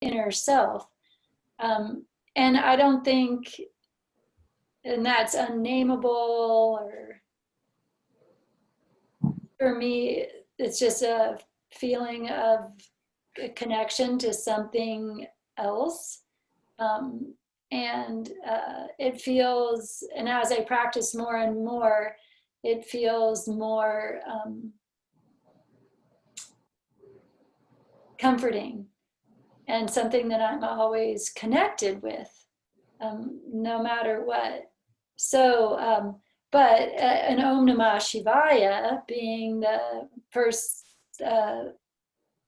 inner self. And I don't think, and that's unnameable, or for me, it's just a feeling of a connection to something else. And it feels, and as I practice more and more, it feels more comforting and something that I'm always connected with, no matter what. So, but an Om Namah Shivaya being the first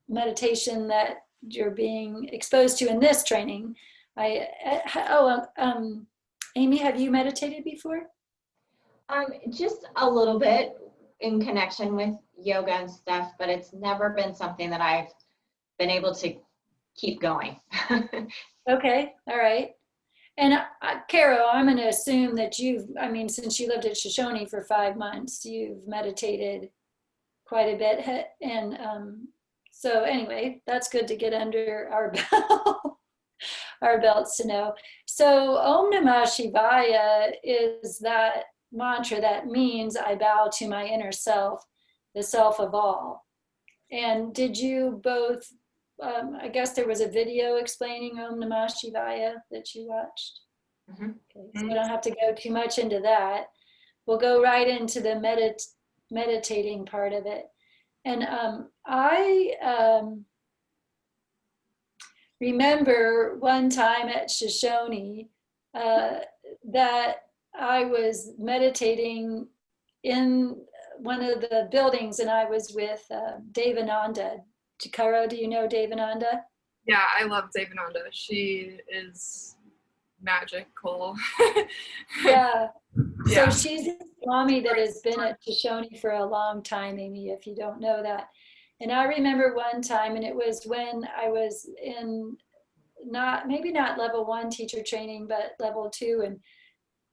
meditation that you're being exposed to in this training. Amy, have you meditated before? Just a little bit in connection with yoga and stuff, but it's never been something that I've been able to keep going. Okay, all right. And Carol, I'm going to assume that since you lived at Shoshone for 5 months, you've meditated quite a bit. And so anyway, that's good to get under our belt, our belts to know. So Om Namah Shivaya is that mantra that means I bow to my inner self, the self of all. And did you both, I guess there was a video explaining Om Namah Shivaya that you watched? Mm-hmm. Okay, so we don't have to go too much into that. We'll go right into the meditating part of it. And I remember one time at Shoshone that I was meditating in one of the buildings, and I was with Devananda. Chikara, do you know Devananda? Yeah, I love Devananda. She is magical. Yeah. Yeah. So she's a Swami that has been at Shoshone for a long time, Amy, if you don't know that. And I remember one time, and it was when I was in maybe not level 1 teacher training, but level 2. And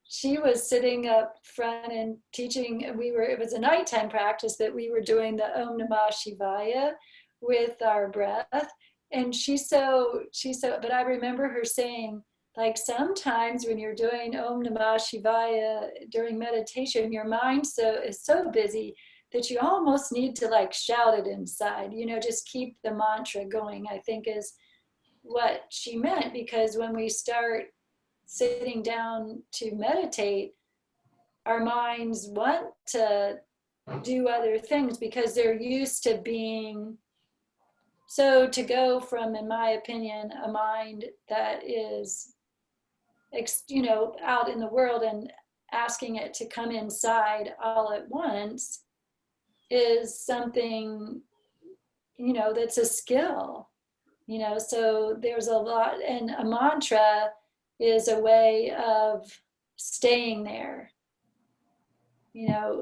she was sitting up front and teaching. It was a nighttime practice, but we were doing the Om Namah Shivaya with our breath. And but I remember her saying, like, sometimes when you're doing Om Namah Shivaya during meditation, your mind is so busy that you almost need to like shout it inside, just keep the mantra going, I think is what she meant. Because when we start sitting down to meditate, our minds want to do other things because they're used to being. So to go from, in my opinion, a mind that is out in the world and asking it to come inside all at once is something, that's a skill, so there's a lot, and a mantra is a way of staying there,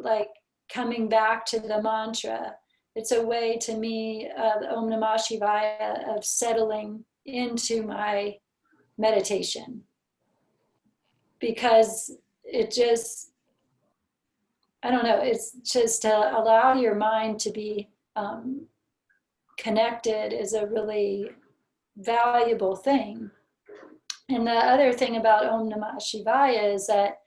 like coming back to the mantra. It's a way to me of Om Namah Shivaya, of settling into my meditation. Because it just, I don't know, it's just to allow your mind to be connected is a really valuable thing. And the other thing about Om Namah Shivaya is that,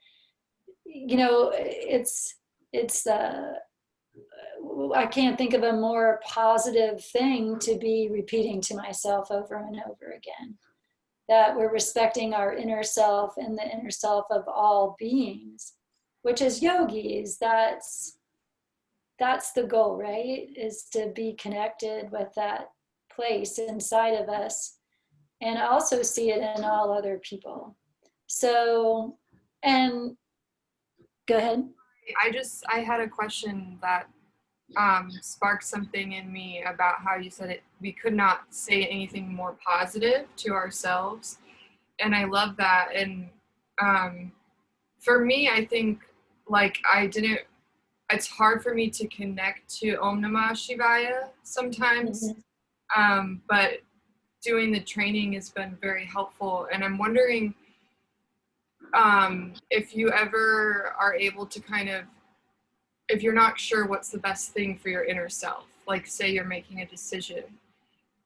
I can't think of a more positive thing to be repeating to myself over and over again. That we're respecting our inner self and the inner self of all beings, which as yogis, that's the goal, right? Is to be connected with that place inside of us and also see it in all other people. So, and go ahead. I had a question that sparked something in me about how you said we could not say anything more positive to ourselves. And I love that. And for me, I think it's hard for me to connect to Om Namah Shivaya sometimes. Mm-hmm. But doing the training has been very helpful. And I'm wondering if you ever are able to if you're not sure what's the best thing for your inner self, like say you're making a decision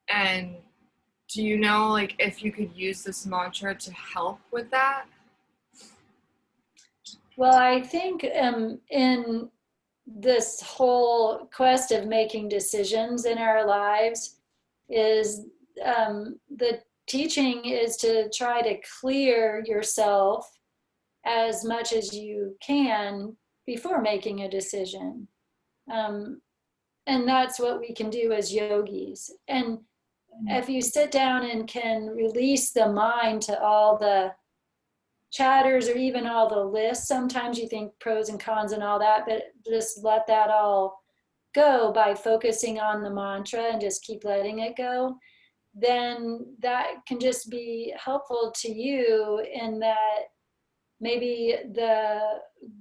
and do you know, like, if you could use this mantra to help with that? Well, I think in this whole quest of making decisions in our lives is the teaching is to try to clear yourself as much as you can before making a decision. Um, and that's what we can do as yogis. And if you sit down and can release the mind to all the chatters or even all the lists, sometimes you think pros and cons and all that, but just let that all go by focusing on the mantra and just keep letting it go, then that can just be helpful to you in that maybe the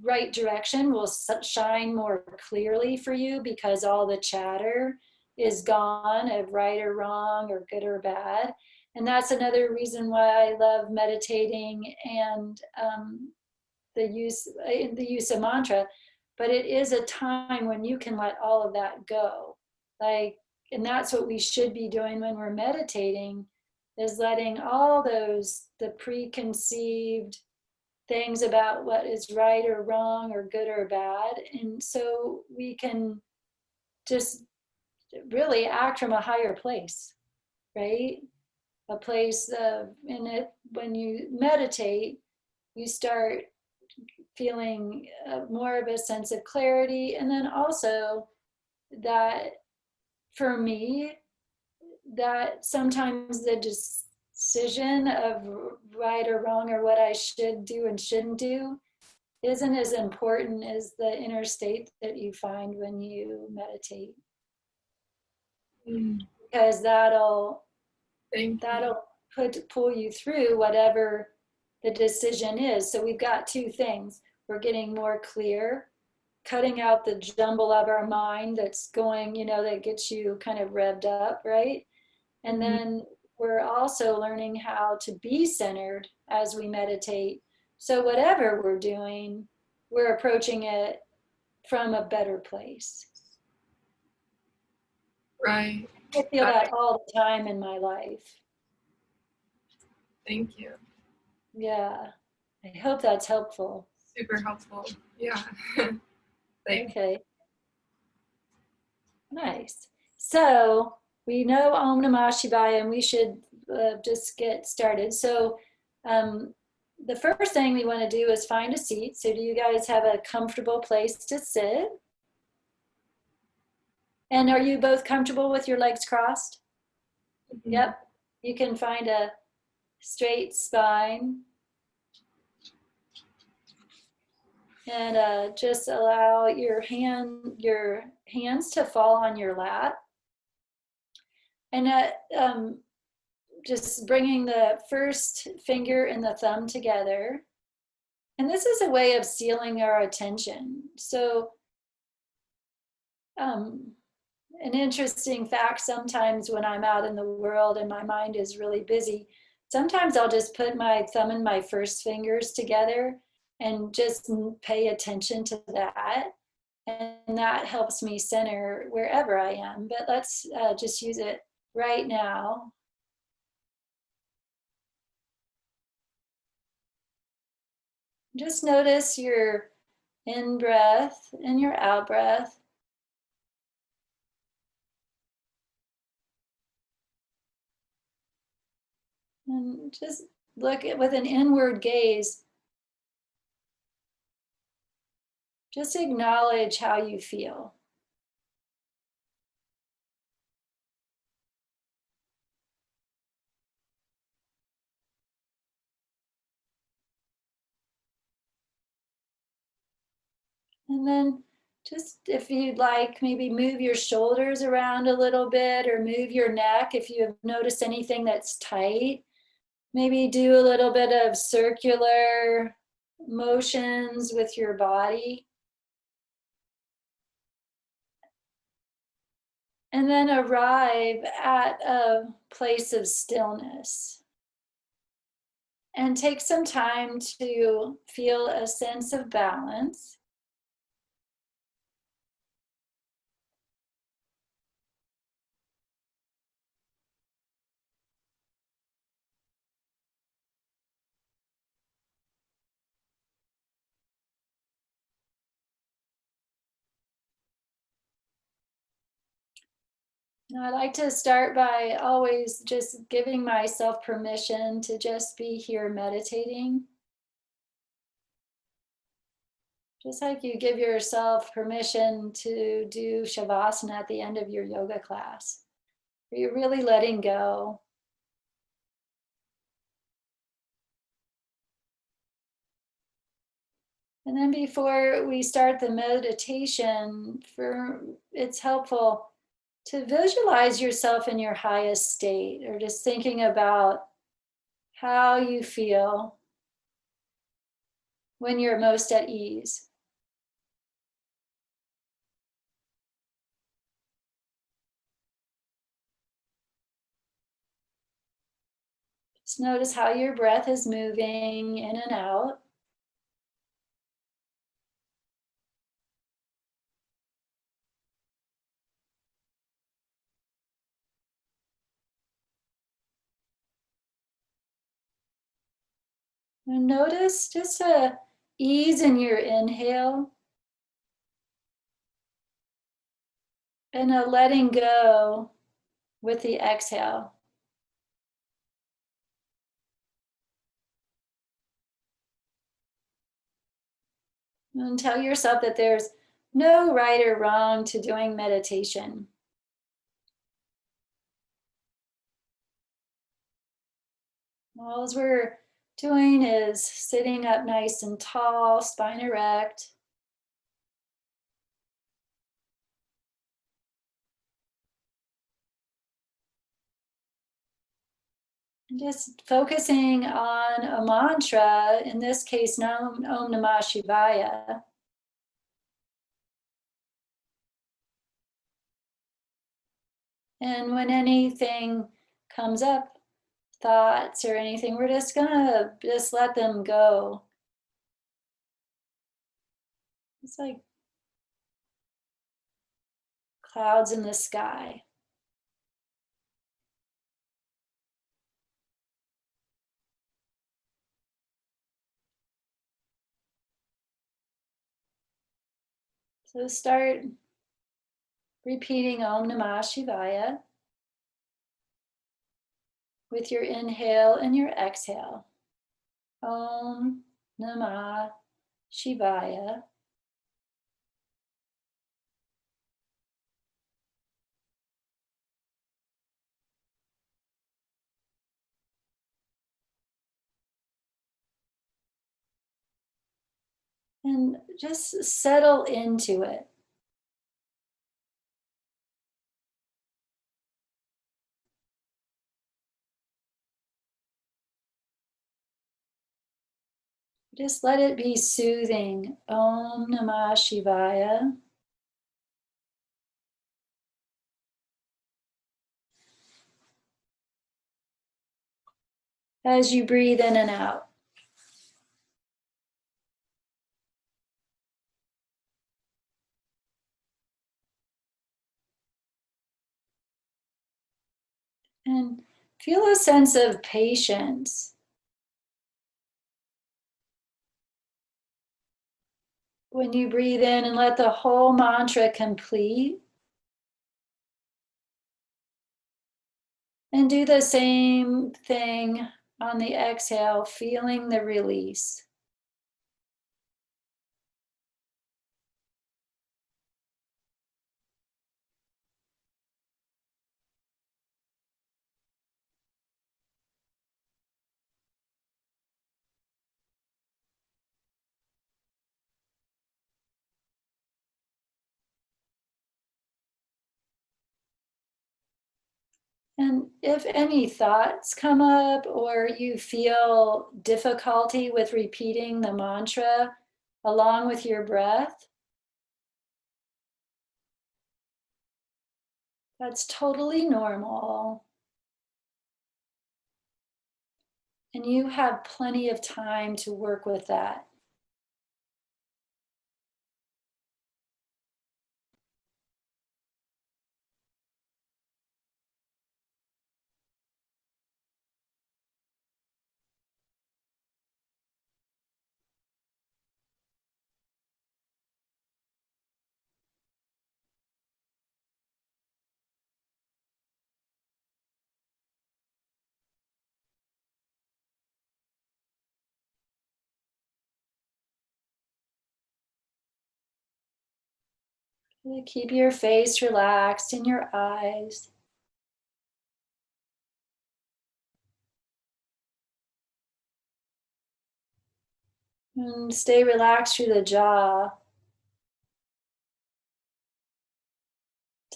right direction will shine more clearly for you because all the chatter is gone of right or wrong or good or bad. And that's another reason why I love meditating and the use of mantra. But it is a time when you can let all of that go. Like, and that's what we should be doing when we're meditating, is letting all those, the preconceived things about what is right or wrong or good or bad. And so we can just really act from a higher place, right? A place of, in it, when you meditate, you start feeling more of a sense of clarity. And then also that for me, that sometimes the decision of right or wrong or what I should do and shouldn't do isn't as important as the inner state that you find when you meditate. Because that'll pull you through whatever the decision is. So we've got two things. We're getting more clear, cutting out the jumble of our mind that's going, that gets you kind of revved up, right? And then we're also learning how to be centered as we meditate. So whatever we're doing, we're approaching it from a better place. Right. I feel that all the time in my life. Thank you. Yeah. I hope that's helpful. Super helpful. Yeah. Okay. Nice. So we know Om Namah Shivaya, and we should just get started. So the first thing we want to do is find a seat. So do you guys have a comfortable place to sit? And are you both comfortable with your legs crossed? Mm-hmm. Yep. You can find a straight spine. And just allow your hands to fall on your lap. And just bringing the first finger and the thumb together. And this is a way of sealing our attention. So an interesting fact, sometimes when I'm out in the world and my mind is really busy, sometimes I'll just put my thumb and my first fingers together and just pay attention to that. And that helps me center wherever I am. But let's just use it right now. Just notice your in breath and your out breath. And just look at with an inward gaze. Just acknowledge how you feel. And then just, if you'd like, maybe move your shoulders around a little bit or move your neck if you have noticed anything that's tight. Maybe do a little bit of circular motions with your body. And then arrive at a place of stillness. And take some time to feel a sense of balance. I like to start by always just giving myself permission to just be here meditating. Just like you give yourself permission to do Shavasana at the end of your yoga class. You're really letting go. And then before we start the meditation, it's helpful to visualize yourself in your highest state, or just thinking about how you feel when you're most at ease. Just notice how your breath is moving in and out. And notice just a ease in your inhale and a letting go with the exhale. And tell yourself that there's no right or wrong to doing meditation. All we're doing is sitting up nice and tall, spine erect. And just focusing on a mantra, in this case, Om Namah Shivaya. And when anything comes up, thoughts or anything, we're just gonna just let them go. It's like clouds in the sky. So start repeating Om Namah Shivaya with your inhale and your exhale. Om Namah Shivaya. And just settle into it. Just let it be soothing. Om Namah Shivaya. As you breathe in and out. And feel a sense of patience. When you breathe in and let the whole mantra complete. And do the same thing on the exhale, feeling the release. And if any thoughts come up or you feel difficulty with repeating the mantra along with your breath, that's totally normal. And you have plenty of time to work with that. Keep your face relaxed and your eyes. And stay relaxed through the jaw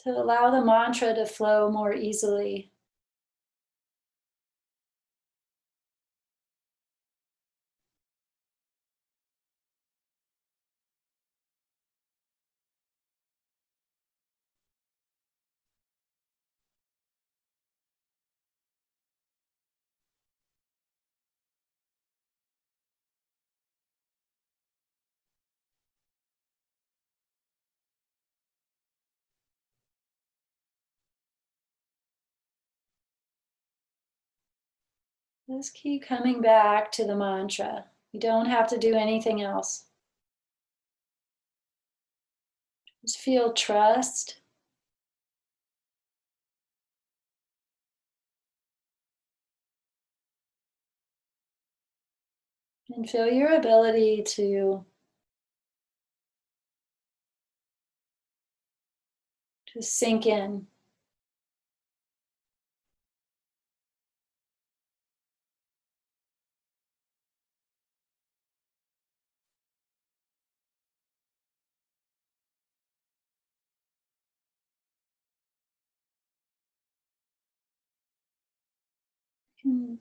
to allow the mantra to flow more easily. Just keep coming back to the mantra. You don't have to do anything else. Just feel trust. And feel your ability to sink in. Hmm.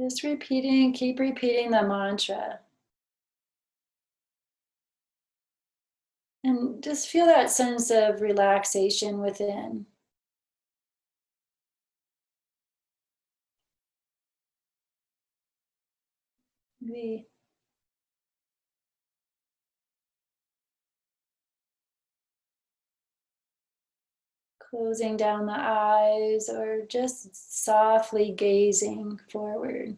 Just repeating, keep repeating the mantra. And just feel that sense of relaxation within. Maybe closing down the eyes or just softly gazing forward.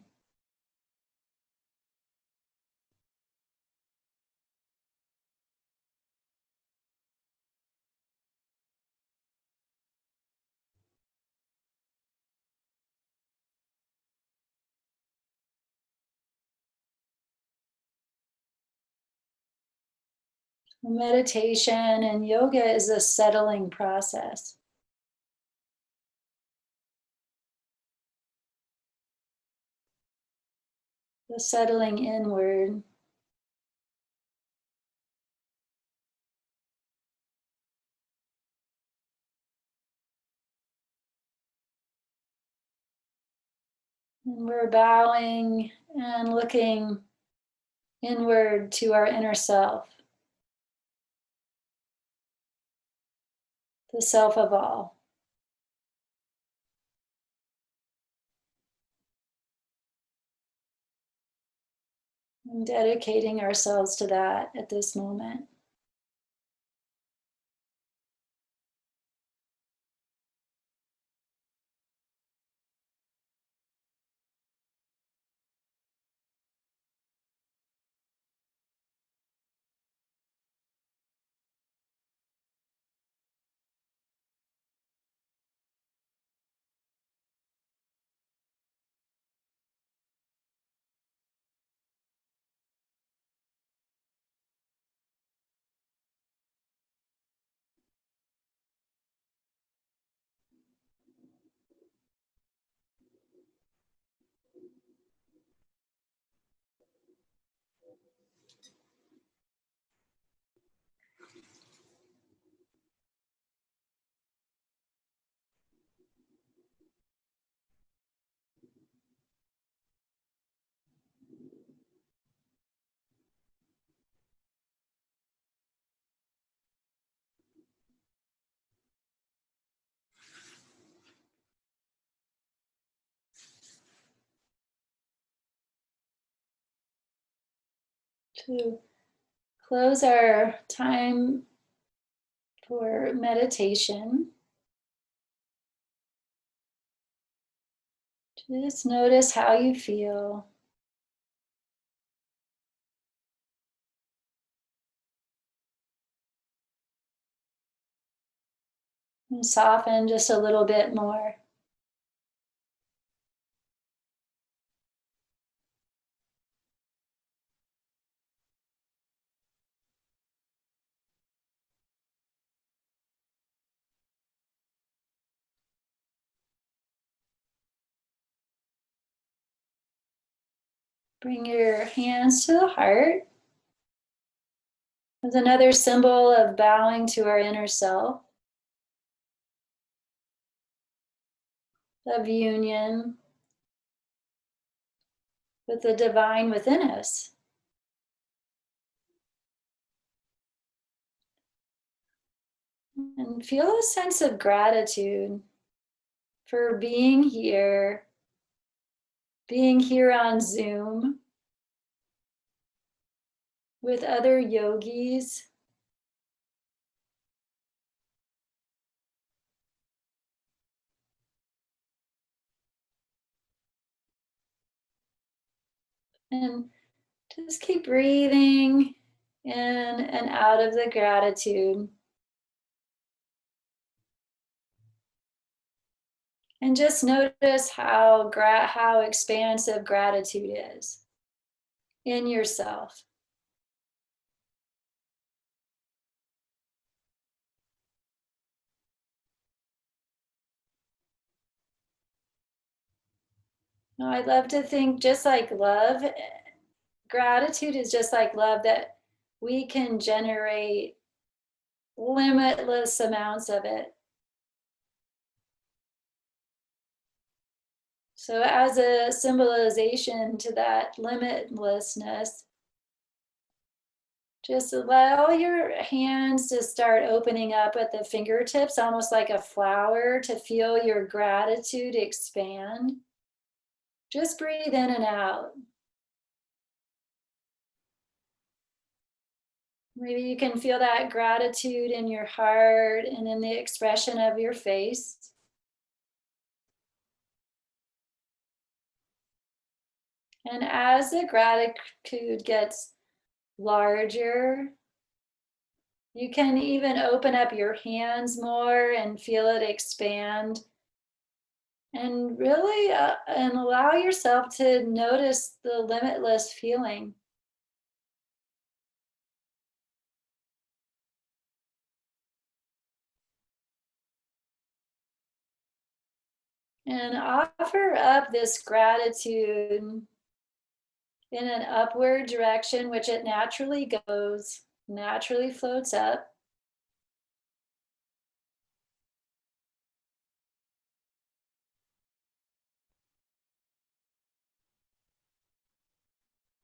Meditation and yoga is a settling process. The settling inward. And we're bowing and looking inward to our inner self, the self of all. And dedicating ourselves to that at this moment. to close our time for meditation, just notice how you feel. And soften just a little bit more. Bring your hands to the heart. As another symbol of bowing to our inner self, of union with the divine within us. And feel a sense of gratitude for being here on Zoom with other yogis. And just keep breathing in and out of the gratitude. And just notice how expansive gratitude is in yourself. Now, I'd love to think just like love, gratitude is just like love, that we can generate limitless amounts of it. So as a symbolization to that limitlessness, just allow your hands to start opening up at the fingertips, almost like a flower, to feel your gratitude expand. Just breathe in and out. Maybe you can feel that gratitude in your heart and in the expression of your face. And as the gratitude gets larger, you can even open up your hands more and feel it expand. And really and allow yourself to notice the limitless feeling. And offer up this gratitude in an upward direction, which it naturally goes, naturally floats up.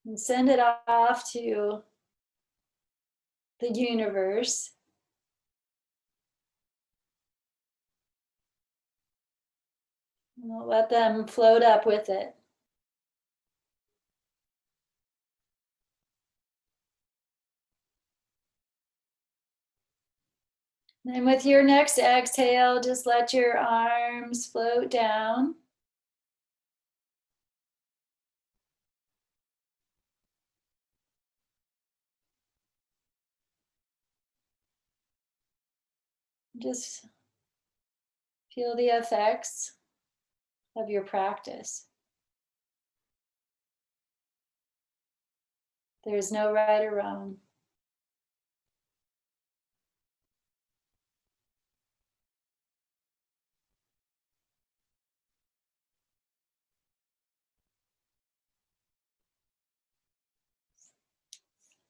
And send it off to the universe. And we'll let them float up with it. And with your next exhale, just let your arms float down. Just feel the effects of your practice. There's no right or wrong.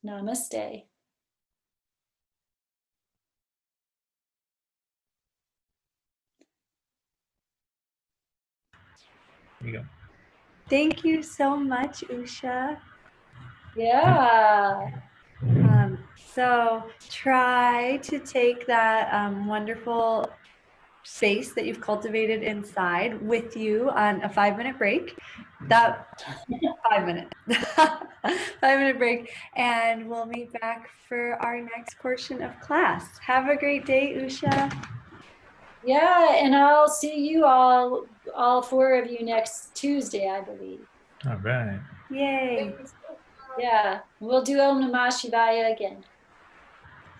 Namaste. There you go. Thank you so much, Usha. Yeah. So try to take that wonderful space that you've cultivated inside with you on a 5-minute break. that 5 minute 5 minute break, and we'll meet back for our next portion of class. Have a great day, Usha. Yeah, and I'll see you all four of you next Tuesday, I believe. All right. Yay. Thanks. Yeah, we'll do Om Namah Shivaya again.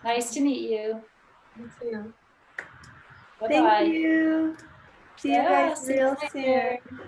Nice to meet you. You too. Thank Bye-bye. you. See you Yeah, guys see you real later. soon.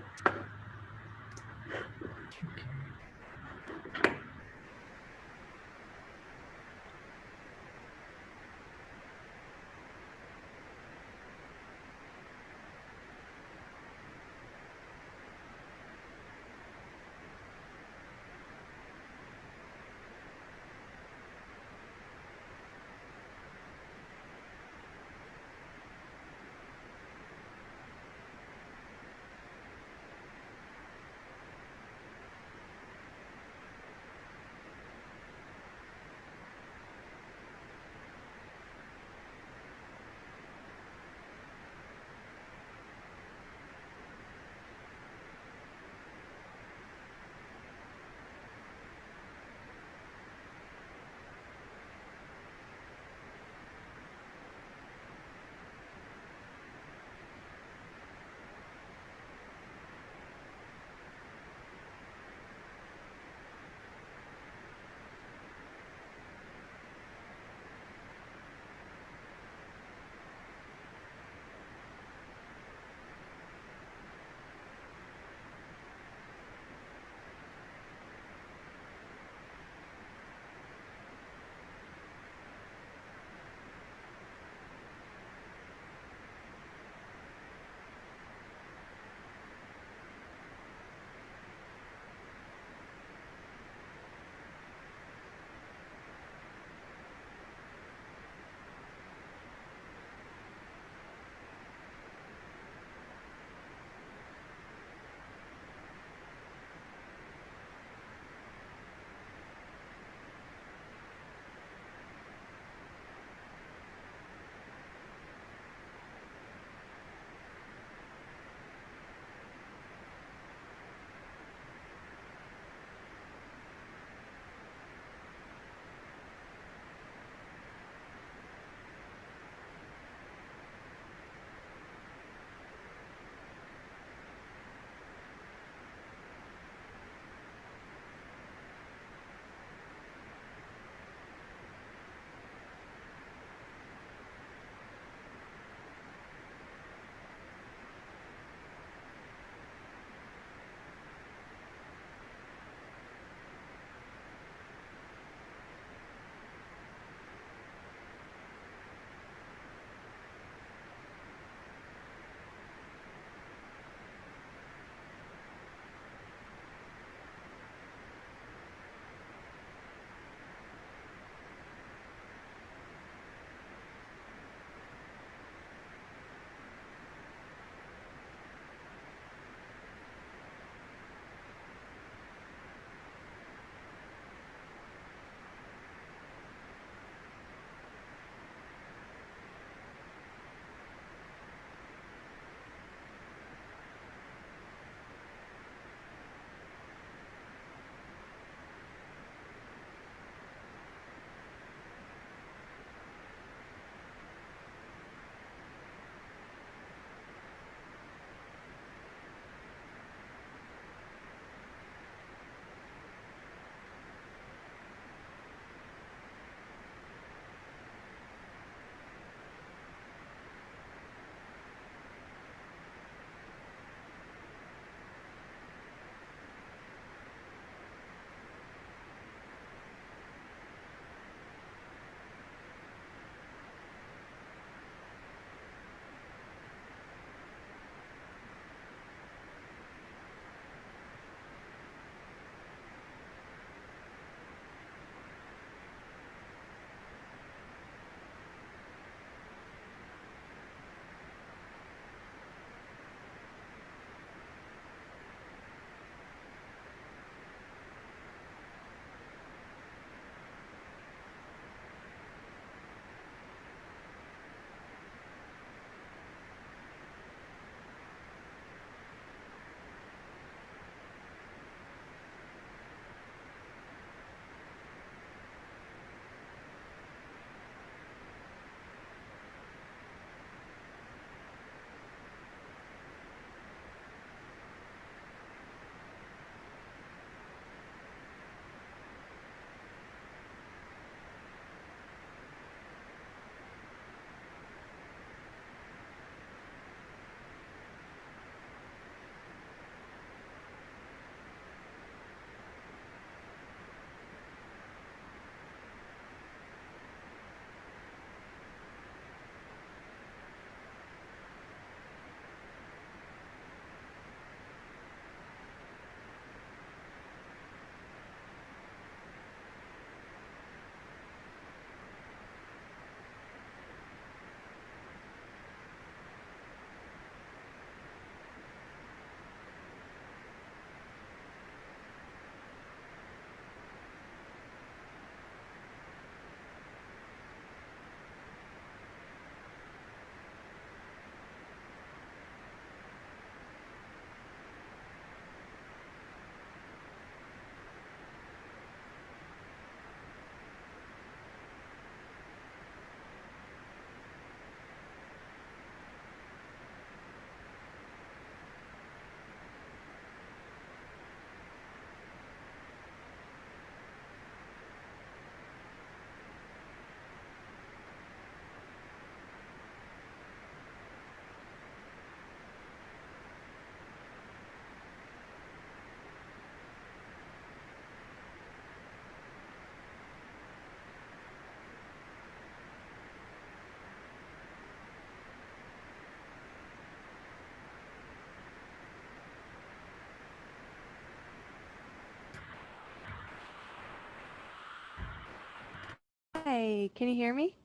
Hi, can you hear me?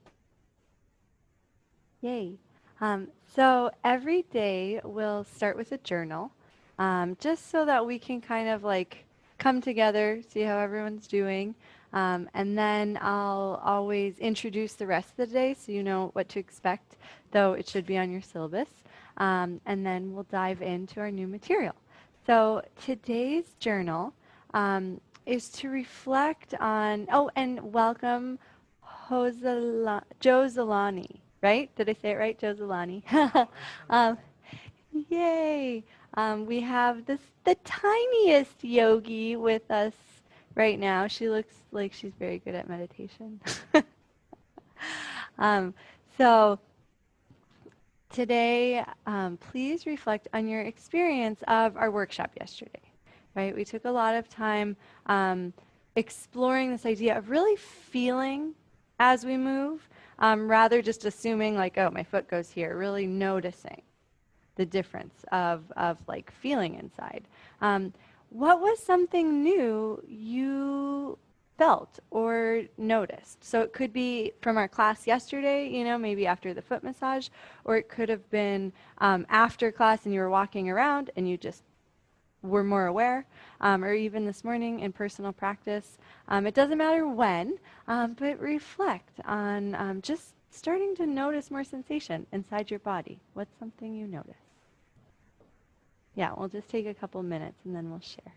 Yay. So every day we'll start with a journal, just so that we can kind of like come together, see how everyone's doing. And then I'll always introduce the rest of the day so you know what to expect, though it should be on your syllabus. And then we'll dive into our new material. So today's journal is to reflect on, oh, and welcome Joselani, right? Did I say it right? Joselani. um, Yay. We have the tiniest yogi with us right now. She looks like she's very good at meditation. um, so today, please reflect on your experience of our workshop yesterday, right? We took a lot of time exploring this idea of really feeling as we move, rather just assuming like, oh, my foot goes here, really noticing the difference of like feeling inside. What was something new you felt or noticed? So it could be from our class yesterday, you know, maybe after the foot massage, or it could have been after class and you were walking around and you just were more aware, or even this morning in personal practice. It doesn't matter when, but reflect on just starting to notice more sensation inside your body. What's something you notice? Yeah, we'll just take a couple minutes and then we'll share.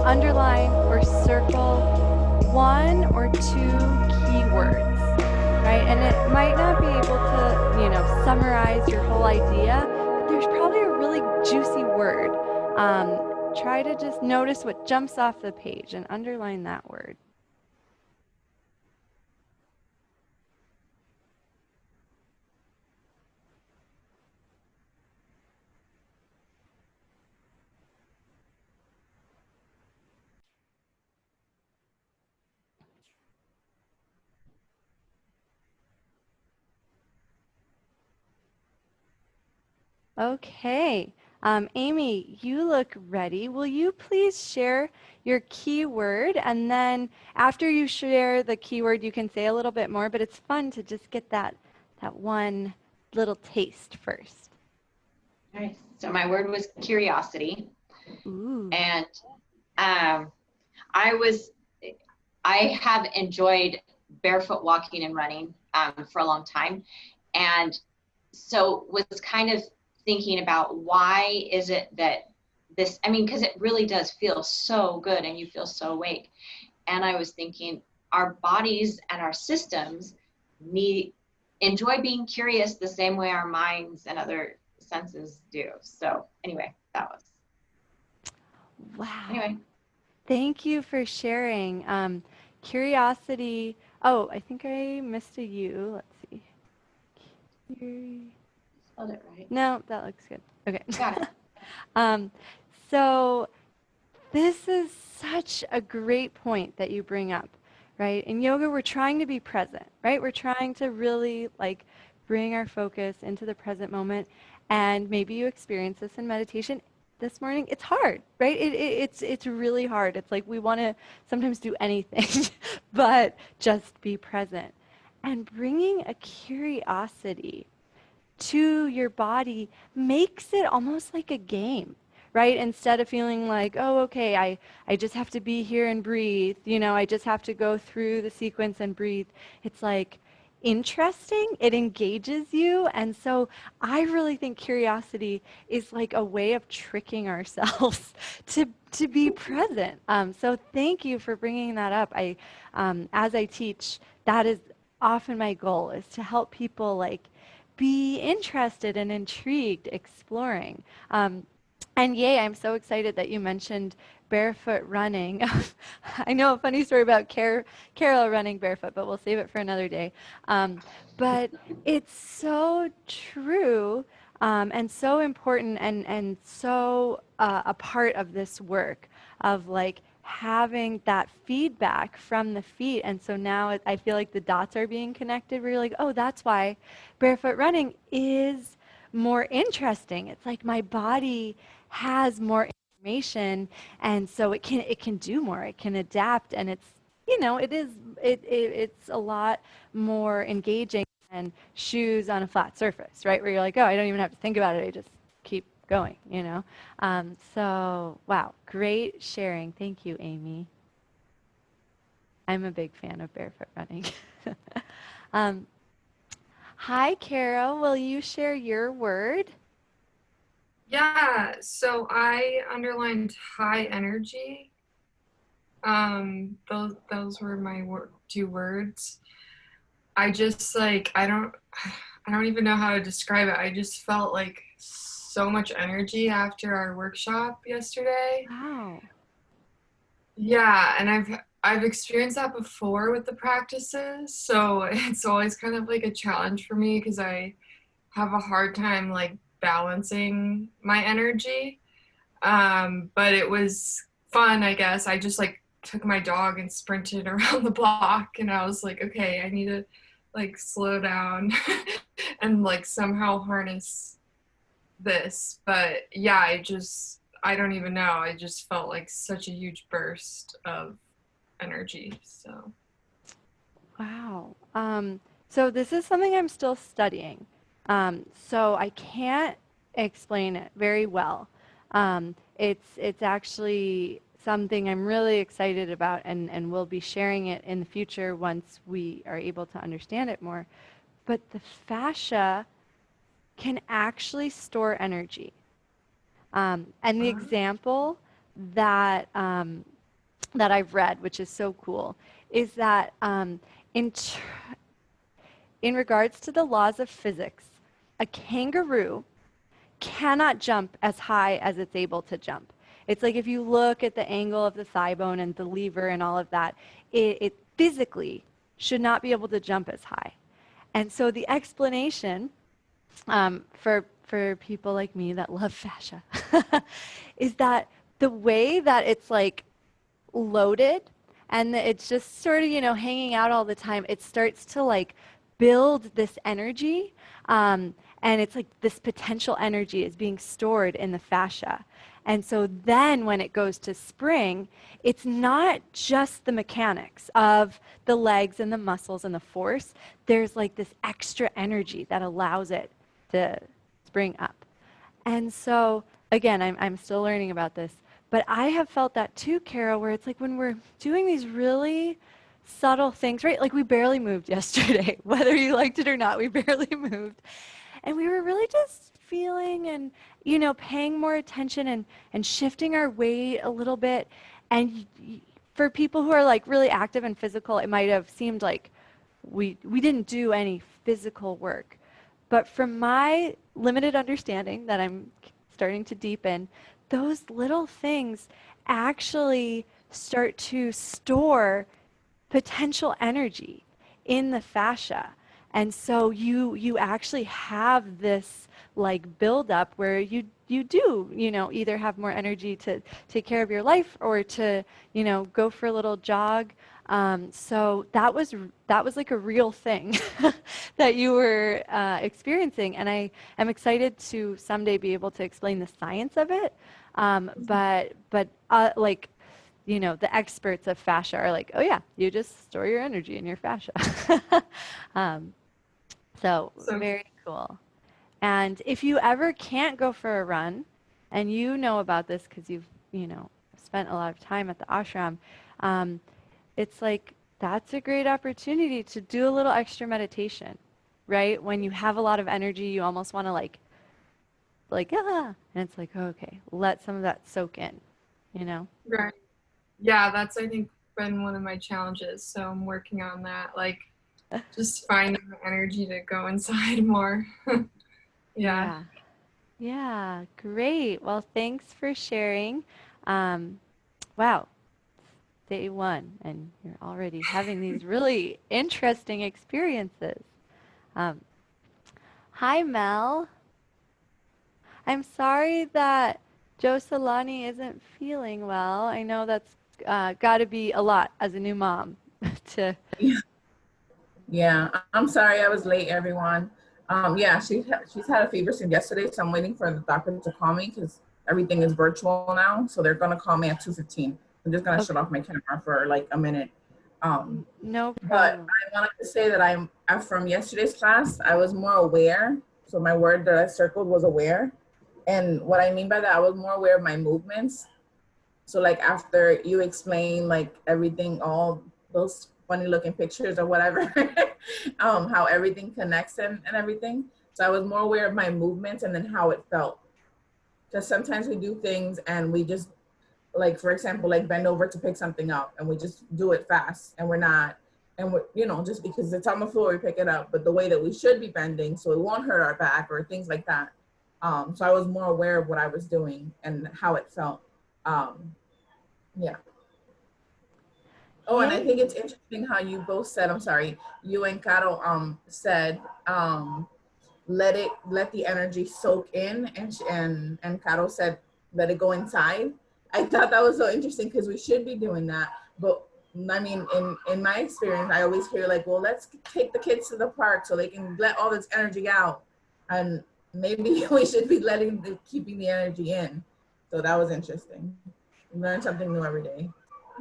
underline or circle one or two keywords, right? And it might not be able to, summarize your whole idea, but there's probably a really juicy word. Try to just notice what jumps off the page and underline that word. Okay, Amy, you look ready. Will you please share your keyword? And then after you share the keyword, you can say a little bit more, but it's fun to just get that one little taste first. All right. So my word was curiosity. Ooh. And I have enjoyed barefoot walking and running for a long time. And so was kind of thinking about why is it that this, because it really does feel so good and you feel so awake. And I was thinking our bodies and our systems enjoy being curious the same way our minds and other senses do. So anyway, that was. Wow. Anyway. Thank you for sharing. Curiosity. Oh, I think I missed a U. Let's see. Spelled it right. No, that looks good. Okay. Got it. So this is such a great point that you bring up, right? In yoga, we're trying to be present, right? We're trying to really bring our focus into the present moment. And maybe you experience this in meditation this morning. It's hard, right? It's really hard. It's like we want to sometimes do anything but just be present. And bringing a curiosity to your body makes it almost like a game, right? Instead of feeling like, oh, okay, I just have to be here and breathe, I just have to go through the sequence and breathe. It's like interesting, it engages you. And so I really think curiosity is like a way of tricking ourselves to be present. So thank you for bringing that up. As I teach, that is often my goal, is to help people be interested and intrigued, exploring. And yay, I'm so excited that you mentioned barefoot running. I know a funny story about Carol running barefoot, but we'll save it for another day. But it's so true and so important and so a part of this work of having that feedback from the feet. And so now I feel like the dots are being connected where you're like, oh, that's why barefoot running is more interesting. It's like my body has more information, and so it can do more. It can adapt, and it's it's a lot more engaging than shoes on a flat surface, right? Where you're like, oh, I don't even have to think about it. I just keep going, So, wow, great sharing. Thank you, Amy. I'm a big fan of barefoot running. Hi, Carol. Will you share your word? Yeah, so I underlined high energy. Those were my two words. I just I don't even know how to describe it. I just felt like so much energy after our workshop yesterday. Wow. Yeah, and I've experienced that before with the practices, so it's always kind of like a challenge for me because I have a hard time balancing my energy. But it was fun, I guess. I just took my dog and sprinted around the block, and I was like, okay, I need to slow down and somehow harness this. But yeah, I don't even know. I just felt like such a huge burst of energy. So wow. So this is something I'm still studying. So I can't explain it very well. It's actually something I'm really excited about, and we'll be sharing it in the future once we are able to understand it more. But the fascia can actually store energy. And the example that that I've read, which is so cool, is that in regards to the laws of physics, a kangaroo cannot jump as high as it's able to jump. It's like if you look at the angle of the thigh bone and the lever and all of that, it physically should not be able to jump as high. And so the explanation for people like me that love fascia is that the way that it's like loaded and it's just sort of, hanging out all the time, it starts to like build this energy. And it's like this potential energy is being stored in the fascia. And so then when it goes to spring, it's not just the mechanics of the legs and the muscles and the force. There's like this extra energy that allows it to spring up. And so, again, I'm still learning about this, but I have felt that too, Carol, where it's like when we're doing these really subtle things, right? Like we barely moved yesterday, whether you liked it or not, we barely moved. And we were really just feeling and, paying more attention and shifting our weight a little bit. And for people who are like really active and physical, it might have seemed like we didn't do any physical work. But from my limited understanding that I'm starting to deepen, those little things actually start to store potential energy in the fascia. And so you actually have this like buildup where you do, either have more energy to take care of your life or to, go for a little jog. So that was like a real thing that you were experiencing. And I am excited to someday be able to explain the science of it. But like, the experts of fascia are like, oh yeah, you just store your energy in your fascia. So very cool. And if you ever can't go for a run, and you know about this because you've, spent a lot of time at the ashram, it's like that's a great opportunity to do a little extra meditation, right? When you have a lot of energy, you almost want to like, and it's like, oh, okay, let some of that soak in, Right. Yeah, that's, I think, been one of my challenges. So I'm working on that, like just finding the energy to go inside more. Yeah. Yeah, great. Well, thanks for sharing. Wow, day one, and you're already having these really interesting experiences. Hi, Mel. I'm sorry that Joe Solani isn't feeling well. I know that's got to be a lot as a new mom to. Yeah, I'm sorry I was late, everyone. Yeah, she's had a fever since yesterday, so I'm waiting for the doctor to call me because everything is virtual now. So they're gonna call me at 2:15. I'm just gonna shut off my camera for like a minute. No But problem. I wanted to say that from yesterday's class, I was more aware. So my word that I circled was aware. And what I mean by that, I was more aware of my movements. So like after you explain like everything, all those funny looking pictures or whatever, how everything connects and everything. So I was more aware of my movements and then how it felt. Because sometimes we do things and we just, like, for example, like bend over to pick something up and we just do it fast and we're, just because it's on the floor, we pick it up, but the way that we should be bending so it won't hurt our back or things like that. So I was more aware of what I was doing and how it felt. Yeah. Oh, and I think it's interesting how you both said, I'm sorry, you and Caro said, let the energy soak in, and Caro said, let it go inside. I thought that was so interesting because we should be doing that. But I mean, in my experience, I always hear like, well, let's take the kids to the park so they can let all this energy out. And maybe we should be keeping the energy in. So that was interesting. Learn something new every day.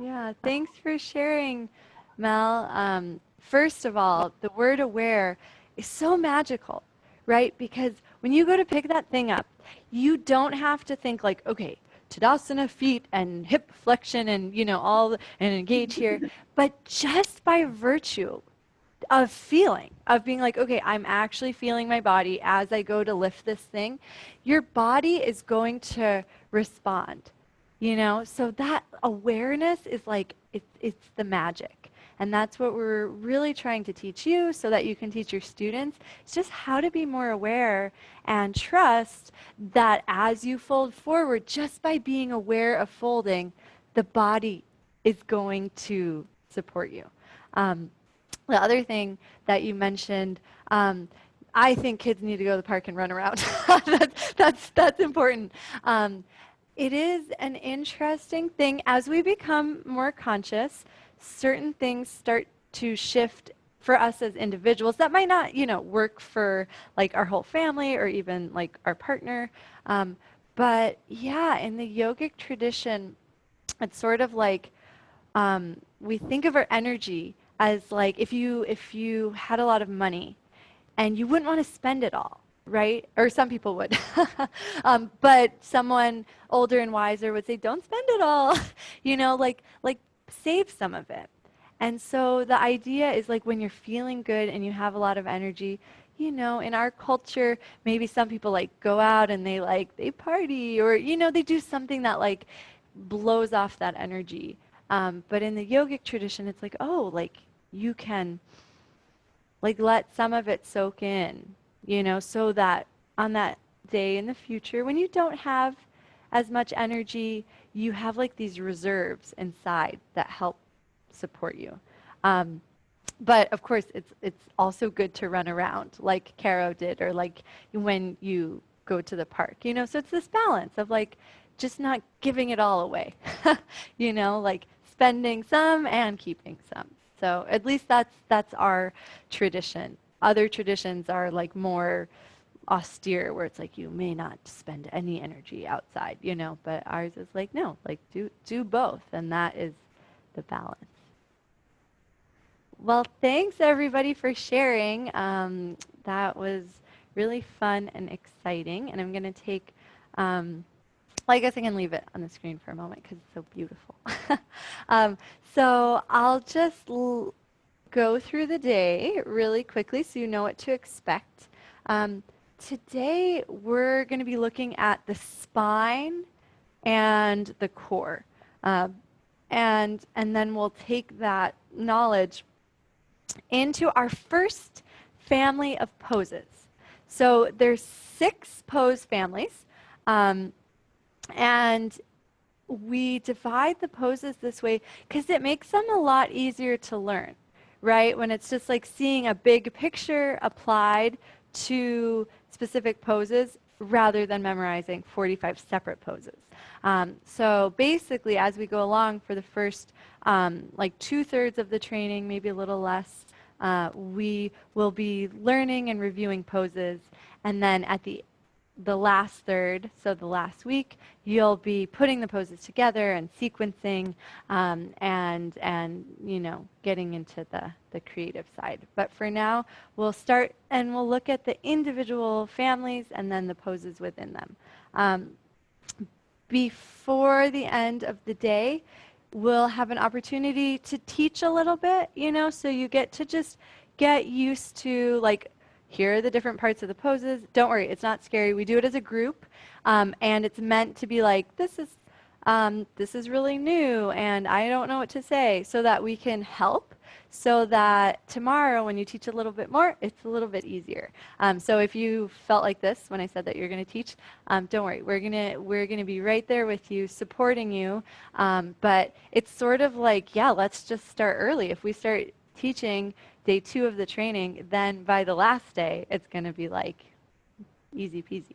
Yeah, thanks for sharing, Mel. First of all, the word aware is so magical, right? Because when you go to pick that thing up, you don't have to think like, okay, Tadasana, feet and hip flexion and, and engage here. But just by virtue of being like, okay, I'm actually feeling my body as I go to lift this thing, your body is going to respond. you know? So that awareness is like, it's the magic. And that's what we're really trying to teach you so that you can teach your students. It's just how to be more aware and trust that as you fold forward, just by being aware of folding, the body is going to support you. The other thing that you mentioned, I think kids need to go to the park and run around. That's important. It is an interesting thing. As we become more conscious, certain things start to shift for us as individuals that might not, you know, work for like our whole family or even like our partner. But yeah, in the yogic tradition, it's sort of like we think of our energy as like if you had a lot of money and you wouldn't want to spend it all, right? Or some people would. But someone older and wiser would say, don't spend it all, you know, like save some of it. And so the idea is like when you're feeling good and you have a lot of energy, you know, in our culture, maybe some people like go out and they party or, you know, they do something that like blows off that energy. But in the yogic tradition, it's like, oh, like you can like let some of it soak in, you know, so that on that day in the future, when you don't have as much energy, you have like these reserves inside that help support you. But of course, it's also good to run around like Caro did, or like when you go to the park, you know. So it's this balance of like just not giving it all away, you know, like spending some and keeping some. So at least that's our tradition. Other traditions are like more austere, where it's like you may not spend any energy outside, you know. But ours is like no, like do both, and that is the balance. Well, thanks everybody for sharing. That was really fun and exciting. And I'm going to take, well, I guess I can leave it on the screen for a moment because it's so beautiful. So I'll just go through the day really quickly so you know what to expect. Today we're going to be looking at the spine and the core. And then we'll take that knowledge into our first family of poses. So there's 6 pose families, and we divide the poses this way because it makes them a lot easier to learn, right? When it's just like seeing a big picture applied to specific poses rather than memorizing 45 separate poses. So basically, as we go along for the first like 2/3 of the training, maybe a little less, we will be learning and reviewing poses. And then at the last third, so the last week, you'll be putting the poses together and sequencing and you know, getting into the creative side. But for now, we'll start and we'll look at the individual families and then the poses within them. Before the end of the day, we'll have an opportunity to teach a little bit, you know, so you get to just get used to like, here are the different parts of the poses. Don't worry, it's not scary. We do it as a group, and it's meant to be like, this is really new, and I don't know what to say, so that we can help, so that tomorrow when you teach a little bit more, it's a little bit easier. So if you felt like this when I said that you're going to teach, don't worry, we're gonna be right there with you, supporting you. But it's sort of like, yeah, let's just start early. If we start teaching day 2 of the training, then by the last day, it's going to be like easy peasy.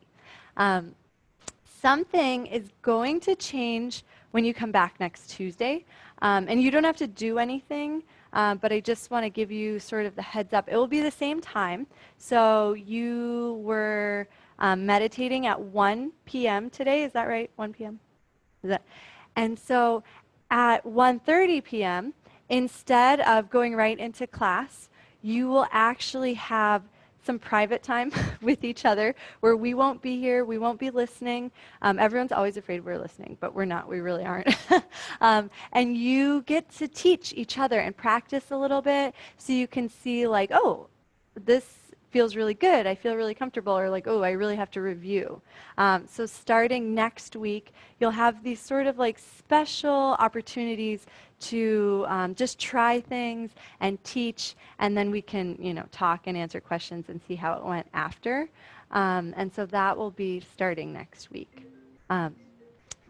Something is going to change when you come back next Tuesday. And you don't have to do anything, but I just want to give you sort of the heads up. It will be the same time. So you were meditating at 1 p.m. today. Is that right? 1 p.m.? And so at 1:30 p.m., instead of going right into class, you will actually have some private time with each other where we won't be here, we won't be listening. Everyone's always afraid we're listening, but we're not, we really aren't. And you get to teach each other and practice a little bit so you can see like, oh, this feels really good. I feel really comfortable, or like, oh, I really have to review. So starting next week, you'll have these sort of like special opportunities to just try things and teach, and then we can, you know, talk and answer questions and see how it went after. And so that will be starting next week.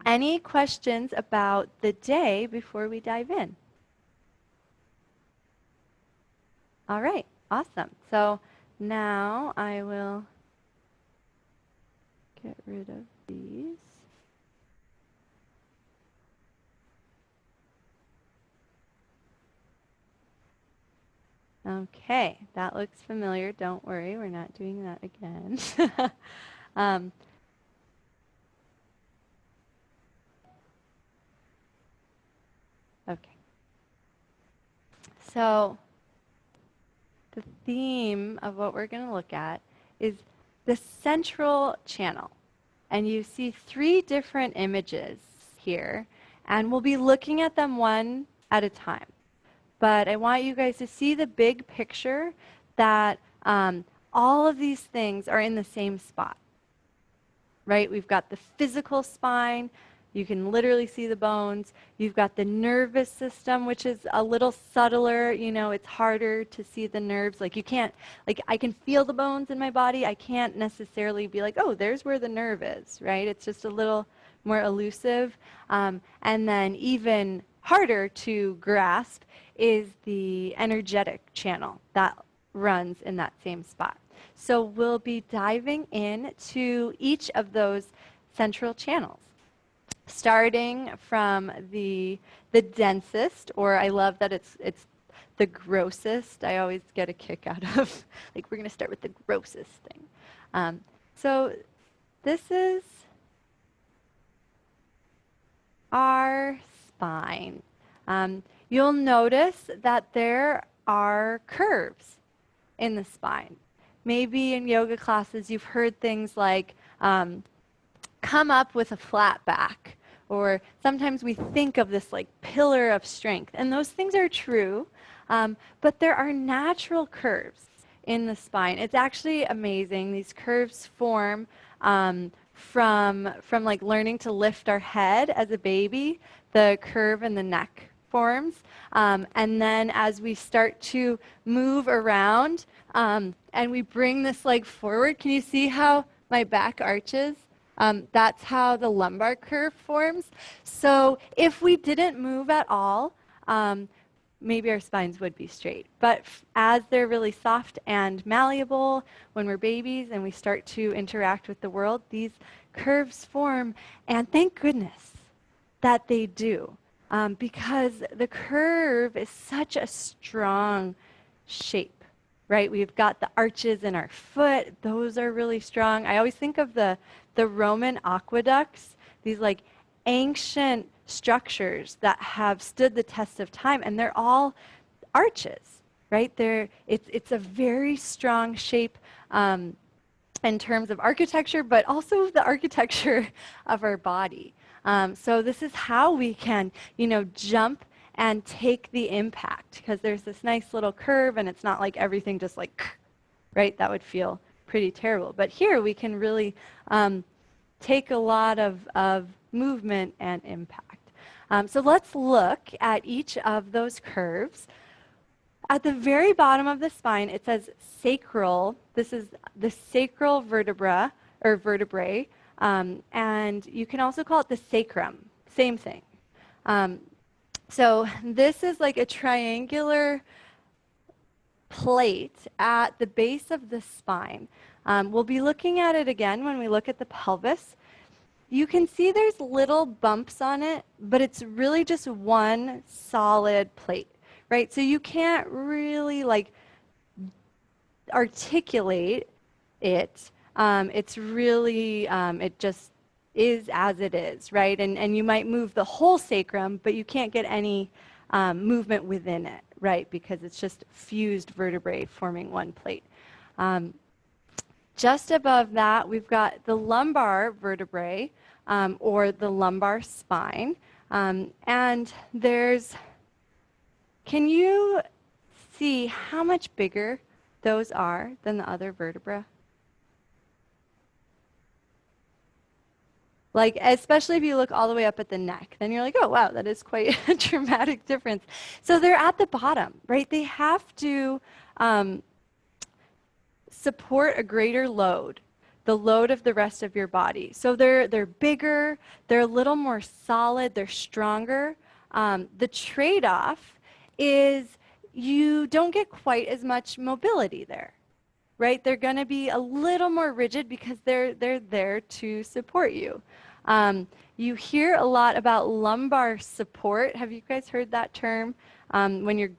Any questions about the day before we dive in? All right, awesome. So now I will get rid of these. Okay, that looks familiar. Don't worry, we're not doing that again. Okay. So the theme of what we're going to look at is the central channel. And you see 3 different images here, and we'll be looking at them one at a time. But I want you guys to see the big picture that all of these things are in the same spot, right? We've got the physical spine. You can literally see the bones. You've got the nervous system, which is a little subtler. You know, it's harder to see the nerves. Like you can't, like I can feel the bones in my body. I can't necessarily be like, oh, there's where the nerve is, right? It's just a little more elusive. And then even harder to grasp is the energetic channel that runs in that same spot. So we'll be diving into each of those central channels, starting from the densest, or I love that it's the grossest. I always get a kick out of, like, we're going to start with the grossest thing. So this is our spine. You'll notice that there are curves in the spine. Maybe in yoga classes you've heard things like come up with a flat back, or sometimes we think of this like pillar of strength, and those things are true, but there are natural curves in the spine. It's actually amazing. These curves form from like learning to lift our head as a baby. The curve in the neck forms, and then as we start to move around and we bring this leg forward, can you see how my back arches? That's how the lumbar curve forms. So if we didn't move at all, maybe our spines would be straight. But as they're really soft and malleable when we're babies and we start to interact with the world, these curves form, and thank goodness that they do, because the curve is such a strong shape. Right, we've got the arches in our foot. Those are really strong. I always think of the Roman aqueducts, these like ancient structures that have stood the test of time, and they're all arches, right? It's a very strong shape in terms of architecture, but also the architecture of our body. So this is how we can, you know, jump and take the impact, because there's this nice little curve and it's not like everything just like, right? That would feel pretty terrible. But here we can really take a lot of movement and impact. So let's look at each of those curves. At the very bottom of the spine, it says sacral. This is the sacral vertebra or vertebrae, and you can also call it the sacrum. Same thing. So this is like a triangular plate at the base of the spine. We'll be looking at it again when we look at the pelvis. You can see there's little bumps on it, but it's really just one solid plate, right? So you can't really like articulate it. It's really, it just is as it is, right? And you might move the whole sacrum, but you can't get any movement within it, right? Because it's just fused vertebrae forming one plate. Just above that, we've got the lumbar vertebrae, or the lumbar spine. And there's, can you see how much bigger those are than the other vertebra? Like, especially if you look all the way up at the neck, then you're like, oh, wow, that is quite a dramatic difference. So they're at the bottom, right? They have to support a greater load, the load of the rest of your body. So they're bigger, they're a little more solid, they're stronger. The trade-off is you don't get quite as much mobility there, right? They're going to be a little more rigid because they're there to support you. You hear a lot about lumbar support. Have you guys heard that term? When you're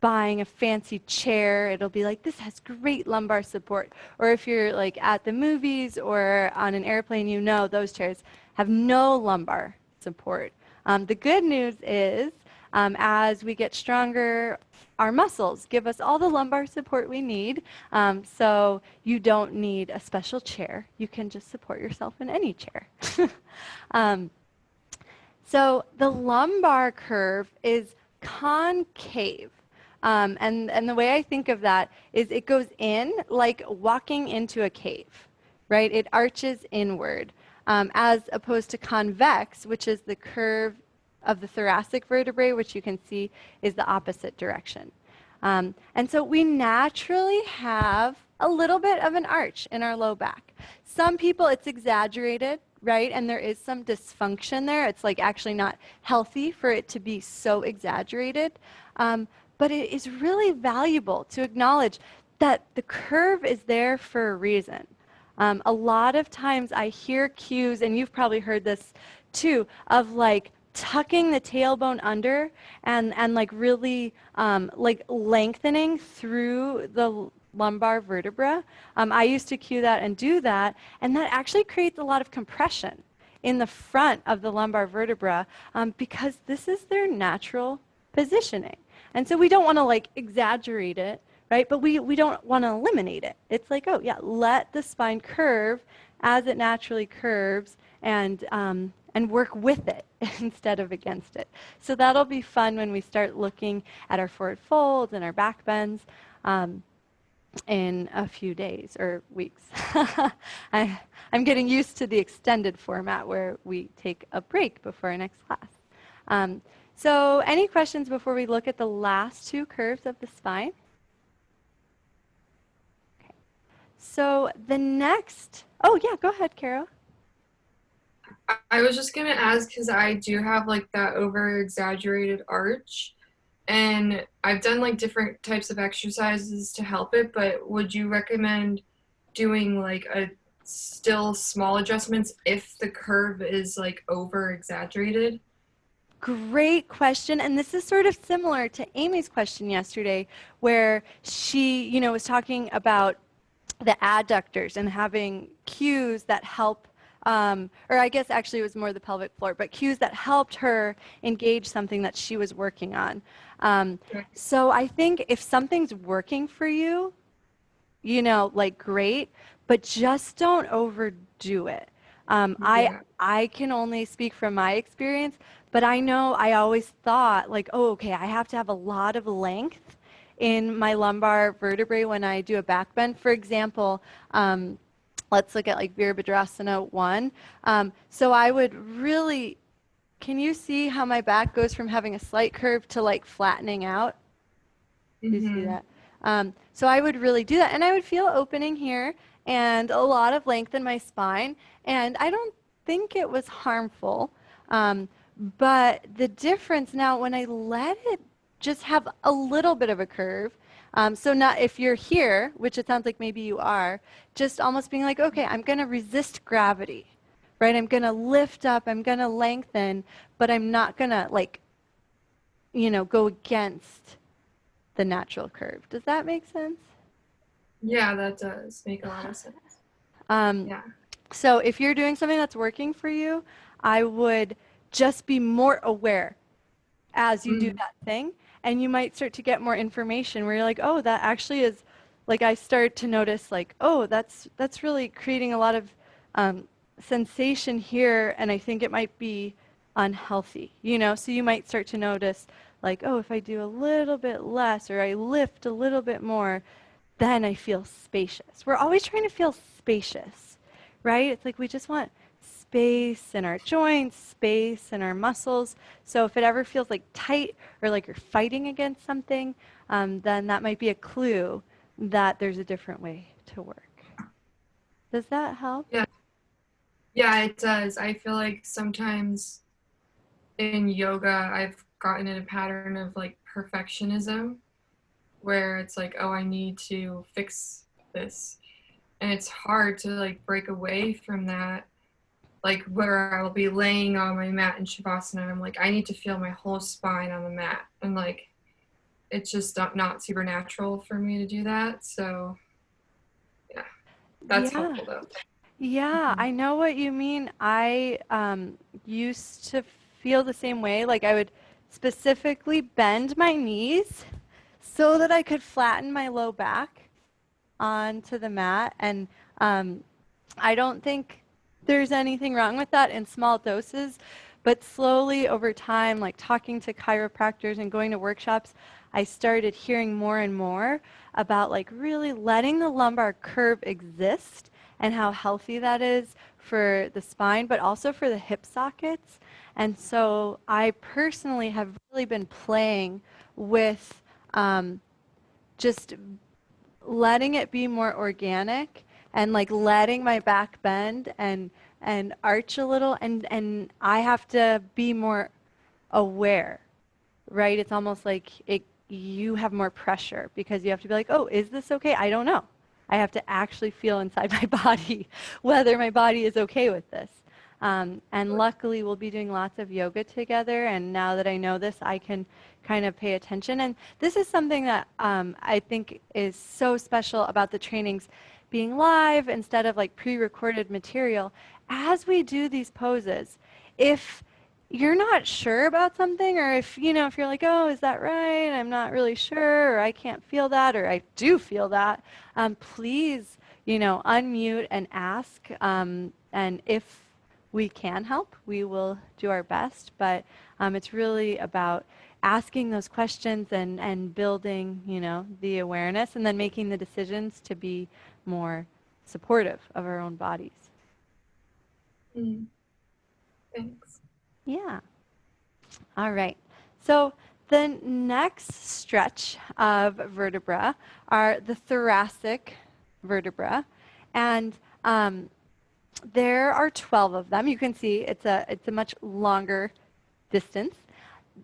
buying a fancy chair, it'll be like, this has great lumbar support. Or if you're like at the movies or on an airplane, you know those chairs have no lumbar support. The good news is, as we get stronger, our muscles give us all the lumbar support we need. So you don't need a special chair. You can just support yourself in any chair. So the lumbar curve is concave. And the way I think of that is it goes in like walking into a cave, right? It arches inward, as opposed to convex, which is the curve of the thoracic vertebrae, which you can see is the opposite direction. And so we naturally have a little bit of an arch in our low back. Some people, it's exaggerated, right? And there is some dysfunction there. It's like actually not healthy for it to be so exaggerated. But it is really valuable to acknowledge that the curve is there for a reason. A lot of times I hear cues, and you've probably heard this too, of like tucking the tailbone under and like really like lengthening through the lumbar vertebra. I used to cue that and do that, and that actually creates a lot of compression in the front of the lumbar vertebra because this is their natural positioning. And so we don't want to like exaggerate it, right? But we don't want to eliminate it. It's like, oh yeah, let the spine curve as it naturally curves and work with it instead of against it. So that'll be fun when we start looking at our forward folds and our back bends in a few days or weeks. I'm getting used to the extended format where we take a break before our next class. So any questions before we look at the last two curves of the spine? Okay. So the next, oh yeah, go ahead, Carol. I was just gonna ask because I do have like that over exaggerated arch, and I've done like different types of exercises to help it, but would you recommend doing like a still small adjustments if the curve is like over exaggerated? Great question. And this is sort of similar to Amy's question yesterday, where she, was talking about the adductors and having cues that help, or I guess actually it was more the pelvic floor, but cues that helped her engage something that she was working on. So I think if something's working for you, like great, but just don't overdo it. I can only speak from my experience, but I know I always thought like, oh, okay, I have to have a lot of length in my lumbar vertebrae when I do a back bend. For example, let's look at like Virabhadrasana 1. So I would really, can you see how my back goes from having a slight curve to like flattening out? Do you see that? So I would really do that, and I would feel opening here and a lot of length in my spine, and I don't think it was harmful. But the difference now when I let it just have a little bit of a curve, so not if you're here, which it sounds like maybe you are, just almost being like, okay, I'm going to resist gravity, right? I'm going to lift up, I'm going to lengthen, but I'm not going to like, go against the natural curve. Does that make sense? Yeah, that does make a lot of sense. Yeah. So if you're doing something that's working for you, I would just be more aware as you do that thing, and you might start to get more information where you're like, oh, that actually is, like I start to notice like, oh, that's really creating a lot of sensation here, and I think it might be unhealthy, so you might start to notice like, oh, if I do a little bit less or I lift a little bit more, then I feel spacious. We're always trying to feel spacious, right? It's like we just want space in our joints, space in our muscles. So if it ever feels like tight or like you're fighting against something, then that might be a clue that there's a different way to work. Does that help? Yeah. Yeah, it does. I feel like sometimes in yoga, I've gotten in a pattern of like perfectionism where it's like, oh, I need to fix this. And it's hard to like break away from that. Like where I'll be laying on my mat in Shavasana, I'm like, I need to feel my whole spine on the mat. And like, it's just not super natural for me to do that. So yeah, that's helpful though. Yeah, I know what you mean. I used to feel the same way. Like I would specifically bend my knees so that I could flatten my low back onto the mat. And I don't think there's anything wrong with that in small doses, but slowly over time, like talking to chiropractors and going to workshops, I started hearing more and more about like really letting the lumbar curve exist and how healthy that is for the spine, but also for the hip sockets. And so I personally have really been playing with just letting it be more organic and like letting my back bend and arch a little, and I have to be more aware, right? It's almost like you have more pressure because you have to be like, oh, is this okay? I don't know. I have to actually feel inside my body whether my body is okay with this. And luckily, we'll be doing lots of yoga together. And now that I know this, I can kind of pay attention. And this is something that I think is so special about the trainings being live instead of like pre-recorded material. As we do these poses, if you're not sure about something, or if if you're like, oh, is that right? I'm not really sure, or I can't feel that, or I do feel that, please, unmute and ask. And if we can help, we will do our best. But it's really about asking those questions and building, the awareness, and then making the decisions to be more supportive of our own bodies. Thanks. Yeah. All right. So the next stretch of vertebra are the thoracic vertebra, and there are 12 of them. You can see it's a much longer distance.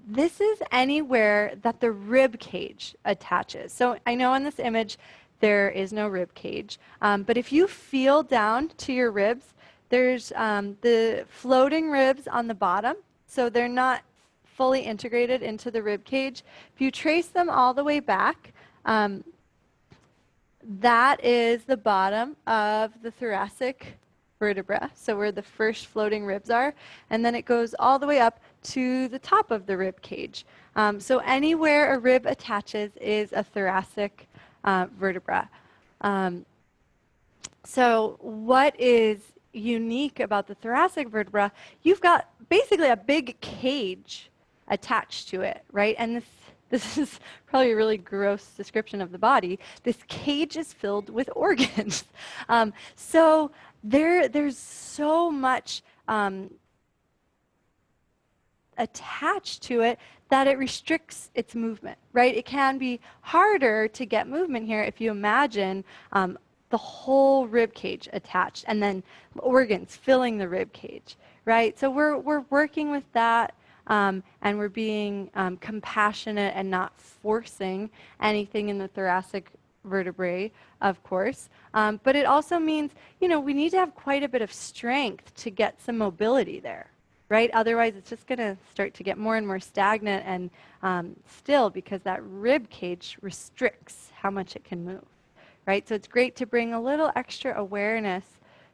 This is anywhere that the rib cage attaches. So I know in this image there is no rib cage, but if you feel down to your ribs, there's the floating ribs on the bottom, so they're not fully integrated into the rib cage. If you trace them all the way back, that is the bottom of the thoracic vertebra, so where the first floating ribs are, and then it goes all the way up to the top of the rib cage. So anywhere a rib attaches is a thoracic vertebra. So what is unique about the thoracic vertebra? You've got basically a big cage attached to it, right? And this is probably a really gross description of the body. This cage is filled with organs. So there's so much attached to it that it restricts its movement, right? It can be harder to get movement here if you imagine the whole rib cage attached and then organs filling the rib cage, right? So we're working with that, and we're being compassionate and not forcing anything in the thoracic vertebrae, of course. But it also means, we need to have quite a bit of strength to get some mobility there, right? Otherwise, it's just going to start to get more and more stagnant and still, because that rib cage restricts how much it can move, right? So it's great to bring a little extra awareness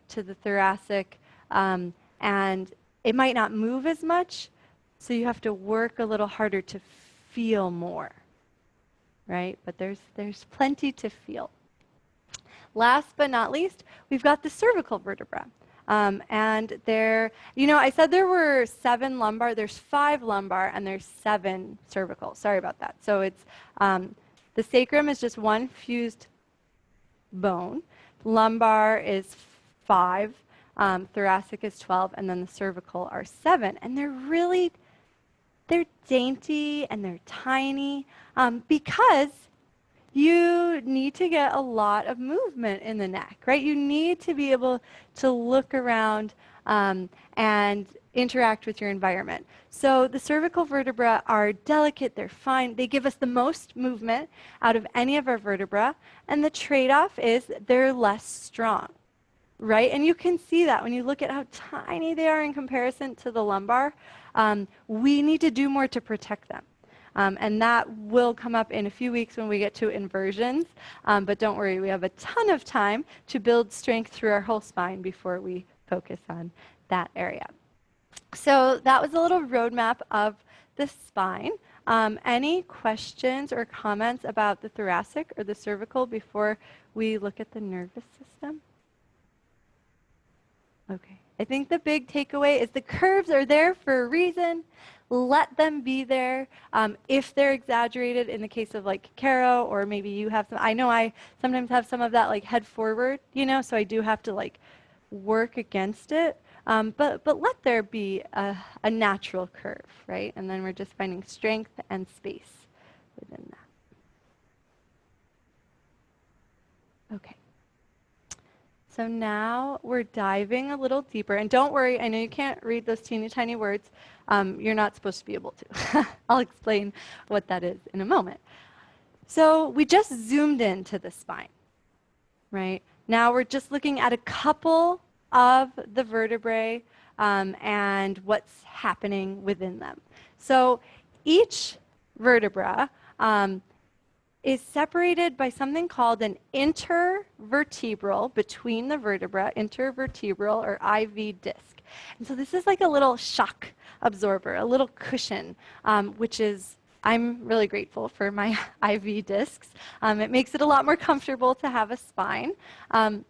to the thoracic, and it might not move as much, so you have to work a little harder to feel more, right? But there's plenty to feel. Last but not least, we've got the cervical vertebra. And there, I said there were 7 lumbar, there's 5 lumbar, and there's 7 cervical. Sorry about that. So it's, the sacrum is just one fused bone. Lumbar is 5, thoracic is 12, and then the cervical are 7. And they're dainty and they're tiny because you need to get a lot of movement in the neck, right? You need to be able to look around and interact with your environment. So the cervical vertebrae are delicate, they're fine, they give us the most movement out of any of our vertebrae, and the trade-off is they're less strong, right? And you can see that when you look at how tiny they are in comparison to the lumbar. We need to do more to protect them. And that will come up in a few weeks when we get to inversions. But don't worry, we have a ton of time to build strength through our whole spine before we focus on that area. So that was a little roadmap of the spine. Any questions or comments about the thoracic or the cervical before we look at the nervous system? Okay. I think the big takeaway is the curves are there for a reason. Let them be there. If they're exaggerated in the case of like Caro, or maybe you have some, I know I sometimes have some of that like head forward, you know, so I do have to like work against it. But let there be a natural curve, right? And then we're just finding strength and space within that. Okay. So now we're diving a little deeper. And don't worry, I know you can't read those teeny tiny words. You're not supposed to be able to. I'll explain what that is in a moment. So we just zoomed into the spine, right? Now we're just looking at a couple of the vertebrae and what's happening within them. So each vertebra is separated by something called an intervertebral, between the vertebra, intervertebral or IV disc. And so this is like a little shock absorber, a little cushion, which is, I'm really grateful for my IV discs. It makes it a lot more comfortable to have a spine. And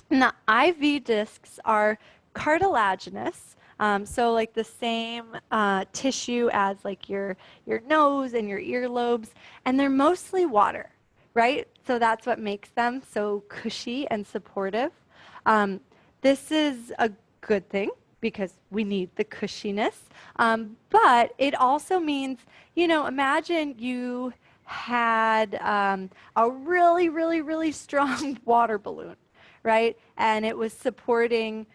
the IV discs are cartilaginous, so like the same tissue as like your nose and your earlobes, and they're mostly water, right? So that's what makes them so cushy and supportive. This is a good thing because we need the cushiness, but it also means, you know, imagine you had a really, really, really strong water balloon, right? And it was supporting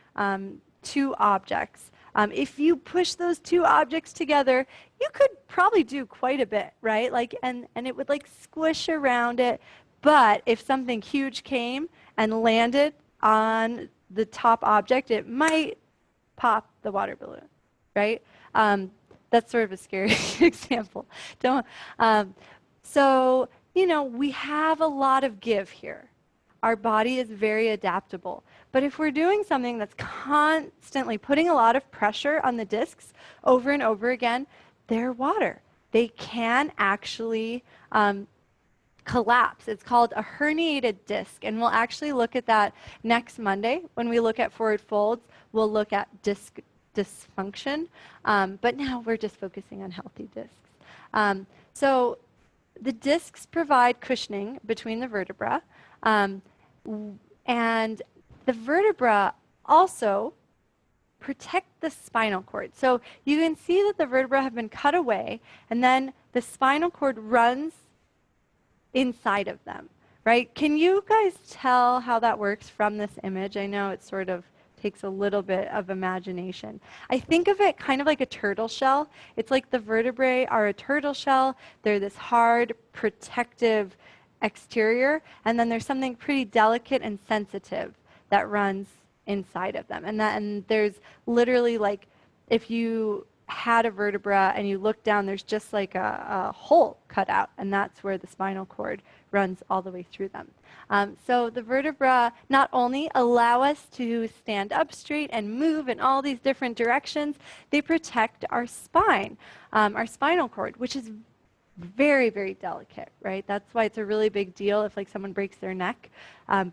2 objects. If you push those 2 objects together, you could probably do quite a bit, right? Like, and it would like squish around it. But if something huge came and landed on the top object, it might pop the water balloon, right? That's sort of a scary example. So, you know, we have a lot of give here. Our body is very adaptable. But if we're doing something that's constantly putting a lot of pressure on the discs over and over again, they're water. They can actually collapse. It's called a herniated disc. And we'll actually look at that next Monday. When we look at forward folds, we'll look at disc dysfunction. But now we're just focusing on healthy discs. So the discs provide cushioning between the vertebra. And the vertebra also protect the spinal cord. So you can see that the vertebra have been cut away, and then the spinal cord runs inside of them, right? Can you guys tell how that works from this image? I know it sort of takes a little bit of imagination. I think of it kind of like a turtle shell. It's like the vertebrae are a turtle shell. They're this hard, protective exterior, and then there's something pretty delicate and sensitive that runs inside of them. And there's literally, like, if you had a vertebra and you look down, there's just like a hole cut out, and that's where the spinal cord runs all the way through them. So the vertebra not only allow us to stand up straight and move in all these different directions, they protect our spine, our spinal cord, which is very, very delicate, right? That's why it's a really big deal if like someone breaks their neck,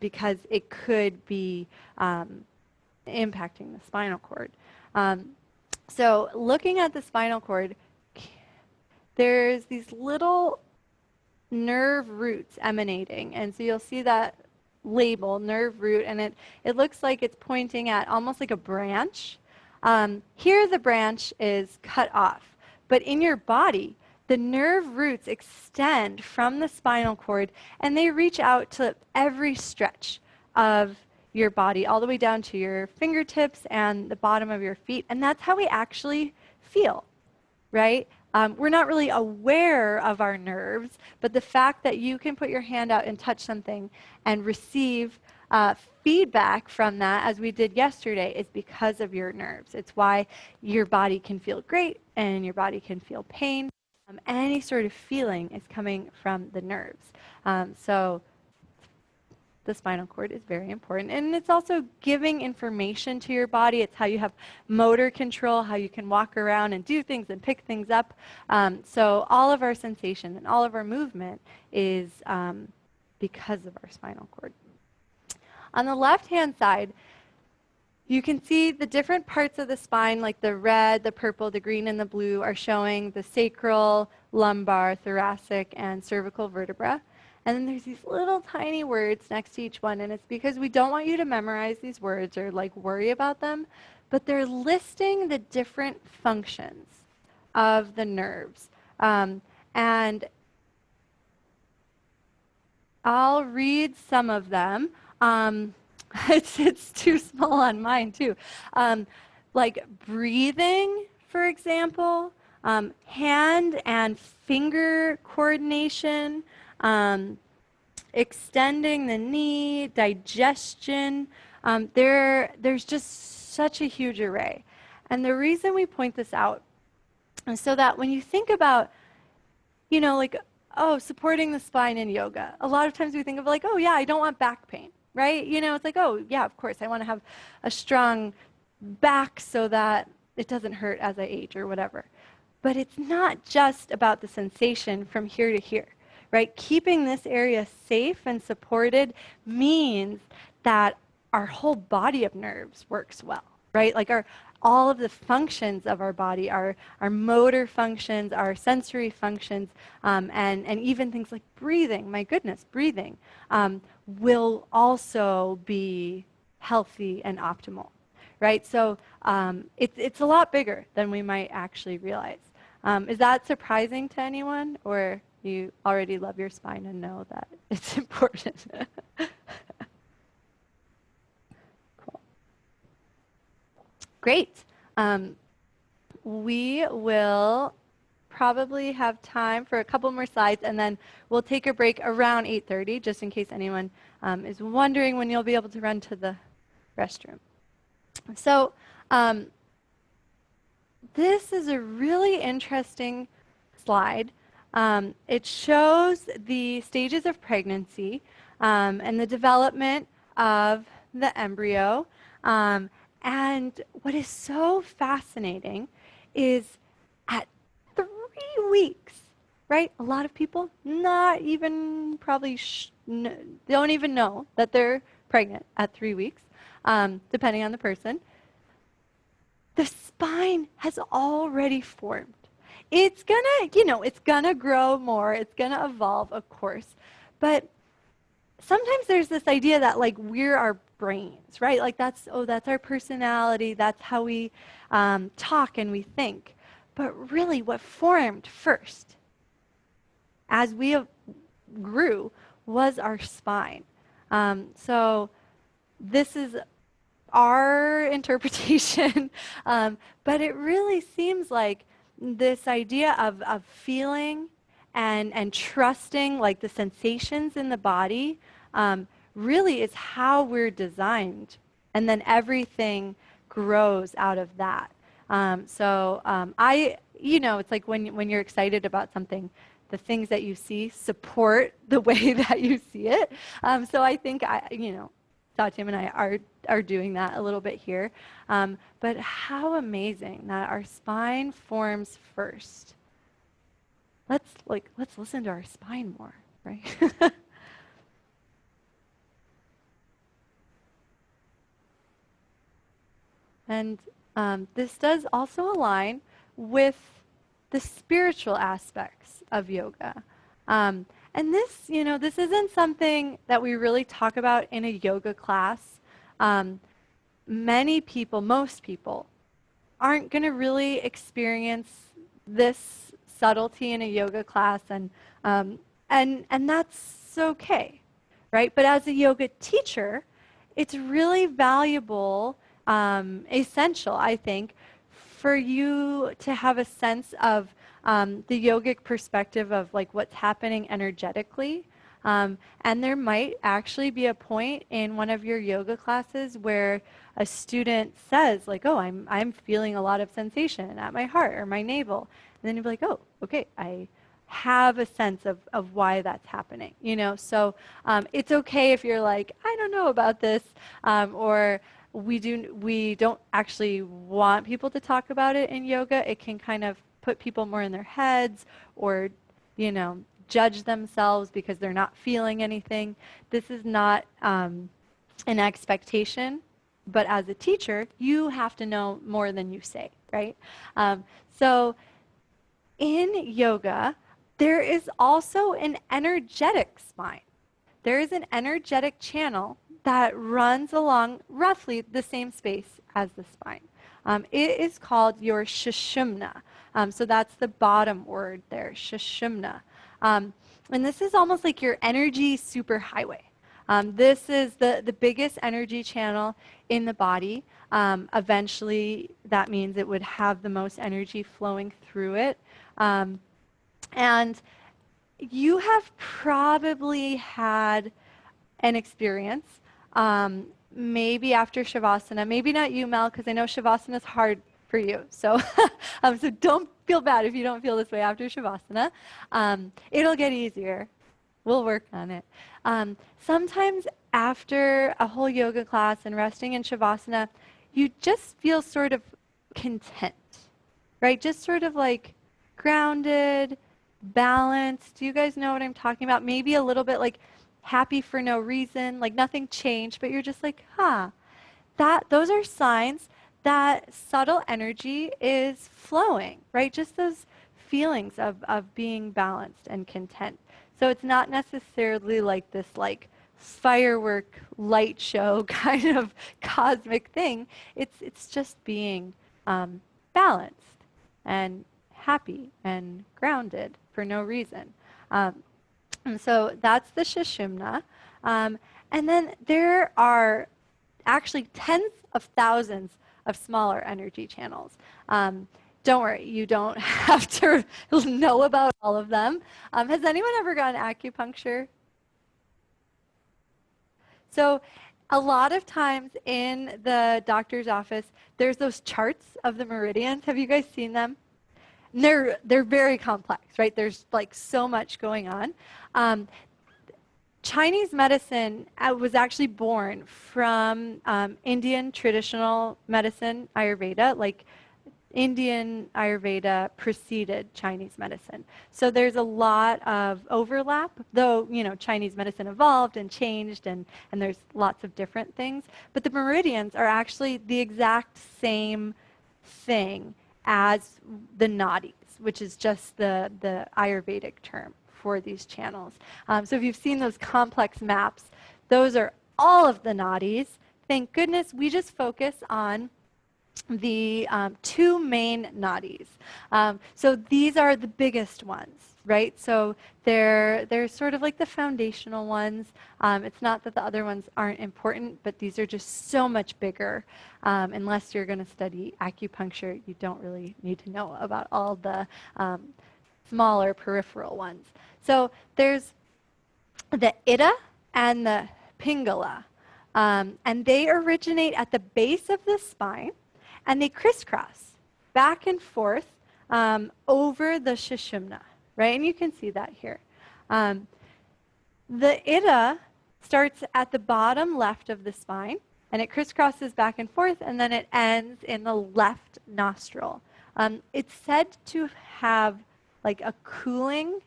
because it could be impacting the spinal cord. So looking at the spinal cord, there's these little nerve roots emanating, and so you'll see that label, nerve root, and it looks like it's pointing at almost like a branch. Here the branch is cut off, but in your body, the nerve roots extend from the spinal cord and they reach out to every stretch of your body, all the way down to your fingertips and the bottom of your feet. And that's how we actually feel, right? We're not really aware of our nerves, but the fact that you can put your hand out and touch something and receive feedback from that, as we did yesterday, is because of your nerves. It's why your body can feel great and your body can feel pain. Any sort of feeling is coming from the nerves. So the spinal cord is very important. And it's also giving information to your body. It's how you have motor control, how you can walk around and do things and pick things up. So all of our sensation and all of our movement is because of our spinal cord. On the left-hand side, you can see the different parts of the spine, like the red, the purple, the green, and the blue, are showing the sacral, lumbar, thoracic, and cervical vertebra. And then there's these little tiny words next to each one, and it's because we don't want you to memorize these words or like worry about them, but they're listing the different functions of the nerves. And I'll read some of them. It's too small on mine too. Like breathing, for example, hand and finger coordination, extending the knee, digestion. There's just such a huge array. And the reason we point this out is so that when you think about, like, oh, supporting the spine in yoga, a lot of times we think of like, oh yeah, I don't want back pain, right? It's like, oh yeah, of course, I want to have a strong back so that it doesn't hurt as I age or whatever. But it's not just about the sensation from here to here, right? Keeping this area safe and supported means that our whole body of nerves works well, right? Like all of the functions of our body, our motor functions, our sensory functions, and even things like breathing, my goodness, breathing, will also be healthy and optimal, right? So it's a lot bigger than we might actually realize. Is that surprising to anyone, or you already love your spine and know that it's important? Cool. Great. We will probably have time for a couple more slides, and then we'll take a break around 8:30, just in case anyone is wondering when you'll be able to run to the restroom. So this is a really interesting slide. It shows the stages of pregnancy and the development of the embryo. And what is so fascinating is at 3 weeks, right? A lot of people not even probably don't even know that they're pregnant at 3 weeks, depending on the person. The spine has already formed. It's gonna, it's gonna grow more. It's gonna evolve, of course. But sometimes there's this idea that like we're our brains, right? Like that's our personality. That's how we talk and we think. But really what formed first as we grew was our spine. So this is our interpretation, but it really seems like this idea of feeling and trusting like the sensations in the body really is how we're designed, and then everything grows out of that. It's like when you're excited about something, the things that you see support the way that you see it. So I think Satyam and I are doing that a little bit here. But how amazing that our spine forms first. Let's listen to our spine more, right? And this does also align with the spiritual aspects of yoga. And this, this isn't something that we really talk about in a yoga class. Many people, most people, aren't going to really experience this subtlety in a yoga class, and that's okay, right? But as a yoga teacher, it's really valuable, essential, I think, for you to have a sense of the yogic perspective of like what's happening energetically. And there might actually be a point in one of your yoga classes where a student says like, oh, I'm feeling a lot of sensation at my heart or my navel. And then you'll be like, oh, okay, I have a sense of why that's happening, So it's okay if you're like, I don't know about this, or we don't actually want people to talk about it in yoga. It can kind of put people more in their heads, or judge themselves because they're not feeling anything. This is not an expectation, but as a teacher, you have to know more than you say, right? So in yoga, there is also an energetic spine. There is an energetic channel that runs along roughly the same space as the spine. It is called your Sushumna. So that's the bottom word there, Sushumna. And this is almost like your energy superhighway. This is the biggest energy channel in the body. Eventually, that means it would have the most energy flowing through it. And you have probably had an experience, maybe after Shavasana, maybe not you, Mel, because I know Shavasana is hard for you. So, so don't feel bad if you don't feel this way after Shavasana. It'll get easier. We'll work on it. Sometimes after a whole yoga class and resting in Shavasana, you just feel sort of content, right? Just sort of like grounded, balanced. Do you guys know what I'm talking about? Maybe a little bit like happy for no reason, like nothing changed, but you're just like, those are signs that subtle energy is flowing, right? Just those feelings of being balanced and content. So it's not necessarily like this like firework light show kind of cosmic thing. It's just being balanced and happy and grounded for no reason. And so that's the Sushumna. And then there are actually tens of thousands of smaller energy channels. Don't worry, you don't have to know about all of them. Has anyone ever gotten acupuncture? So a lot of times in the doctor's office, there's those charts of the meridians. Have you guys seen them? And they're very complex, right? There's like so much going on. Chinese medicine was actually born from Indian traditional medicine, Ayurveda. Like Indian Ayurveda preceded Chinese medicine. So there's a lot of overlap, though, Chinese medicine evolved and changed, and there's lots of different things. But the meridians are actually the exact same thing as the nadis, which is just the Ayurvedic term for these channels. So if you've seen those complex maps, those are all of the nadis. Thank goodness we just focus on the two main nadis. So these are the biggest ones, right? So they're sort of like the foundational ones. It's not that the other ones aren't important, but these are just so much bigger. Unless you're going to study acupuncture, you don't really need to know about all the smaller peripheral ones. So there's the Ida and the Pingala. And they originate at the base of the spine, and they crisscross back and forth over the Sushumna, right? And you can see that here. The Ida starts at the bottom left of the spine, and it crisscrosses back and forth, and then it ends in the left nostril. It's said to have like a cooling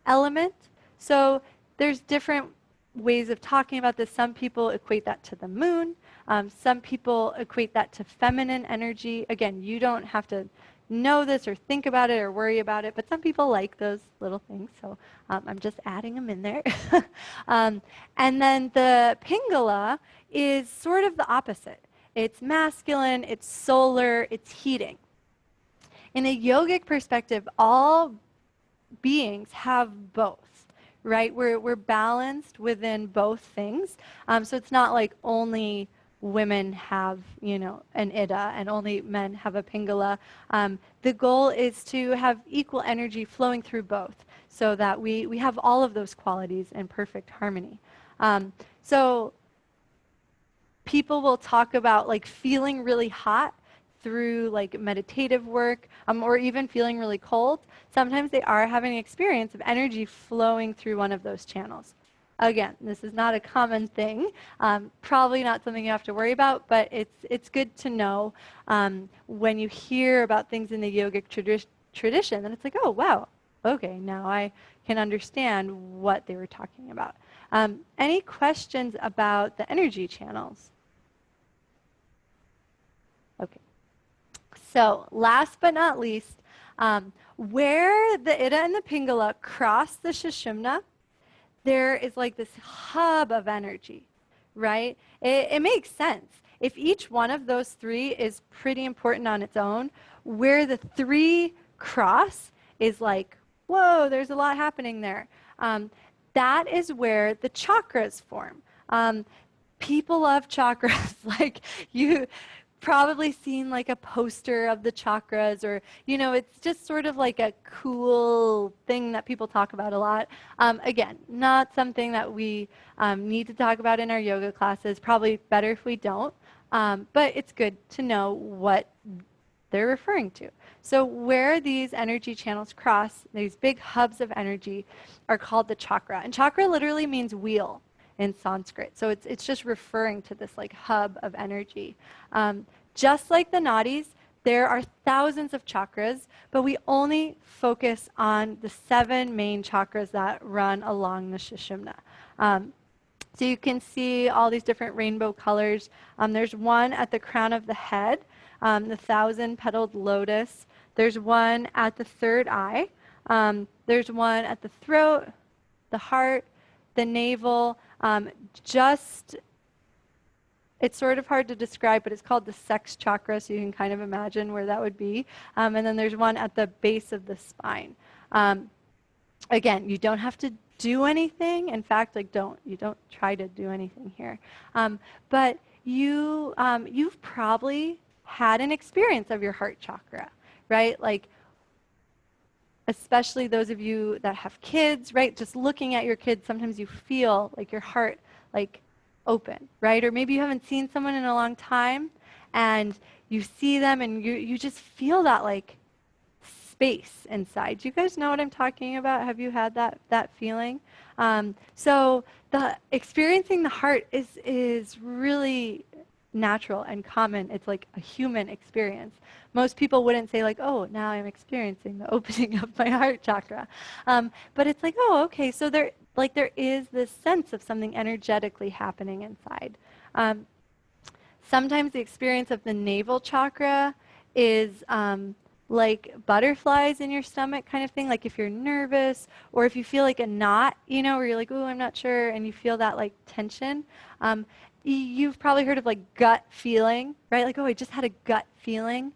element. So there's different ways of talking about this. Some people equate that to the moon. Some people equate that to feminine energy. Again, you don't have to know this or think about it or worry about it, but some people like those little things, so I'm just adding them in there. And then the Pingala is sort of the opposite. It's masculine, it's solar, it's heating. In a yogic perspective, all beings have both, right? We're balanced within both things. So it's not like only women have, an Ida and only men have a Pingala. The goal is to have equal energy flowing through both so that we have all of those qualities in perfect harmony. So people will talk about like feeling really hot through like meditative work, or even feeling really cold. Sometimes they are having an experience of energy flowing through one of those channels. Again, this is not a common thing, probably not something you have to worry about, but it's good to know when you hear about things in the yogic tradition, then it's like, oh, wow, okay, now I can understand what they were talking about. Any questions about the energy channels? Okay. So last but not least, where the Ida and the Pingala cross the Sushumna, there is like this hub of energy, right? It makes sense. If each one of those three is pretty important on its own, where the three cross is like, whoa, there's a lot happening there. That is where the chakras form. People love chakras. Like you probably seen like a poster of the chakras, or it's just sort of like a cool thing that people talk about a lot. Again, not something that we need to talk about in our yoga classes. Probably better if we don't, but it's good to know what they're referring to. So where these energy channels cross, these big hubs of energy, are called the chakra. And chakra literally means wheel in Sanskrit. So it's just referring to this like hub of energy. Just like the nadis, there are thousands of chakras, but we only focus on the 7 main chakras that run along the Sushumna. So you can see all these different rainbow colors. There's one at the crown of the head, the 1,000-petaled lotus. There's one at the third eye. There's one at the throat, the heart, the navel. It's sort of hard to describe, but it's called the sex chakra, so you can kind of imagine where that would be. And then there's one at the base of the spine. Again, you don't have to do anything. In fact, like you don't try to do anything here. But you've probably had an experience of your heart chakra, right? Like, especially those of you that have kids, right? Just looking at your kids, sometimes you feel like your heart, like, open, right? Or maybe you haven't seen someone in a long time and you see them and you just feel that like space inside. Do you guys know what I'm talking about? Have you had that feeling? So the experiencing the heart is really natural and common. It's like a human experience. Most people wouldn't say like, oh, now I'm experiencing the opening of my heart chakra. But it's like, oh, okay, so there is this sense of something energetically happening inside. Sometimes the experience of the navel chakra is like butterflies in your stomach kind of thing, like if you're nervous or if you feel like a knot, where you're like, oh, I'm not sure, and you feel that like tension. You've probably heard of like gut feeling, right? Like, oh, I just had a gut feeling.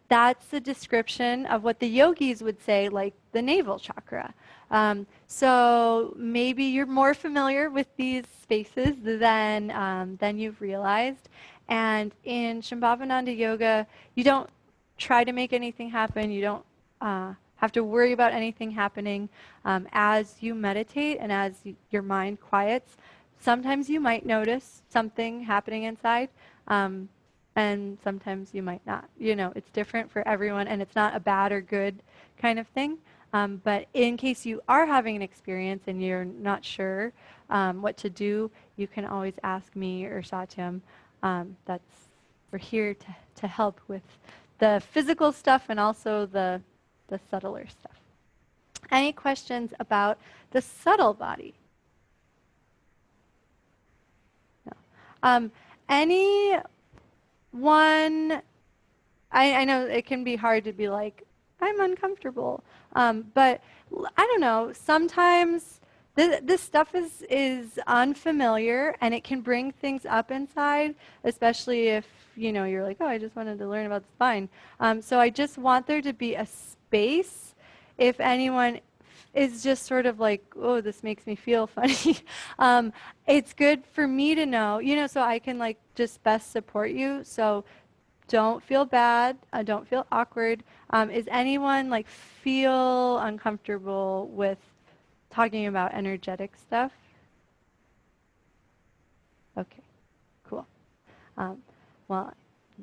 That's a description of what the yogis would say, like the navel chakra. So maybe you're more familiar with these spaces than you've realized. And in Shambhavananda Yoga, you don't try to make anything happen. You don't have to worry about anything happening. As you meditate and as your mind quiets, sometimes you might notice something happening inside, and sometimes you might not. It's different for everyone, and it's not a bad or good kind of thing. But in case you are having an experience and you're not sure what to do, you can always ask me or Satyam. We're here to help with the physical stuff and also the subtler stuff. Any questions about the subtle body? No. Anyone I know it can be hard to be like, I'm uncomfortable. But I don't know, sometimes this stuff is unfamiliar and it can bring things up inside, especially if, you know, you're like, oh, I just wanted to learn about the spine. So I just want there to be a space if anyone is just sort of like, oh, this makes me feel funny. It's good for me to know, you know, so I can like just best support you. So don't feel bad. Don't feel awkward. Is anyone like feel uncomfortable with talking about energetic stuff? Okay, cool. Um, well,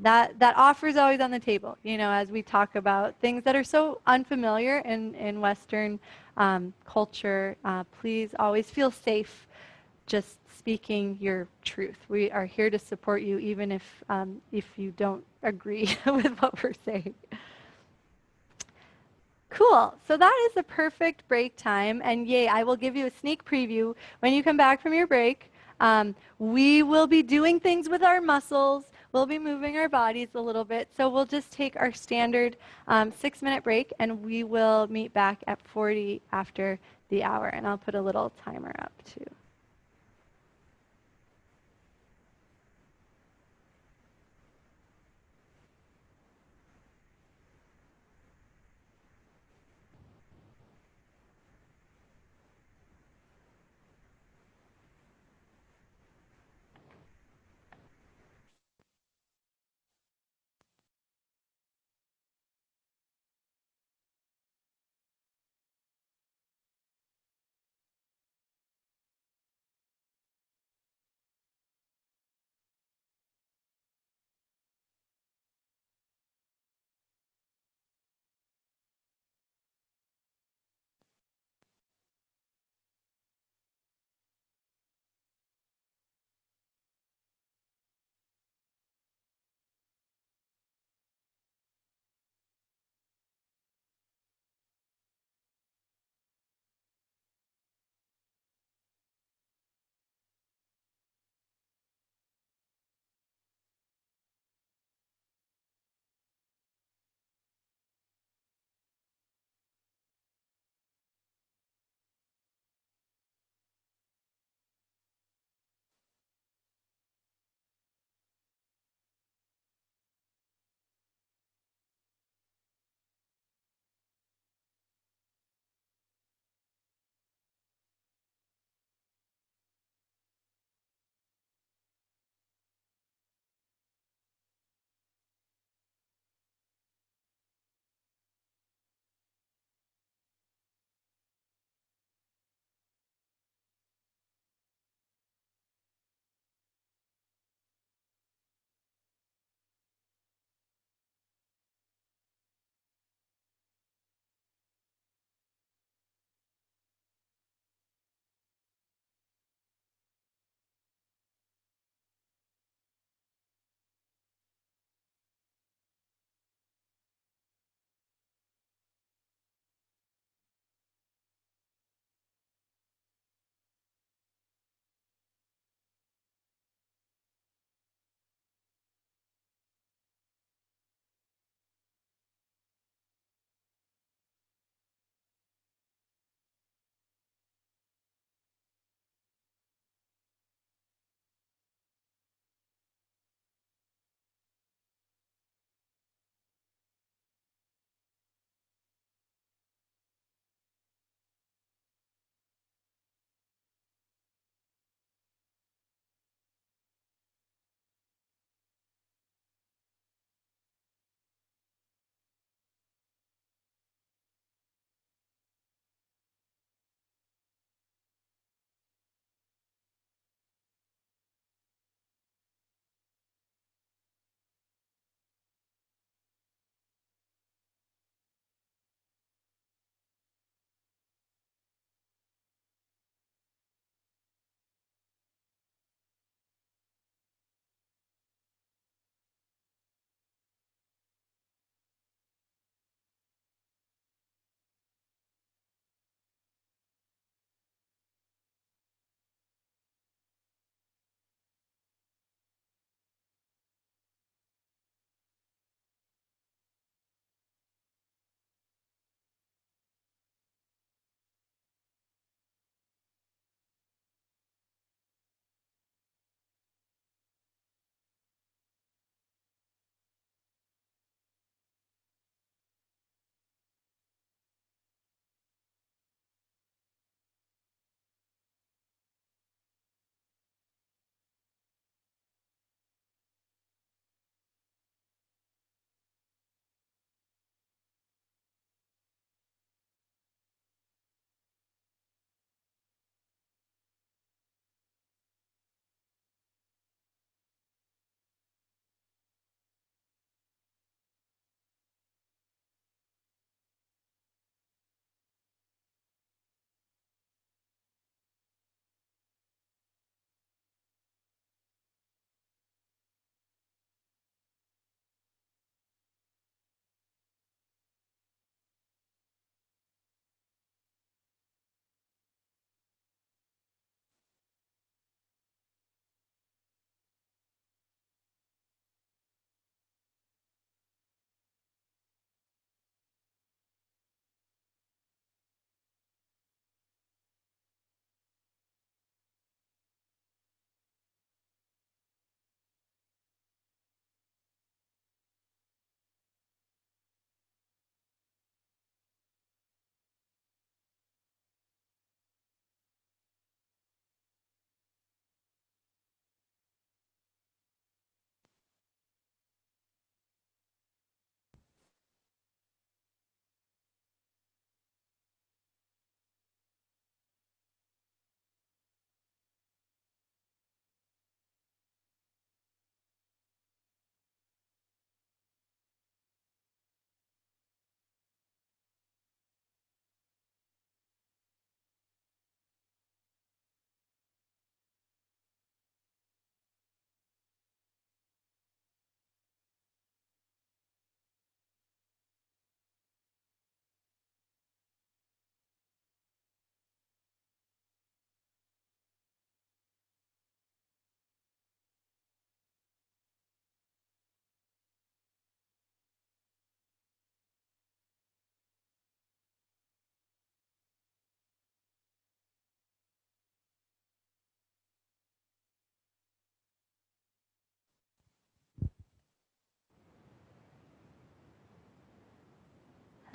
that offer is always on the table, you know, as we talk about things that are so unfamiliar in Western culture. Please always feel safe just speaking your truth. We are here to support you, even if you don't agree with what we're saying. Cool. So that is the perfect break time. And yay, I will give you a sneak preview. When you come back from your break, we will be doing things with our muscles. We'll be moving our bodies a little bit. So we'll just take our standard 6-minute break and we will meet back at 40 after the hour. And I'll put a little timer up too.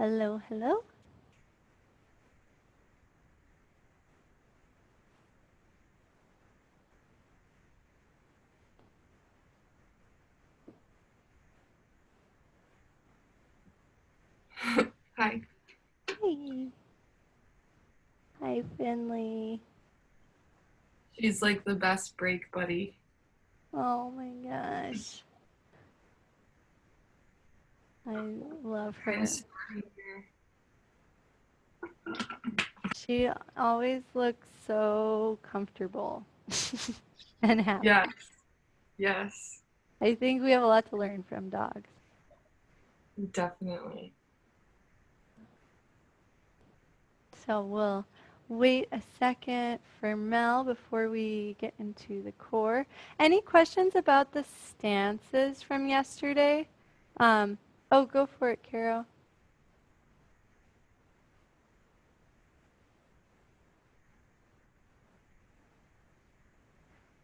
Hello, hello. Hi. Hey. Hi, Finley. She's like the best break buddy. Oh my gosh. I love her. Yes. She always looks so comfortable and happy. Yes. Yes. I think we have a lot to learn from dogs. Definitely. So we'll wait a second for Mel before we get into the core. Any questions about the stances from yesterday? Oh, go for it, Carol.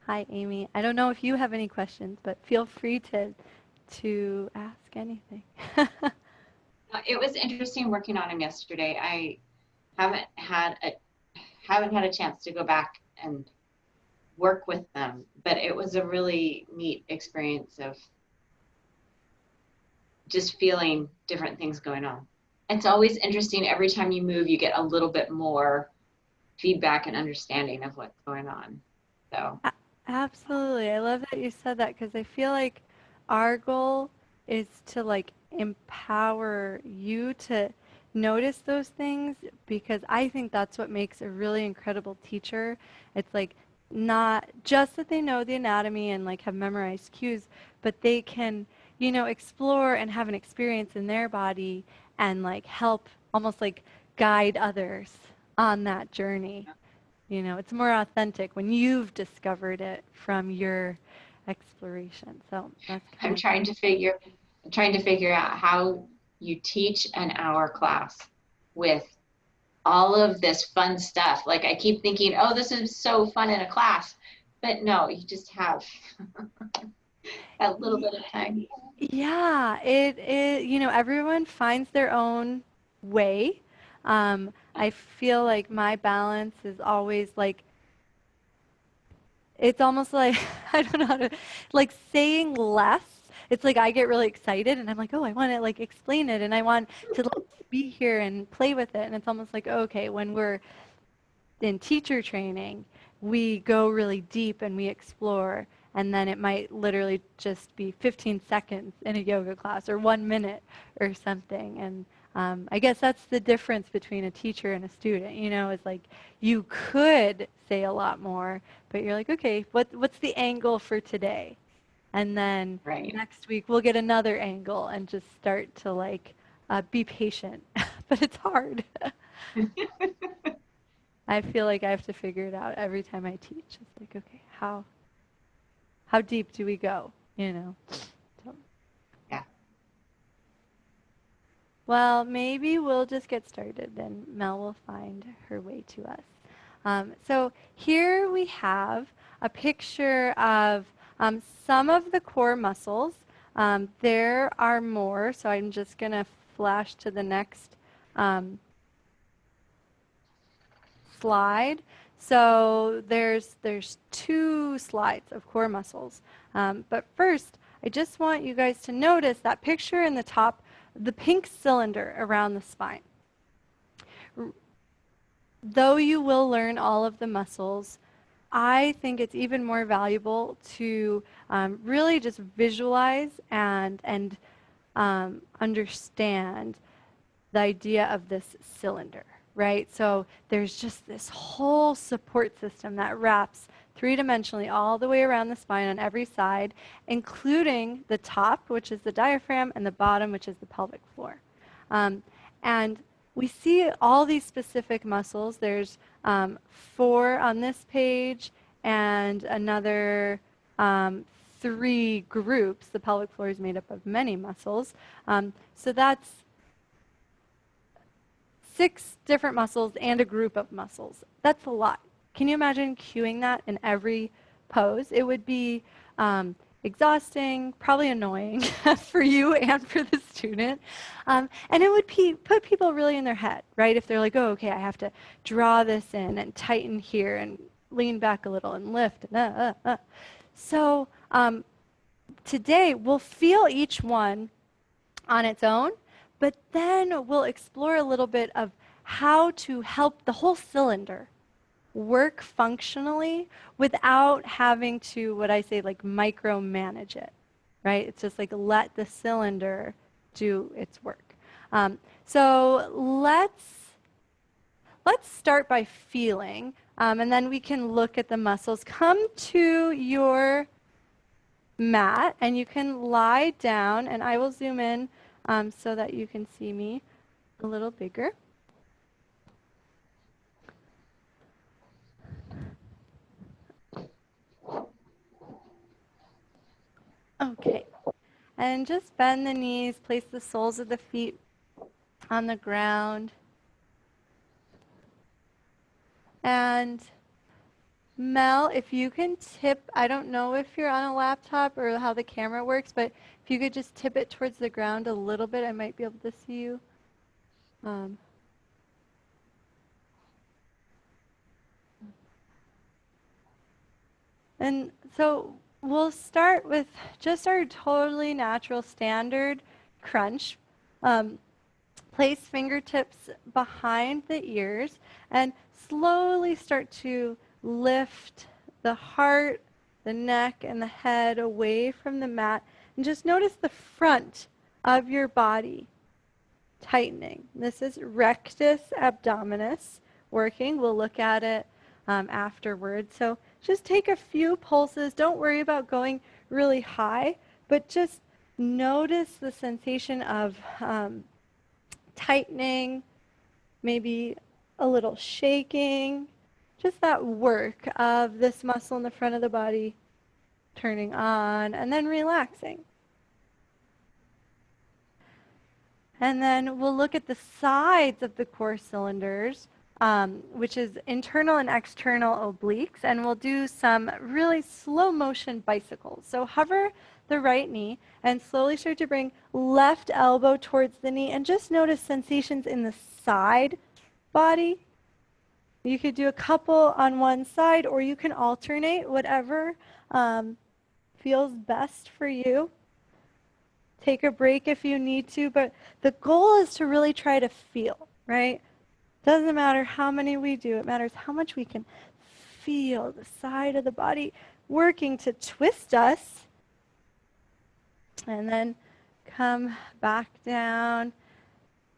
Hi, Amy. I don't know if you have any questions, but feel free to ask anything. It was interesting working on him yesterday. I haven't had a chance to go back and work with them, but it was a really neat experience of just feeling different things going on. It's always interesting. Every time you move, you get a little bit more feedback and understanding of what's going on. So Absolutely. I love that you said that because I feel like our goal is to like empower you to notice those things because I think that's what makes a really incredible teacher. It's like not just that they know the anatomy and like have memorized cues, but they can, explore and have an experience in their body and like help almost like guide others on that journey. It's more authentic when you've discovered it from your exploration. So that's kind I'm trying to figure out how you teach an hour class with all of this fun stuff. Like I keep thinking, oh, this is so fun in a class, but no, you just have a little bit of time. Yeah, everyone finds their own way. I feel like my balance is always like it's almost like I don't know how to like saying less. It's like I get really excited and I'm like, oh, I want to like explain it and I want to like, be here and play with it. And it's almost like, okay, when we're in teacher training, we go really deep and we explore. And then it might literally just be 15 seconds in a yoga class or 1 minute or something. And I guess that's the difference between a teacher and a student, is like you could say a lot more, but you're like, okay, what's the angle for today? And then Right. next week we'll get another angle and just start to like be patient. But it's hard. I feel like I have to figure it out every time I teach. It's like, okay, how deep do we go? So, Yeah. well, maybe we'll just get started, then Mel will find her way to us. So here we have a picture of some of the core muscles. There are more, so I'm just going to flash to the next slide. So there's 2 slides of core muscles. But first, I just want you guys to notice that picture in the top, the pink cylinder around the spine. Though you will learn all of the muscles, I think it's even more valuable to really just visualize and understand the idea of this cylinder, right? So there's just this whole support system that wraps 3-dimensionally all the way around the spine on every side, including the top, which is the diaphragm, and the bottom, which is the pelvic floor. And we see all these specific muscles. There's 4 on this page and another 3 groups. The pelvic floor is made up of many muscles. So that's 6 different muscles and a group of muscles. That's a lot. Can you imagine cueing that in every pose? It would be exhausting, probably annoying for you and for the student. And it would put people really in their head, right? If they're like, oh, okay, I have to draw this in and tighten here and lean back a little and lift. And, So today we'll feel each one on its own, but then we'll explore a little bit of how to help the whole cylinder work functionally without having to, what I say, like micromanage it, right? It's just like let the cylinder do its work. So let's start by feeling, and then we can look at the muscles. Come to your mat, and you can lie down, and I will zoom in so that you can see me a little bigger. Okay, and just bend the knees, place the soles of the feet on the ground. And Mel, if you can tip, I don't know if you're on a laptop or how the camera works, but if you could just tip it towards the ground a little bit, I might be able to see you. And so we'll start with just our totally natural standard crunch. Place fingertips behind the ears and slowly start to lift the heart, the neck, and the head away from the mat. And just notice the front of your body tightening. This is rectus abdominis working. We'll look at it afterwards. So just take a few pulses. Don't worry about going really high, but just notice the sensation of tightening, maybe a little shaking, just that work of this muscle in the front of the body turning on and then relaxing. And then we'll look at the sides of the core cylinders, which is internal and external obliques, and we'll do some really slow motion bicycles. So hover the right knee and slowly start to bring left elbow towards the knee and just notice sensations in the side body. You could do a couple on one side, or you can alternate, whatever feels best for you. Take a break if you need to, but the goal is to really try to feel, right? Doesn't matter how many we do, it matters how much we can feel the side of the body working to twist us. And then come back down,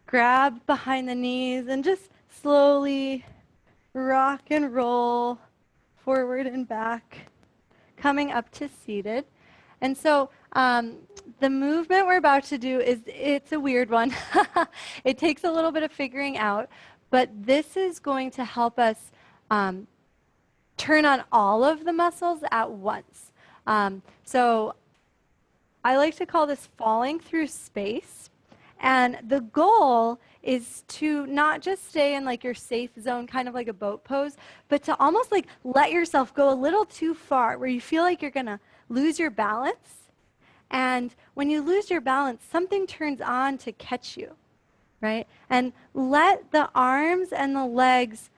grab behind the knees, and just slowly rock and roll forward and back, coming up to seated. And so the movement we're about to do it's a weird one. It takes a little bit of figuring out, but this is going to help us turn on all of the muscles at once. So I like to call this falling through space. And the goal is to not just stay in like your safe zone, kind of like a boat pose, but to almost like let yourself go a little too far where you feel like you're going to lose your balance. And when you lose your balance, something turns on to catch you, right? And let the arms and the legs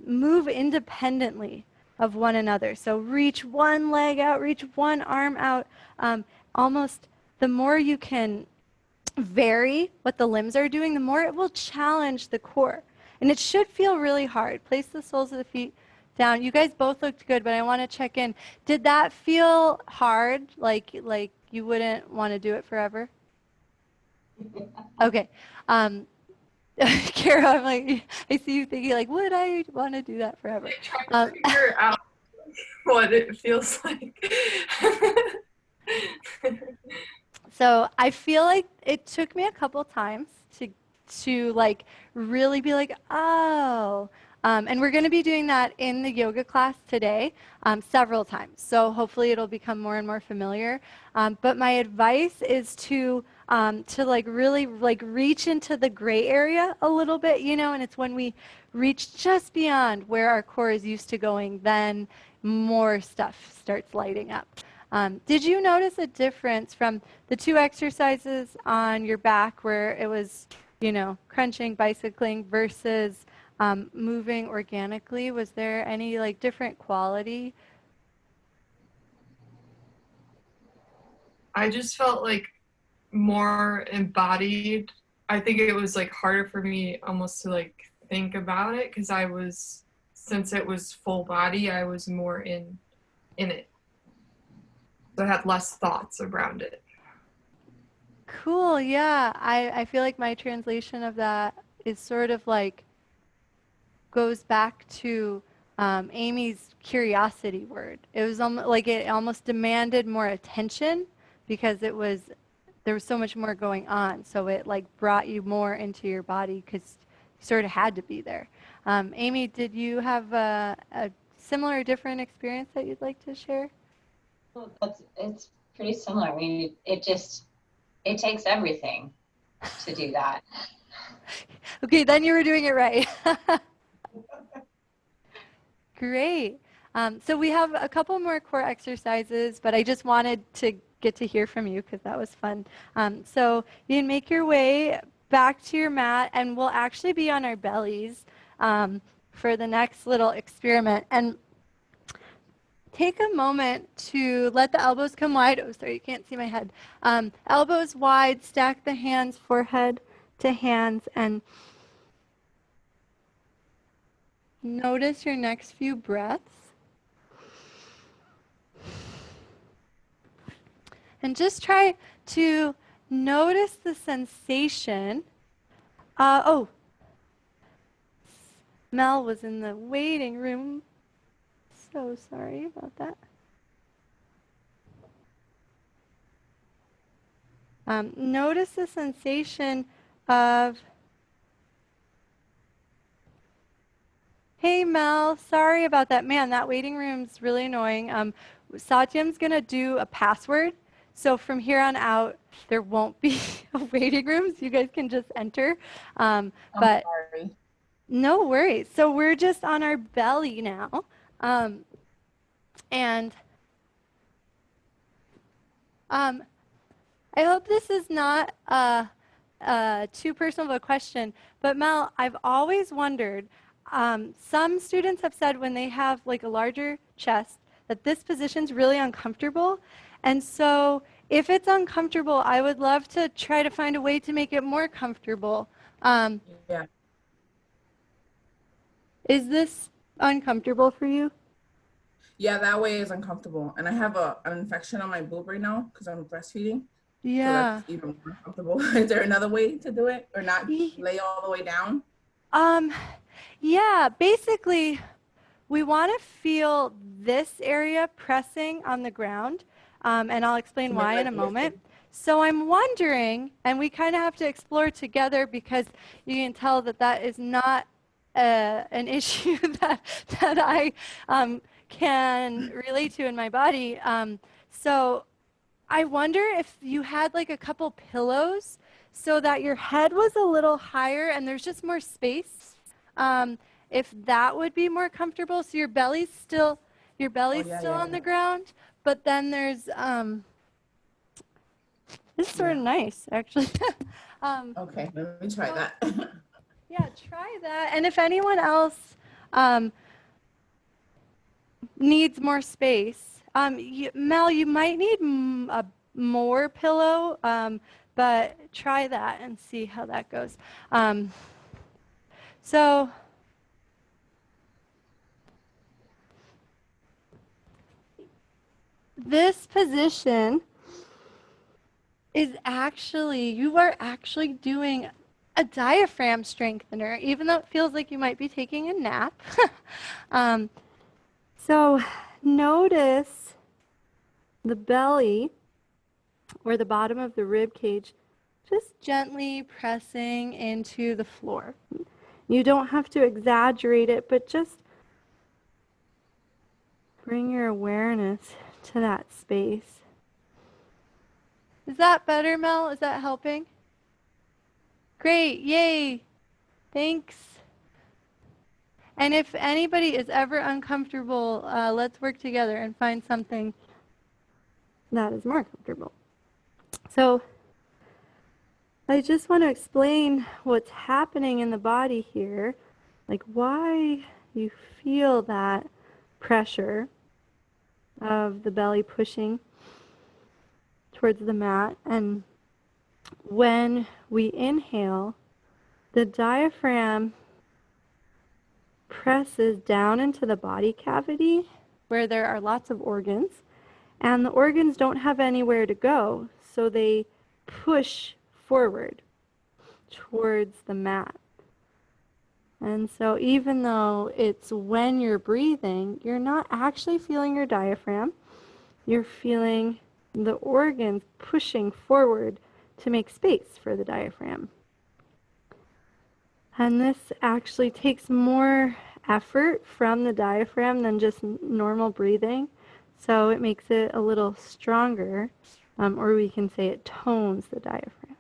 move independently of one another. So reach one leg out, reach one arm out. Almost the more you can vary what the limbs are doing, the more it will challenge the core. And it should feel really hard. Place the soles of the feet down. You guys both looked good, but I want to check in. Did that feel hard? Like you wouldn't want to do it forever? Okay. Kara, I'm like, I see you thinking like, would I want to do that forever? Trying to figure out what it feels like. So I feel like it took me a couple times to like really be like, oh, and we're going to be doing that in the yoga class today several times. So hopefully it'll become more and more familiar. But my advice is to like really like reach into the gray area a little bit, you know, and it's when we reach just beyond where our core is used to going, then more stuff starts lighting up. Did you notice a difference from the 2 exercises on your back where it was, you know, crunching, bicycling versus moving organically? Was there any like different quality? I just felt like more embodied. I think it was like harder for me almost to like think about it because I was, since it was full body, I was more in it. So I had less thoughts around it. Cool, yeah. I feel like my translation of that is sort of like goes back to Amy's curiosity word. It was like it almost demanded more attention because there was so much more going on. So it like brought you more into your body because you sort of had to be there. Amy, did you have a similar or different experience that you'd like to share? Well, it's pretty similar. I mean, it takes everything to do that. Okay, then you were doing it right. Great. So we have a couple more core exercises, but I just wanted to get to hear from you because that was fun. So you can make your way back to your mat, and we'll actually be on our bellies for the next little experiment. And take a moment to let the elbows come wide. Oh, sorry, you can't see my head. Elbows wide, stack the hands forehead to hands, and notice your next few breaths. And just try to notice the sensation. Oh, Mel was in the waiting room. So sorry about that. Notice the sensation of, hey Mel, sorry about that. Man, that waiting room's really annoying. Satyam's gonna do a password. So from here on out, there won't be a waiting room, so you guys can just enter. But Sorry. no worries. So we're just on our belly now. And I hope this is not too personal of a question, but Mel, I've always wondered, some students have said when they have like a larger chest that this position's really uncomfortable. And so if it's uncomfortable, I would love to try to find a way to make it more comfortable. Yeah. Is this uncomfortable for you? Yeah, that way is uncomfortable. And I have an infection on my boob right now because I'm breastfeeding. So Yeah. that's even more uncomfortable. Is there another way to do it or not Ye- lay all the way down? Yeah, basically, we want to feel this area pressing on the ground, and I'll explain So maybe why in like a moment. lifting. So I'm wondering, and we kind of have to explore together because you can tell that that is not an issue that I can relate to in my body. So I wonder if you had like a couple pillows so that your head was a little higher and there's just more space. If that would be more comfortable, so your belly's still Oh, yeah, yeah, on yeah. the ground, but then there's this is sort of Yeah. nice actually. Okay, let me try that. Yeah, try that. And if anyone else needs more space, Mel, you might need a more pillow, but try that and see how that goes. So this position is actually, you are actually doing a diaphragm strengthener, even though it feels like you might be taking a nap. So notice the belly or the bottom of the rib cage just gently pressing into the floor. You don't have to exaggerate it, but just bring your awareness to that space. Is that better, Mel? Is that helping? Great, yay, thanks. And if anybody is ever uncomfortable, let's work together and find something that is more comfortable. So I just want to explain what's happening in the body here, like why you feel that pressure of the belly pushing towards the mat. And when we inhale, the diaphragm presses down into the body cavity where there are lots of organs, and the organs don't have anywhere to go, so they push forward towards the mat. And so even though it's when you're breathing, you're not actually feeling your diaphragm. You're feeling the organs pushing forward to make space for the diaphragm. And this actually takes more effort from the diaphragm than just normal breathing. So it makes it a little stronger, or we can say it tones the diaphragm.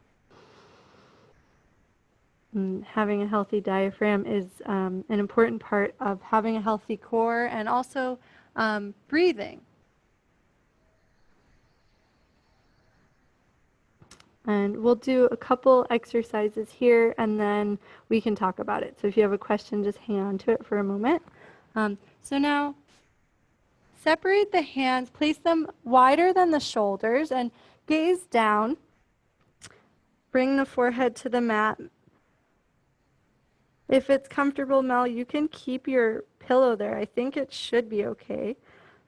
And having a healthy diaphragm is an important part of having a healthy core and also breathing. And we'll do a couple exercises here and then we can talk about it. So if you have a question, just hang on to it for a moment. So now separate the hands, place them wider than the shoulders and gaze down. Bring the forehead to the mat. If it's comfortable, Mel, you can keep your pillow there. I think it should be okay.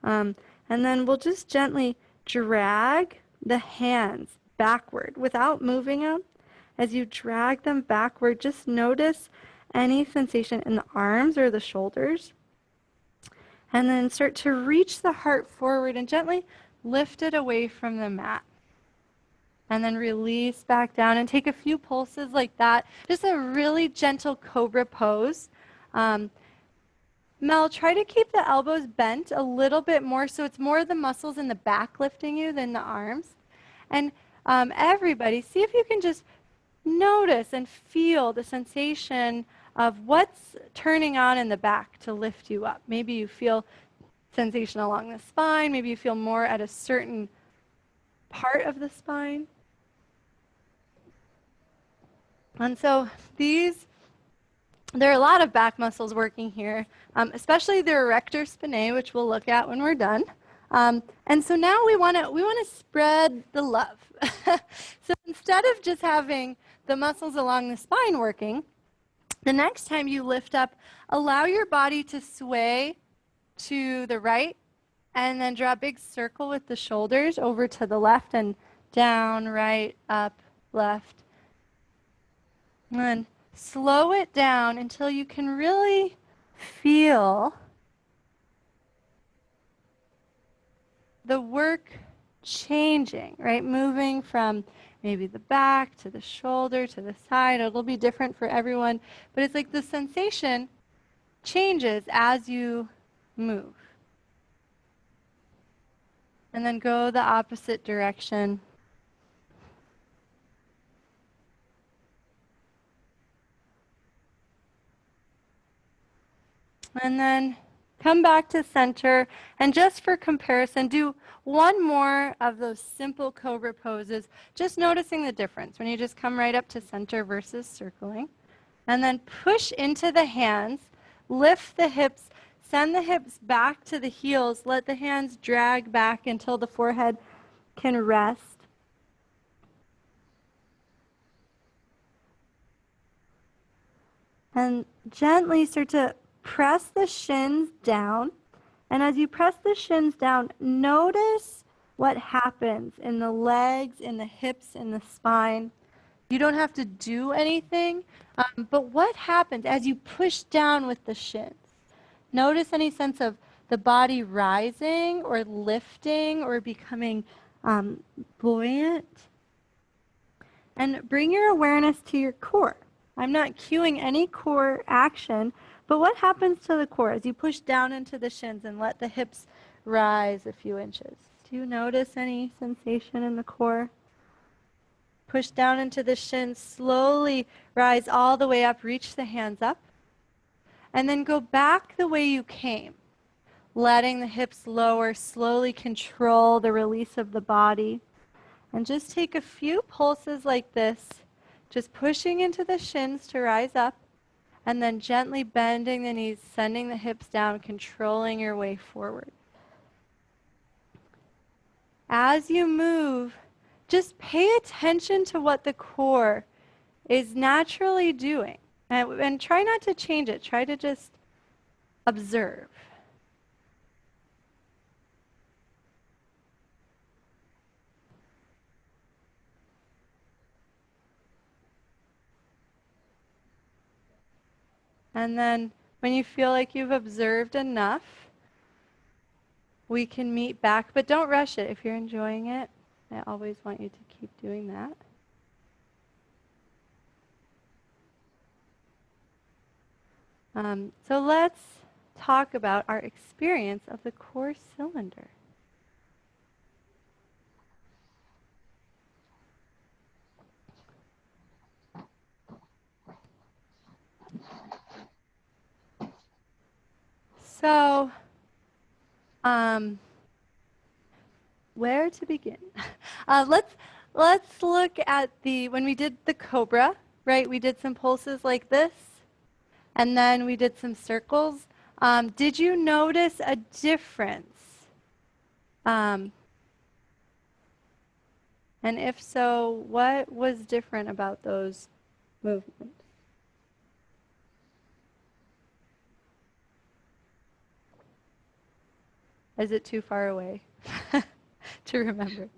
And then we'll just gently drag the hands backward without moving them. As you drag them backward, just notice any sensation in the arms or the shoulders. And then start to reach the heart forward and gently lift it away from the mat. And then release back down and take a few pulses like that. Just a really gentle cobra pose. Mel, try to keep the elbows bent a little bit more so it's more the muscles in the back lifting you than the arms. And everybody, see if you can just notice and feel the sensation of what's turning on in the back to lift you up. Maybe you feel sensation along the spine. Maybe you feel more at a certain part of the spine. And so there are a lot of back muscles working here, especially the erector spinae, which we'll look at when we're done. And so now we want to spread the love. So instead of just having the muscles along the spine working, the next time you lift up, allow your body to sway to the right and then draw a big circle with the shoulders over to the left and down, right, up, left. And then slow it down until you can really feel the work changing, right? Moving from maybe the back to the shoulder to the side. It'll be different for everyone, but it's like the sensation changes as you move. And then go the opposite direction. And then come back to center, and just for comparison, do one more of those simple cobra poses, just noticing the difference when you just come right up to center versus circling. And then push into the hands, lift the hips, send the hips back to the heels, let the hands drag back until the forehead can rest. And gently start to press the shins down. And as you press the shins down, notice what happens in the legs, in the hips, in the spine. You don't have to do anything, but what happens as you push down with the shins? Notice any sense of the body rising or lifting or becoming buoyant. And bring your awareness to your core. I'm not cueing any core action, but what happens to the core as you push down into the shins and let the hips rise a few inches? Do you notice any sensation in the core? Push down into the shins, slowly rise all the way up, reach the hands up, and then go back the way you came. letting the hips lower, slowly control the release of the body. And just take a few pulses like this, just pushing into the shins to rise up, and then gently bending the knees, sending the hips down, controlling your way forward. As you move, just pay attention to what the core is naturally doing. And try not to change it. Try to just observe. And then when you feel like you've observed enough, we can meet back, but don't rush it. If you're enjoying it, I always want you to keep doing that. So let's talk about our experience of the core cylinder. So, where to begin? Let's look at when we did the cobra, right? We did some pulses like this, and then we did some circles. Did you notice a difference? And if so, what was different about those movements? Is it too far away to remember?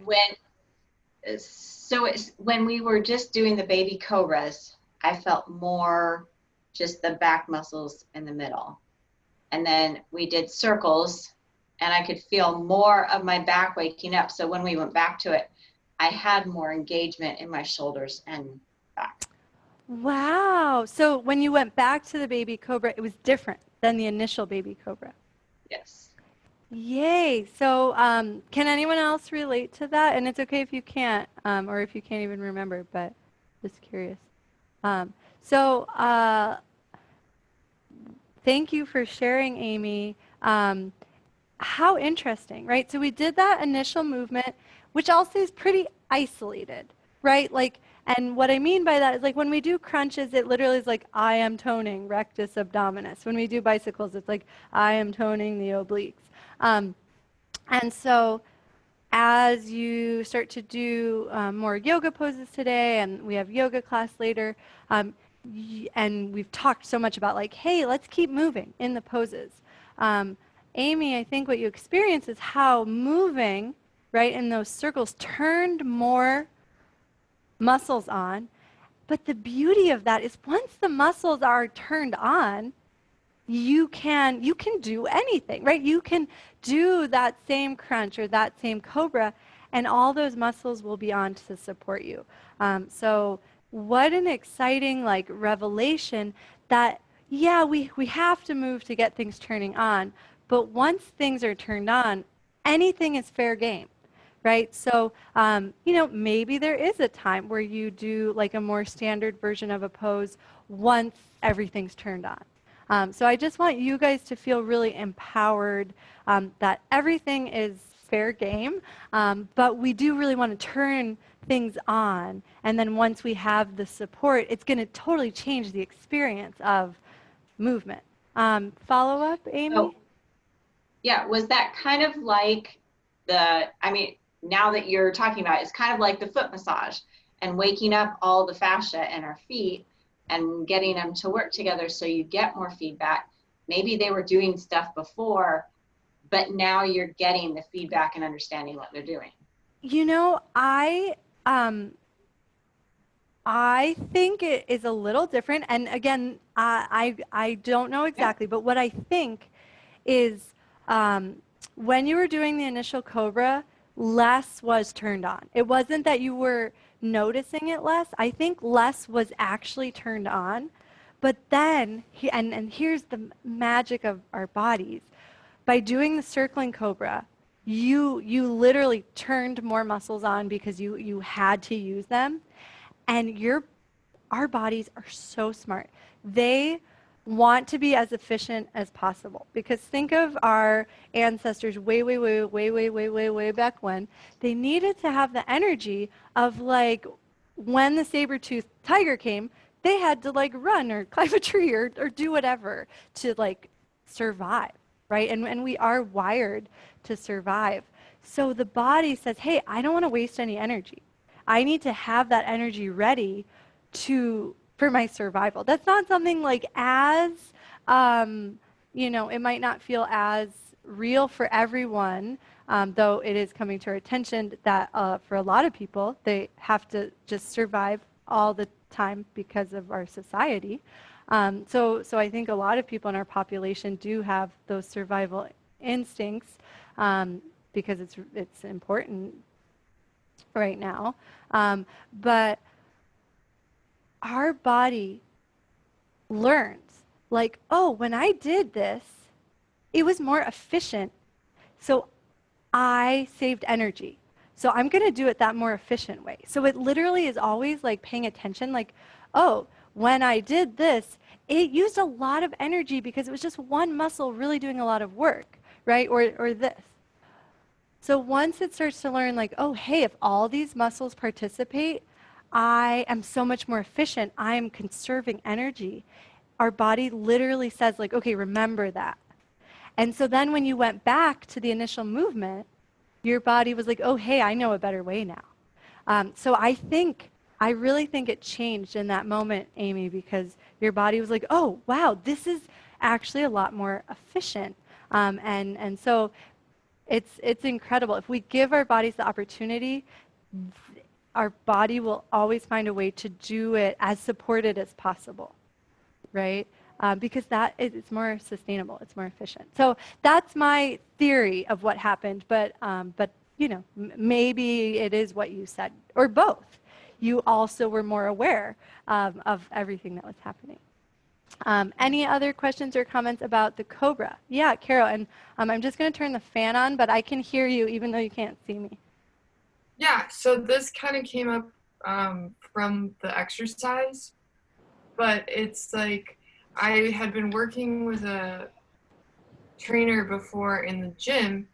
When we were just doing the baby cobras, I felt more just the back muscles in the middle. And then we did circles, and I could feel more of my back waking up. So when we went back to it, I had more engagement in my shoulders and back. Wow. So when you went back to the baby cobra, it was different than the initial baby cobra. Yes. Yay. So can anyone else relate to that? And it's okay if you can't, or if you can't even remember, but just curious. Thank you for sharing, Amy. How interesting, right? So we did that initial movement, which also is pretty isolated, right? Like, and what I mean by that is like when we do crunches, it literally is like, I am toning rectus abdominis. When we do bicycles, it's like, I am toning the obliques. And so as you start to do more yoga poses today, and we have yoga class later, and we've talked so much about like, hey, let's keep moving in the poses. Amy, I think what you experience is how moving, right, in those circles turned more muscles on. But the beauty of that is once the muscles are turned on, you can do anything, right? You can do that same crunch or that same cobra, and all those muscles will be on to support you. So what an exciting like revelation that, yeah, we have to move to get things turning on, but once things are turned on, anything is fair game. Right? So, maybe there is a time where you do like a more standard version of a pose once everything's turned on. So I just want you guys to feel really empowered that everything is fair game, but we do really want to turn things on. And then once we have the support, it's going to totally change the experience of movement. Follow up, Amy? So, yeah, was that kind of like now that you're talking about it, it's kind of like the foot massage and waking up all the fascia in our feet and getting them to work together so you get more feedback. Maybe they were doing stuff before, but now you're getting the feedback and understanding what they're doing. I think it is a little different. And again, I don't know exactly, but what I think is when you were doing the initial cobra, less was turned on. It wasn't that you were noticing it less. I think less was actually turned on. But then, and here's the magic of our bodies. By doing the circling cobra, you literally turned more muscles on because you had to use them. And our bodies are so smart. They want to be as efficient as possible. Because think of our ancestors way back when. They needed to have the energy of like when the saber-toothed tiger came, they had to like run or climb a tree or do whatever to like survive, right? And we are wired to survive. So the body says, hey, I don't want to waste any energy. I need to have that energy ready for my survival. That's not something like as, it might not feel as real for everyone, though it is coming to our attention that for a lot of people, they have to just survive all the time because of our society. So I think a lot of people in our population do have those survival instincts because it's important right now. But our body learns, like, oh, when I did this, it was more efficient. So I saved energy. So I'm going to do it that more efficient way. So it literally is always like paying attention, like, oh, when I did this, it used a lot of energy because it was just one muscle really doing a lot of work, right? Or this. So once it starts to learn like, oh, hey, if all these muscles participate, I am so much more efficient. I am conserving energy. Our body literally says like, okay, remember that. And so then when you went back to the initial movement, your body was like, oh, hey, I know a better way now. So I really think it changed in that moment, Amy, because your body was like, oh, wow, this is actually a lot more efficient. And so it's incredible. If we give our bodies the opportunity, our body will always find a way to do it as supported as possible, right? Because it's more sustainable, it's more efficient. So that's my theory of what happened, but maybe it is what you said, or both. You also were more aware of everything that was happening. Any other questions or comments about the Cobra? Yeah, Carol, and I'm just going to turn the fan on, but I can hear you even though you can't see me. Yeah, so this kind of came up from the exercise, but it's like I had been working with a trainer before in the gym,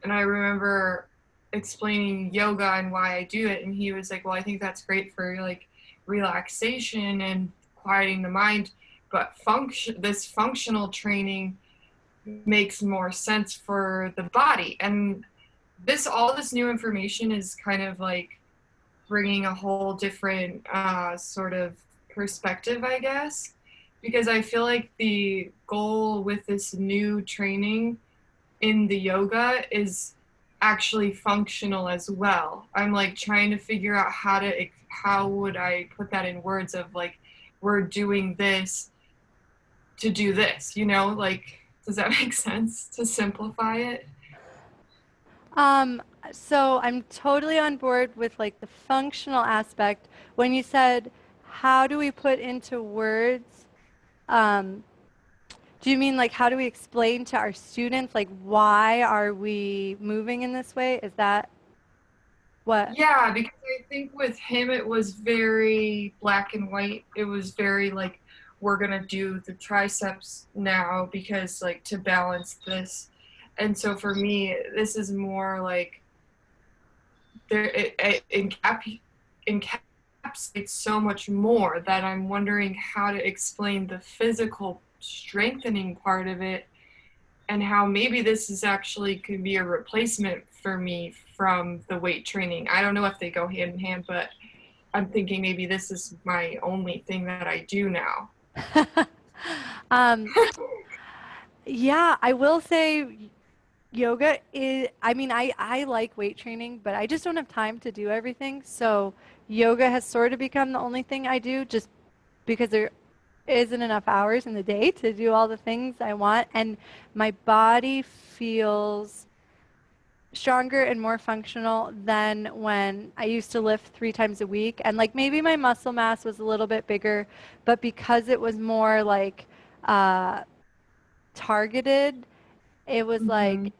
and I remember explaining yoga and why I do it, and he was like, well, I think that's great for like relaxation and quieting the mind, but this functional training makes more sense for the body. And all this new information is kind of like bringing a whole different sort of perspective, I guess, because I feel like the goal with this new training in the yoga is actually functional as well. I'm like trying to figure out how would I put that in words of like, we're doing this to do this, like, does that make sense to simplify it? So I'm totally on board with like the functional aspect. When you said, how do we put into words, do you mean like how do we explain to our students like why are we moving in this way? Is that what? Yeah, because I think with him it was very black and white. It was very like, we're gonna do the triceps now because like to balance this. And so for me, this is more like it encapsulates so much more that I'm wondering how to explain the physical strengthening part of it, and how maybe this is actually could be a replacement for me from the weight training. I don't know if they go hand in hand, but I'm thinking maybe this is my only thing that I do now. Yeah, I will say yoga is, I like weight training, but I just don't have time to do everything. So yoga has sort of become the only thing I do just because there isn't enough hours in the day to do all the things I want. And my body feels stronger and more functional than when I used to lift 3 times a week. And like maybe my muscle mass was a little bit bigger, but because it was more like targeted, it was like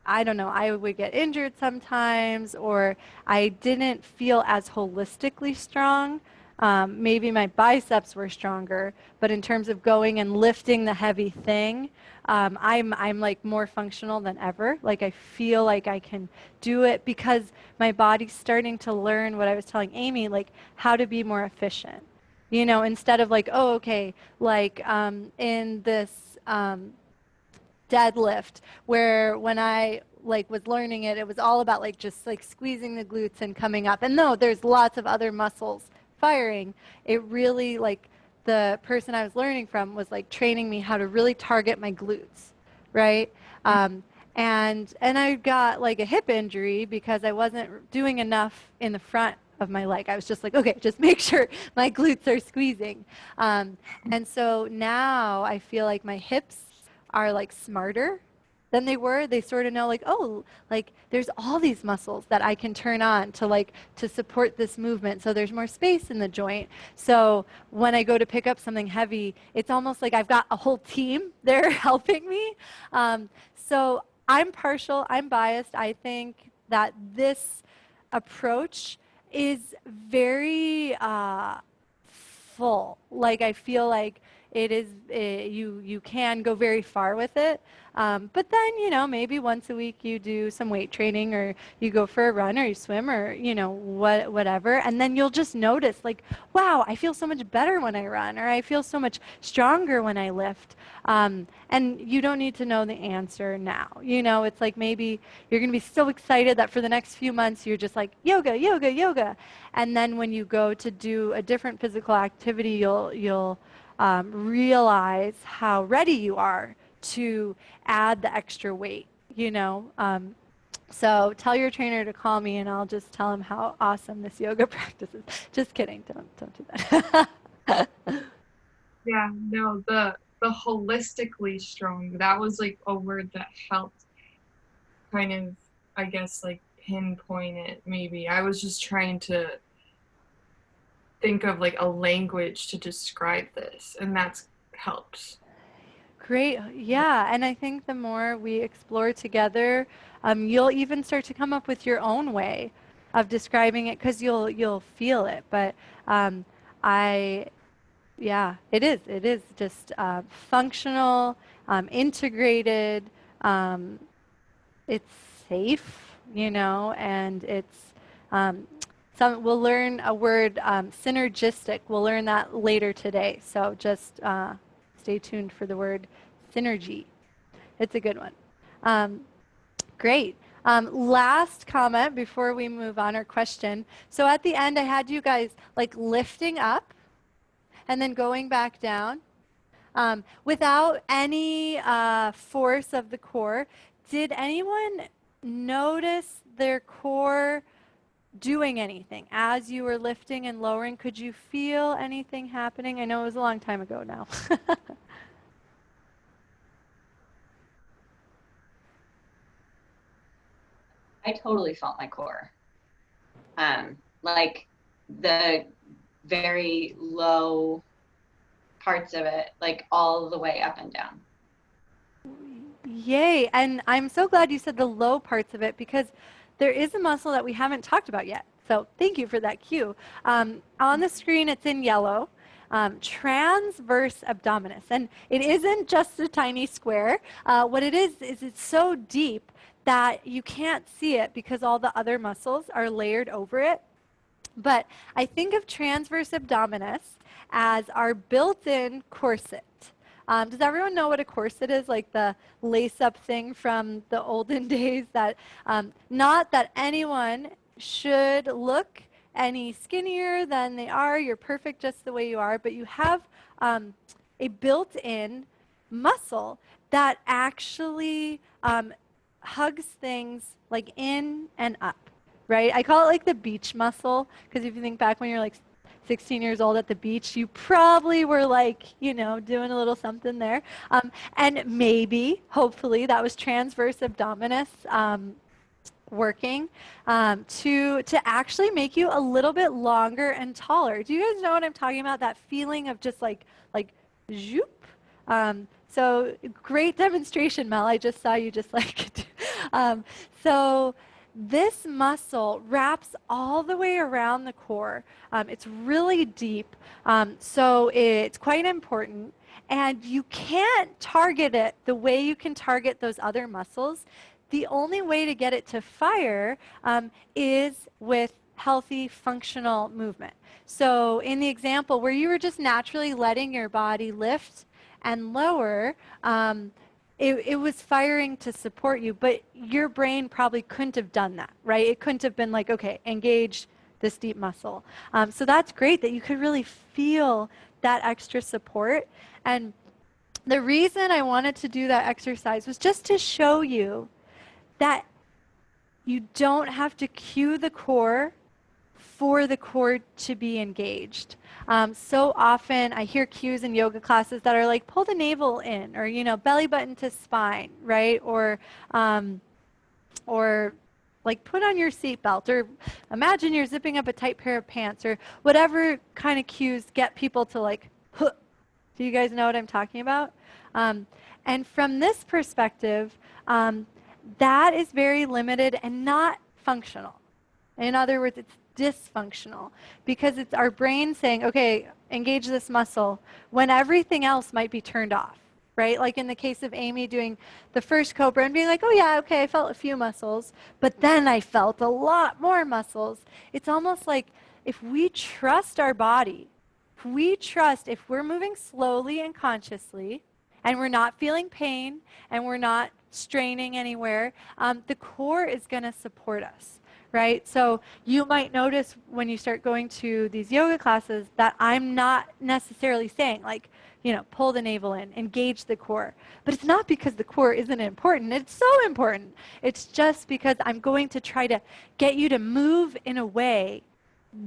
I don't know, I would get injured sometimes, or I didn't feel as holistically strong. Maybe my biceps were stronger, but in terms of going and lifting the heavy thing, I'm like more functional than ever. Like I feel like I can do it because my body's starting to learn what I was telling Amy, like how to be more efficient. You know, instead of like, oh, okay, like in this deadlift where when I like was learning it, it was all about like just like squeezing the glutes and coming up. And no, there's lots of other muscles firing. It really like the person I was learning from was like training me how to really target my glutes, right? And I got like a hip injury because I wasn't doing enough in the front of my leg. I was just like, okay, just make sure my glutes are squeezing. And so now I feel like my hips are like smarter than they were. They sort of know like, oh, like there's all these muscles that I can turn on to like to support this movement. So there's more space in the joint. So when I go to pick up something heavy, it's almost like I've got a whole team there helping me. So I'm partial, I'm biased. I think that this approach is very full. Like I feel like it is, you can go very far with it. But then, you know, maybe once a week you do some weight training or you go for a run or you swim or, you know, whatever. And then you'll just notice like, wow, I feel so much better when I run or I feel so much stronger when I lift. And you don't need to know the answer now. You know, it's like maybe you're going to be so excited that for the next few months you're just like yoga, yoga, yoga. And then when you go to do a different physical activity, you'll realize how ready you are to add the extra weight, you know. So tell your trainer to call me and I'll just tell him how awesome this yoga practice is. Just kidding, don't do that. Yeah, no, the holistically strong, that was like a word that helped kind of, I guess, like pinpoint it maybe. I was just trying to think of like a language to describe this, and that's helps. Great. Yeah. And I think the more we explore together, you'll even start to come up with your own way of describing it because you'll feel it. But I, yeah, it is just functional, integrated. It's safe, you know, and it's we'll learn a word, synergistic. We'll learn that later today. So just stay tuned for the word synergy. It's a good one. Great. Last comment before we move on, or question. So at the end, I had you guys like lifting up and then going back down without any force of the core. Did anyone notice their core doing anything as you were lifting and lowering? Could you feel anything happening? I know it was a long time ago now. I totally felt my core. Like the very low parts of it, like all the way up and down. Yay. And I'm so glad you said the low parts of it because there is a muscle that we haven't talked about yet. So thank you for that cue. On the screen, it's in yellow. Transverse abdominis. And it isn't just a tiny square. What it is it's so deep that you can't see it because all the other muscles are layered over it. But I think of transverse abdominis as our built-in corset. Does everyone know what a corset is? Like the lace-up thing from the olden days that, not that anyone should look any skinnier than they are. You're perfect just the way you are, but you have a built-in muscle that actually hugs things like in and up, right? I call it like the beach muscle because if you think back when you're like 16 years old at the beach, you probably were like, you know, doing a little something there. And maybe, hopefully, that was transverse abdominis working to actually make you a little bit longer and taller. Do you guys know what I'm talking about? That feeling of just like zoop. So great demonstration, Mel. I just saw you just like, so this muscle wraps all the way around the core. It's really deep, so it's quite important. And you can't target it the way you can target those other muscles. The only way to get it to fire is with healthy, functional movement. So in the example where you were just naturally letting your body lift and lower, it was firing to support you, but your brain probably couldn't have done that, right? It couldn't have been like, okay, engage this deep muscle. So that's great that you could really feel that extra support. And the reason I wanted to do that exercise was just to show you that you don't have to cue the core for the core to be engaged. So often I hear cues in yoga classes that are like, pull the navel in, or, you know, belly button to spine, right? Or like put on your seatbelt, or imagine you're zipping up a tight pair of pants, or whatever kind of cues get people to like, huh. Do you guys know what I'm talking about? And from this perspective, that is very limited and not functional. In other words, it's dysfunctional because it's our brain saying, okay, engage this muscle when everything else might be turned off, right? Like in the case of Amy doing the first Cobra and being like, oh yeah, okay, I felt a few muscles, but then I felt a lot more muscles. It's almost like if we trust our body, if we're moving slowly and consciously, and we're not feeling pain, and we're not straining anywhere, the core is going to support us, right? So you might notice when you start going to these yoga classes that I'm not necessarily saying, like, you know, pull the navel in, engage the core. But it's not because the core isn't important. It's so important. It's just because I'm going to try to get you to move in a way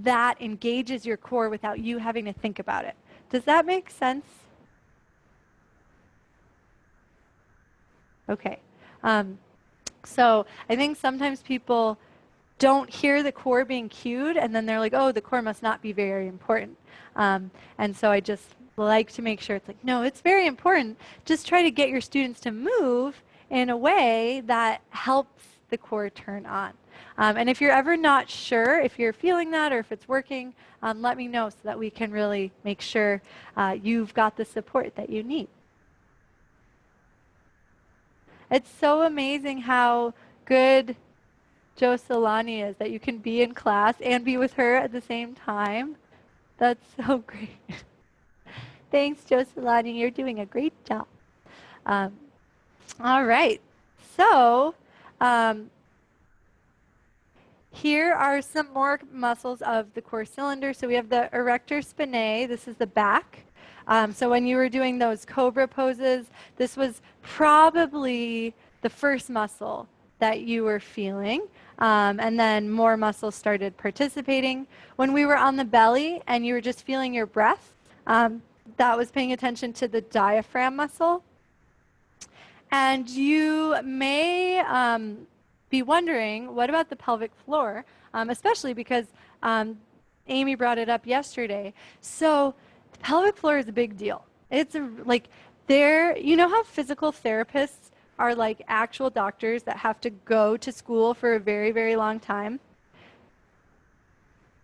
that engages your core without you having to think about it. Does that make sense? Okay. So I think sometimes people don't hear the core being cued, and then they're like, oh, the core must not be very important. And so I just like to make sure it's like, no, it's very important. Just try to get your students to move in a way that helps the core turn on. And if you're ever not sure if you're feeling that or if it's working, let me know so that we can really make sure you've got the support that you need. It's so amazing how good Jo Solani is that you can be in class and be with her at the same time. That's so great. Thanks, Jo Solani. You're doing a great job. All right. So here are some more muscles of the core cylinder. So we have the erector spinae. This is the back. So when you were doing those cobra poses, this was probably the first muscle that you were feeling. And then more muscles started participating. When we were on the belly and you were just feeling your breath, that was paying attention to the diaphragm muscle. And you may be wondering, what about the pelvic floor? Especially because Amy brought it up yesterday. So the pelvic floor is a big deal. It's like you know how physical therapists are like actual doctors that have to go to school for a very, very long time?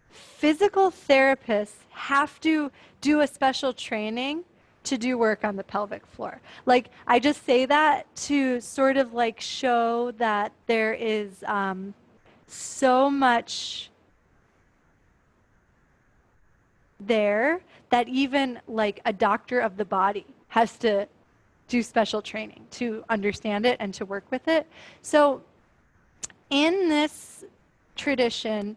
Physical therapists have to do a special training to do work on the pelvic floor. Like, I just say that to sort of like show that there is so much there that even like a doctor of the body has to do special training to understand it and to work with it. So in this tradition,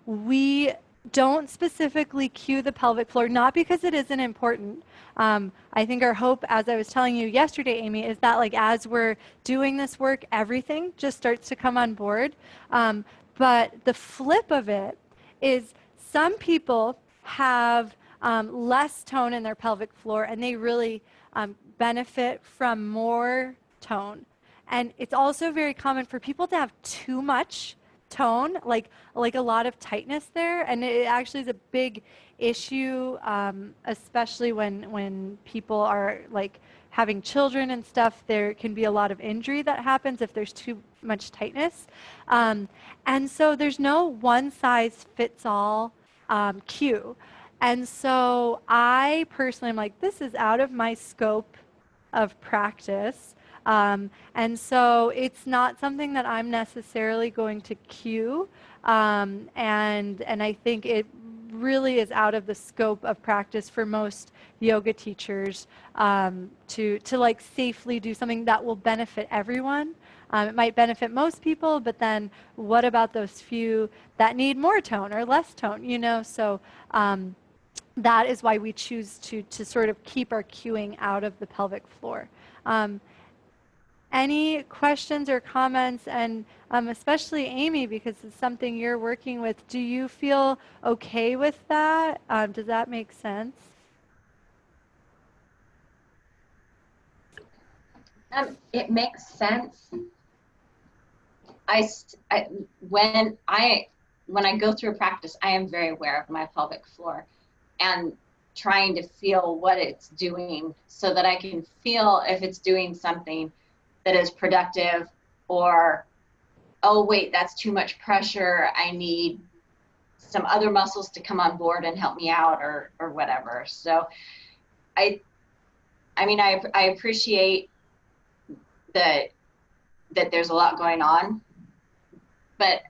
we don't specifically cue the pelvic floor, not because it isn't important. I think our hope, as I was telling you yesterday, Amy, is that like as we're doing this work, everything just starts to come on board. But the flip of it is some people have less tone in their pelvic floor and they really benefit from more tone. And it's also very common for people to have too much tone, like a lot of tightness there, and it actually is a big issue, especially when people are like having children and stuff. There can be a lot of injury that happens if there's too much tightness, and so there's no one size fits all cue. And so I personally am like, this is out of my scope of practice. And so it's not something that I'm necessarily going to cue. And I think it really is out of the scope of practice for most yoga teachers to like safely do something that will benefit everyone. It might benefit most people, but then what about those few that need more tone or less tone, you know? So that is why we choose to sort of keep our cueing out of the pelvic floor. Any questions or comments, and especially Amy, because it's something you're working with, do you feel okay with that? Does that make sense? It makes sense. When I go through a practice, I am very aware of my pelvic floor and trying to feel what it's doing so that I can feel if it's doing something that is productive, or, oh wait, that's too much pressure, I need some other muscles to come on board and help me out, or whatever. So I appreciate that there's a lot going on, but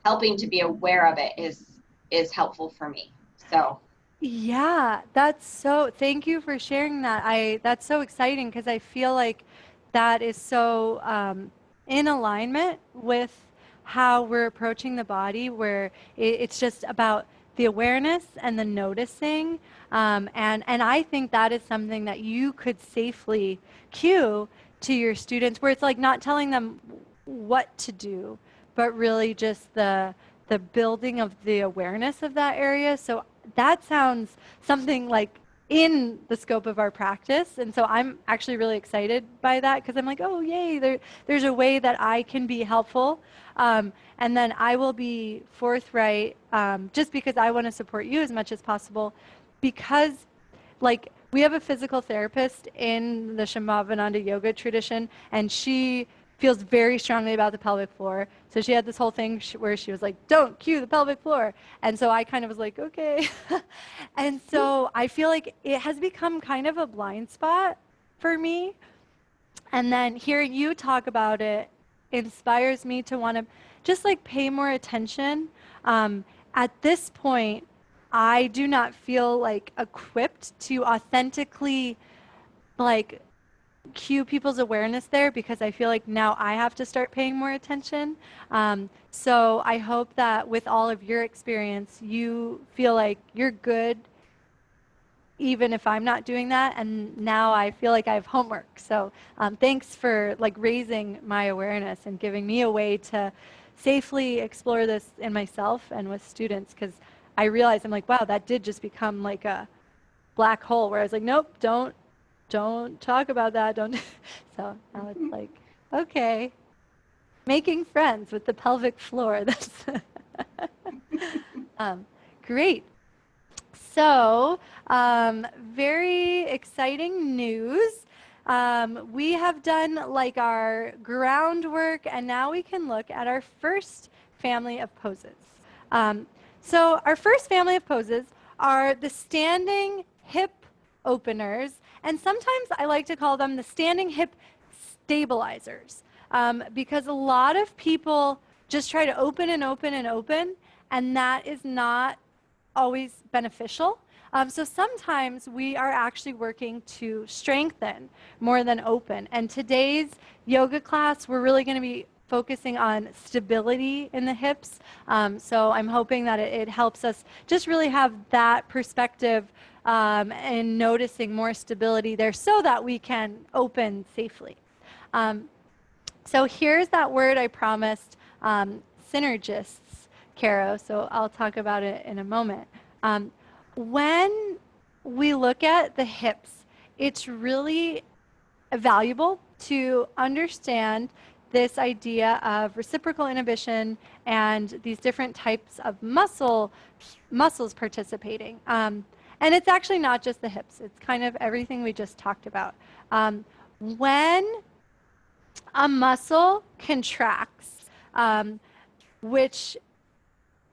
helping to be aware of it is helpful for me. So yeah, thank you for sharing that. That's so exciting, because I feel like that is so in alignment with how we're approaching the body, where it's just about the awareness and the noticing. And I think that is something that you could safely cue to your students, where it's like not telling them what to do, but really just the building of the awareness of that area. So that sounds something like in the scope of our practice. And so I'm actually really excited by that, because I'm like, oh, yay, there's a way that I can be helpful. And then I will be forthright, just because I want to support you as much as possible, because like we have a physical therapist in the Shambhavananda yoga tradition, and she feels very strongly about the pelvic floor. So she had this whole thing where she was like, don't cue the pelvic floor. And so I kind of was like, okay. And so I feel like it has become kind of a blind spot for me. And then hearing you talk about it inspires me to want to just like pay more attention. At this point, I do not feel like equipped to authentically like cue people's awareness there, because I feel like now I have to start paying more attention. So I hope that with all of your experience, you feel like you're good, even if I'm not doing that. And now I feel like I have homework. So thanks for like raising my awareness and giving me a way to safely explore this in myself and with students, because I realized I'm like, wow, that did just become like a black hole where I was like, nope, don't talk about that. Don't. So now it's like, okay, making friends with the pelvic floor. That's great. So very exciting news. We have done like our groundwork, and now we can look at our first family of poses. So our first family of poses are the standing hip openers, and sometimes I like to call them the standing hip stabilizers, because a lot of people just try to open and open and open, and that is not always beneficial. So sometimes we are actually working to strengthen more than open. And today's yoga class, we're really going to be focusing on stability in the hips. So I'm hoping that it helps us just really have that perspective and noticing more stability there so that we can open safely. So here's that word I promised, synergists, Caro. So I'll talk about it in a moment. When we look at the hips, it's really valuable to understand this idea of reciprocal inhibition and these different types of muscles participating. And it's actually not just the hips. It's kind of everything we just talked about. When a muscle contracts, which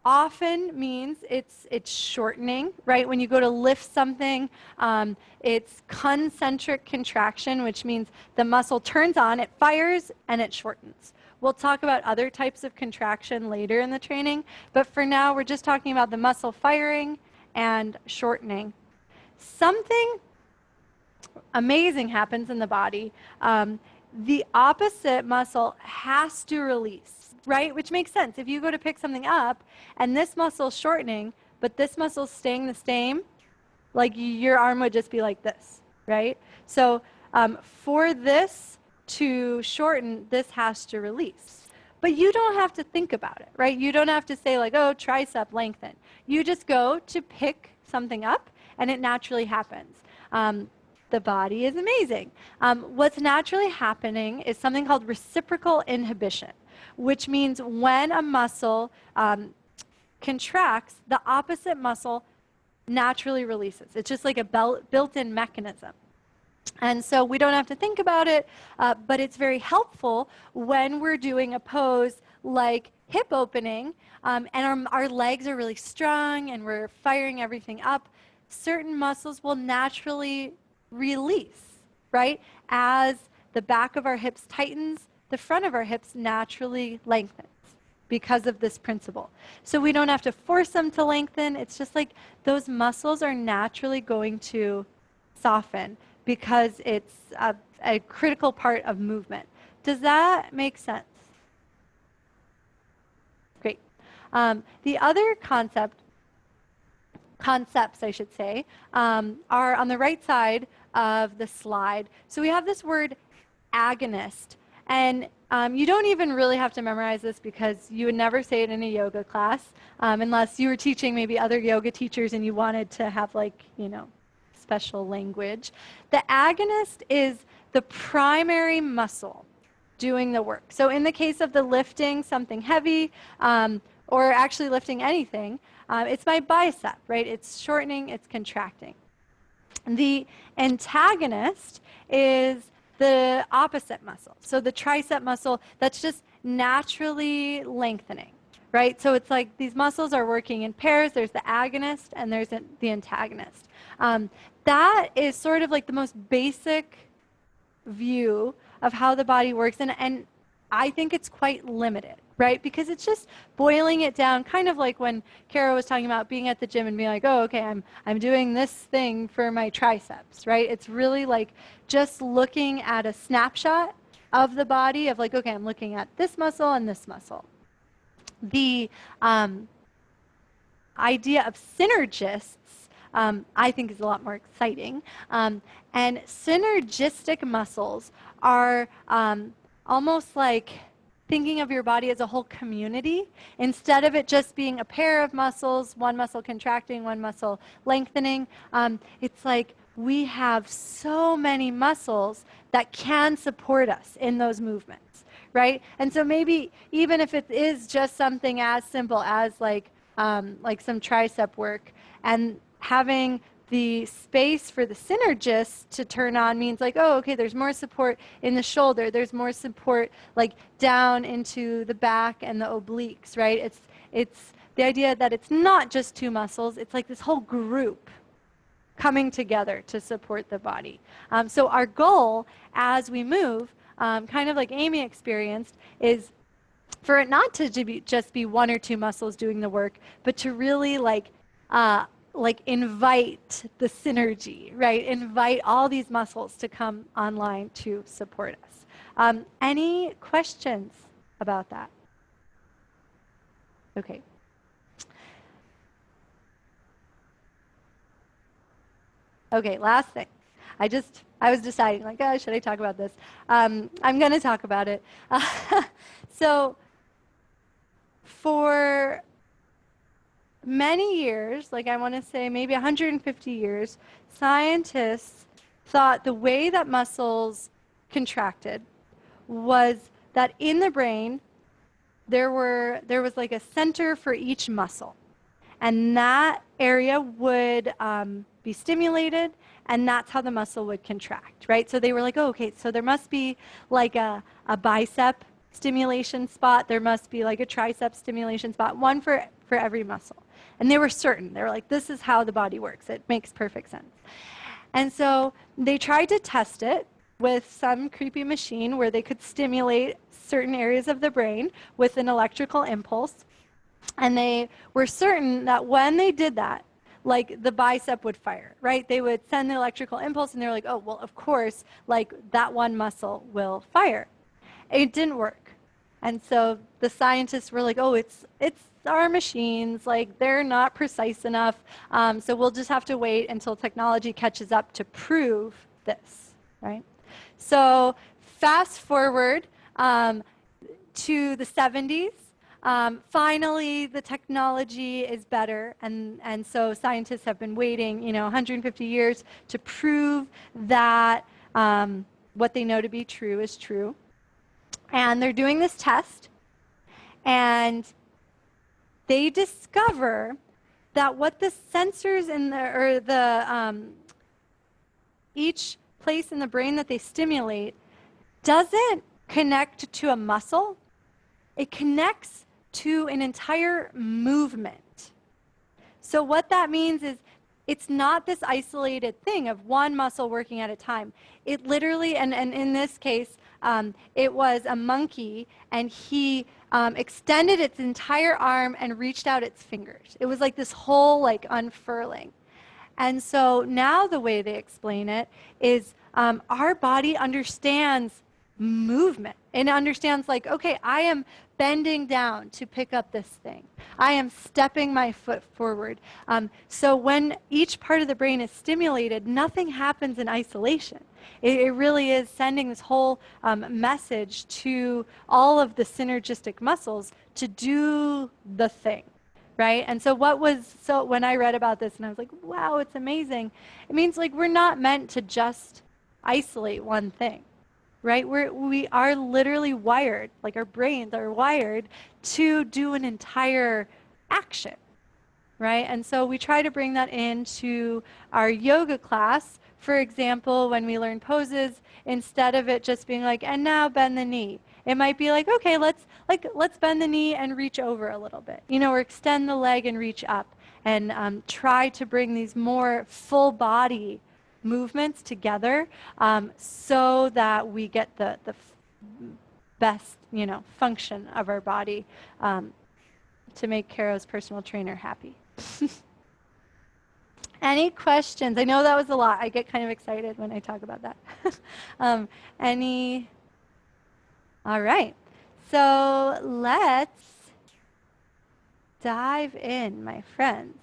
often means it's shortening, right? When you go to lift something, it's concentric contraction, which means the muscle turns on, it fires, and it shortens. We'll talk about other types of contraction later in the training, but for now, we're just talking about the muscle firing and shortening. Something amazing happens in the body. The opposite muscle has to release, right? Which makes sense. If you go to pick something up and this muscle's shortening, but this muscle's staying the same, like your arm would just be like this, right? So for this to shorten, this has to release. But you don't have to think about it, right? You don't have to say like, oh, tricep lengthen. You just go to pick something up and it naturally happens. The body is amazing. What's naturally happening is something called reciprocal inhibition, which means when a muscle contracts, the opposite muscle naturally releases. It's just like a built-in mechanism. And so we don't have to think about it, but it's very helpful when we're doing a pose like hip opening, and our legs are really strong and we're firing everything up. Certain muscles will naturally release, right? As the back of our hips tightens, the front of our hips naturally lengthens because of this principle. So we don't have to force them to lengthen. It's just like those muscles are naturally going to soften because it's a critical part of movement. Does that make sense? Great. The other concepts, I should say, are on the right side of the slide. So we have this word agonist, and you don't even really have to memorize this because you would never say it in a yoga class unless you were teaching maybe other yoga teachers and you wanted to have like, you know, special language. The agonist is the primary muscle doing the work. So in the case of the lifting something heavy, or actually lifting anything, it's my bicep, right? It's shortening, it's contracting. The antagonist is the opposite muscle. So the tricep muscle, that's just naturally lengthening, right? So it's like these muscles are working in pairs. There's the agonist and there's the antagonist. That is sort of like the most basic view of how the body works. And I think it's quite limited, right? Because it's just boiling it down, kind of like when Kara was talking about being at the gym and being like, oh, okay, I'm doing this thing for my triceps, right? It's really like just looking at a snapshot of the body of like, okay, I'm looking at this muscle and this muscle. The idea of synergists, I think is a lot more exciting. And synergistic muscles are almost like thinking of your body as a whole community instead of it just being a pair of muscles, one muscle contracting, one muscle lengthening. It's like we have so many muscles that can support us in those movements, right? And so maybe even if it is just something as simple as like some tricep work, and having the space for the synergist to turn on means like, oh, okay, there's more support in the shoulder. There's more support like down into the back and the obliques, right? It's the idea that it's not just two muscles. It's like this whole group coming together to support the body. So our goal as we move, kind of like Amy experienced, is for it not to just be one or two muscles doing the work, but to really like invite the synergy, right? Invite all these muscles to come online to support us. Any questions about that? Okay. Okay, last thing. I was deciding like, oh, should I talk about this? I'm going to talk about it. So for many years, like I want to say maybe 150 years, scientists thought the way that muscles contracted was that in the brain, there was like a center for each muscle. And that area would be stimulated, and that's how the muscle would contract, right? So they were like, oh, okay, so there must be like a bicep stimulation spot. There must be like a tricep stimulation spot, one for every muscle. And they were certain. They were like, this is how the body works. It makes perfect sense. And so they tried to test it with some creepy machine where they could stimulate certain areas of the brain with an electrical impulse. And they were certain that when they did that, like the bicep would fire, right? They would send the electrical impulse and they were like, oh, well, of course, like that one muscle will fire. It didn't work. And so the scientists were like, oh, it's our machines, like they're not precise enough. So we'll just have to wait until technology catches up to prove this, right? So fast forward to the 70s. Finally, the technology is better, and so scientists have been waiting, 150 years to prove that what they know to be true is true. And they're doing this test, and they discover that what the sensors in each place in the brain that they stimulate doesn't connect to a muscle. It connects to an entire movement. So what that means is it's not this isolated thing of one muscle working at a time. It literally, and in this case, it was a monkey, and he extended its entire arm and reached out its fingers. It was like this whole unfurling. And so now the way they explain it is our body understands movement. It understands like, okay, I am bending down to pick up this thing. I am stepping my foot forward. So when each part of the brain is stimulated, nothing happens in isolation. It really is sending this whole message to all of the synergistic muscles to do the thing, right? And so when I read about this and I was like, wow, it's amazing. It means like we're not meant to just isolate one thing. Right? We are literally wired, like our brains are wired to do an entire action, right? And so we try to bring that into our yoga class. For example, when we learn poses, instead of it just being like, and now bend the knee, it might be like, okay, let's bend the knee and reach over a little bit, or extend the leg and reach up, and try to bring these more full body movements together so that we get the best function of our body to make Caro's personal trainer happy. Any questions? I know that was a lot. I get kind of excited when I talk about that. All right. So let's dive in, my friends.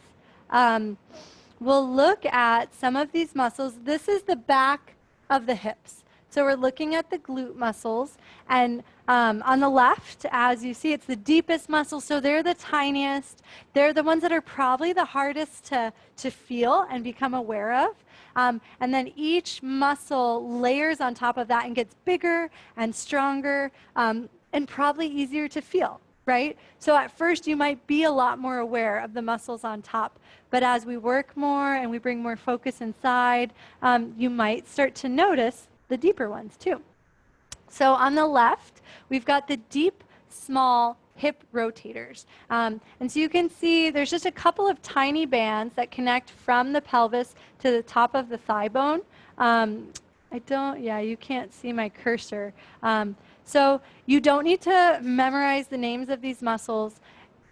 We'll look at some of these muscles. This is the back of the hips. So we're looking at the glute muscles. And on the left, as you see, it's the deepest muscle. So they're the tiniest. They're the ones that are probably the hardest to feel and become aware of. And then each muscle layers on top of that and gets bigger and stronger and probably easier to feel. Right? So at first you might be a lot more aware of the muscles on top, but as we work more and we bring more focus inside, you might start to notice the deeper ones too. So on the left, we've got the deep, small hip rotators. And so you can see there's just a couple of tiny bands that connect from the pelvis to the top of the thigh bone. You can't see my cursor. So you don't need to memorize the names of these muscles.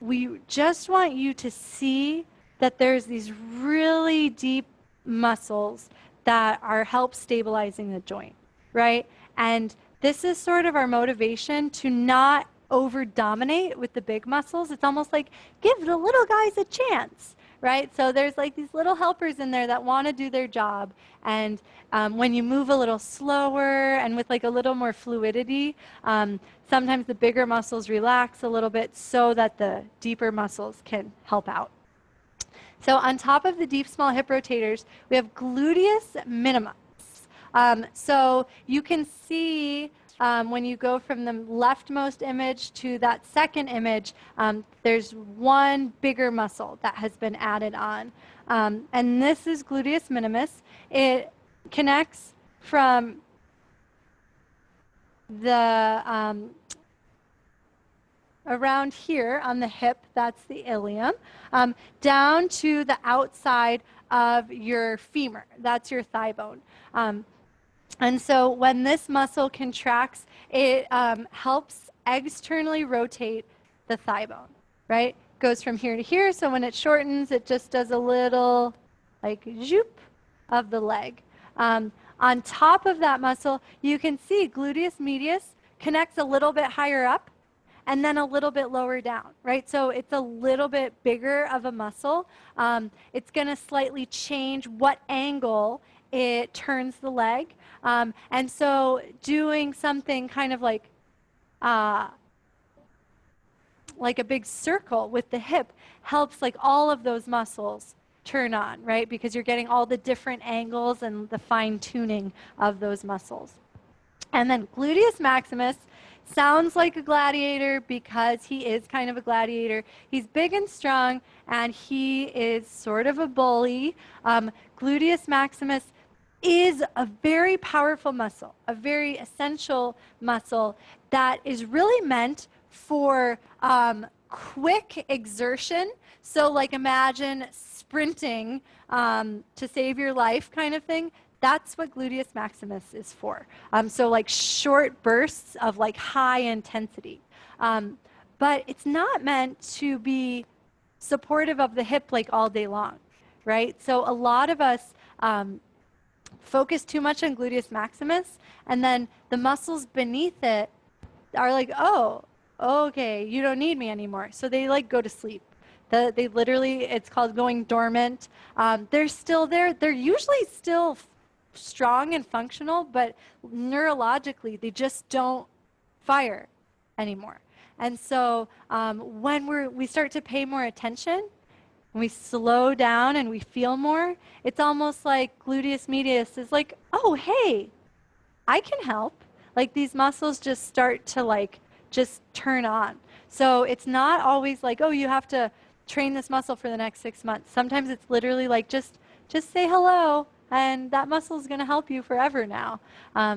We just want you to see that there's these really deep muscles that are help stabilizing the joint, right? And this is sort of our motivation to not over-dominate with the big muscles. It's almost like give the little guys a chance, right? So there's like these little helpers in there that want to do their job. And when you move a little slower and with like a little more fluidity, sometimes the bigger muscles relax a little bit so that the deeper muscles can help out. So on top of the deep, small hip rotators, we have gluteus minimus. So you can see when you go from the leftmost image to that second image, there's one bigger muscle that has been added on. And this is gluteus minimus. It connects from the around here on the hip, that's the ilium, down to the outside of your femur, that's your thigh bone. And so when this muscle contracts, it helps externally rotate the thigh bone, right? Goes from here to here, so when it shortens, it just does a little like zoop of the leg. On top of that muscle, you can see gluteus medius connects a little bit higher up and then a little bit lower down, right? So it's a little bit bigger of a muscle. It's gonna slightly change what angle it turns the leg. And so doing something kind of like a big circle with the hip helps like all of those muscles turn on, right? Because you're getting all the different angles and the fine tuning of those muscles. And then gluteus maximus sounds like a gladiator because he is kind of a gladiator. He's big and strong, and he is sort of a bully. Gluteus maximus is a very powerful muscle, a very essential muscle that is really meant for quick exertion. So like imagine sprinting to save your life kind of thing. That's what gluteus maximus is for. So like short bursts of like high intensity. But it's not meant to be supportive of the hip like all day long, right? So a lot of us focus too much on gluteus maximus, and then the muscles beneath it are like, oh, okay, you don't need me anymore. So they like go to sleep. They literally, it's called going dormant. They're still there. They're usually still strong and functional, but neurologically, they just don't fire anymore. And so when we start to pay more attention, when we slow down and we feel more, it's almost like gluteus medius is like, oh, hey, I can help. Like these muscles just start to like just turn on. So it's not always like, oh, you have to train this muscle for the next 6 months. Sometimes it's literally like just say hello, and that muscle is going to help you forever now.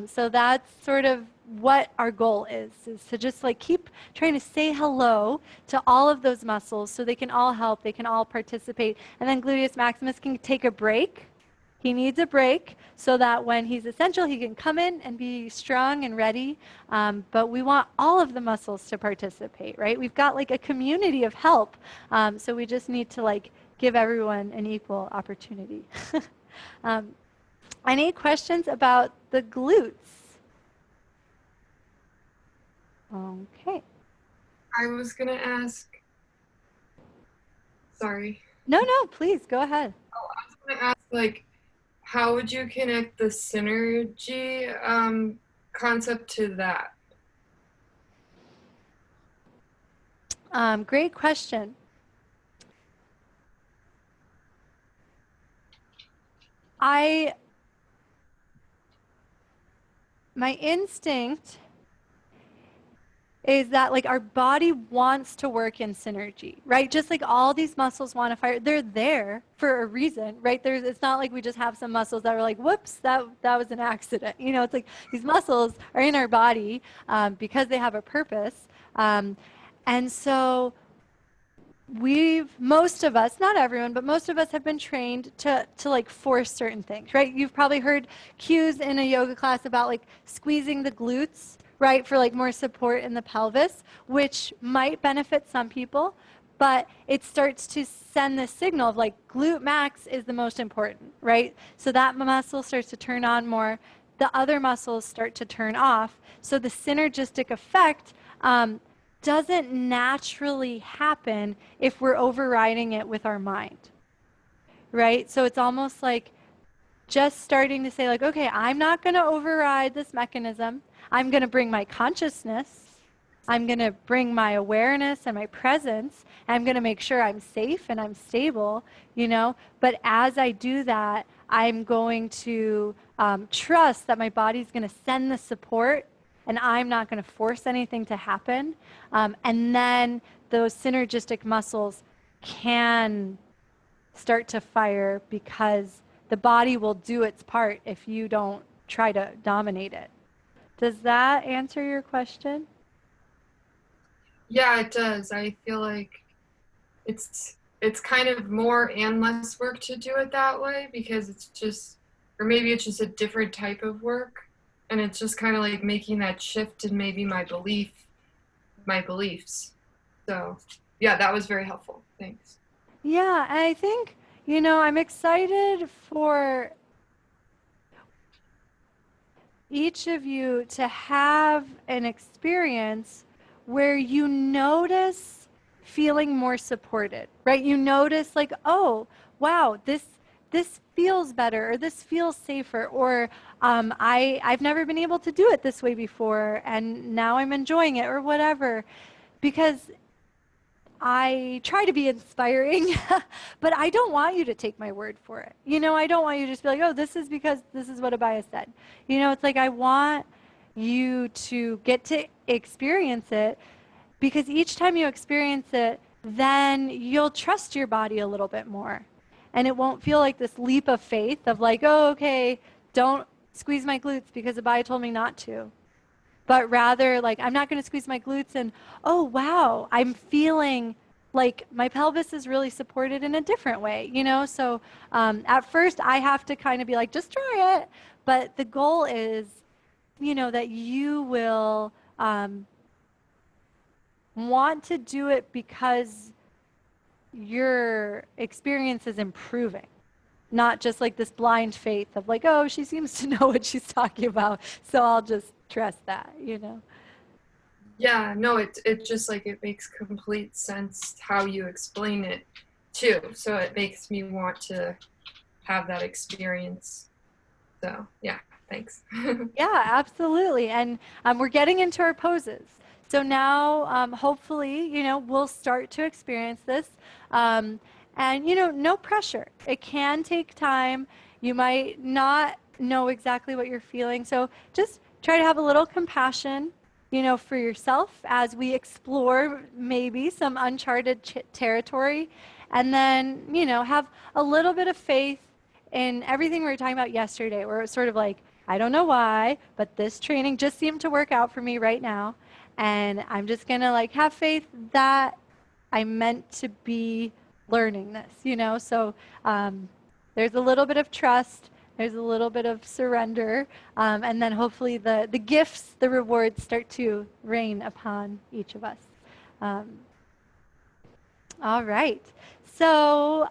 So that's sort of what our goal is to just like keep trying to say hello to all of those muscles so they can all help, they can all participate. And then gluteus maximus can take a break. He needs a break so that when he's essential, he can come in and be strong and ready. But we want all of the muscles to participate, right? We've got like a community of help. So we just need to like give everyone an equal opportunity. Any questions about the glutes? Okay. I was gonna ask, sorry. No, please go ahead. Oh, I was gonna ask, like, how would you connect the synergy concept to that? Great question. My instinct is that like our body wants to work in synergy, right? Just like all these muscles want to fire, they're there for a reason, right? It's not like we just have some muscles that were like, whoops, that was an accident. You know, it's like these muscles are in our body because they have a purpose. And so most of us, not everyone, but most of us have been trained to like force certain things, right? You've probably heard cues in a yoga class about like squeezing the glutes, right, for like more support in the pelvis, which might benefit some people, but it starts to send the signal of like glute max is the most important, right? So that muscle starts to turn on more, the other muscles start to turn off. So the synergistic effect doesn't naturally happen if we're overriding it with our mind, right? So it's almost like just starting to say like, okay, I'm not going to override this mechanism. I'm going to bring my consciousness. I'm going to bring my awareness and my presence. And I'm going to make sure I'm safe and I'm stable, you know? But as I do that, I'm going to trust that my body's going to send the support and I'm not going to force anything to happen. And then those synergistic muscles can start to fire because the body will do its part if you don't try to dominate it. Does that answer your question? Yeah, it does. I feel like it's kind of more and less work to do it that way because it's just, or maybe it's just a different type of work, and it's just kind of like making that shift in maybe my beliefs. So yeah, that was very helpful. Thanks. Yeah, and I think, I'm excited for each of you to have an experience where you notice feeling more supported, right? You notice like, oh, wow, this feels better, or this feels safer, or I've never been able to do it this way before, and now I'm enjoying it, or whatever. Because I try to be inspiring, but I don't want you to take my word for it. I don't want you to just be like, oh, this is because this is what Abaya said. It's like I want you to get to experience it, because each time you experience it, then you'll trust your body a little bit more. And it won't feel like this leap of faith of like, oh, okay, don't squeeze my glutes because Abaya told me not to. But rather like, I'm not going to squeeze my glutes, and oh wow, I'm feeling like my pelvis is really supported in a different way, So at first I have to kind of be like, just try it. But the goal is, that you will want to do it because your experience is improving. Not just like this blind faith of like, oh, she seems to know what she's talking about, so I'll just trust that, Yeah, no, it just like it makes complete sense how you explain it too. So it makes me want to have that experience. So yeah, thanks. Yeah, absolutely. And we're getting into our poses. So now, hopefully, we'll start to experience this. And, no pressure. It can take time. You might not know exactly what you're feeling. So just try to have a little compassion, for yourself as we explore maybe some uncharted territory. And then, have a little bit of faith in everything we were talking about yesterday, where it was sort of like, I don't know why, but this training just seemed to work out for me right now. And I'm just going to like have faith that I'm meant to be learning this, So there's a little bit of trust. There's a little bit of surrender. And then hopefully the gifts, the rewards start to rain upon each of us. All right. So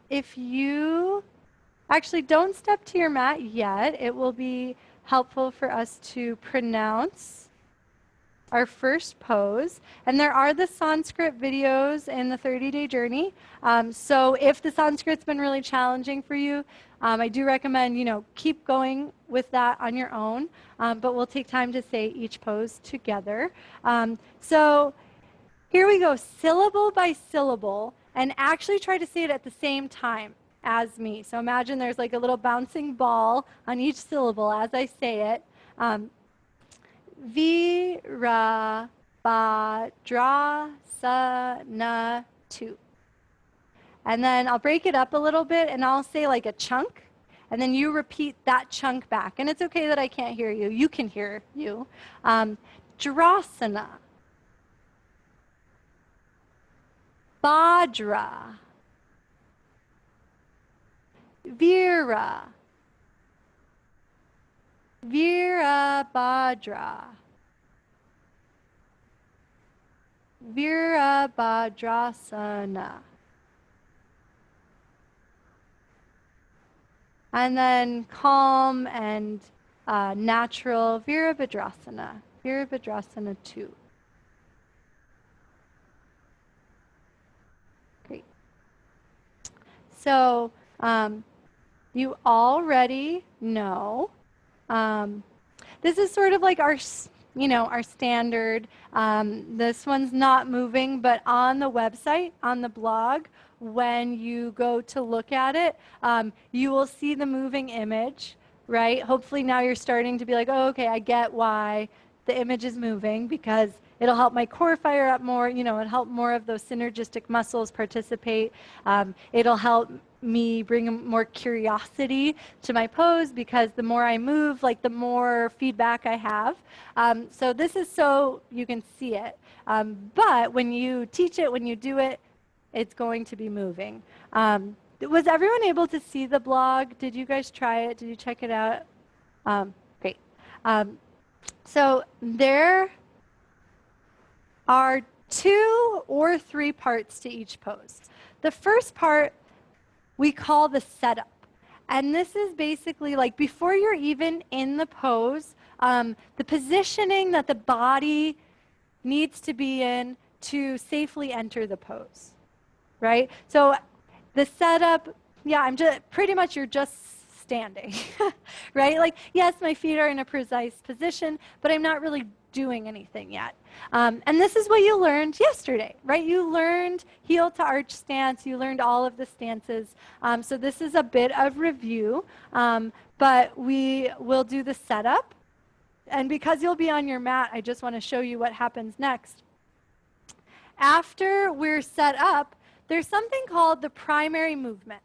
if you actually don't step to your mat yet, it will be helpful for us to pronounce our first pose. And there are the Sanskrit videos in the 30-day journey. So if the Sanskrit's been really challenging for you, I do recommend, keep going with that on your own. But we'll take time to say each pose together. So here we go, syllable by syllable, and actually try to say it at the same time as me. So imagine there's like a little bouncing ball on each syllable as I say it. Virabhadrasana-2. And then I'll break it up a little bit and I'll say like a chunk. And then you repeat that chunk back. And it's okay that I can't hear you. You can hear you. Drasana. Bhadra. Vira. Virabhadra. Virabhadrasana. And then calm and natural Virabhadrasana. Virabhadrasana 2. Great. So you already know this is sort of like our standard. This one's not moving, but on the website, on the blog, when you go to look at it, you will see the moving image right? Hopefully now you're starting to be like, oh, okay, I get why the image is moving, because it'll help my core fire up more, it'll help more of those synergistic muscles participate. It'll help me bring more curiosity to my pose, because the more I move, like the more feedback I have. So this is so you can see it. But when you teach it, when you do it, it's going to be moving. Was everyone able to see the blog? Did you guys try it? Did you check it out? Great. So there are 2 or 3 parts to each pose. The first part we call the setup. And this is basically like before you're even in the pose, the positioning that the body needs to be in to safely enter the pose, right? So the setup, yeah, I'm just pretty much you're just standing, right? Like, yes, my feet are in a precise position, but I'm not really doing anything yet. And this is what you learned yesterday, right? You learned heel to arch stance. You learned all of the stances. So this is a bit of review, but we will do the setup. And because you'll be on your mat, I just want to show you what happens next. After we're set up, there's something called the primary movement.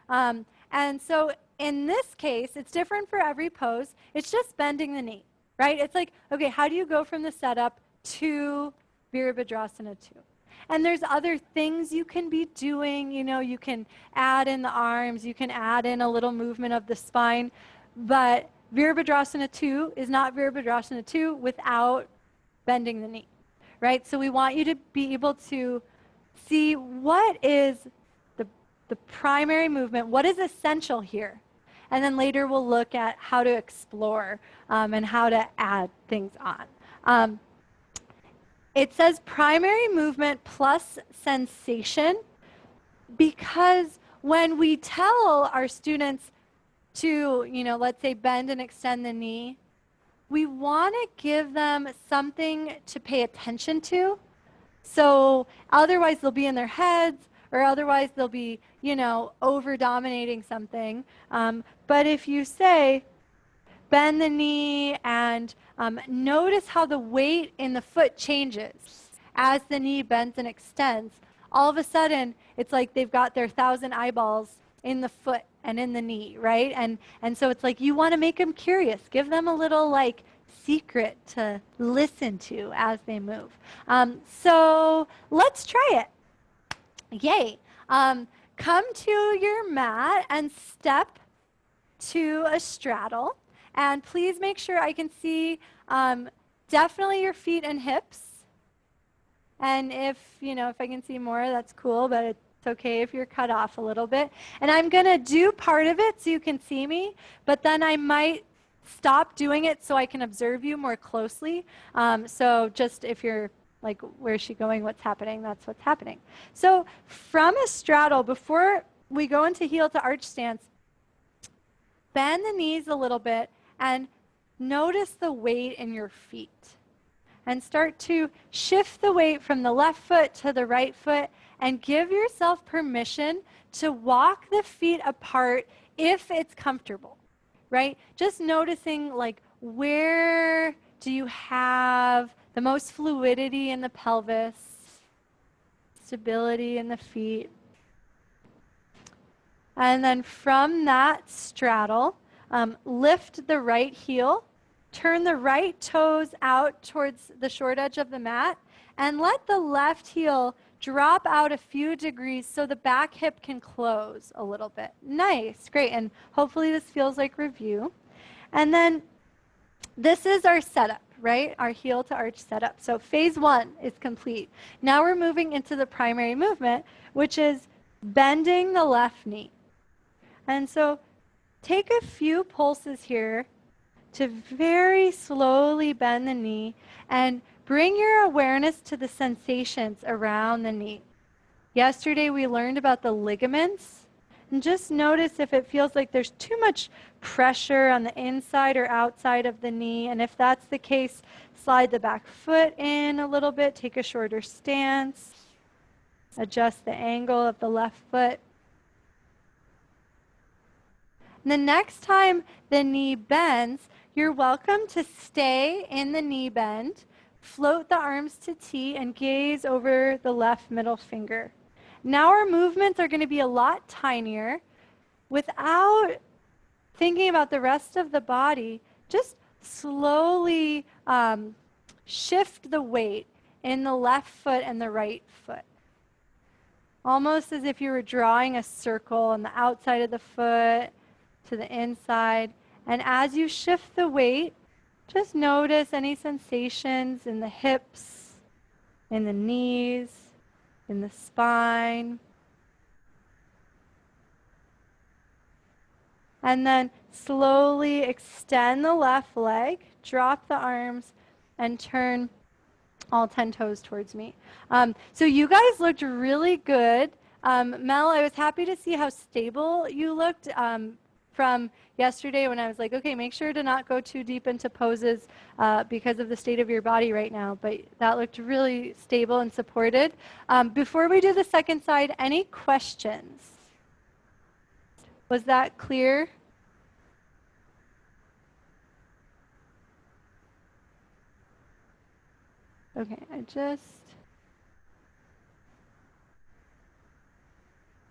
And so in this case, it's different for every pose. It's just bending the knee, right? It's like, okay, how do you go from the setup to Virabhadrasana 2? And there's other things you can be doing. You can add in the arms. You can add in a little movement of the spine. But Virabhadrasana 2 is not Virabhadrasana 2 without bending the knee, right? So we want you to be able to see what is the primary movement, what is essential here. And then later we'll look at how to explore and how to add things on. It says primary movement plus sensation, because when we tell our students to, let's say bend and extend the knee, we want to give them something to pay attention to. So otherwise they'll be in their heads, or otherwise they'll be, over dominating something. But if you say, bend the knee and notice how the weight in the foot changes as the knee bends and extends, all of a sudden it's like they've got their 1,000 eyeballs in the foot and in the knee, right? And so it's like you want to make them curious. Give them a little like secret to listen to as they move. So let's try it. Yay. Come to your mat and step to a straddle. And please make sure I can see definitely your feet and hips. And if I can see more, that's cool, but it's okay if you're cut off a little bit. And I'm going to do part of it so you can see me, but then I might stop doing it so I can observe you more closely. So just if you're like, where's she going? What's happening? That's what's happening. So from a straddle, before we go into heel to arch stance, bend the knees a little bit and notice the weight in your feet. And start to shift the weight from the left foot to the right foot and give yourself permission to walk the feet apart if it's comfortable, right? Just noticing like where do you have the most fluidity in the pelvis, stability in the feet. And then from that straddle, lift the right heel, turn the right toes out towards the short edge of the mat, and let the left heel drop out a few degrees so the back hip can close a little bit. Nice, great, and hopefully this feels like review. And then this is our setup, right? Our heel to arch setup. So phase 1 is complete. Now we're moving into the primary movement, which is bending the left knee. And so take a few pulses here to very slowly bend the knee and bring your awareness to the sensations around the knee. Yesterday we learned about the ligaments, and just notice if it feels like there's too much pressure on the inside or outside of the knee, and if that's the case, slide the back foot in a little bit, take a shorter stance, adjust the angle of the left foot. And the next time the knee bends, you're welcome to stay in the knee bend, float the arms to T, and gaze over the left middle finger. Now our movements are going to be a lot tinier. Without thinking about the rest of the body, just slowly shift the weight in the left foot and the right foot. Almost as if you were drawing a circle on the outside of the foot to the inside. And as you shift the weight, just notice any sensations in the hips, in the knees, in the spine. And then slowly extend the left leg, drop the arms, and turn all 10 toes towards me. So you guys looked really good. Mel, I was happy to see how stable you looked from yesterday when I was like, okay, make sure to not go too deep into poses because of the state of your body right now. But that looked really stable and supported. Before we do the second side, any questions? Was that clear? Okay,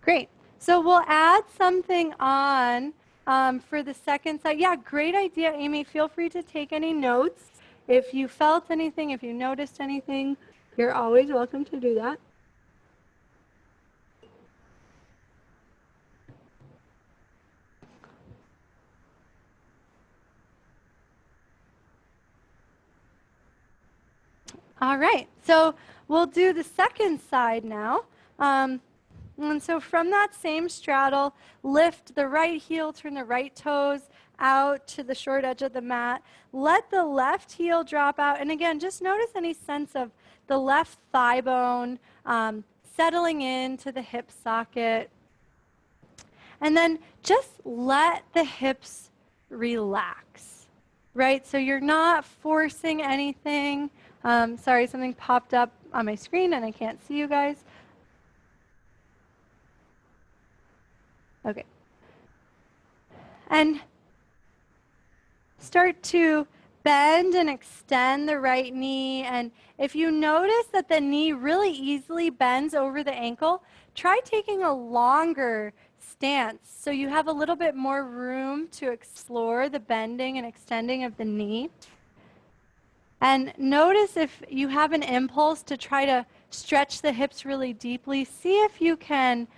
Great. So we'll add something on for the second side. Yeah, great idea, Amy. Feel free to take any notes. If you felt anything, if you noticed anything, you're always welcome to do that. All right, so we'll do the second side now. And so from that same straddle, lift the right heel, turn the right toes out to the short edge of the mat. Let the left heel drop out. And again, just notice any sense of the left thigh bone settling into the hip socket. And then just let the hips relax, right? So you're not forcing anything. Sorry, something popped up on my screen and I can't see you guys. Okay. And start to bend and extend the right knee. And if you notice that the knee really easily bends over the ankle, try taking a longer stance so you have a little bit more room to explore the bending and extending of the knee. And notice if you have an impulse to try to stretch the hips really deeply, see if you can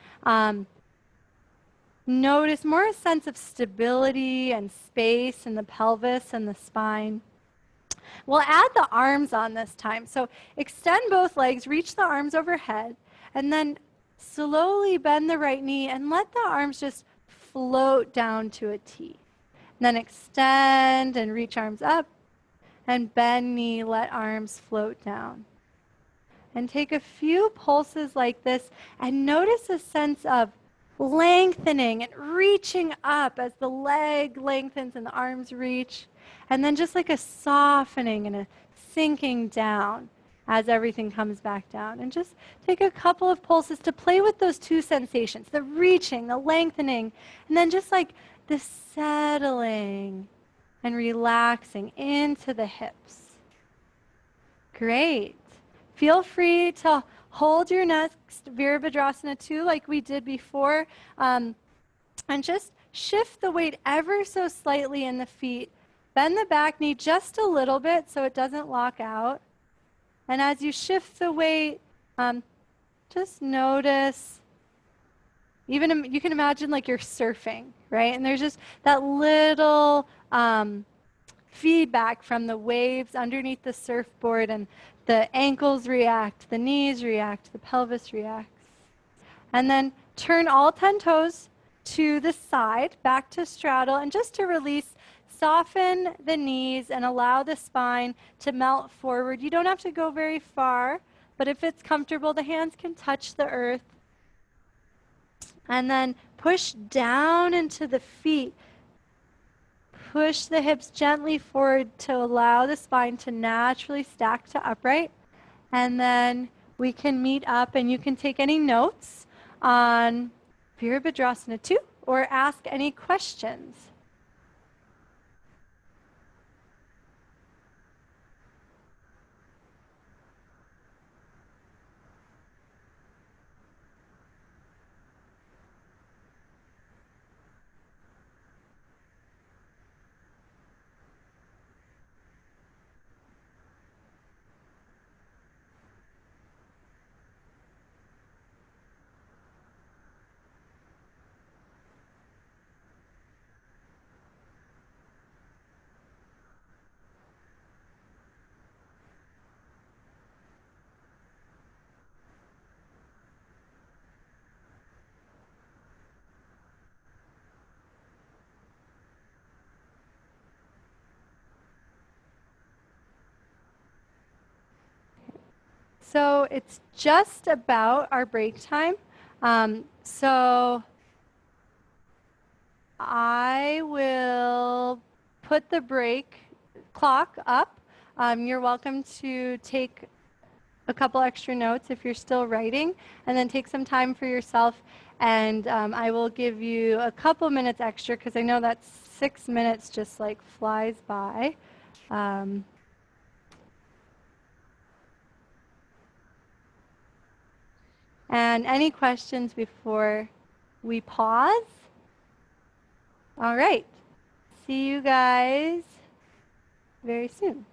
notice more a sense of stability and space in the pelvis and the spine. We'll add the arms on this time. So extend both legs, reach the arms overhead, and then slowly bend the right knee and let the arms just float down to a T. And then extend and reach arms up, and bend knee, let arms float down. And take a few pulses like this and notice a sense of lengthening and reaching up as the leg lengthens and the arms reach. And then just like a softening and a sinking down as everything comes back down. And just take a couple of pulses to play with those two sensations, the reaching, the lengthening, and then just like the settling and relaxing into the hips. Great. Feel free to hold your next Virabhadrasana 2 like we did before, and just shift the weight ever so slightly in the feet. Bend the back knee just a little bit so it doesn't lock out. And as you shift the weight, just notice, even you can imagine like you're surfing, right? And there's just that little feedback from the waves underneath the surfboard, and the ankles react, the knees react, the pelvis reacts. And then turn all 10 toes to the side, back to straddle, and just to release, soften the knees and allow the spine to melt forward. You don't have to go very far, but if it's comfortable, the hands can touch the earth. And then push down into the feet. Push the hips gently forward to allow the spine to naturally stack to upright. And then we can meet up and you can take any notes on Virabhadrasana 2 or ask any questions. So it's just about our break time. So I will put the break clock up. You're welcome to take a couple extra notes if you're still writing, and then take some time for yourself. And I will give you a couple minutes extra because I know that 6 minutes just like flies by. And any questions before we pause? All right. See you guys very soon.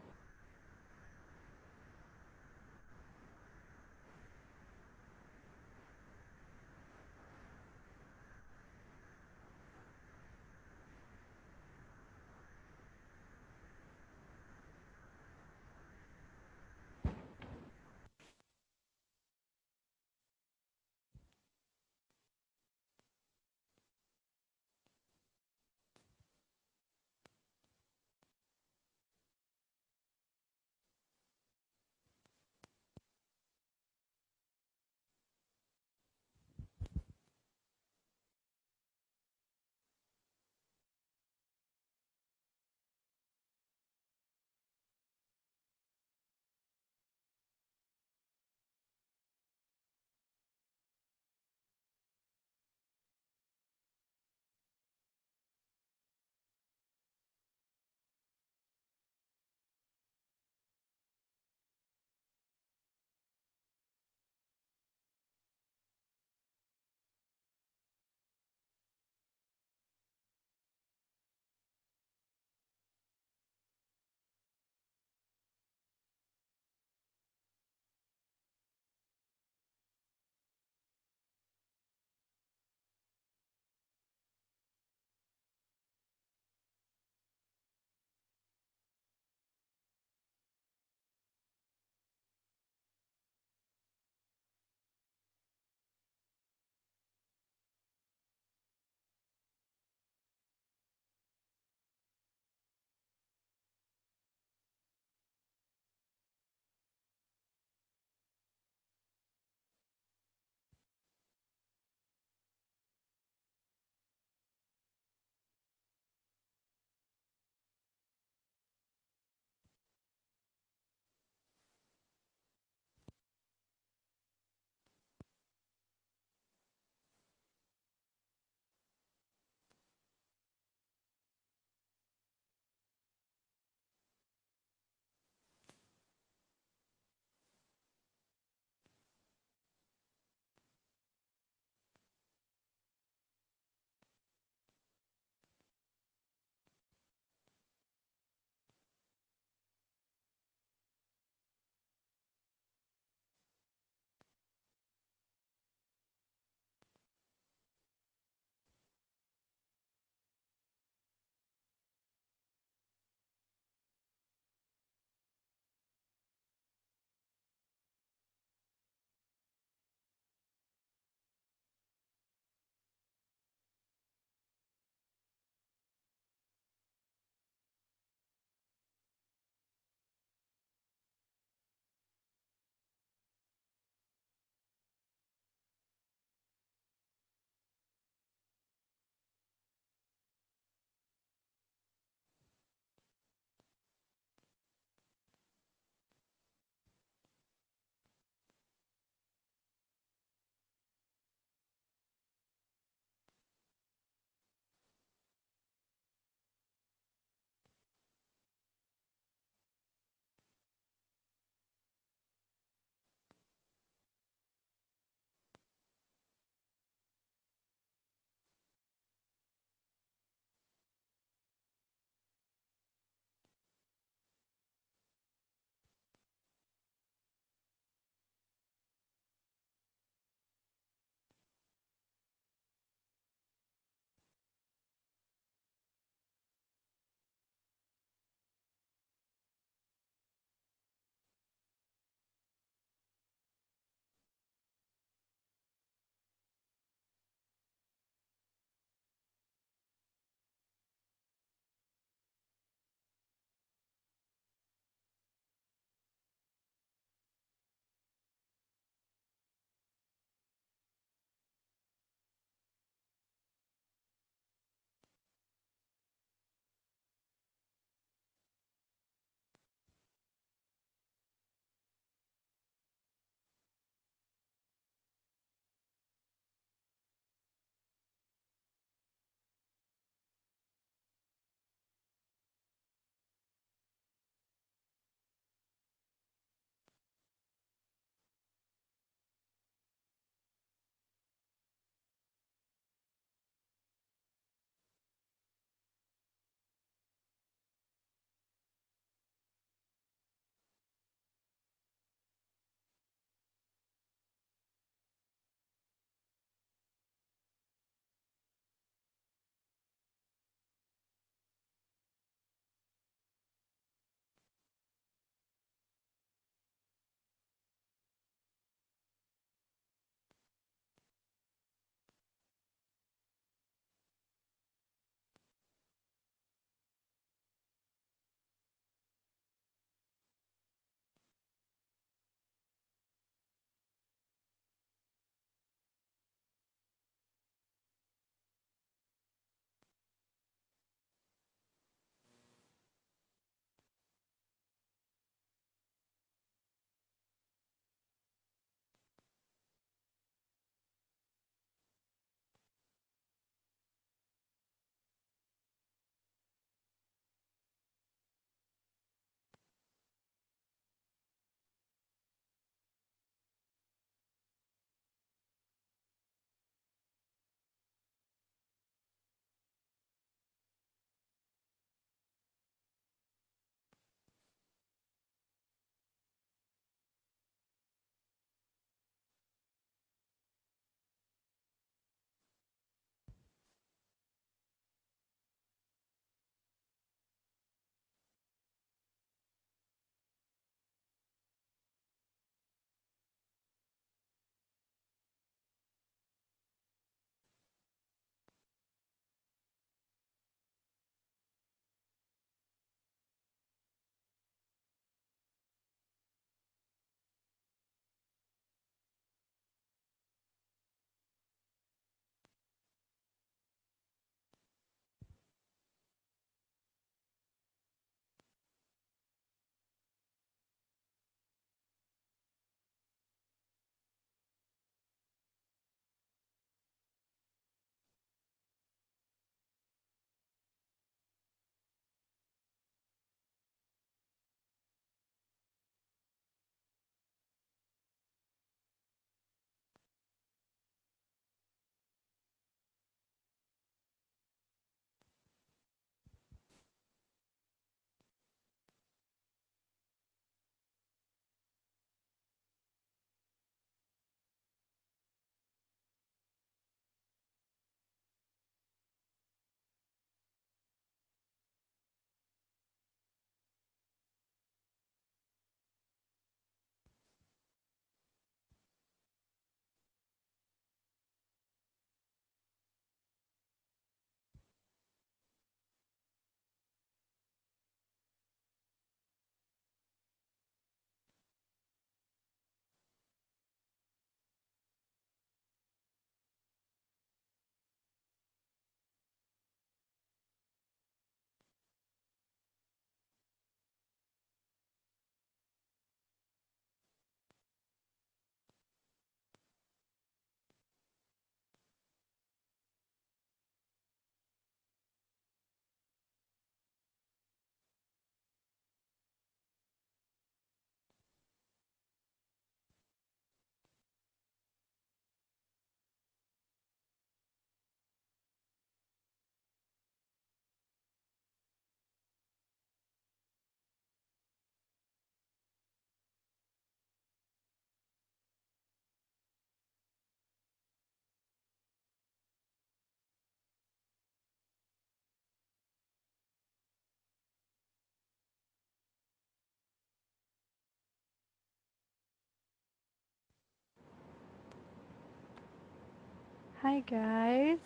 Hi, guys.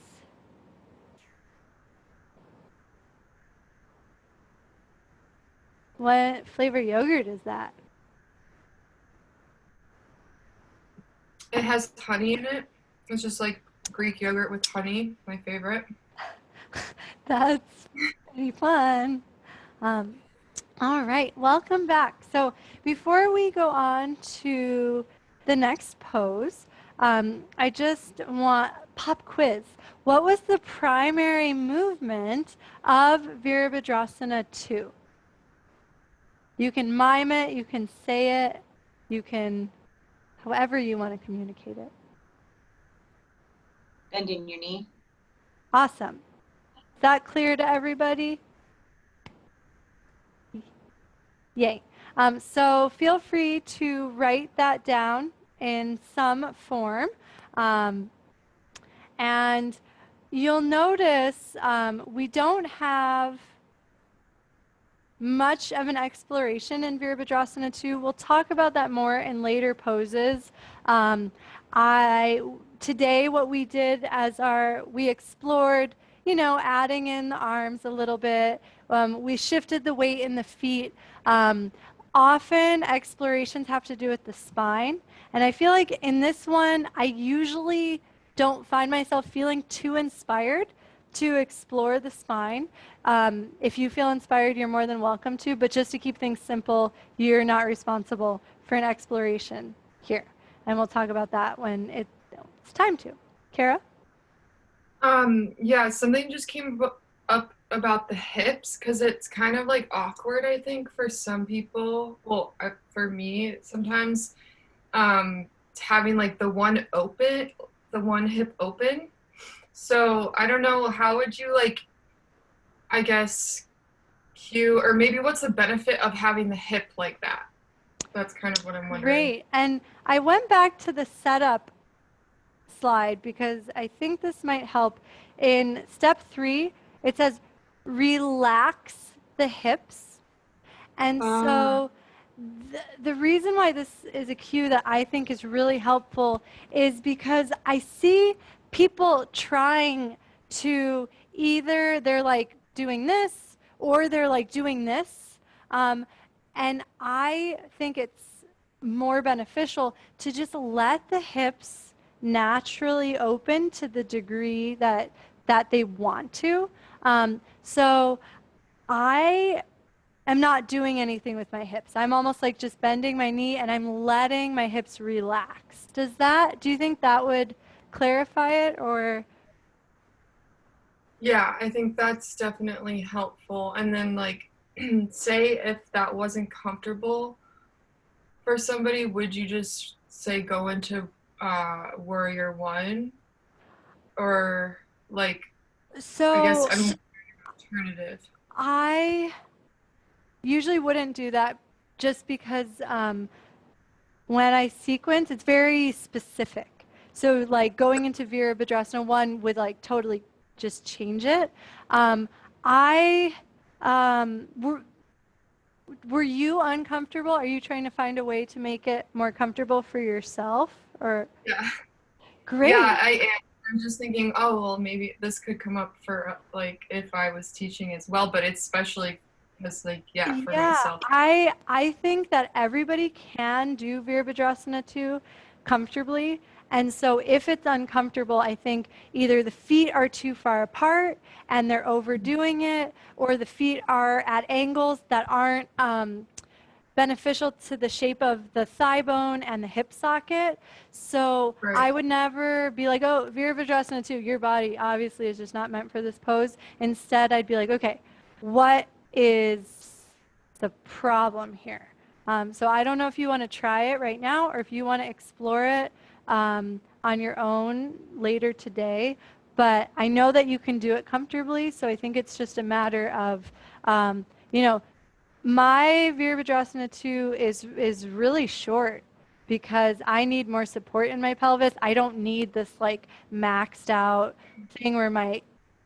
What flavor yogurt is that? It has honey in it. It's just like Greek yogurt with honey, my favorite. That's pretty fun. All right, welcome back. So before we go on to the next pose, I just want pop quiz. What was the primary movement of Virabhadrasana 2? You can mime it, you can say it, you can, however you want to communicate it. Bending your knee. Awesome. Is that clear to everybody? Yay. So feel free to write that down in some form. And you'll notice we don't have much of an exploration in Virabhadrasana 2. We'll talk about that more in later poses. Today what we did we explored, adding in the arms a little bit. We shifted the weight in the feet. Often explorations have to do with the spine. And I feel like in this one, I usually don't find myself feeling too inspired to explore the spine. If you feel inspired, you're more than welcome to, but just to keep things simple, you're not responsible for an exploration here. And we'll talk about that when it's time to. Kara? Yeah, something just came up about the hips because it's kind of like awkward, I think, for some people. Well, for me, sometimes having like the one hip open. So I don't know, how would you I guess, cue, or maybe what's the benefit of having the hip like that? That's kind of what I'm wondering. Great. And I went back to the setup slide because I think this might help. In step 3, it says relax the hips. And so the reason why this is a cue that I think is really helpful is because I see people trying to either they're like doing this or they're like doing this. And I think it's more beneficial to just let the hips naturally open to the degree that they want to. So I'm not doing anything with my hips. I'm almost like just bending my knee and I'm letting my hips relax. Do you think that would clarify it or? Yeah, I think that's definitely helpful. And then say if that wasn't comfortable for somebody, would you just say go into warrior 1? Or So I guess I'm alternative. I usually wouldn't do that just because when I sequence, it's very specific. So like going into Virabhadrasana 1 would like totally just change it. Were you uncomfortable? Are you trying to find a way to make it more comfortable for yourself? Or Yeah. great. Yeah, I am. I'm just thinking, oh, well, maybe this could come up for if I was teaching as well, but it's especially because for myself. I think that everybody can do Virabhadrasana 2 comfortably. And so if it's uncomfortable, I think either the feet are too far apart and they're overdoing it, or the feet are at angles that aren't beneficial to the shape of the thigh bone and the hip socket. So Right. I would never be like, oh, Virabhadrasana 2, your body obviously is just not meant for this pose. Instead, I'd be like, okay, what is the problem here? So I don't know if you want to try it right now or if you want to explore it on your own later today. But I know that you can do it comfortably, so I think it's just a matter of, my Virabhadrasana 2 is really short because I need more support in my pelvis. I don't need this like maxed out thing where my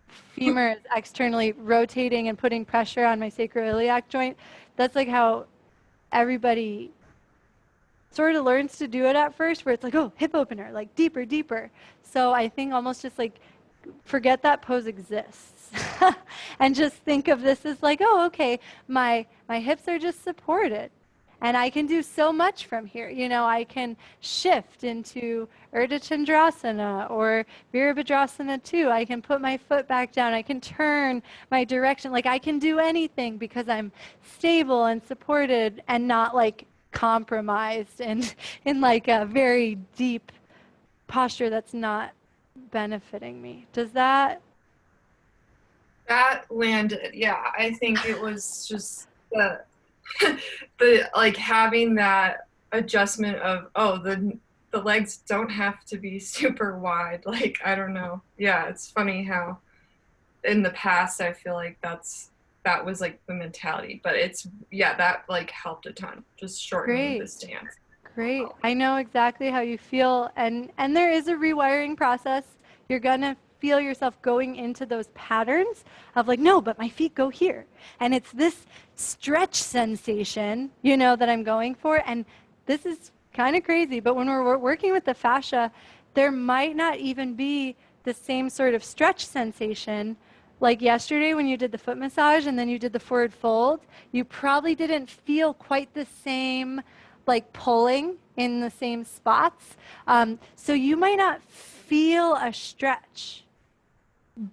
femur is externally rotating and putting pressure on my sacroiliac joint. That's like how everybody sort of learns to do it at first, where it's like, oh, hip opener, like deeper, deeper. So I think almost just like forget that pose exists and just think of this as like, oh, okay, my hips are just supported. And I can do so much from here. You know, I can shift into Urdhva Chandrasana or Virabhadrasana too. I can put my foot back down. I can turn my direction. Like I can do anything because I'm stable and supported and not like compromised and in like a very deep posture that's not benefiting me. Does that? That landed. Yeah, I think it was just the like having that adjustment of, oh, the legs don't have to be super wide. Like, I don't know. Yeah, it's funny how in the past I feel like that was like the mentality, but it's, yeah, that like helped a ton, just shortening the stance. Great. I know exactly how you feel, and there is a rewiring process. You're gonna feel yourself going into those patterns of like, no, but my feet go here. And it's this stretch sensation, you know, that I'm going for. And this is kind of crazy, but when we're working with the fascia, there might not even be the same sort of stretch sensation. Like yesterday when you did the foot massage and then you did the forward fold, you probably didn't feel quite the same like pulling in the same spots. So you might not feel a stretch,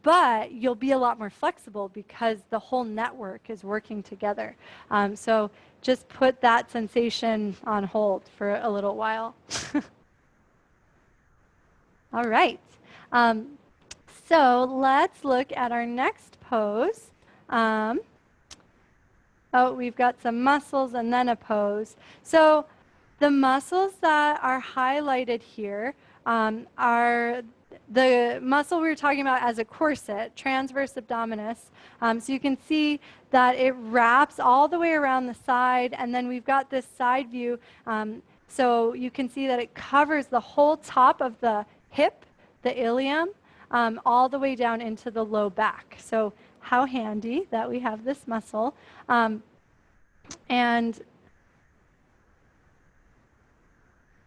but you'll be a lot more flexible because the whole network is working together. So just put that sensation on hold for a little while. All right. So let's look at our next pose. Oh, we've got some muscles and then a pose. So the muscles that are highlighted here are the muscle we were talking about as a corset, transverse abdominis. So you can see that it wraps all the way around the side, and then we've got this side view. So you can see that it covers the whole top of the hip, the ilium, all the way down into the low back. So how handy that we have this muscle. And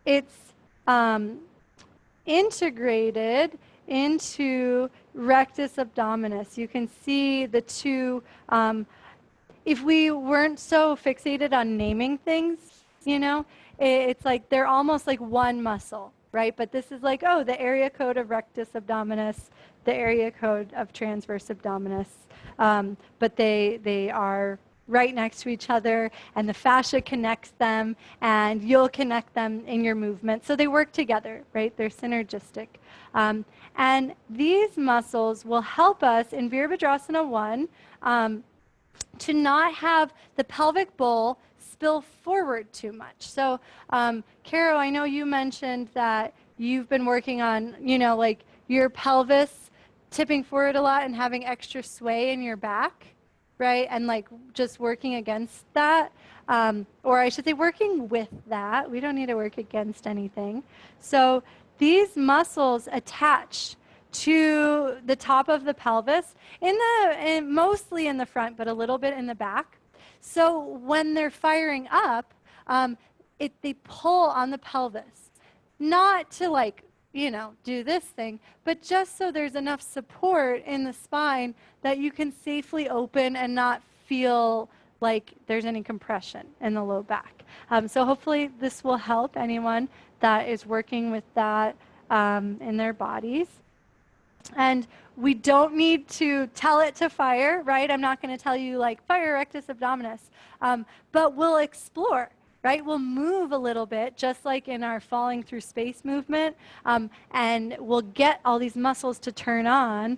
it's integrated into rectus abdominis. You can see the two, if we weren't so fixated on naming things, you know, it's like they're almost like one muscle, right? But this is like, oh, the area code of rectus abdominis, the area code of transverse abdominis. But they are right next to each other, and the fascia connects them, and you'll connect them in your movement. So they work together, right? They're synergistic. And these muscles will help us in Virabhadrasana 1 to not have the pelvic bowl spill forward too much. So, Caro, I know you mentioned that you've been working on, you know, like your pelvis tipping forward a lot and having extra sway in your back, right? And like just working against that, or I should say working with that. We don't need to work against anything. So these muscles attach to the top of the pelvis, mostly in the front, but a little bit in the back. So when they're firing up, they pull on the pelvis, not to like, you know, do this thing, but just so there's enough support in the spine that you can safely open and not feel like there's any compression in the low back. So hopefully this will help anyone that is working with that in their bodies. And we don't need to tell it to fire, right? I'm not going to tell you like fire rectus abdominis, but we'll explore, right? We'll move a little bit, just like in our falling through space movement, and we'll get all these muscles to turn on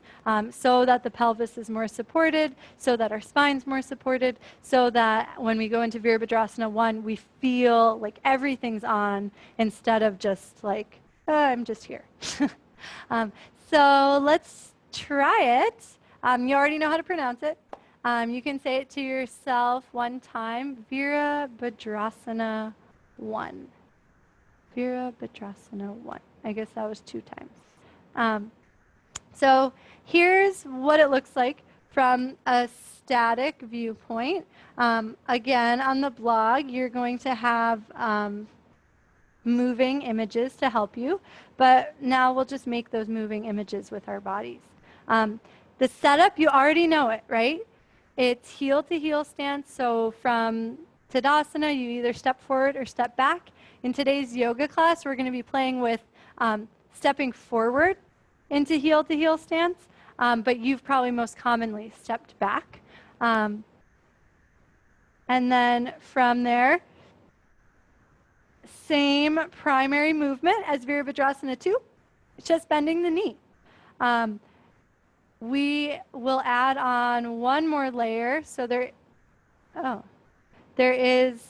so that the pelvis is more supported, so that our spine's more supported, so that when we go into Virabhadrasana 1, we feel like everything's on instead of just like, oh, I'm just here. So let's try it. You already know how to pronounce it. You can say it to yourself one time. Virabhadrasana 1. Virabhadrasana 1. I guess that was 2 times. So here's what it looks like from a static viewpoint. Again, on the blog, you're going to have moving images to help you, but now we'll just make those moving images with our bodies. The setup, you already know it, right? It's heel to heel stance. So from Tadasana, you either step forward or step back. In today's yoga class, we're going to be playing with stepping forward into heel to heel stance, but you've probably most commonly stepped back. And then from there, same primary movement as Virabhadrasana 2, just bending the knee. We will add on one more layer. So there is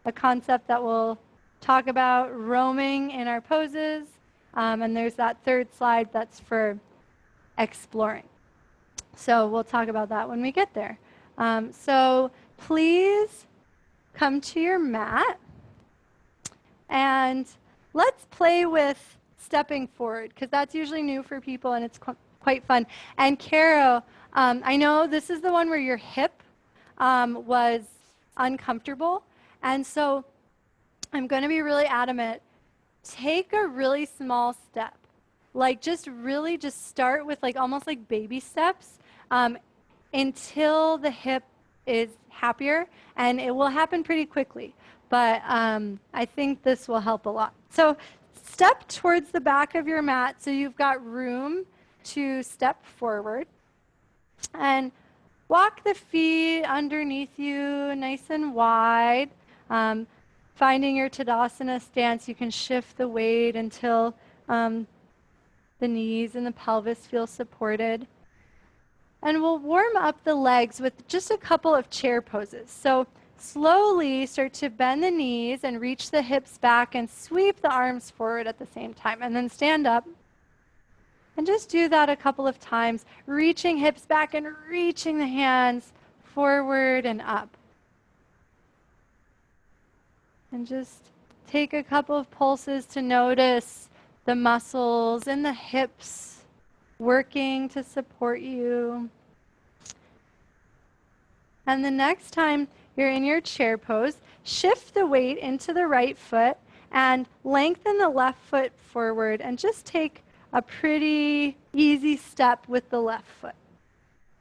a concept that we'll talk about, roaming in our poses. And there's that third slide that's for exploring. So we'll talk about that when we get there. So please come to your mat and let's play with stepping forward, because that's usually new for people and it's quite fun. And Caro, I know this is the one where your hip was uncomfortable. And so I'm going to be really adamant. Take a really small step. Like just start with like almost like baby steps until the hip is happier, and it will happen pretty quickly. But I think this will help a lot. So step towards the back of your mat so you've got room to step forward. And walk the feet underneath you nice and wide. Finding your Tadasana stance, you can shift the weight until the knees and the pelvis feel supported. And we'll warm up the legs with just a couple of chair poses. So slowly start to bend the knees and reach the hips back and sweep the arms forward at the same time. And then stand up. And just do that a couple of times, reaching hips back and reaching the hands forward and up. And just take a couple of pulses to notice the muscles in the hips working to support you. And the next time you're in your chair pose, shift the weight into the right foot and lengthen the left foot forward and just take a pretty easy step with the left foot.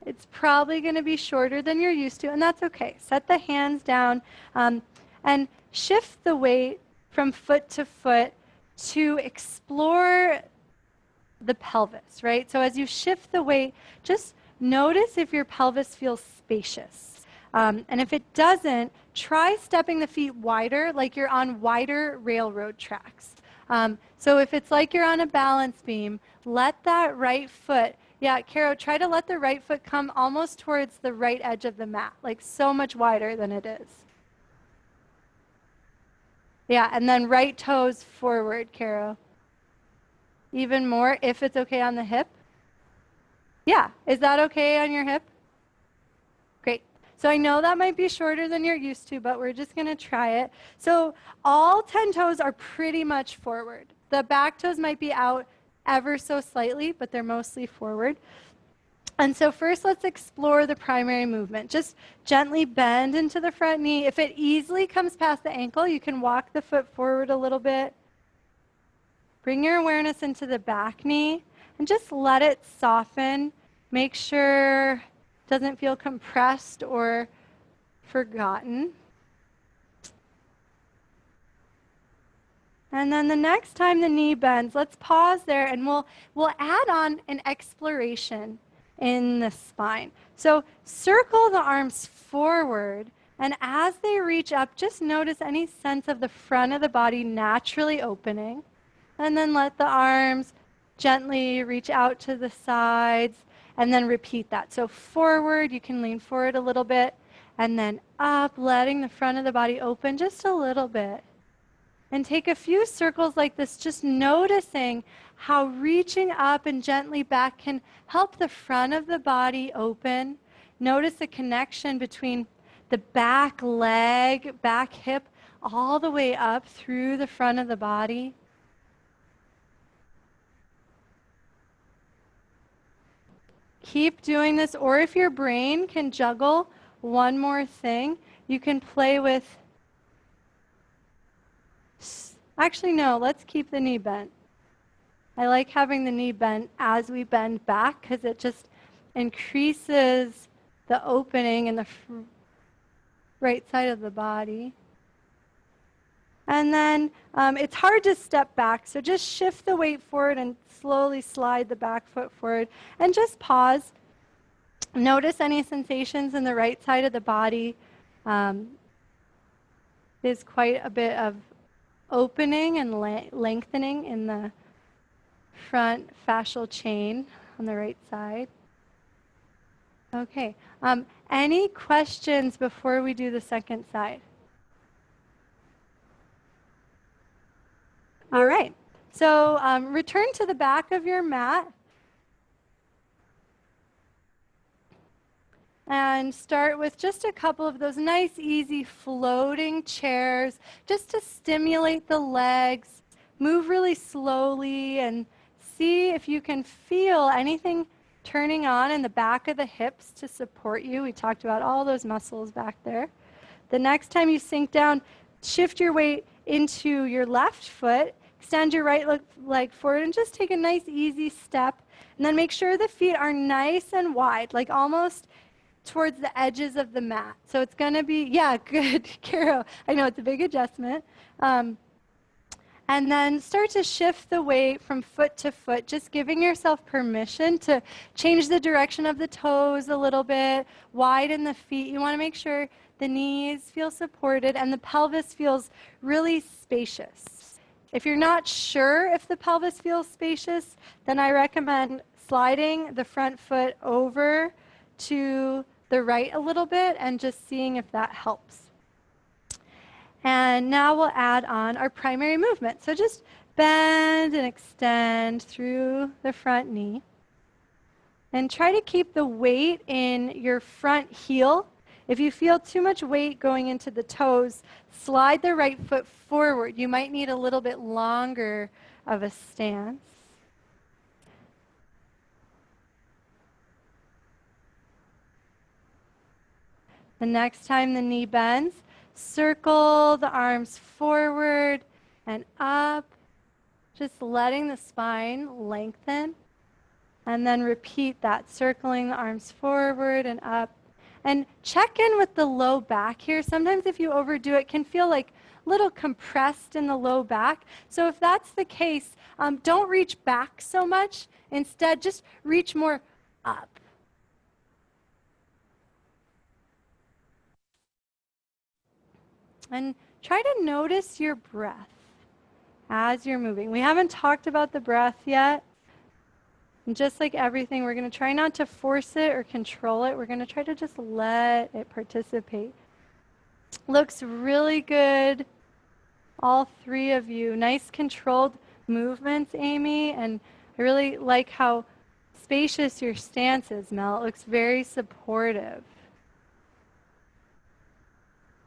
It's probably going to be shorter than you're used to, and that's okay. Set the hands down and shift the weight from foot to foot to explore the pelvis, right? So as you shift the weight, just notice if your pelvis feels spacious. And if it doesn't, try stepping the feet wider, like you're on wider railroad tracks. So if it's like you're on a balance beam, let that right foot, yeah, Caro, try to let the right foot come almost towards the right edge of the mat, like so much wider than it is. Yeah, and then right toes forward, Caro. Even more, if it's okay on the hip. Yeah, is that okay on your hip? Great. So I know that might be shorter than you're used to, but we're just going to try it. So all 10 toes are pretty much forward. The back toes might be out ever so slightly, but they're mostly forward. And so first, let's explore the primary movement. Just gently bend into the front knee. If it easily comes past the ankle, you can walk the foot forward a little bit. Bring your awareness into the back knee and just let it soften. Make sure it doesn't feel compressed or forgotten. And then the next time the knee bends, let's pause there and we'll add on an exploration in the spine. So circle the arms forward, and as they reach up, just notice any sense of the front of the body naturally opening. And then let the arms gently reach out to the sides, and then repeat that. So forward, you can lean forward a little bit, and then up, letting the front of the body open just a little bit. And take a few circles like this, just noticing how reaching up and gently back can help the front of the body open. Notice the connection between the back leg, back hip, all the way up through the front of the body. Keep doing this, or if your brain can juggle one more thing, you can play with Actually, no, let's keep the knee bent. I like having the knee bent as we bend back because it just increases the opening in the right side of the body. And then it's hard to step back, so just shift the weight forward and slowly slide the back foot forward. And just pause. Notice any sensations in the right side of the body. There's quite a bit of opening and lengthening in the front fascial chain on the right side. Okay. Any questions before we do the second side? All right. So return to the back of your mat and start with just a couple of those nice, easy floating chairs just to stimulate the legs. Move really slowly and see if you can feel anything turning on in the back of the hips to support you. We talked about all those muscles back there. The next time you sink down, shift your weight into your left foot, extend your right leg forward, and just take a nice, easy step. And then make sure the feet are nice and wide, like almost towards the edges of the mat. So it's going to be, yeah, good, Caro. I know it's a big adjustment. And then start to shift the weight from foot to foot, just giving yourself permission to change the direction of the toes a little bit, widen the feet. You want to make sure the knees feel supported and the pelvis feels really spacious. If you're not sure if the pelvis feels spacious, then I recommend sliding the front foot over to the right a little bit and just seeing if that helps. And now we'll add on our primary movement. So just bend and extend through the front knee. And try to keep the weight in your front heel. If you feel too much weight going into the toes, slide the right foot forward. You might need a little bit longer of a stance. The next time the knee bends, circle the arms forward and up, just letting the spine lengthen. And then repeat that, circling the arms forward and up. And check in with the low back here. Sometimes if you overdo it, it can feel like a little compressed in the low back. So if that's the case, don't reach back so much. Instead, just reach more up. And try to notice your breath as you're moving. We haven't talked about the breath yet. And just like everything, we're going to try not to force it or control it. We're going to try to just let it participate. Looks really good, all three of you. Nice controlled movements, Amy. And I really like how spacious your stance is, Mel. It looks very supportive.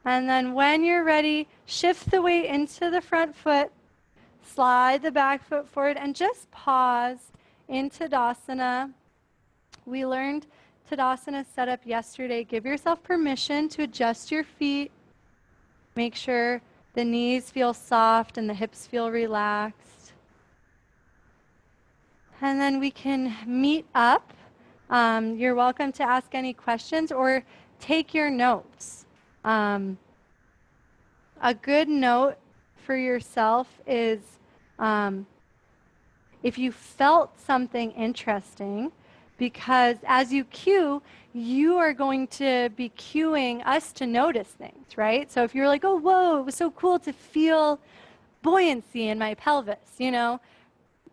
And then when you're ready, shift the weight into the front foot, slide the back foot forward, and just pause in Tadasana. We learned Tadasana setup yesterday. Give yourself permission to adjust your feet. Make sure the knees feel soft and the hips feel relaxed. And then we can meet up. You're welcome to ask any questions or take your notes. A good note for yourself is if you felt something interesting, because as you cue, you are going to be cueing us to notice things, right? So if you're like, oh, whoa, it was so cool to feel buoyancy in my pelvis, you know,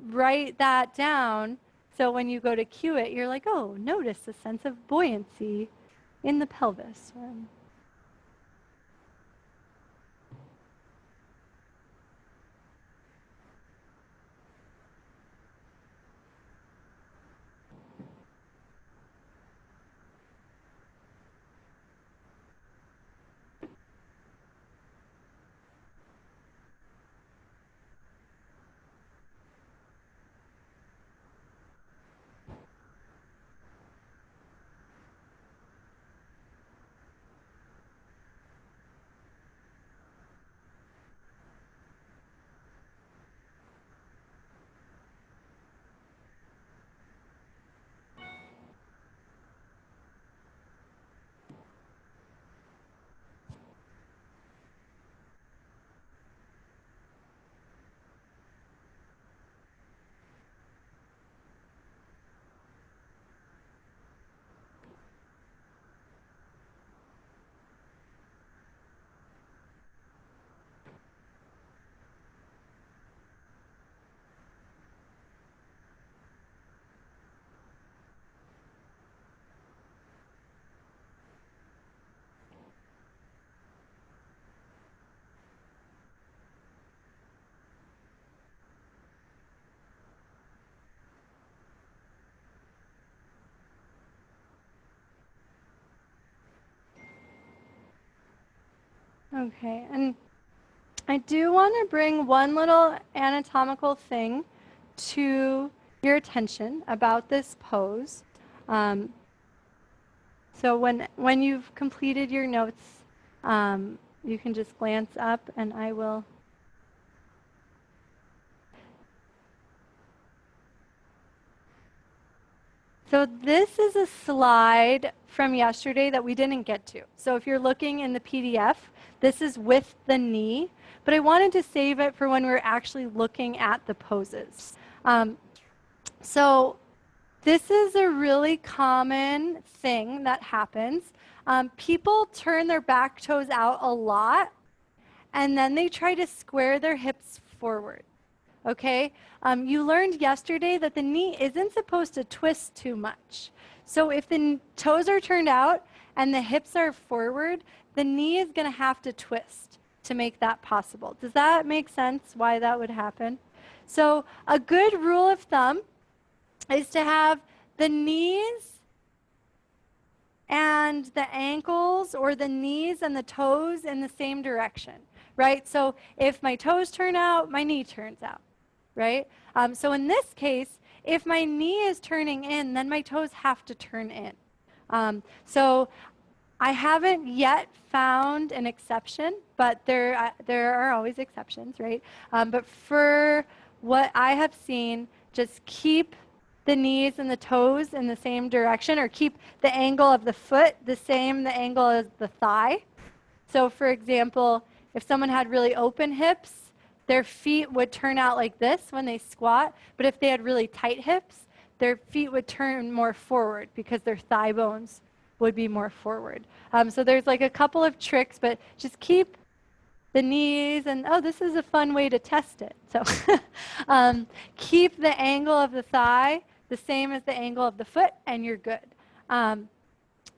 write that down. So when you go to cue it, you're like, oh, notice a sense of buoyancy in the pelvis. Okay, and I do want to bring one little anatomical thing to your attention about this pose. So when you've completed your notes, you can just glance up and I will. So this is a slide from yesterday that we didn't get to. So if you're looking in the PDF, this is with the knee, but I wanted to save it for when we're actually looking at the poses. So this is a really common thing that happens. People turn their back toes out a lot, and then they try to square their hips forward. Okay, you learned yesterday that the knee isn't supposed to twist too much. So if the toes are turned out and the hips are forward, the knee is going to have to twist to make that possible. Does that make sense why that would happen? So a good rule of thumb is to have the knees and the ankles, or the knees and the toes in the same direction, right? So if my toes turn out, my knee turns out. Right? So in this case, if my knee is turning in, then my toes have to turn in. So I haven't yet found an exception, but there are always exceptions, right? But for what I have seen, just keep the knees and the toes in the same direction, or keep the angle of the foot the angle as the thigh. So for example, if someone had really open hips, their feet would turn out like this when they squat, but if they had really tight hips, their feet would turn more forward because their thigh bones would be more forward. So there's like a couple of tricks, but just keep the knees, and oh, this is a fun way to test it. So keep the angle of the thigh the same as the angle of the foot, and you're good.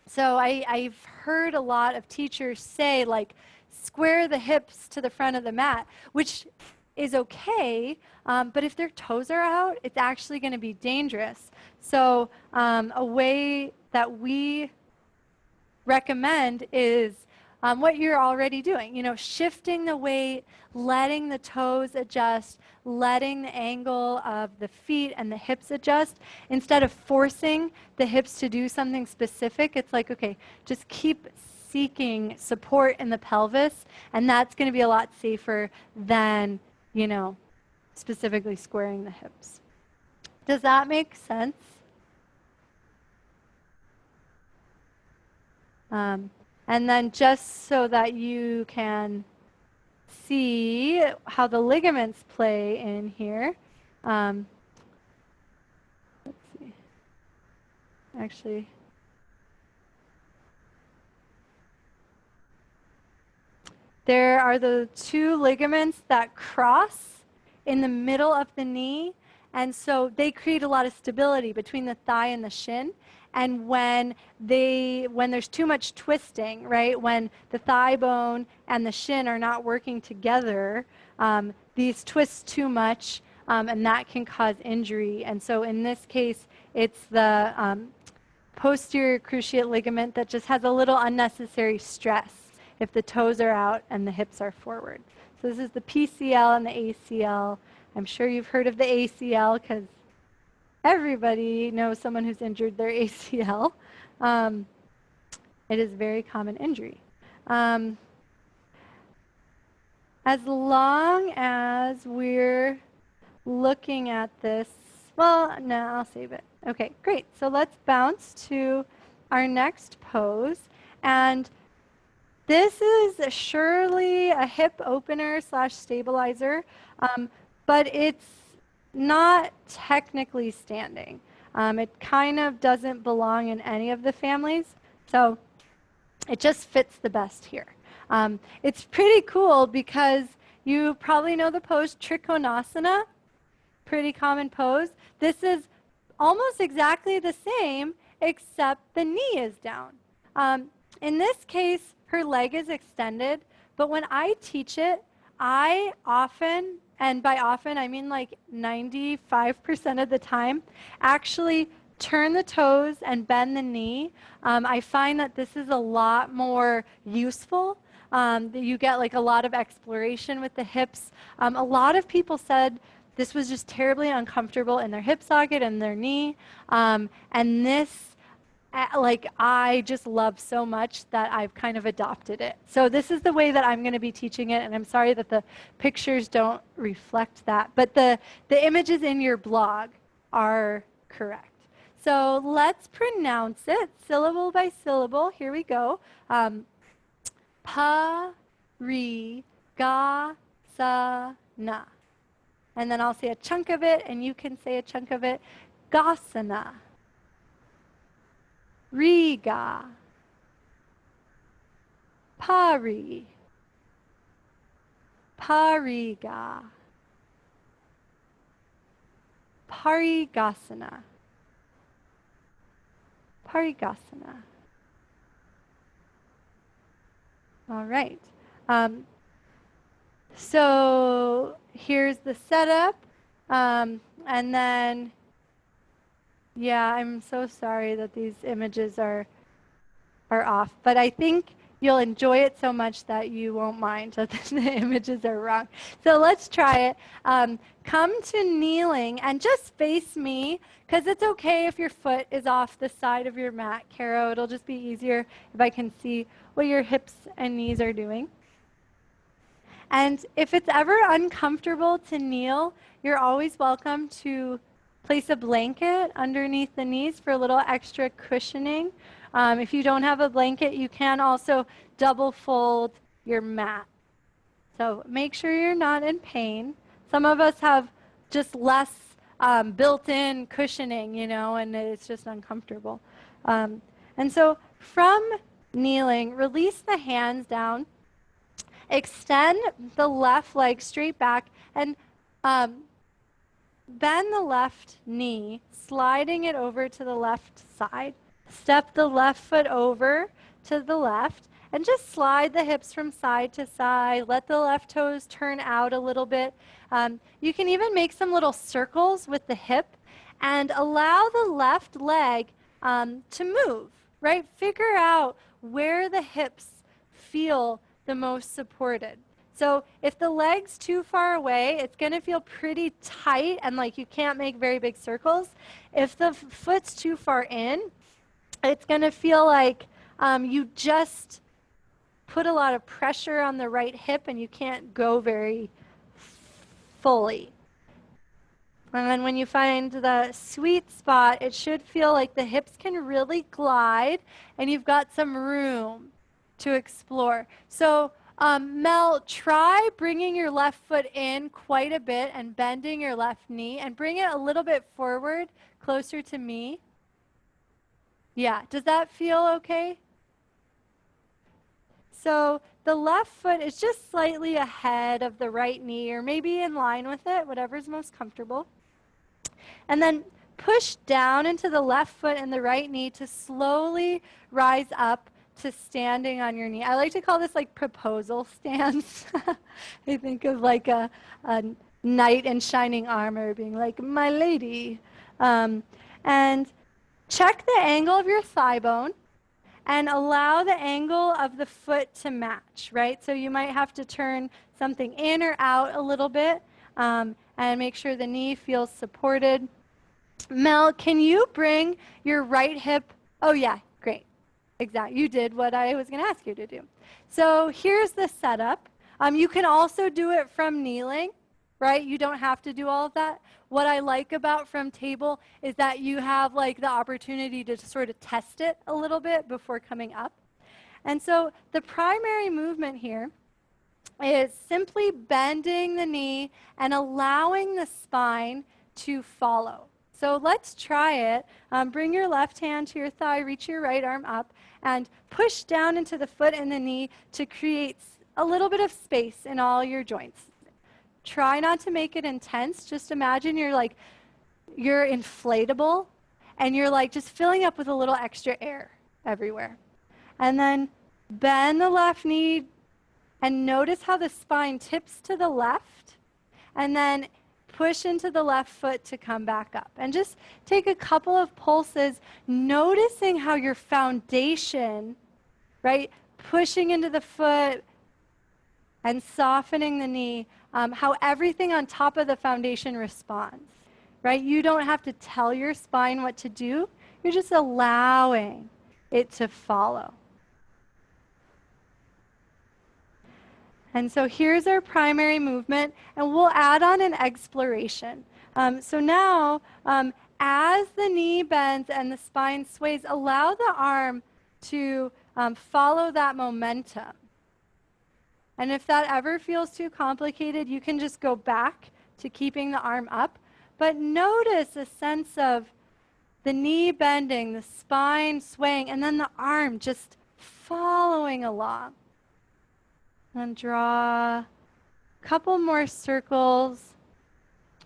So I've heard a lot of teachers say, like, square the hips to the front of the mat, which is okay, but if their toes are out, it's actually going to be dangerous. So a way that we recommend is what you're already doing, shifting the weight, letting the toes adjust, letting the angle of the feet and the hips adjust. Instead of forcing the hips to do something specific, it's like, okay, just keep seeking support in the pelvis, and that's going to be a lot safer than, specifically squaring the hips. Does that make sense? And then just so that you can see how the ligaments play in here, let's see. Actually, there are the two ligaments that cross in the middle of the knee, and so they create a lot of stability between the thigh and the shin. And when there's too much twisting, right, when the thigh bone and the shin are not working together, these twist too much, and that can cause injury. And so in this case, it's the posterior cruciate ligament that just has a little unnecessary stress if the toes are out and the hips are forward. So this is the PCL and the ACL. I'm sure you've heard of the ACL because everybody knows someone who's injured their ACL. It is a very common injury. As long as we're looking at this, well, no, I'll save it. Okay, great. So let's bounce to our next pose. And this is surely a hip opener / stabilizer, but it's not technically standing. It kind of doesn't belong in any of the families, so it just fits the best here. It's pretty cool because you probably know the pose Trikonasana, pretty common pose. This is almost exactly the same, except the knee is down. In this case, her leg is extended, but when I teach it, I often, and by often I mean like 95% of the time, actually turn the toes and bend the knee. I find that this is a lot more useful that you get like a lot of exploration with the hips. A lot of people said this was just terribly uncomfortable in their hip socket and their knee. And this, like, I just love so much that I've kind of adopted it. So this is the way that I'm going to be teaching it. And I'm sorry that the pictures don't reflect that. But the images in your blog are correct. So let's pronounce it syllable by syllable. Here we go. Pa, ri, ga, sa, na. And then I'll say a chunk of it, and you can say a chunk of it. Gasana. Riga. Pari. Pariga. Parigasana. Parigasana. All right. So here's the setup. And then, yeah, I'm so sorry that these images are off, but I think you'll enjoy it so much that you won't mind that the images are wrong. So let's try it. Come to kneeling and just face me, because it's okay if your foot is off the side of your mat, Caro. It'll just be easier if I can see what your hips and knees are doing. And if it's ever uncomfortable to kneel, you're always welcome to place a blanket underneath the knees for a little extra cushioning. If you don't have a blanket, you can also double fold your mat. So make sure you're not in pain. Some of us have just less built-in cushioning, you know, and it's just uncomfortable. And so from kneeling, release the hands down. Extend the left leg straight back and bend the left knee, sliding it over to the left side. Step the left foot over to the left and just slide the hips from side to side. Let the left toes turn out a little bit. You can even make some little circles with the hip and allow the left leg to move, right? Figure out where the hips feel the most supported. So if the leg's too far away, it's going to feel pretty tight and like you can't make very big circles. If the foot's too far in, it's going to feel like you just put a lot of pressure on the right hip and you can't go very fully. And then when you find the sweet spot, it should feel like the hips can really glide and you've got some room to explore. So Mel, try bringing your left foot in quite a bit and bending your left knee and bring it a little bit forward, closer to me. Yeah, does that feel okay? So the left foot is just slightly ahead of the right knee or maybe in line with it, whatever's most comfortable. And then push down into the left foot and the right knee to slowly rise up to standing on your knee. I like to call this like proposal stance. I think of like a knight in shining armor being like, my lady. And check the angle of your thigh bone and allow the angle of the foot to match, right? So you might have to turn something in or out a little bit and make sure the knee feels supported. Mel, can you bring your right hip? Oh yeah, great. Exactly. You did what I was going to ask you to do. So here's the setup. You can also do it from kneeling, right? You don't have to do all of that. What I like about from table is that you have like the opportunity to sort of test it a little bit before coming up. And so the primary movement here is simply bending the knee and allowing the spine to follow. So let's try it. Bring your left hand to your thigh, reach your right arm up, and push down into the foot and the knee to create a little bit of space in all your joints. Try not to make it intense. Just imagine you're inflatable and you're like just filling up with a little extra air everywhere. And then bend the left knee and notice how the spine tips to the left and then push into the left foot to come back up. And just take a couple of pulses, noticing how your foundation, right, pushing into the foot, and softening the knee, how everything on top of the foundation responds, right? You don't have to tell your spine what to do. You're just allowing it to follow. And so here's our primary movement, and we'll add on an exploration. So now, as the knee bends and the spine sways, allow the arm to follow that momentum. And if that ever feels too complicated, you can just go back to keeping the arm up. But notice a sense of the knee bending, the spine swaying, and then the arm just following along. And draw a couple more circles.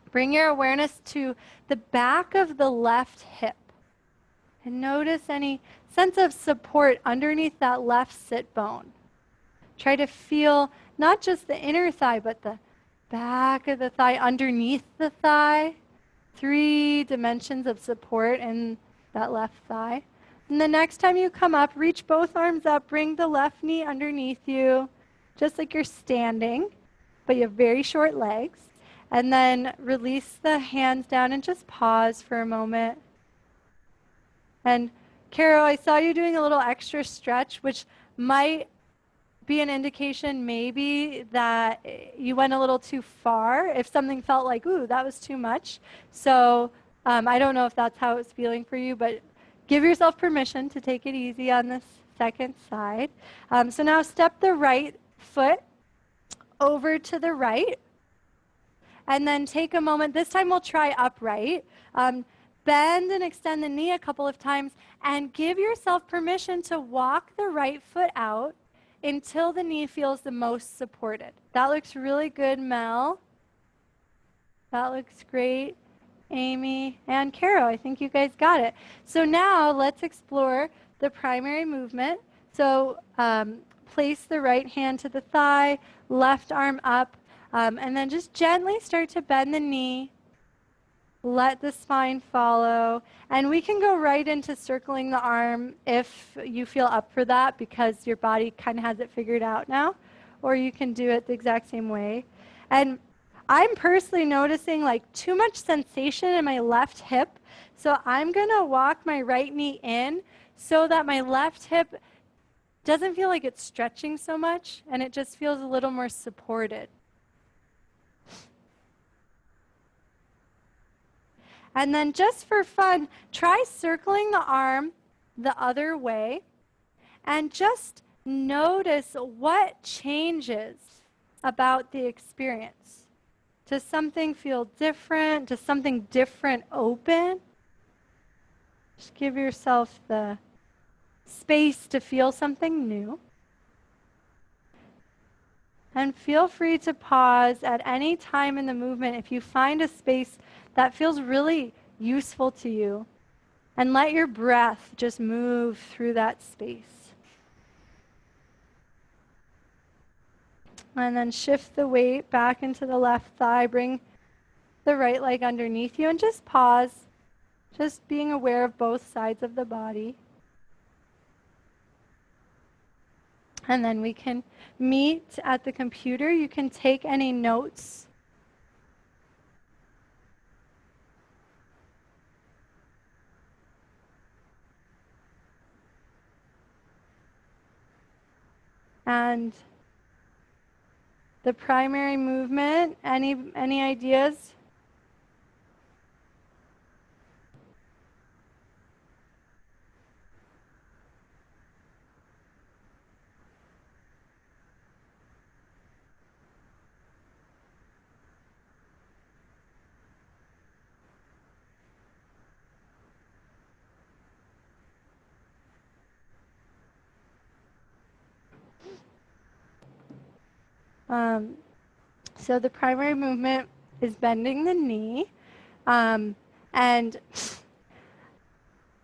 Bring your awareness to the back of the left hip. And notice any sense of support underneath that left sit bone. Try to feel not just the inner thigh, but the back of the thigh underneath the thigh. 3 dimensions of support in that left thigh. And the next time you come up, reach both arms up, bring the left knee underneath you, just like you're standing, but you have very short legs. And then release the hands down and just pause for a moment. And Carol, I saw you doing a little extra stretch, which might be an indication maybe that you went a little too far, if something felt like, ooh, that was too much. So I don't know if that's how it's feeling for you, but give yourself permission to take it easy on this second side. So now step the right foot over to the right, and then take a moment. This time we'll try upright. Bend and extend the knee a couple of times, and give yourself permission to walk the right foot out until the knee feels the most supported. That looks really good, Mel. That looks great, Amy and Carol. I think you guys got it. So now let's explore the primary movement. So place the right hand to the thigh, left arm up, and then just gently start to bend the knee. Let the spine follow. And we can go right into circling the arm if you feel up for that, because your body kind of has it figured out now. Or you can do it the exact same way. And I'm personally noticing like too much sensation in my left hip. So I'm going to walk my right knee in so that my left hip doesn't feel like it's stretching so much, and it just feels a little more supported. And then just for fun, try circling the arm the other way, and just notice what changes about the experience. Does something feel different? Does something different open? Just give yourself the space to feel something new. And feel free to pause at any time in the movement if you find a space that feels really useful to you, and let your breath just move through that space. And then shift the weight back into the left thigh, bring the right leg underneath you, and just pause, just being aware of both sides of the body. And then we can meet at the computer. You can take any notes. And the primary movement, any ideas? So the primary movement is bending the knee, and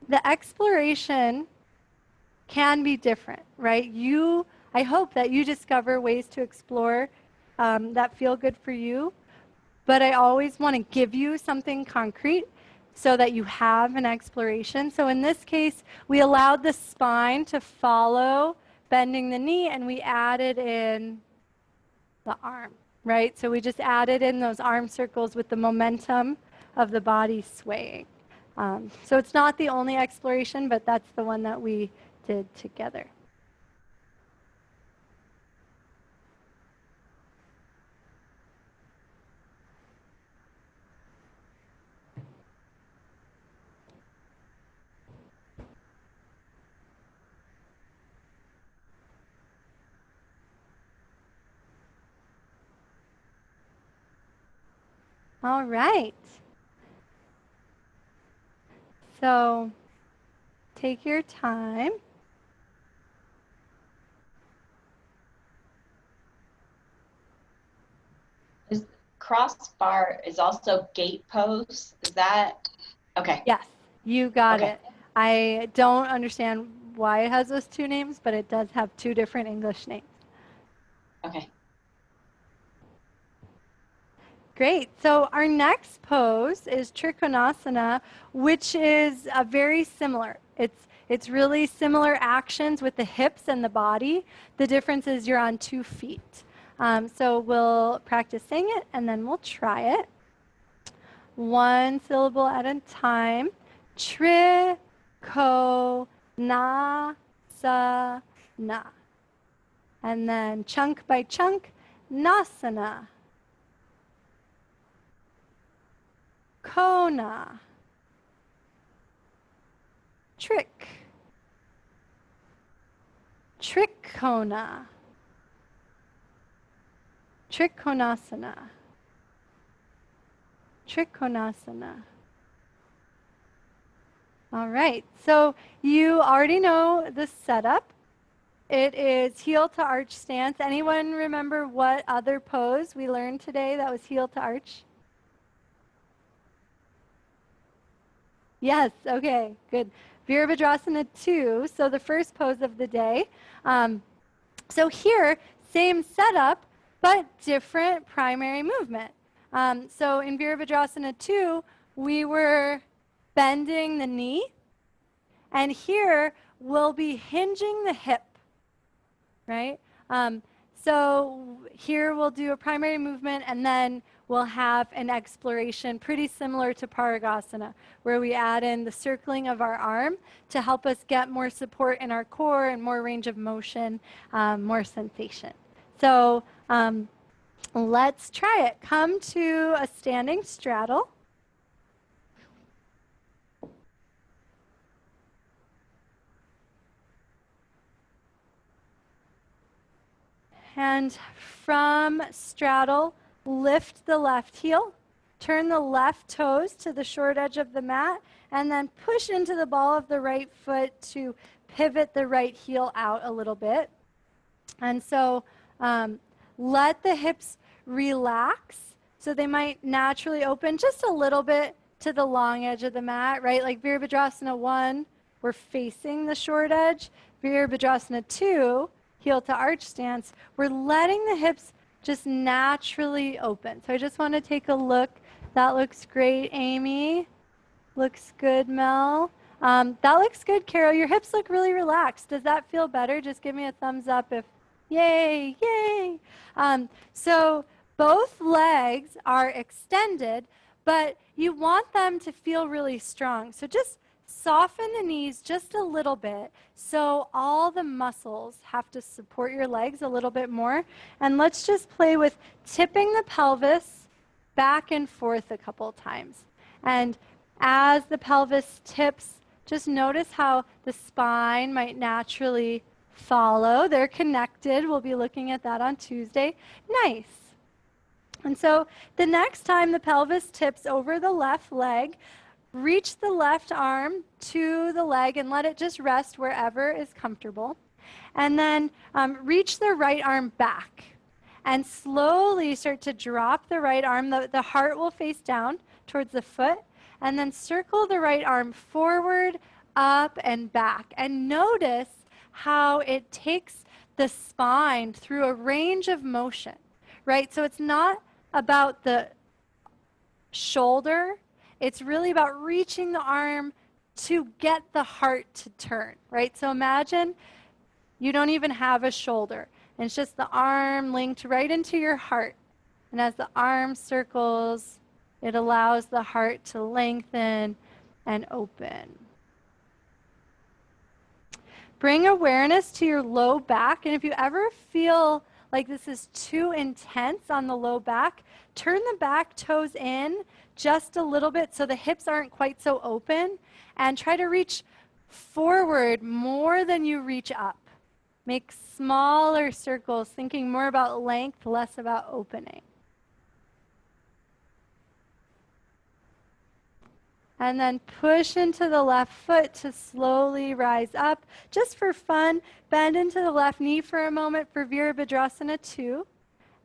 the exploration can be different, right? I hope that you discover ways to explore that feel good for you, but I always want to give you something concrete so that you have an exploration. So in this case, we allowed the spine to follow bending the knee, and we added in the arm, right? So we just added in those arm circles with the momentum of the body swaying. So it's not the only exploration, but that's the one that we did together. All right. So take your time. Is crossbar is also gate pose? Is that okay? Yes, you got Okay. it. I don't understand why it has those two names, but it does have two different English names. Okay. Great. So our next pose is Trikonasana, which is very similar. It's really similar actions with the hips and the body. The difference is you're on 2 feet. So we'll practice saying it and then we'll try it. 1 syllable at a time. Trikonasana. And then chunk by chunk, Nasana. Kona. Trick. Trikona. Trikonasana. Trikonasana. All right, so you already know the setup. It is heel to arch stance. Anyone remember what other pose we learned today that was heel to arch? Yes, okay, good. Virabhadrasana 2, so the first pose of the day. So here, same setup, but different primary movement. So in Virabhadrasana 2, we were bending the knee, and here we'll be hinging the hip, right? So here we'll do a primary movement, and then we'll have an exploration pretty similar to Parigasana, where we add in the circling of our arm to help us get more support in our core and more range of motion, more sensation. So let's try it. Come to a standing straddle. And from straddle, lift the left heel, turn the left toes to the short edge of the mat, and then push into the ball of the right foot to pivot the right heel out a little bit. And so let the hips relax. So they might naturally open just a little bit to the long edge of the mat, right? Like Virabhadrasana 1, we're facing the short edge. Virabhadrasana 2, heel to arch stance, we're letting the hips just naturally open. So I just want to take a look. That looks great, Amy. Looks good, Mel. That looks good, Carol. Your hips look really relaxed. Does that feel better? Just give me a thumbs up if, yay, yay. So both legs are extended, but you want them to feel really strong. So just soften the knees just a little bit so all the muscles have to support your legs a little bit more. And let's just play with tipping the pelvis back and forth a couple times. And as the pelvis tips, just notice how the spine might naturally follow. They're connected. We'll be looking at that on Tuesday. Nice. And so the next time the pelvis tips over the left leg, reach the left arm to the leg and let it just rest wherever is comfortable. And then reach the right arm back and slowly start to drop the right arm. The heart will face down towards the foot. And then circle the right arm forward, up, and back. And notice how it takes the spine through a range of motion, right? So it's not about the shoulder. It's really about reaching the arm to get the heart to turn, right? So imagine you don't even have a shoulder. And it's just the arm linked right into your heart. And as the arm circles, it allows the heart to lengthen and open. Bring awareness to your low back. And if you ever feel like this is too intense on the low back, turn the back toes in just a little bit so the hips aren't quite so open, and try to reach forward more than you reach up. Make smaller circles, thinking more about length, less about opening. And then push into the left foot to slowly rise up. Just for fun, bend into the left knee for a moment for Virabhadrasana 2.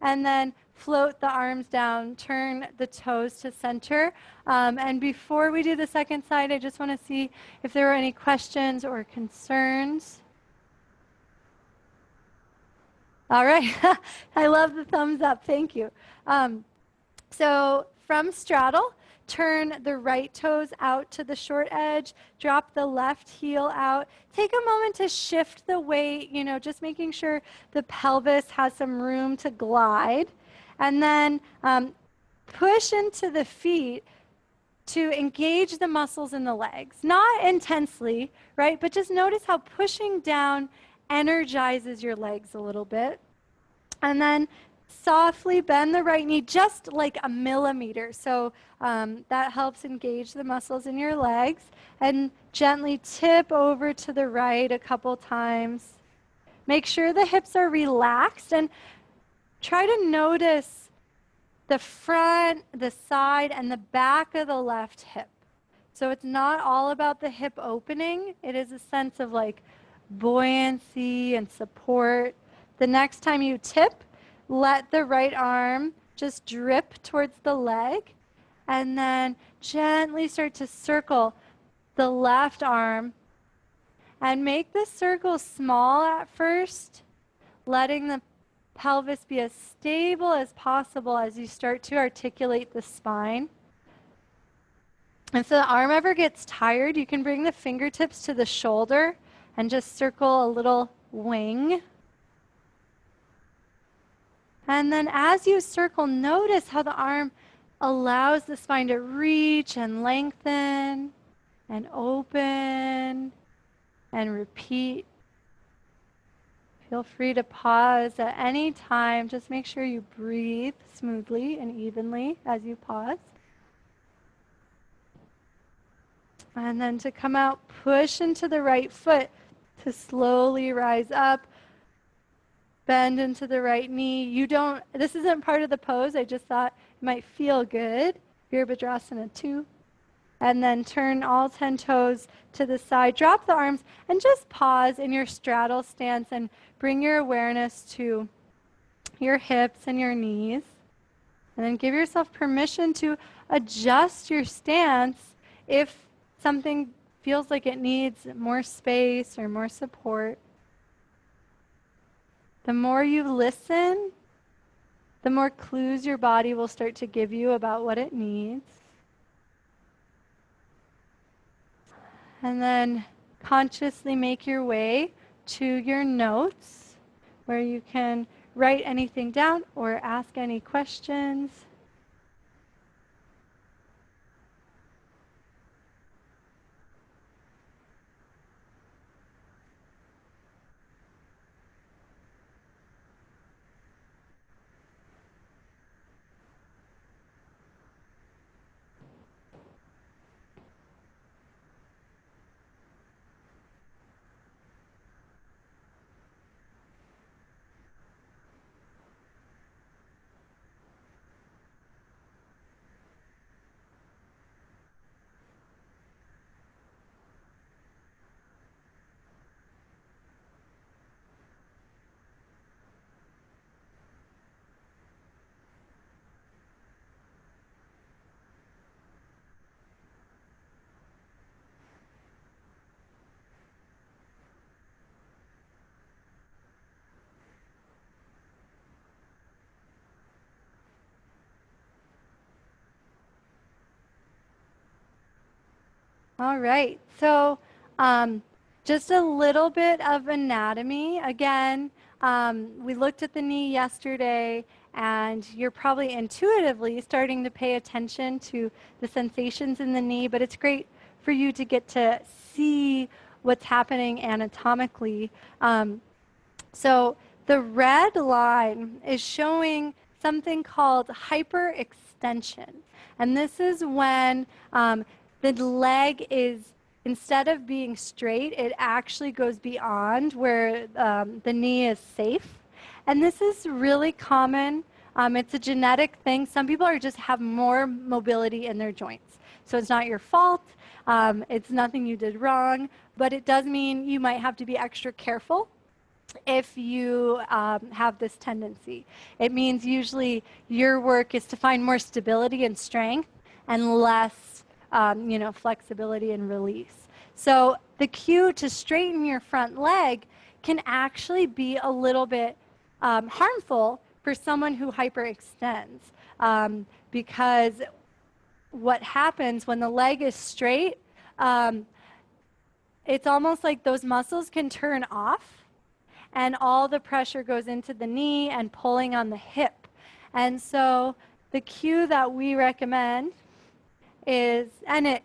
And then float the arms down, turn the toes to center. And before we do the second side, I just want to see if there were any questions or concerns. All right. I love the thumbs up. Thank you. So from straddle, turn the right toes out to the short edge, drop the left heel out. Take a moment to shift the weight, just making sure the pelvis has some room to glide. And then push into the feet to engage the muscles in the legs. Not intensely, right? But just notice how pushing down energizes your legs a little bit. And then softly bend the right knee just like a millimeter. So that helps engage the muscles in your legs. And gently tip over to the right a couple times. Make sure the hips are relaxed and try to notice the front, the side, and the back of the left hip. So it's not all about the hip opening. It is a sense of like buoyancy and support. The next time you tip, let the right arm just drip towards the leg, and then gently start to circle the left arm, and make the circle small at first, letting the pelvis be as stable as possible as you start to articulate the spine. If the arm ever gets tired, you can bring the fingertips to the shoulder and just circle a little wing. And then as you circle, notice how the arm allows the spine to reach and lengthen and open and repeat. Feel free to pause at any time. Just make sure you breathe smoothly and evenly as you pause. And then to come out, push into the right foot to slowly rise up. Bend into the right knee. This isn't part of the pose. I just thought it might feel good. Virabhadrasana 2. And then turn all 10 toes to the side. Drop the arms and just pause in your straddle stance and bring your awareness to your hips and your knees. And then give yourself permission to adjust your stance if something feels like it needs more space or more support. The more you listen, the more clues your body will start to give you about what it needs. And then consciously make your way to your notes, where you can write anything down or ask any questions. All right, so just a little bit of anatomy. Again, we looked at the knee yesterday, and you're probably intuitively starting to pay attention to the sensations in the knee, but it's great for you to get to see what's happening anatomically. So the red line is showing something called hyperextension. And this is when the leg is, instead of being straight, it actually goes beyond where the knee is safe. And this is really common. It's a genetic thing. Some people just have more mobility in their joints. So it's not your fault. It's nothing you did wrong, but it does mean you might have to be extra careful if you have this tendency. It means usually your work is to find more stability and strength and less flexibility and release. So the cue to straighten your front leg can actually be a little bit harmful for someone who hyperextends, because what happens when the leg is straight, it's almost like those muscles can turn off and all the pressure goes into the knee and pulling on the hip. And so the cue that we recommend is, and it,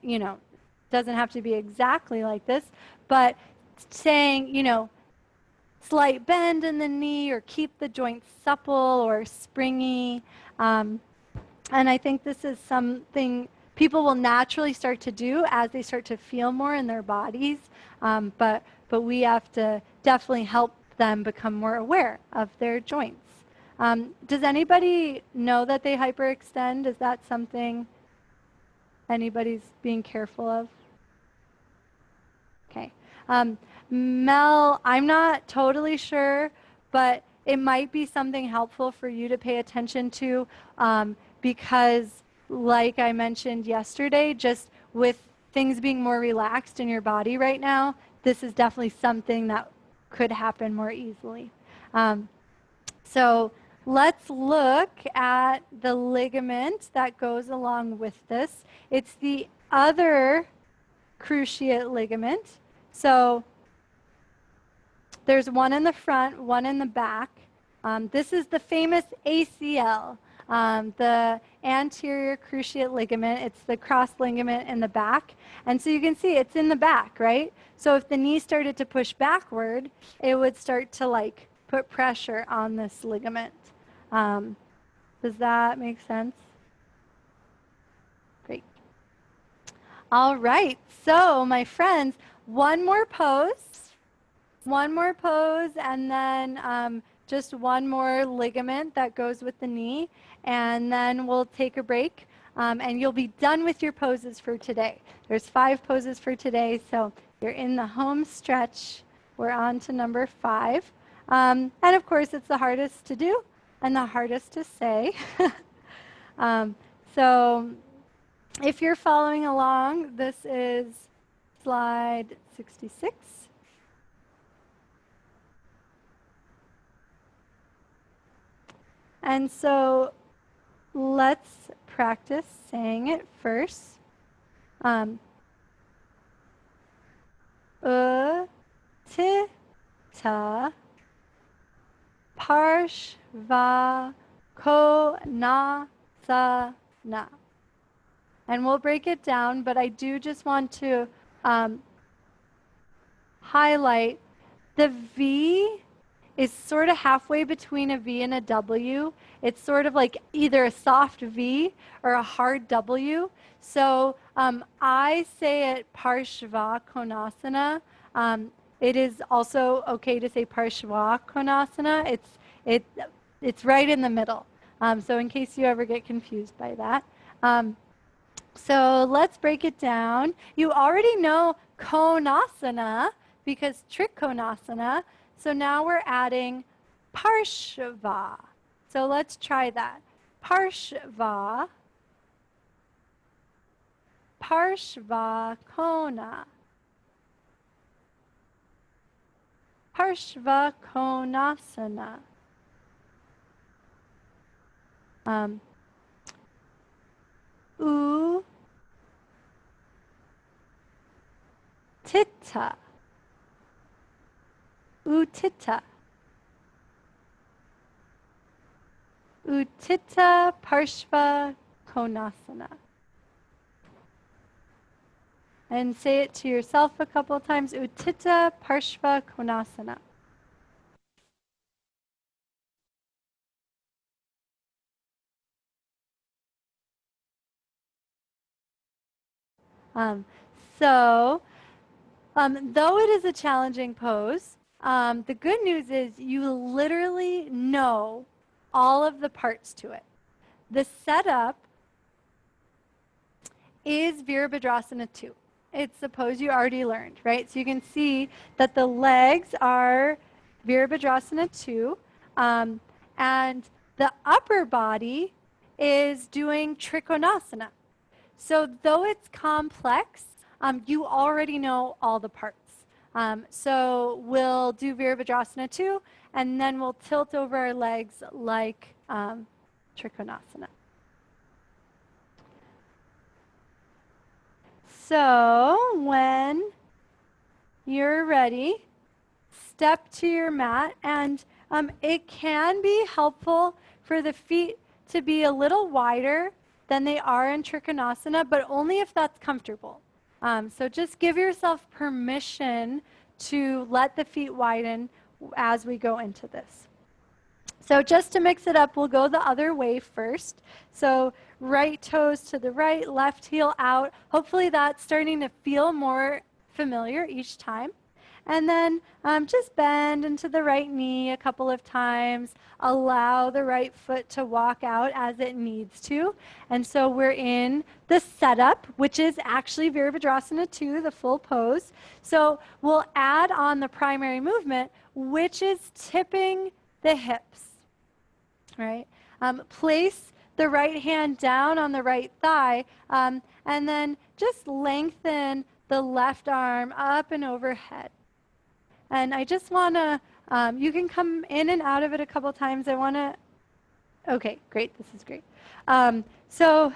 doesn't have to be exactly like this, but saying, slight bend in the knee or keep the joint supple or springy. And I think this is something people will naturally start to do as they start to feel more in their bodies. But we have to definitely help them become more aware of their joints. Does anybody know that they hyperextend? Is that something anybody's being careful of? Okay. Mel, I'm not totally sure, but it might be something helpful for you to pay attention to, because like I mentioned yesterday, just with things being more relaxed in your body right now, this is definitely something that could happen more easily. So let's look at the ligament that goes along with this. It's the other cruciate ligament. So there's one in the front, one in the back. This is the famous ACL, the anterior cruciate ligament. It's the cross ligament in the back. And so you can see it's in the back, right? So if the knee started to push backward, it would start to put pressure on this ligament. Does that make sense? Great. All right, so my friends, one more pose, and then just one more ligament that goes with the knee, and then we'll take a break, and you'll be done with your poses for today. There's 5 poses for today, so you're in the home stretch. We're on to number 5. And of course, it's the hardest to do and the hardest to say. So if you're following along, this is slide 66. And so let's practice saying it first. Tita parshva konasana. And we'll break it down, but I do just want to highlight the V is sort of halfway between a V and a W. It's sort of like either a soft V or a hard W. So I say it Parshva Konasana. It is also okay to say Parshva Konasana. It's right in the middle. So in case you ever get confused by that. So let's break it down. You already know Konasana because Trikonasana. So now we're adding Parshva. So let's try that. Parshva, Parshva Kona. Parshva Konasana. Utita. Utita. Utthita Parshva Konasana. And say it to yourself a couple of times. Utthita Parshva Konasana. Um, so, though it is a challenging pose, the good news is you literally know all of the parts to it. The setup is Virabhadrasana 2. It's a pose you already learned, right? So you can see that the legs are Virabhadrasana 2, and the upper body is doing Trikonasana. So though it's complex, you already know all the parts. So we'll do Virabhadrasana 2, and then we'll tilt over our legs like Trikonasana. So when you're ready, step to your mat, and it can be helpful for the feet to be a little wider than they are in Trikonasana, but only if that's comfortable. So just give yourself permission to let the feet widen as we go into this. So just to mix it up, we'll go the other way first. So right toes to the right, left heel out. Hopefully that's starting to feel more familiar each time. And then just bend into the right knee a couple of times. Allow the right foot to walk out as it needs to. And so we're in the setup, which is actually Virabhadrasana 2, the full pose. So we'll add on the primary movement, which is tipping the hips, right? Place the right hand down on the right thigh, and then just lengthen the left arm up and overhead. And I just want to, you can come in and out of it a couple times. I want to, okay, great, this is great. So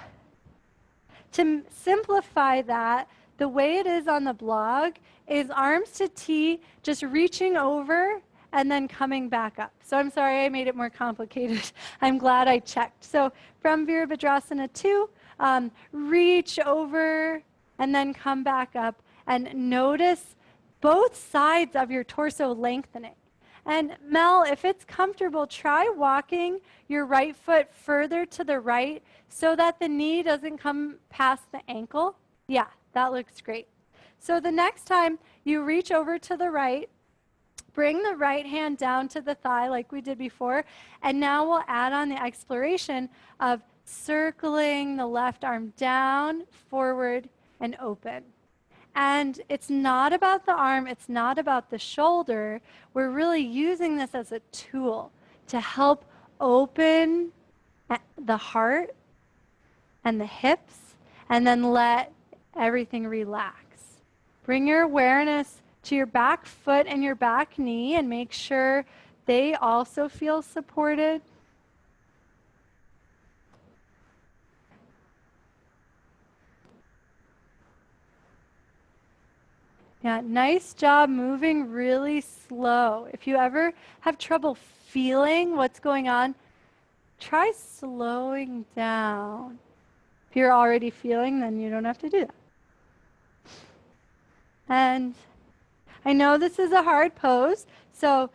to simplify that, the way it is on the blog is arms to T, just reaching over and then coming back up. So I'm sorry I made it more complicated. I'm glad I checked. So from Virabhadrasana 2, reach over and then come back up, and notice both sides of your torso lengthening. And Mel, if it's comfortable, try walking your right foot further to the right so that the knee doesn't come past the ankle. Yeah, that looks great. So the next time you reach over to the right, bring the right hand down to the thigh like we did before, and now we'll add on the exploration of circling the left arm down, forward, and open. And it's not about the arm, it's not about the shoulder. We're really using this as a tool to help open the heart and the hips, and then let everything relax. Bring your awareness to your back foot and your back knee, and make sure they also feel supported. Yeah, nice job moving really slow. If you ever have trouble feeling what's going on, try slowing down. If you're already feeling, then you don't have to do that. And I know this is a hard pose, so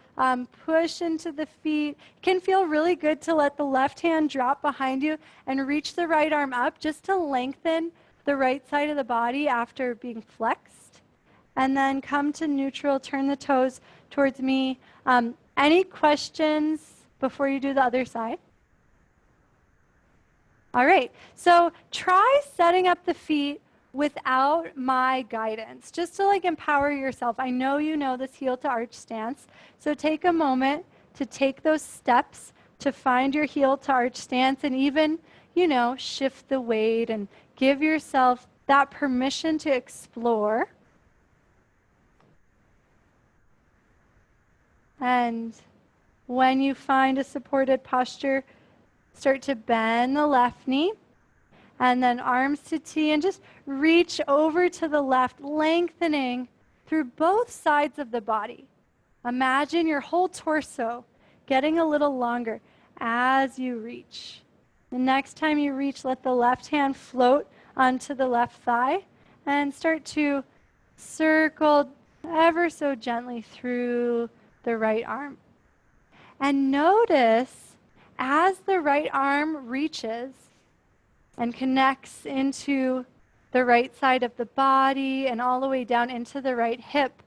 push into the feet. It can feel really good to let the left hand drop behind you and reach the right arm up just to lengthen the right side of the body after being flexed. And then come to neutral, turn the toes towards me. Any questions before you do the other side? All right, so try setting up the feet without my guidance, just to like empower yourself. I know you know this heel to arch stance, so take a moment to take those steps to find your heel to arch stance, and even, you know, shift the weight and give yourself that permission to explore. And when you find a supported posture, start to bend the left knee, and then arms to T, and just reach over to the left, lengthening through both sides of the body. Imagine your whole torso getting a little longer, as you reach. The next time you reach, let the left hand float onto the left thigh and start to circle ever so gently through the right arm. And notice as the right arm reaches and connects into the right side of the body and all the way down into the right hip,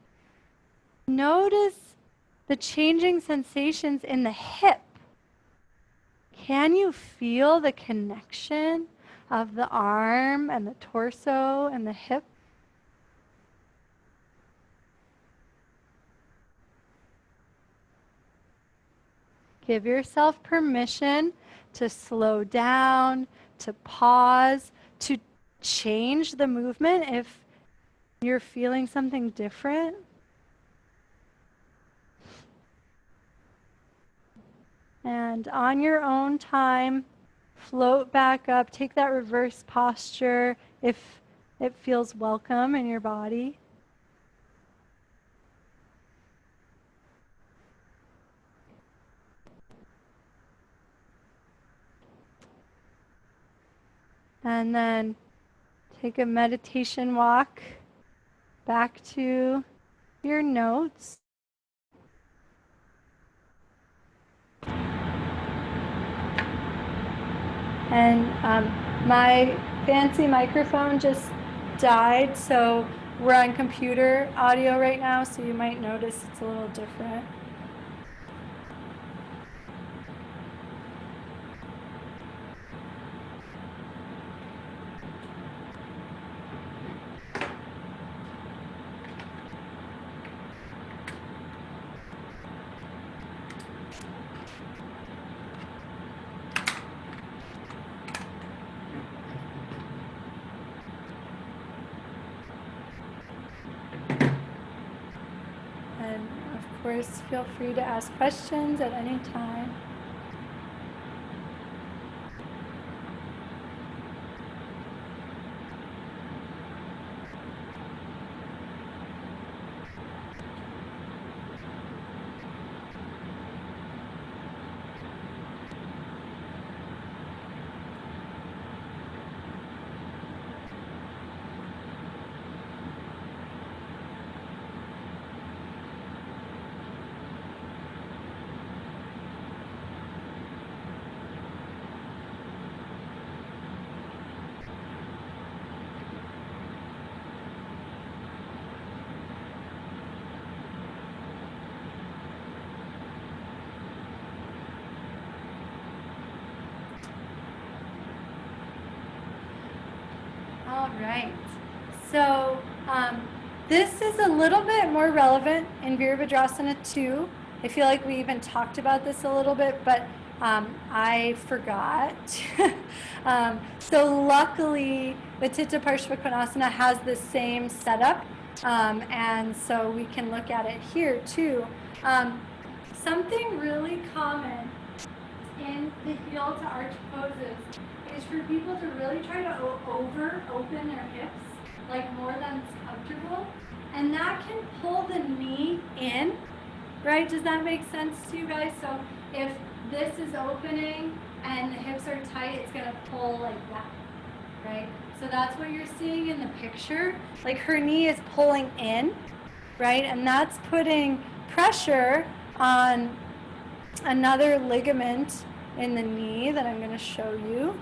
notice the changing sensations in the hip. Can you feel the connection of the arm and the torso and the hip? Give yourself permission to slow down, to pause, to change the movement if you're feeling something different. And on your own time, float back up. Take that reverse posture if it feels welcome in your body. And then take a meditation walk back to your notes. And my fancy microphone just died, so we're on computer audio right now, so you might notice it's a little different. And of course, feel free to ask questions at any time. All right, so this is a little bit more relevant in Virabhadrasana 2. I feel like we even talked about this a little bit, but I forgot. So luckily, Vichitta Parshvakonasana has the same setup, and so we can look at it here too. Something really common in the heel to arch poses is for people to really try to open their hips, like more than is comfortable. And that can pull the knee in, right? Does that make sense to you guys? So if this is opening and the hips are tight, it's gonna pull like that, right? So that's what you're seeing in the picture. Like her knee is pulling in, right? And that's putting pressure on another ligament in the knee that I'm gonna show you.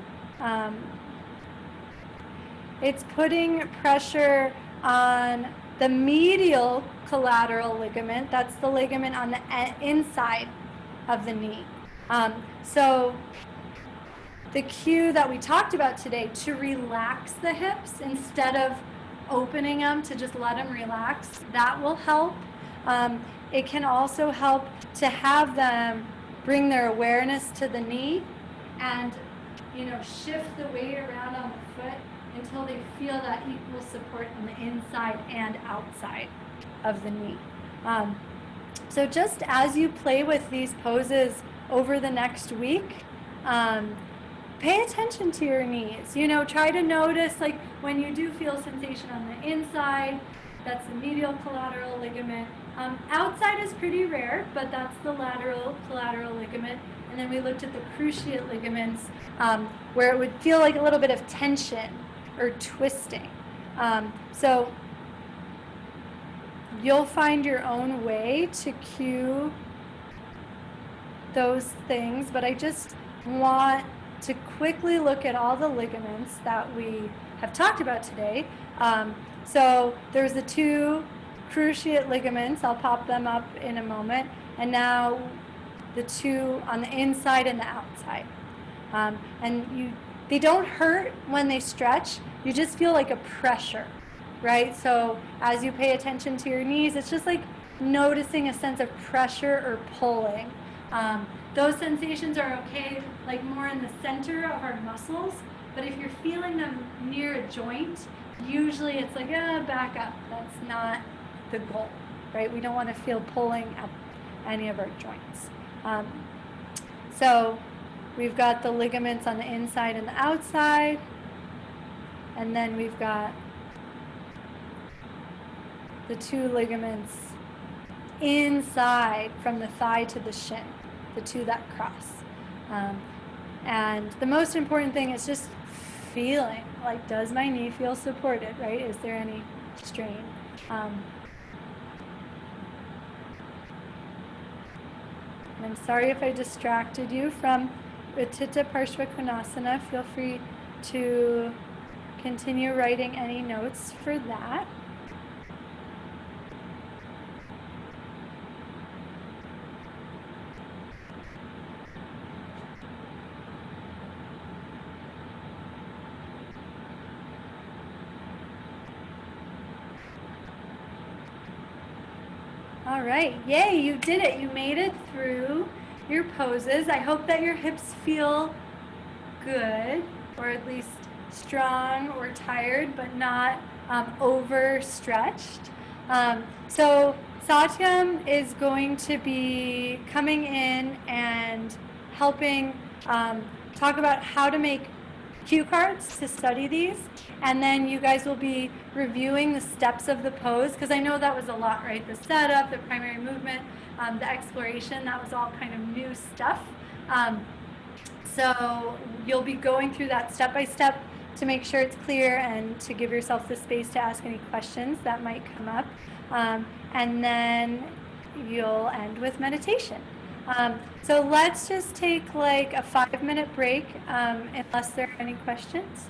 It's putting pressure on the medial collateral ligament. That's the ligament on the inside of the knee. So the cue that we talked about today to relax the hips instead of opening them, to just let them relax, that will help. It can also help to have them bring their awareness to the knee and shift the weight around on the foot until they feel that equal support on the inside and outside of the knee. So just as you play with these poses over the next week, pay attention to your knees. Try to notice, like, when you do feel sensation on the inside, that's the medial collateral ligament. Outside is pretty rare, but that's the lateral collateral ligament. and then we looked at the cruciate ligaments, where it would feel like a little bit of tension or twisting. So you'll find your own way to cue those things, but I just want to quickly look at all the ligaments that we have talked about today. So there's the two cruciate ligaments. I'll pop them up in a moment. And now the two on the inside and the outside. They don't hurt when they stretch. You just feel like a pressure, right? So as you pay attention to your knees, it's just like noticing a sense of pressure or pulling. Those sensations are okay, like more in the center of our muscles, but if you're feeling them near a joint, usually it's like, back up. That's not the goal, right? We don't want to feel pulling at any of our joints. So we've got the ligaments on the inside and the outside, and then we've got the two ligaments inside from the thigh to the shin, the two that cross. And the most important thing is just feeling, like, does my knee feel supported, right? Is there any strain? And I'm sorry if I distracted you from EYTT Parshvakonasana. Feel free to continue writing any notes for that. All right, yay, you did it. You made it through your poses. I hope that your hips feel good, or at least strong or tired, but not overstretched. So Satyam is going to be coming in and helping talk about how to make cue cards to study these, and then you guys will be reviewing the steps of the pose, because I know that was a lot, right? The setup, the primary movement, the exploration, that was all kind of new stuff. So you'll be going through that step by step to make sure it's clear and to give yourself the space to ask any questions that might come up. And then you'll end with meditation. So let's just take like a 5-minute break, unless there are any questions.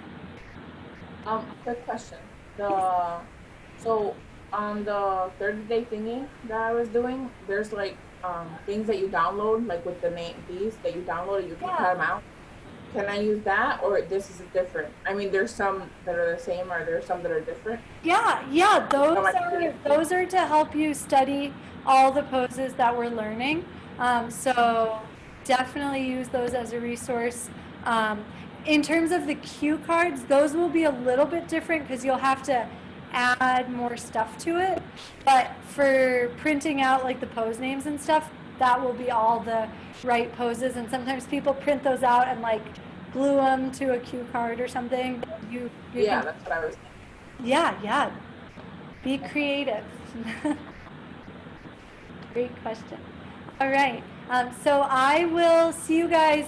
Quick question. So on the 30-day thingy that I was doing, there's like things that you download, like with the name these that you download and you can cut them out. Can I use that, or this is different? I mean, there's some that are the same, or there's some that are different. Yeah, those are to help you study all the poses that we're learning. So definitely use those as a resource. In terms of the cue cards, those will be a little bit different because you'll have to add more stuff to it. But for printing out like the pose names and stuff, that will be all the right poses. And sometimes people print those out and like glue them to a cue card or something. Yeah, that's what I was thinking. Yeah. Be creative. Great question. All right. So I will see you guys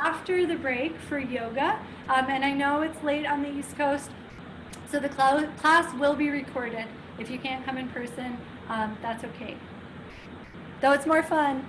after the break for yoga. And I know it's late on the East Coast, so the class will be recorded. If you can't come in person, that's okay. Though it's more fun.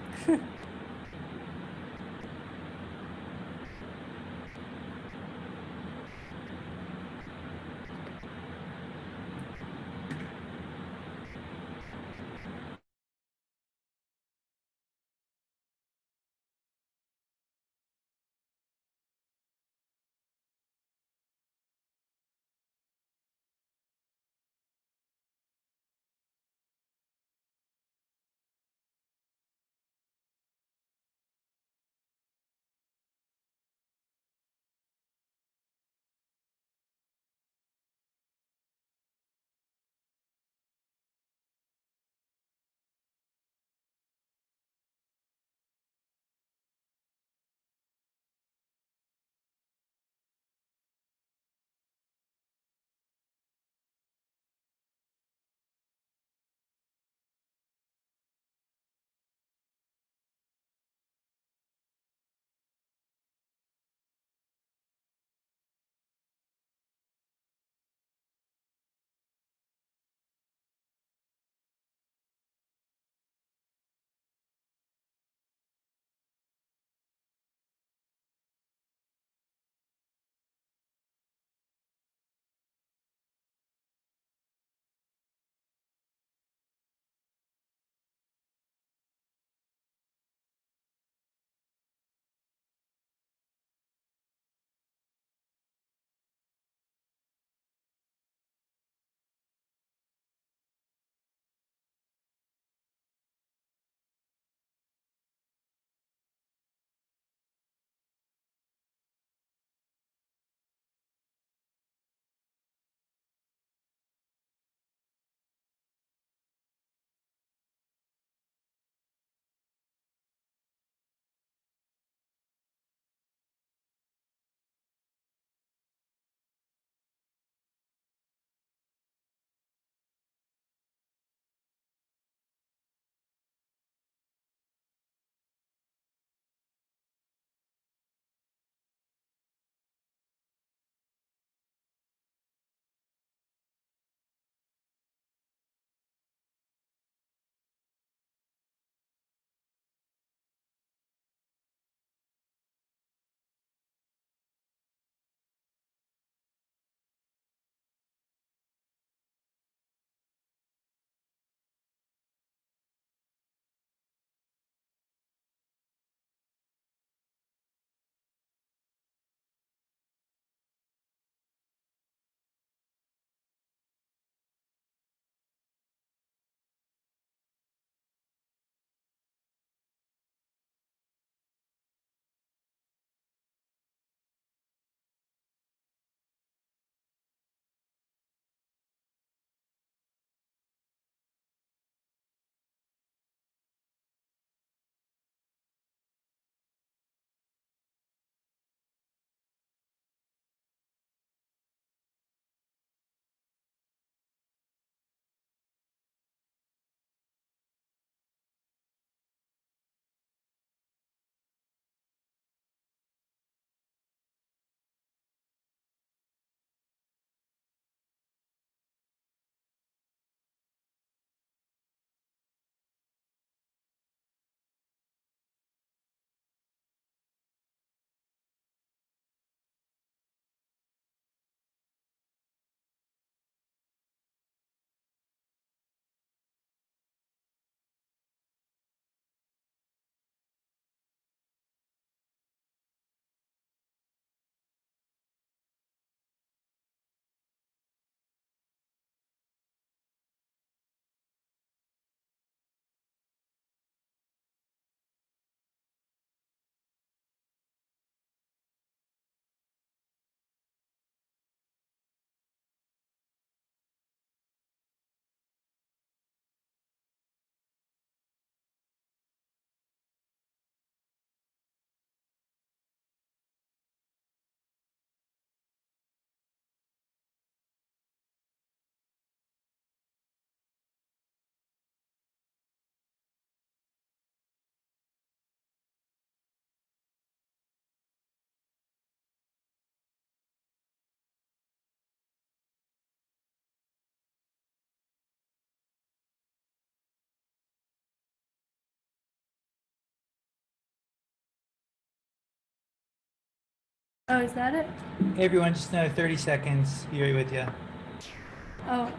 Oh, is that it? Hey everyone, just another 30 seconds. Yuri with you. Oh.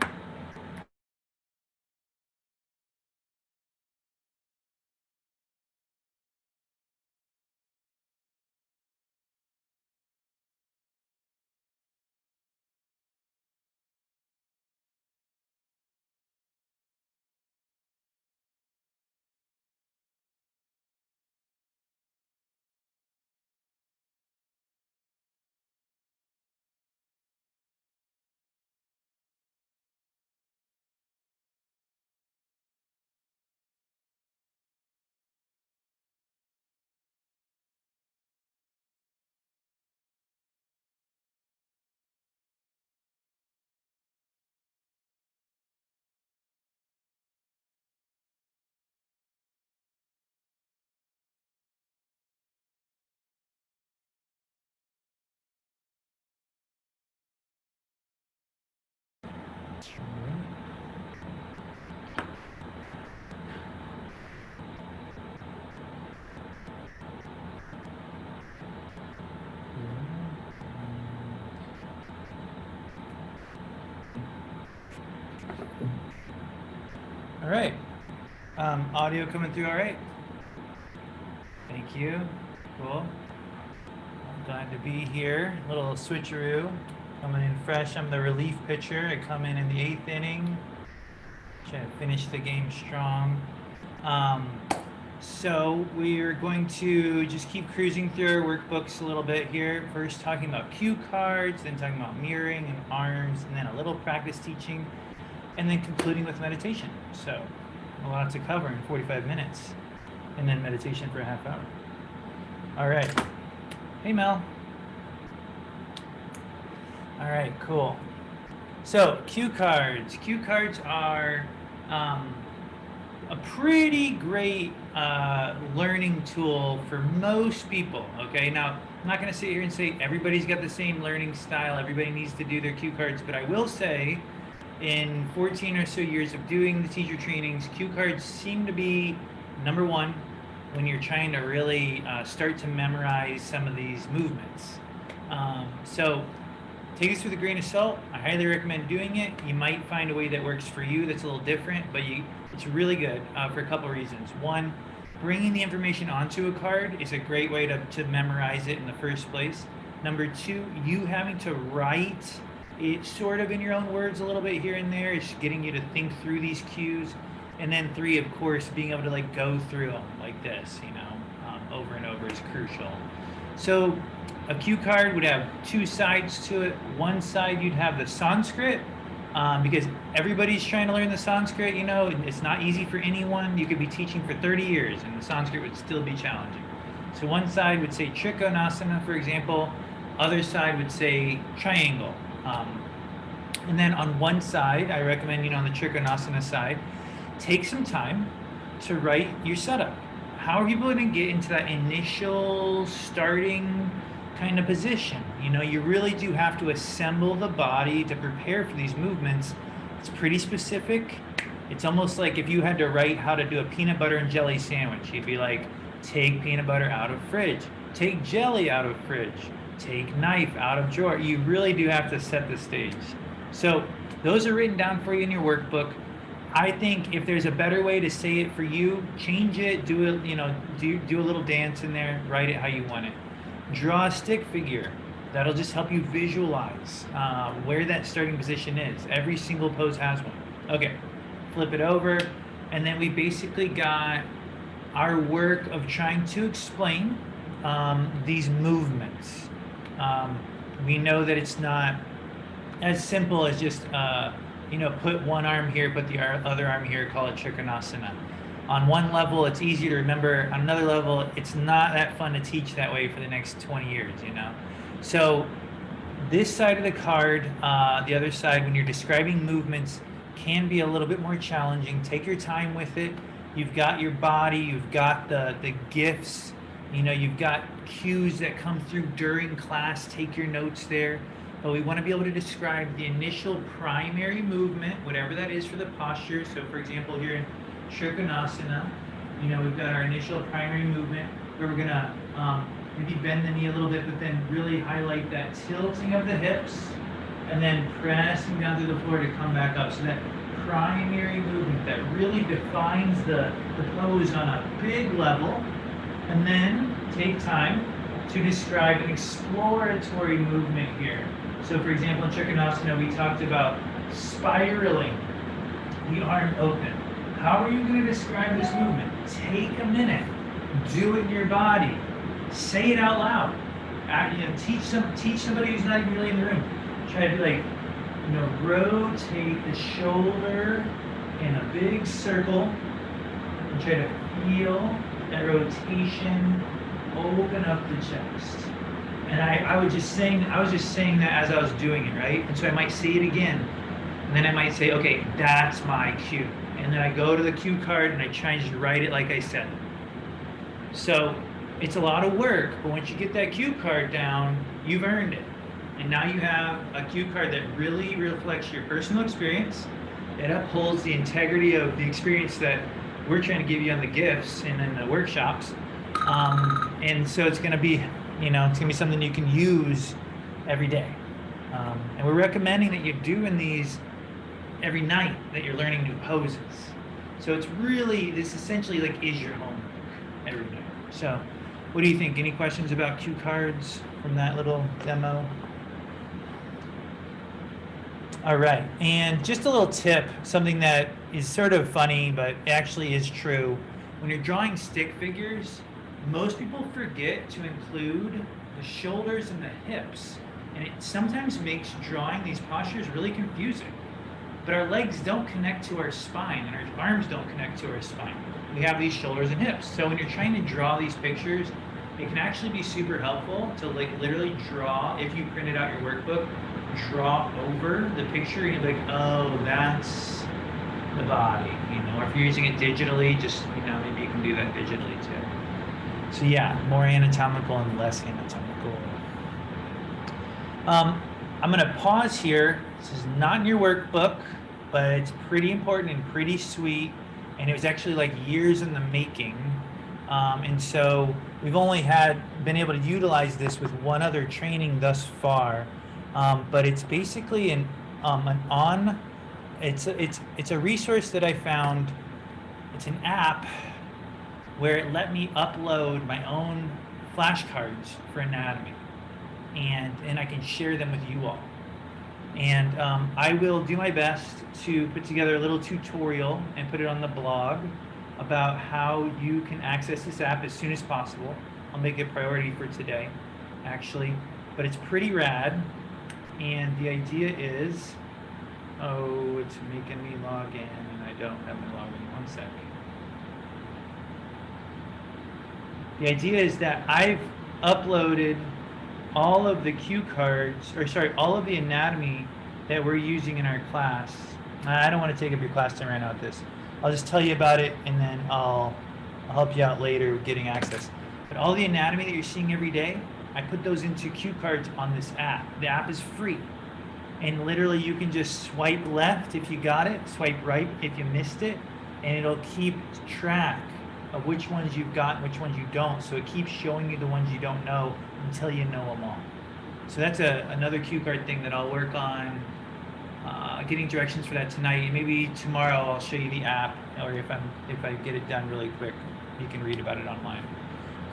All right. Audio coming through all right? Thank you. Cool. I'm glad to be here. A little switcheroo. Coming in fresh. I'm the relief pitcher. I come in the 8th inning. Trying to finish the game strong. So we're going to just keep cruising through our workbooks a little bit here. First talking about cue cards, then talking about mirroring and arms, and then a little practice teaching, and then concluding with meditation. So a lot to cover in 45 minutes, and then meditation for a half hour. All right. Hey, Mel. All right, cool. So cue cards. Cue cards are a pretty great learning tool for most people. Okay, now I'm not going to sit here and say everybody's got the same learning style, everybody needs to do their cue cards, but I will say in 14 or so years of doing the teacher trainings, cue cards seem to be number one when you're trying to really start to memorize some of these movements. So take this with a grain of salt. I highly recommend doing it. You might find a way that works for you that's a little different, but it's really good for a couple of reasons. One, bringing the information onto a card is a great way to memorize it in the first place. Number two, you having to write it sort of in your own words a little bit here and there is getting you to think through these cues. And then three, of course, being able to like go through them like this, over and over is crucial. So a cue card would have two sides to it. One side you'd have the Sanskrit, because everybody's trying to learn the Sanskrit, it's not easy for anyone. You could be teaching for 30 years and the Sanskrit would still be challenging. So one side would say Trikonasana, for example. Other side would say triangle. And then on one side, I recommend, on the Trikonasana side, take some time to write your setup. How are people going to get into that initial starting kind of position? You really do have to assemble the body to prepare for these movements. It's pretty specific. It's almost like if you had to write how to do a peanut butter and jelly sandwich, you'd be like, take peanut butter out of fridge, take jelly out of fridge, take knife out of drawer. You really do have to set the stage. So those are written down for you in your workbook. I think if there's a better way to say it for you, change it, do it, do a little dance in there, write it how you want it. Draw a stick figure. That'll just help you visualize where that starting position is. Every single pose has one. Okay, flip it over. And then we basically got our work of trying to explain these movements. We know that it's not as simple as just, put one arm here, put the other arm here, call it Trikonasana. On one level, it's easy to remember. On another level, it's not that fun to teach that way for the next 20 years, So this side of the card, the other side, when you're describing movements, can be a little bit more challenging. Take your time with it. You've got your body, you've got the gifts, you've got cues that come through during class. Take your notes there. But we want to be able to describe the initial primary movement, whatever that is for the posture. So for example, here in Trikonasana, we've got our initial primary movement where we're going to maybe bend the knee a little bit, but then really highlight that tilting of the hips and then pressing down through the floor to come back up. So that primary movement that really defines the pose on a big level. And then take time to describe an exploratory movement here. So for example, in Trikonasana, we talked about spiraling the arm open. How are you going to describe this movement? Take a minute, do it in your body, say it out loud. Teach somebody who's not even really in the room. Try to be like, rotate the shoulder in a big circle and try to feel that rotation open up the chest. And I was just saying that as I was doing it, right? And so I might say it again, and then I might say, okay, that's my cue. And then I go to the cue card and I try and just write it like I said. So it's a lot of work, but once you get that cue card down, you've earned it. And now you have a cue card that really reflects your personal experience. It upholds the integrity of the experience that we're trying to give you on the gifts and in the workshops. And so it's going to be, it's going to be something you can use every day. And we're recommending that you're doing these every night that you're learning new poses. So it's really, this essentially is your homework every night. So what do you think? Any questions about cue cards from that little demo? All right, and just a little tip, something that is sort of funny, but actually is true. When you're drawing stick figures, most people forget to include the shoulders and the hips. And it sometimes makes drawing these postures really confusing. But our legs don't connect to our spine, and our arms don't connect to our spine. We have these shoulders and hips. So when you're trying to draw these pictures, it can actually be super helpful to literally draw, if you printed out your workbook, draw over the picture and you're like, oh, that's the body, or if you're using it digitally, just, maybe you can do that digitally too. So yeah, more anatomical and less anatomical. I'm gonna pause here. This is not in your workbook, but it's pretty important and pretty sweet. And it was actually years in the making. And so we've only been able to utilize this with one other training thus far. But it's basically it's a resource that I found. It's an app where it let me upload my own flashcards for anatomy, and I can share them with you all. And I will do my best to put together a little tutorial and put it on the blog about how you can access this app as soon as possible. I'll make it a priority for today, actually, but it's pretty rad. And the idea is, it's making me log in, and I don't have my login. One sec. The idea is that I've uploaded all of the cue cards, all of the anatomy that we're using in our class. I don't want to take up your class time right now with this. I'll just tell you about it, and then I'll help you out later with getting access. But all the anatomy that you're seeing every day, I put those into cue cards on this app. The app is free. And literally you can just swipe left if you got it, swipe right if you missed it, and it'll keep track of which ones you've got and which ones you don't. So it keeps showing you the ones you don't know until you know them all. So that's another cue card thing that I'll work on, getting directions for that tonight. And maybe tomorrow I'll show you the app, or if I get it done really quick, you can read about it online.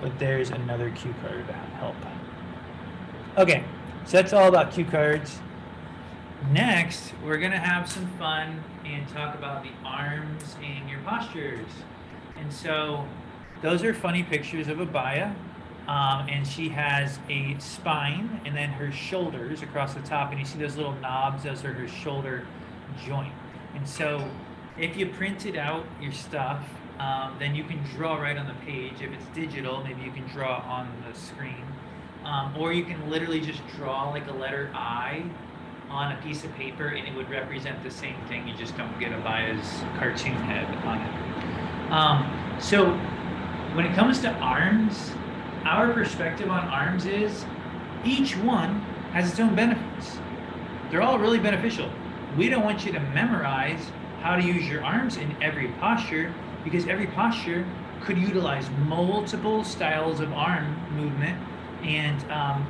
But there's another cue card help. Okay, so that's all about cue cards. Next, we're gonna have some fun and talk about the arms and your postures. And so those are funny pictures of Abaya. And she has a spine and then her shoulders across the top. And you see those little knobs, those are her shoulder joint. And so if you printed out your stuff, then you can draw right on the page. If it's digital, maybe you can draw on the screen. Or you can literally just draw a letter I on a piece of paper, and it would represent the same thing. You just don't get Abaya's cartoon head on it. So when it comes to arms, our perspective on arms is each one has its own benefits. They're all really beneficial. We don't want you to memorize how to use your arms in every posture, because every posture could utilize multiple styles of arm movement and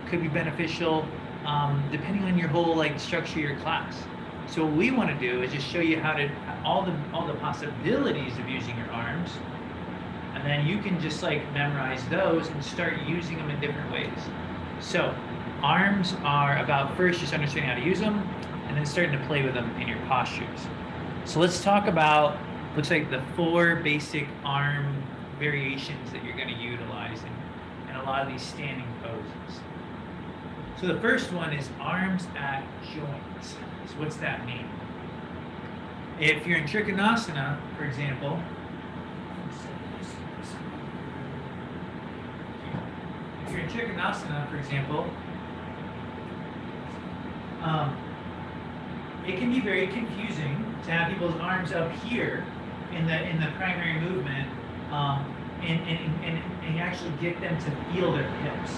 could be beneficial depending on your whole like structure of your class. So what we want to do is just show you how to all the possibilities of using your arms, and then you can just like memorize those and start using them in different ways. So arms are about first just understanding how to use them and then starting to play with them in your postures. So let's talk about, looks like the 4 basic arm variations that you're going to utilize in a lot of these standing poses. So the first one is arms at joints. So what's that mean? If you're in Trikonasana, for example, it can be very confusing to have people's arms up here in the primary movement, and actually get them to feel their hips.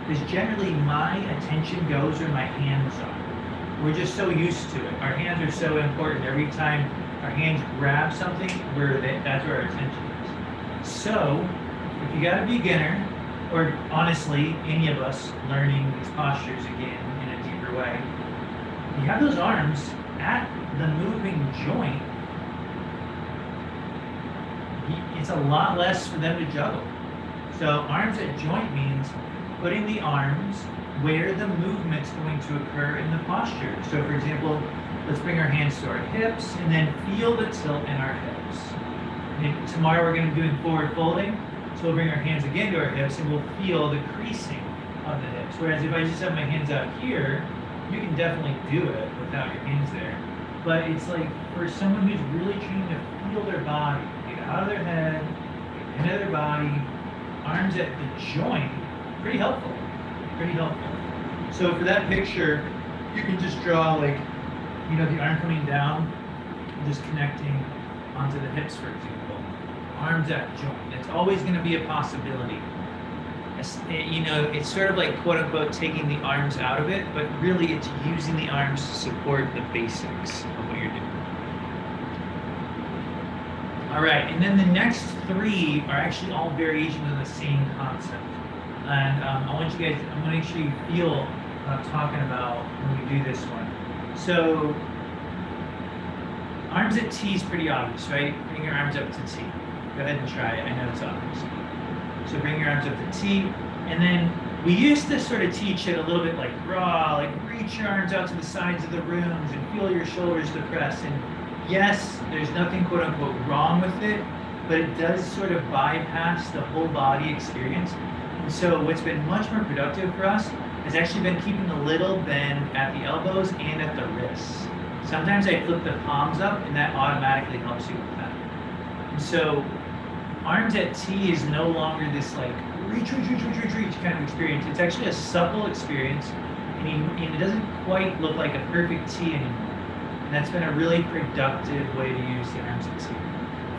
Because generally my attention goes where my hands are. We're just so used to it. Our hands are so important. Every time our hands grab something, that's where our attention is. So if you got a beginner, or honestly, any of us learning these postures again in a deeper way, you have those arms at the moving joint, it's a lot less for them to juggle. So arms at joint means putting the arms where the movement's going to occur in the posture. So for example, let's bring our hands to our hips and then feel the tilt in our hips. And tomorrow we're going to be doing forward folding. So we'll bring our hands again to our hips and we'll feel the creasing of the hips. Whereas if I just have my hands out here, you can definitely do it without your hands there. But it's like for someone who's really trying to feel their body, get out of their head, get into their body, arms at the joint, pretty helpful, pretty helpful. So for that picture, you can just draw like, you know, the arm coming down, just connecting onto the hips, for example. Arms at joint. It's always going to be a possibility. You know, it's sort of like quote unquote taking the arms out of it, but really it's using the arms to support the basics of what you're doing. All right, and then the next 3 are actually all variations of the same concept. And I want you guys, I'm going to make sure you feel what I'm talking about when we do this one. So arms at T is pretty obvious, right? Bring your arms up to T. Go ahead and try it. I know it's obvious. So bring your arms up to T. And then we used to sort of teach it a little bit like raw, like reach your arms out to the sides of the rooms and feel your shoulders depress. And yes, there's nothing quote unquote wrong with it, but it does sort of bypass the whole body experience. And so what's been much more productive for us has actually been keeping a little bend at the elbows and at the wrists. Sometimes I flip the palms up and that automatically helps you with that. And so arms at T is no longer this like reach kind of experience. It's actually a supple experience, and it doesn't quite look like a perfect T anymore. And that's been a really productive way to use the arms at T.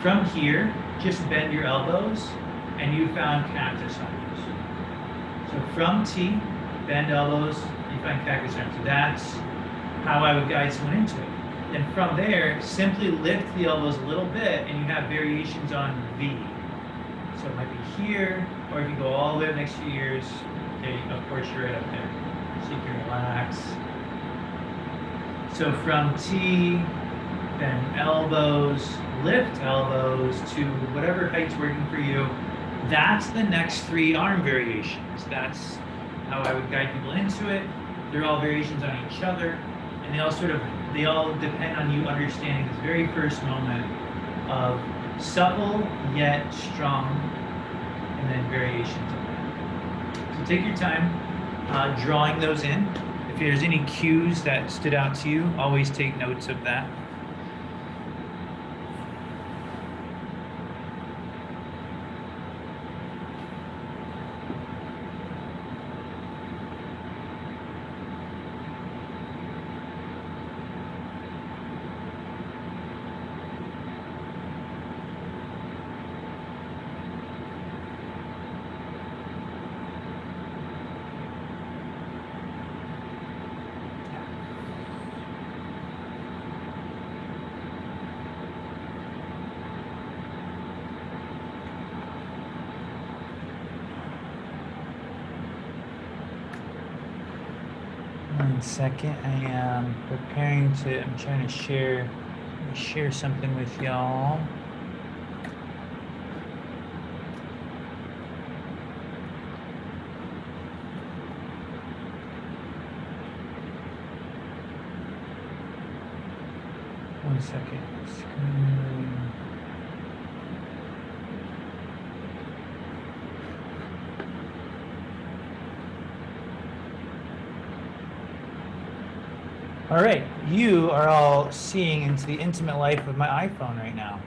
From here, just bend your elbows, and you found cactus arms. So from T, bend elbows, you find cactus arms. That's how I would guide someone into it. Then from there, simply lift the elbows a little bit, and you have variations on V. So it might be here, or if you go all the way up next few years, okay, of course you're right up there. So you can relax. So from T, bend elbows, lift elbows to whatever height's working for you. That's the next 3 arm variations. That's how I would guide people into it. They're all variations on each other, and they all depend on you understanding this very first moment of supple yet strong, and then variations of that. So take your time drawing those in. If there's any cues that stood out to you, always take notes of that. second. I am preparing to, I'm trying to share something with y'all. One second. Screen. All right, you are all seeing into the intimate life of my iPhone right now.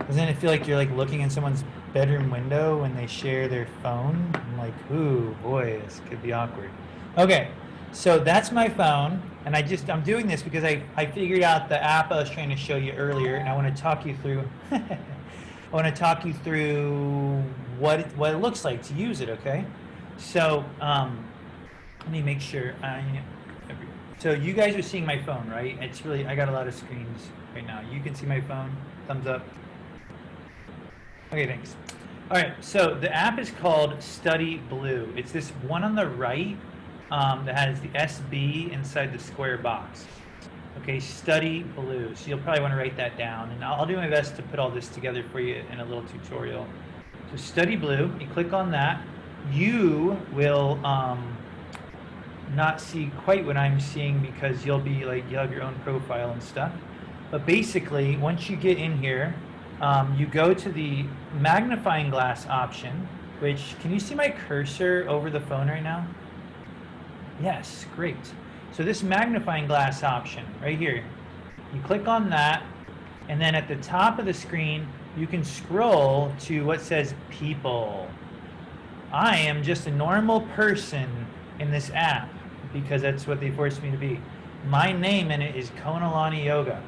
Doesn't it feel like you're like looking in someone's bedroom window when they share their phone? I'm like, ooh, boy, this could be awkward. Okay, so that's my phone, and I'm doing this because I figured out the app I was trying to show you earlier, and I want to talk you through. I want to talk you through what it looks like to use it. Okay, so let me make sure So you guys are seeing my phone, right? It's really, I got a lot of screens right now. You can see my phone, thumbs up. Okay, thanks. All right, so the app is called Study Blue. It's this one on the right that has the SB inside the square box. Okay, Study Blue. So you'll probably want to write that down, and I'll do my best to put all this together for you in a little tutorial. So Study Blue, you click on that. You will not see quite what I'm seeing because you'll have your own profile and stuff. But basically, once you get in here, you go to the magnifying glass option, which, can you see my cursor over the phone right now? Yes, great. So this magnifying glass option right here, you click on that, and then at the top of the screen, you can scroll to what says people. I am just a normal person in this app because that's what they forced me to be. My name in it is Konalani Yoga.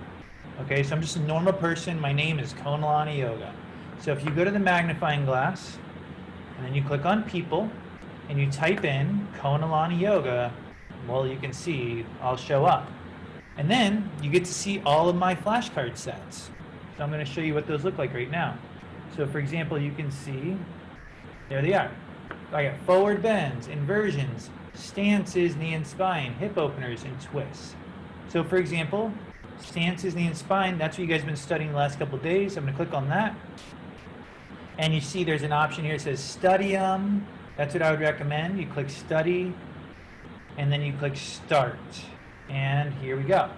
Okay, so I'm just a normal person. My name is Konalani Yoga. So if you go to the magnifying glass, and then you click on people, and you type in Konalani Yoga, well, you can see I'll show up. And then you get to see all of my flashcard sets. So I'm going to show you what those look like right now. So for example, you can see, there they are. I got forward bends, inversions, stances, knee and spine, hip openers, and twists. So for example, stances, knee and spine, that's what you guys have been studying the last couple of days. I'm going to click on that. And you see there's an option here that says study 'em. That's what I would recommend. You click study, and then you click start. And here we go.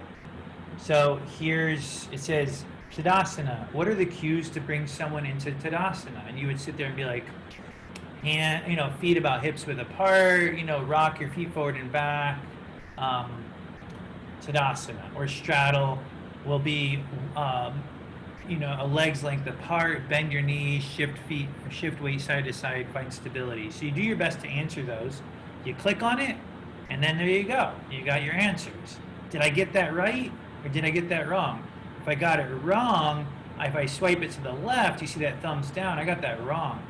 So it says Tadasana. What are the cues to bring someone into Tadasana? And you would sit there and be like, feet about hips width apart, rock your feet forward and back. Tadasana or straddle will be, a leg's length apart, bend your knees, shift weight side to side, find stability. So you do your best to answer those. You click on it, and then there you go. You got your answers. Did I get that right, or did I get that wrong? If I got it wrong, if I swipe it to the left, you see that thumbs down, I got that wrong.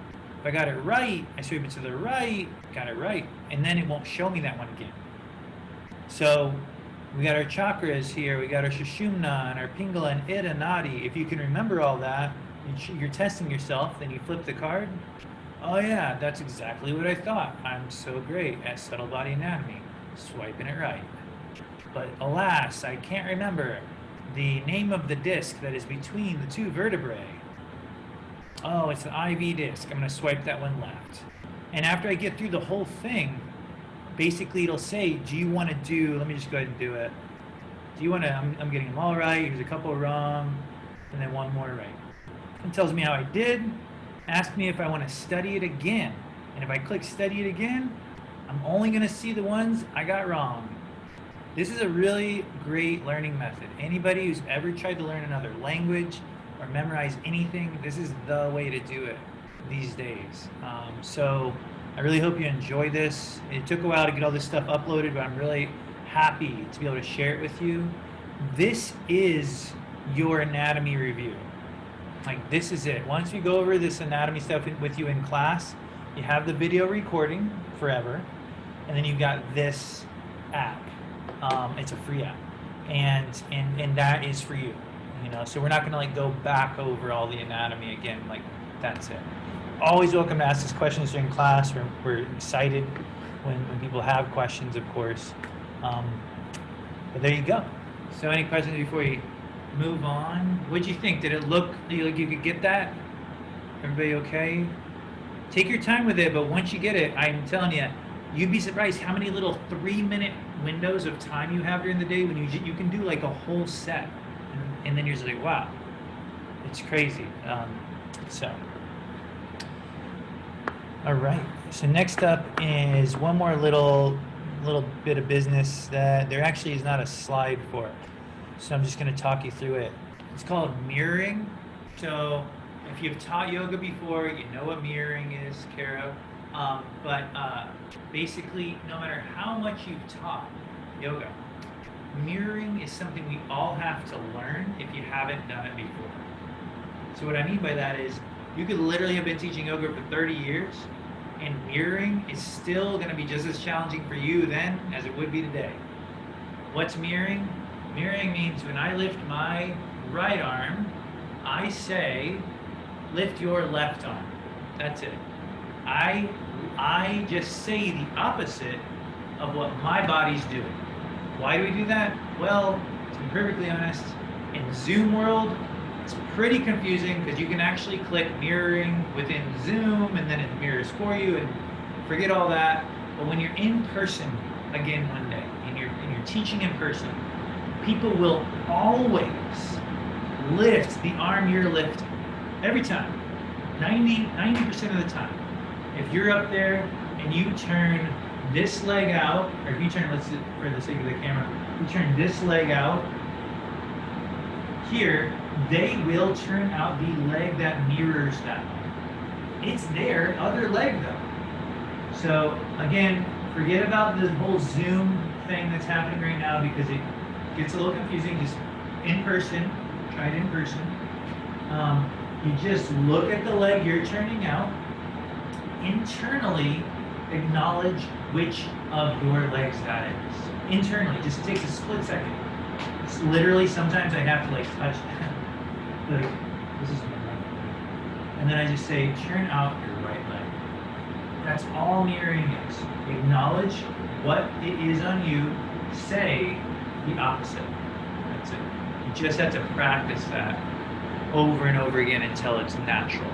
If I got it right, I swipe it to the right, got it right, and then it won't show me that one again. So we got our chakras here, we got our Sushumna and our Pingala and Ida Nadi. If you can remember all that, you're testing yourself, then you flip the card. Oh yeah, that's exactly what I thought. I'm so great at subtle body anatomy, swiping it right. But alas, I can't remember the name of the disc that is between the two vertebrae. Oh, it's an IV disc. I'm going to swipe that one left. And after I get through the whole thing, basically it'll say, do you want to do, let me just go ahead and do it. Do you want to, I'm getting them all right, here's a couple wrong, and then one more right. It tells me how I did, asks me if I want to study it again. And if I click study it again, I'm only going to see the ones I got wrong. This is a really great learning method. Anybody who's ever tried to learn another language or memorize anything, this is the way to do it these days. So I really hope you enjoy this. It took a while to get all this stuff uploaded, but I'm really happy to be able to share it with you. This is your anatomy review. Like, this is it. Once we go over this anatomy stuff with you in class, you have the video recording forever, and then you've got this app. It's a free app, and that is for you. So we're not going to like go back over all the anatomy again. Like, that's it. Always welcome to ask us questions during class. We're excited when people have questions, of course. But there you go. So any questions before we move on? What'd you think? Did it look like you could get that? Everybody okay? Take your time with it, but once you get it, I'm telling you, you'd be surprised how many little 3-minute windows of time you have during the day when you can do like a whole set, and then you're just like, wow, it's crazy. So, all right. So next up is one more little bit of business that there actually is not a slide for, so I'm just going to talk you through it. It's called mirroring. So if you've taught yoga before, you know what mirroring is, Kara. But basically, no matter how much you've taught yoga, mirroring is something we all have to learn if you haven't done it before. So what I mean by that is you could literally have been teaching yoga for 30 years, and mirroring is still going to be just as challenging for you then as it would be today. What's mirroring? Mirroring means when I lift my right arm, I say, lift your left arm. That's it. I just say the opposite of what my body's doing. Why do we do that? Well, to be perfectly honest, in Zoom world, it's pretty confusing because you can actually click mirroring within Zoom and then it mirrors for you and forget all that. But when you're in person again one day and you're teaching in person, people will always lift the arm you're lifting every time, 90% of the time. If you're up there and you turn this leg out, or if you turn, let's for the sake of the camera, you turn this leg out here, they will turn out the leg that mirrors that one. It's their other leg though. So again, forget about this whole Zoom thing that's happening right now because it gets a little confusing. Just in person, try it in person. You just look at the leg you're turning out. Internally, acknowledge which of your legs that is. Internally, just takes a split second. It's literally, sometimes I have to like touch that. Like, this is my right leg. And then I just say, turn out your right leg. That's all mirroring is. Acknowledge what it is on you, say the opposite. That's it. You just have to practice that over and over again until it's natural.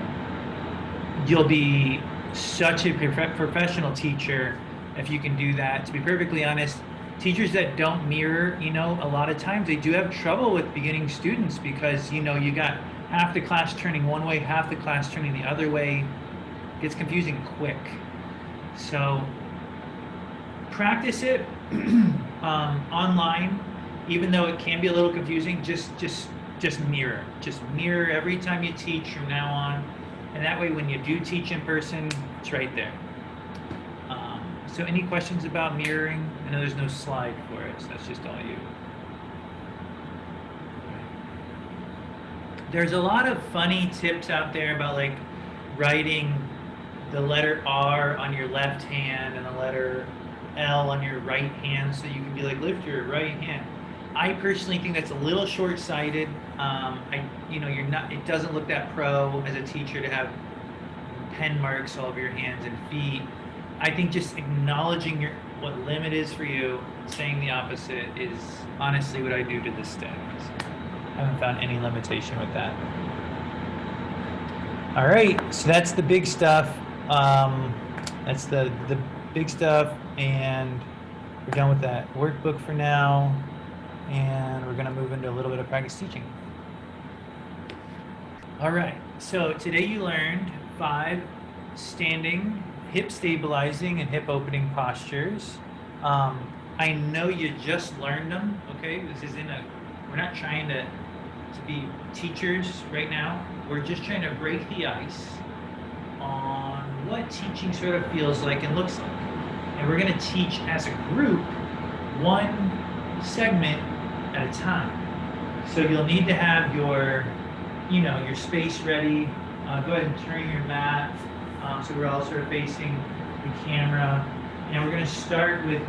You'll be such a professional teacher if you can do that. To be perfectly honest, teachers that don't mirror, a lot of times they do have trouble with beginning students because, you got half the class turning one way, half the class turning the other way. It gets confusing quick. So practice it online, even though it can be a little confusing. Just mirror. Just mirror every time you teach from now on. And that way, when you do teach in person, it's right there. So any questions about mirroring? I know there's no slide for it, so that's just all you. There's a lot of funny tips out there about like writing the letter R on your left hand and the letter L on your right hand, so you can be like, lift your right hand. I personally think that's a little short-sighted. It doesn't look that pro as a teacher to have pen marks all over your hands and feet. I think just acknowledging what limit is for you, saying the opposite is honestly what I do to this day. I haven't found any limitation with that. All right, so that's the big stuff. That's the big stuff, and we're done with that workbook for now. And we're going to move into a little bit of practice teaching. All right, so today you learned 5 standing, hip stabilizing, and hip opening postures. I know you just learned them, okay? We're not trying to be teachers right now. We're just trying to break the ice on what teaching sort of feels like and looks like. And we're going to teach as a group one segment at a time. So you'll need to have your space ready. Go ahead and turn your mat so we're all sort of facing the camera. And we're going to start with,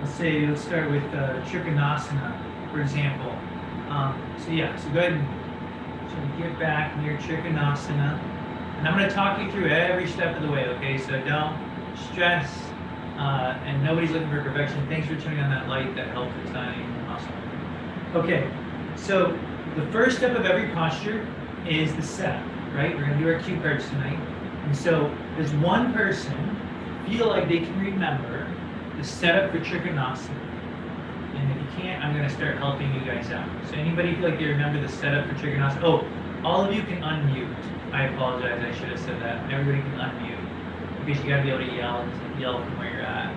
let's start with Trikonasana, for example. So go ahead and sort of get back near Trikonasana. And I'm going to talk you through every step of the way, okay? So don't stress. And nobody's looking for perfection. Thanks for turning on that light. That helped a ton. Awesome. Okay, so the first step of every posture is the setup, right? We're gonna do our cue cards tonight. And so does one person feel like they can remember the setup for Trikonasana? And if you can't, I'm gonna start helping you guys out. So anybody feel like they remember the setup for Trikonasana? Oh, all of you can unmute. I apologize, I should have said that. Everybody can unmute. Because you gotta be able to yell from where you're at.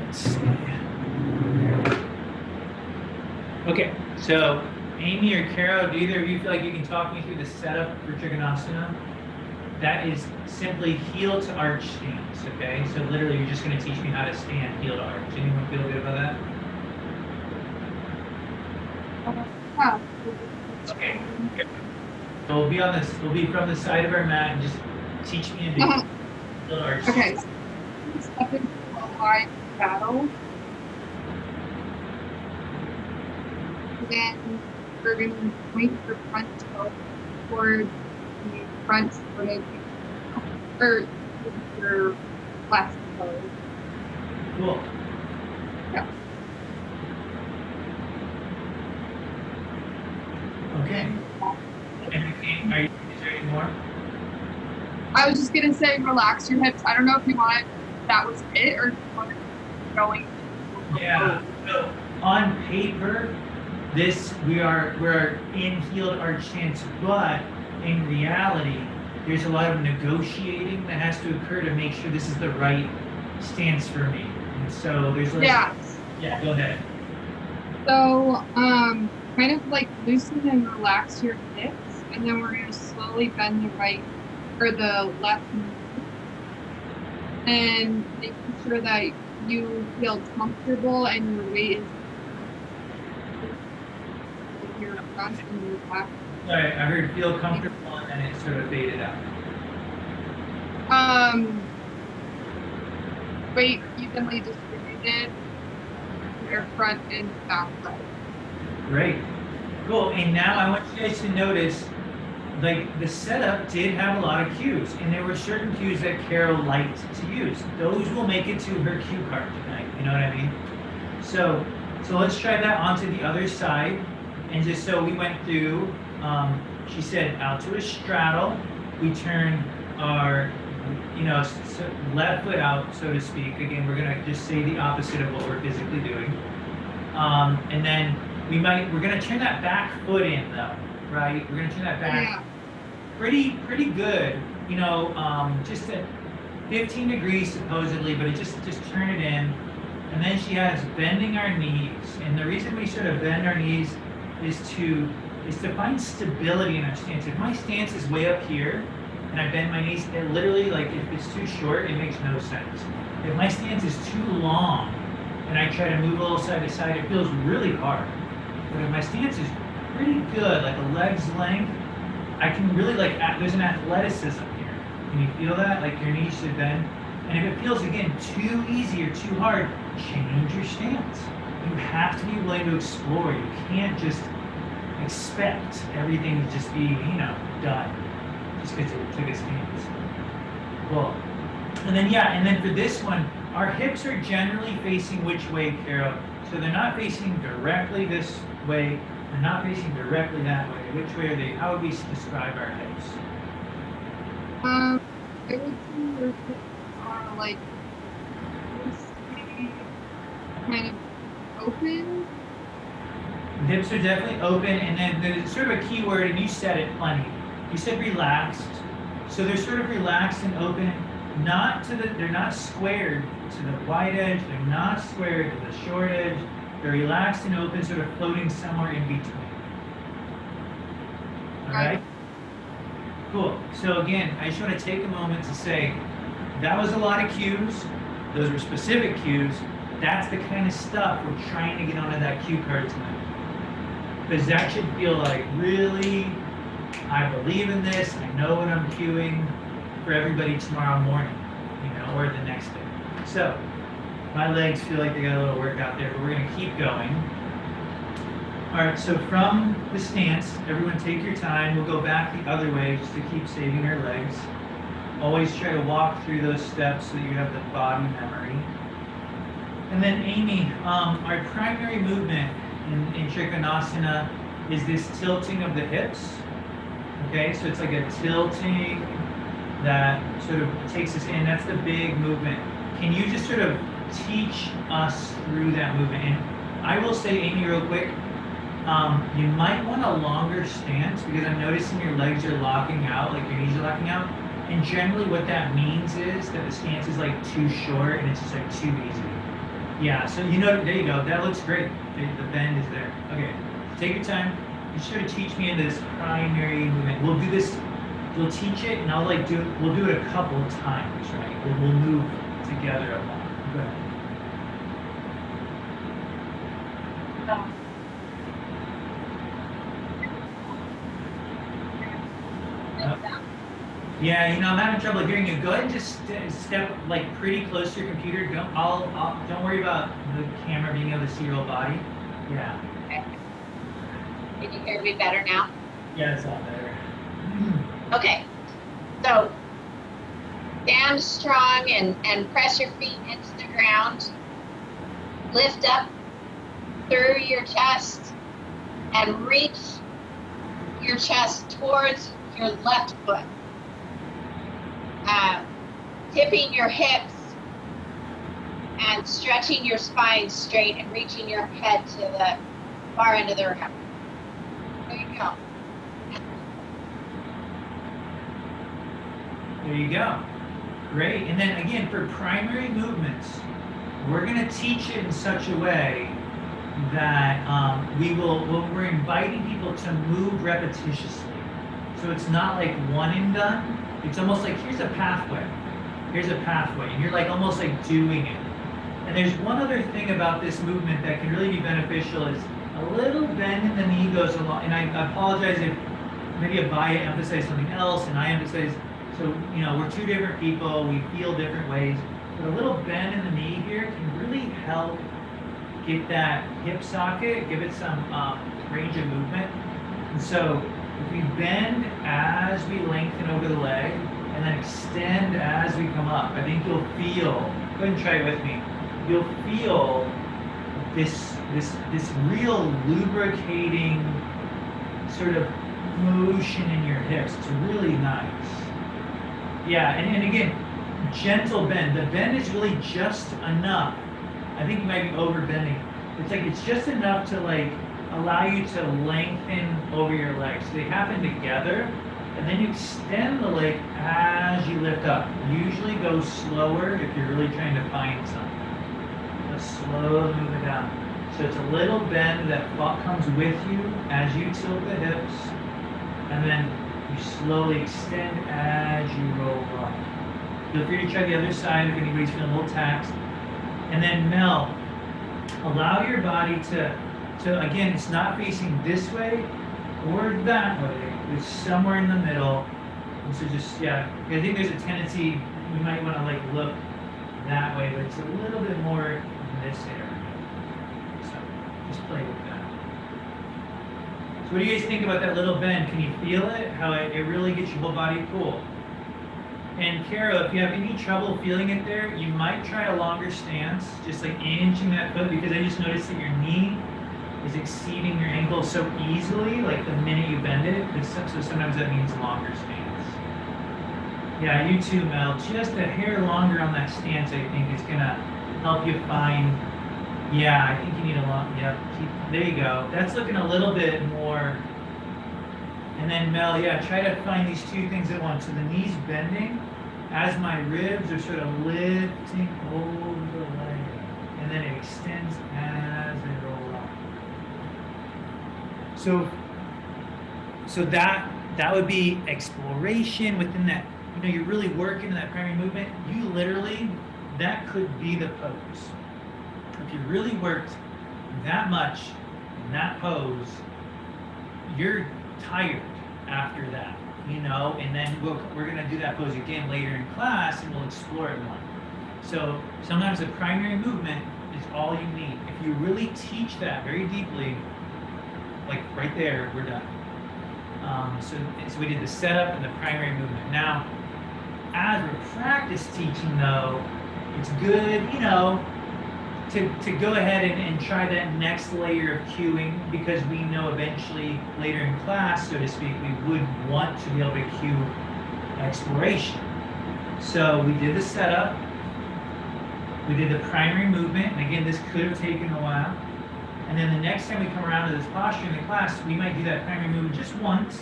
Let's see. Okay, so Amy or Carol, do either of you feel like you can talk me through the setup for Trikonasana? That is simply heel to arch stance, okay? So literally you're just gonna teach me how to stand heel to arch. Anyone feel good about that? Wow. Okay. So we'll be on this, we'll be from the side of our mat and just teach me a heel to arch. Okay. Step into a wide straddle. Then we're going to point your front toe toward the front foot of your left toe. Cool. Yeah. Okay. And is there any more? I was just gonna say relax your hips. I don't know if you wanted that was it or if you wanted going. Yeah. So on paper, we're in heeled arch stance, but in reality, there's a lot of negotiating that has to occur to make sure this is the right stance for me. And so there's Yeah. Yeah, go ahead. So kind of like loosen and relax your hips, and then we're gonna slowly bend the right or the left knee, and making sure that you feel comfortable and your weight is your front and your back. Sorry, I heard feel comfortable and then it sort of faded out. Weight evenly distributed, your front and back leg. Great. Cool. And now I want you guys to notice, like, the setup did have a lot of cues, and there were certain cues that Carol liked to use. Those will make it to her cue card tonight. You know what I mean? So let's try that onto the other side. And just so we went through, she said out to a straddle. We turn our, left foot out, so to speak. Again, we're gonna just say the opposite of what we're physically doing. And then we're gonna turn that back foot in though, right? We're gonna turn that back pretty good, just at 15 degrees supposedly, but just turn it in. And then she has bending our knees. And the reason we sort of bend our knees is to find stability in our stance. If my stance is way up here and I bend my knees, it literally, like, if it's too short, it makes no sense. If my stance is too long and I try to move a little side to side, it feels really hard. But if my stance is pretty good, like a leg's length, I can really, there's an athleticism here. Can you feel that? Like your knees should bend. And if it feels, again, too easy or too hard, change your stance. You have to be willing to explore. You can't just expect everything to just be, done just because it took a stance. Cool. And then for this one, our hips are generally facing which way, Carol? So they're not facing directly this way. They're not facing directly that way. Which way are they? How would we describe our hips? I would say your hips are like kind of open. Hips are definitely open, and then there's sort of a key word, and you said it plenty. You said relaxed. So they're sort of relaxed and open, they're not squared to the wide edge, they're not squared to the short edge. They're relaxed and open, sort of floating somewhere in between. All right? Cool. So again, I just want to take a moment to say, that was a lot of cues. Those were specific cues. That's the kind of stuff we're trying to get onto that cue card tonight. Because that should feel like, really, I believe in this, I know what I'm cueing for everybody tomorrow morning, or the next day. So, my legs feel like they got a little workout there, but we're gonna keep going. All right, so from the stance, everyone take your time. We'll go back the other way just to keep saving our legs. Always try to walk through those steps so that you have the body memory. And then Amy, our primary movement in Trikonasana is this tilting of the hips. Okay, so it's like a tilting that sort of takes us in. That's the big movement. Can you just sort of teach us through that movement? And I will say, Amy, real quick, you might want a longer stance because I'm noticing your legs are locking out, like your knees are locking out. And generally what that means is that the stance is like too short and it's just like too easy. Yeah, so you know, there you go. That looks great. The bend is there. Okay, take your time. You sort of teach me into this primary movement. We'll do this, we'll teach it and I'll like we'll do it a couple of times, right? We'll move together along. Go ahead. Yeah, you know, I'm having trouble hearing you. Go ahead and just step like pretty close to your computer. Don't worry about the camera being able to see your whole body. Yeah. Okay. Can you hear me better now? Yeah, it's a lot better. Okay. So stand strong and press your feet into the ground. Lift up through your chest and reach your chest towards your left foot. Tipping your hips and stretching your spine straight and reaching your head to the far end of the room. There you go. There you go. Great. And then again, for primary movements, we're going to teach it in such a way that we're inviting people to move repetitiously. So it's not like one and done. It's almost like, here's a pathway. Here's a pathway. And you're like almost like doing it. And there's one other thing about this movement that can really be beneficial is a little bend in the knee goes along. And I apologize if maybe Abaya emphasized something else and I emphasized, so, you know, we're two different people, we feel different ways. But a little bend in the knee here can really help get that hip socket, give it some range of movement. And so if we bend as we lengthen over the leg and then extend as we come up, I think you'll feel, go ahead and try it with me, you'll feel this real lubricating sort of motion in your hips. It's really nice. Yeah, and again, gentle bend. The bend is really just enough. I think you might be over bending. It's just enough to like allow you to lengthen over your legs. So they happen together, and then you extend the leg as you lift up. Usually go slower if you're really trying to find something. Just slowly move it down. So it's a little bend that comes with you as you tilt the hips, and then you slowly extend as you roll up. Feel free to try the other side if anybody's feeling a little taxed. And then Mel, allow your body to again, it's not facing this way or that way. It's somewhere in the middle. And so just, yeah, I think there's a tendency you might want to like look that way, but it's a little bit more in this area. So just play with that. So what do you guys think about that little bend? Can you feel it? How it really gets your whole body cool. And Kara, if you have any trouble feeling it there, you might try a longer stance, just like inching that foot, because I just noticed that your knee is exceeding your ankle so easily, like the minute you bend it. So sometimes that means longer stance. Yeah, you too, Mel. Just a hair longer on that stance, I think, is gonna help you find. Yeah, I think you need a long. Yeah, there you go. That's looking a little bit more. And then Mel, yeah, try to find these two things at once. So the knees bending as my ribs are sort of lifting over the leg. And then it extends as they roll up. So that would be exploration within that. You know, you're really working in that primary movement. You literally, that could be the pose. If you really worked that much in that pose, you're tired after that, you know, and then we're going to do that pose again later in class and we'll explore it more. So sometimes the primary movement is all you need. If you really teach that very deeply, like right there, we're done. So we did the setup and the primary movement. Now, as we're practice teaching though, it's good, you know, to go ahead and try that next layer of cueing, because we know eventually later in class, so to speak, we would want to be able to cue exploration. So we did the setup, we did the primary movement, and again, this could have taken a while. And then the next time we come around to this posture in the class, we might do that primary movement just once,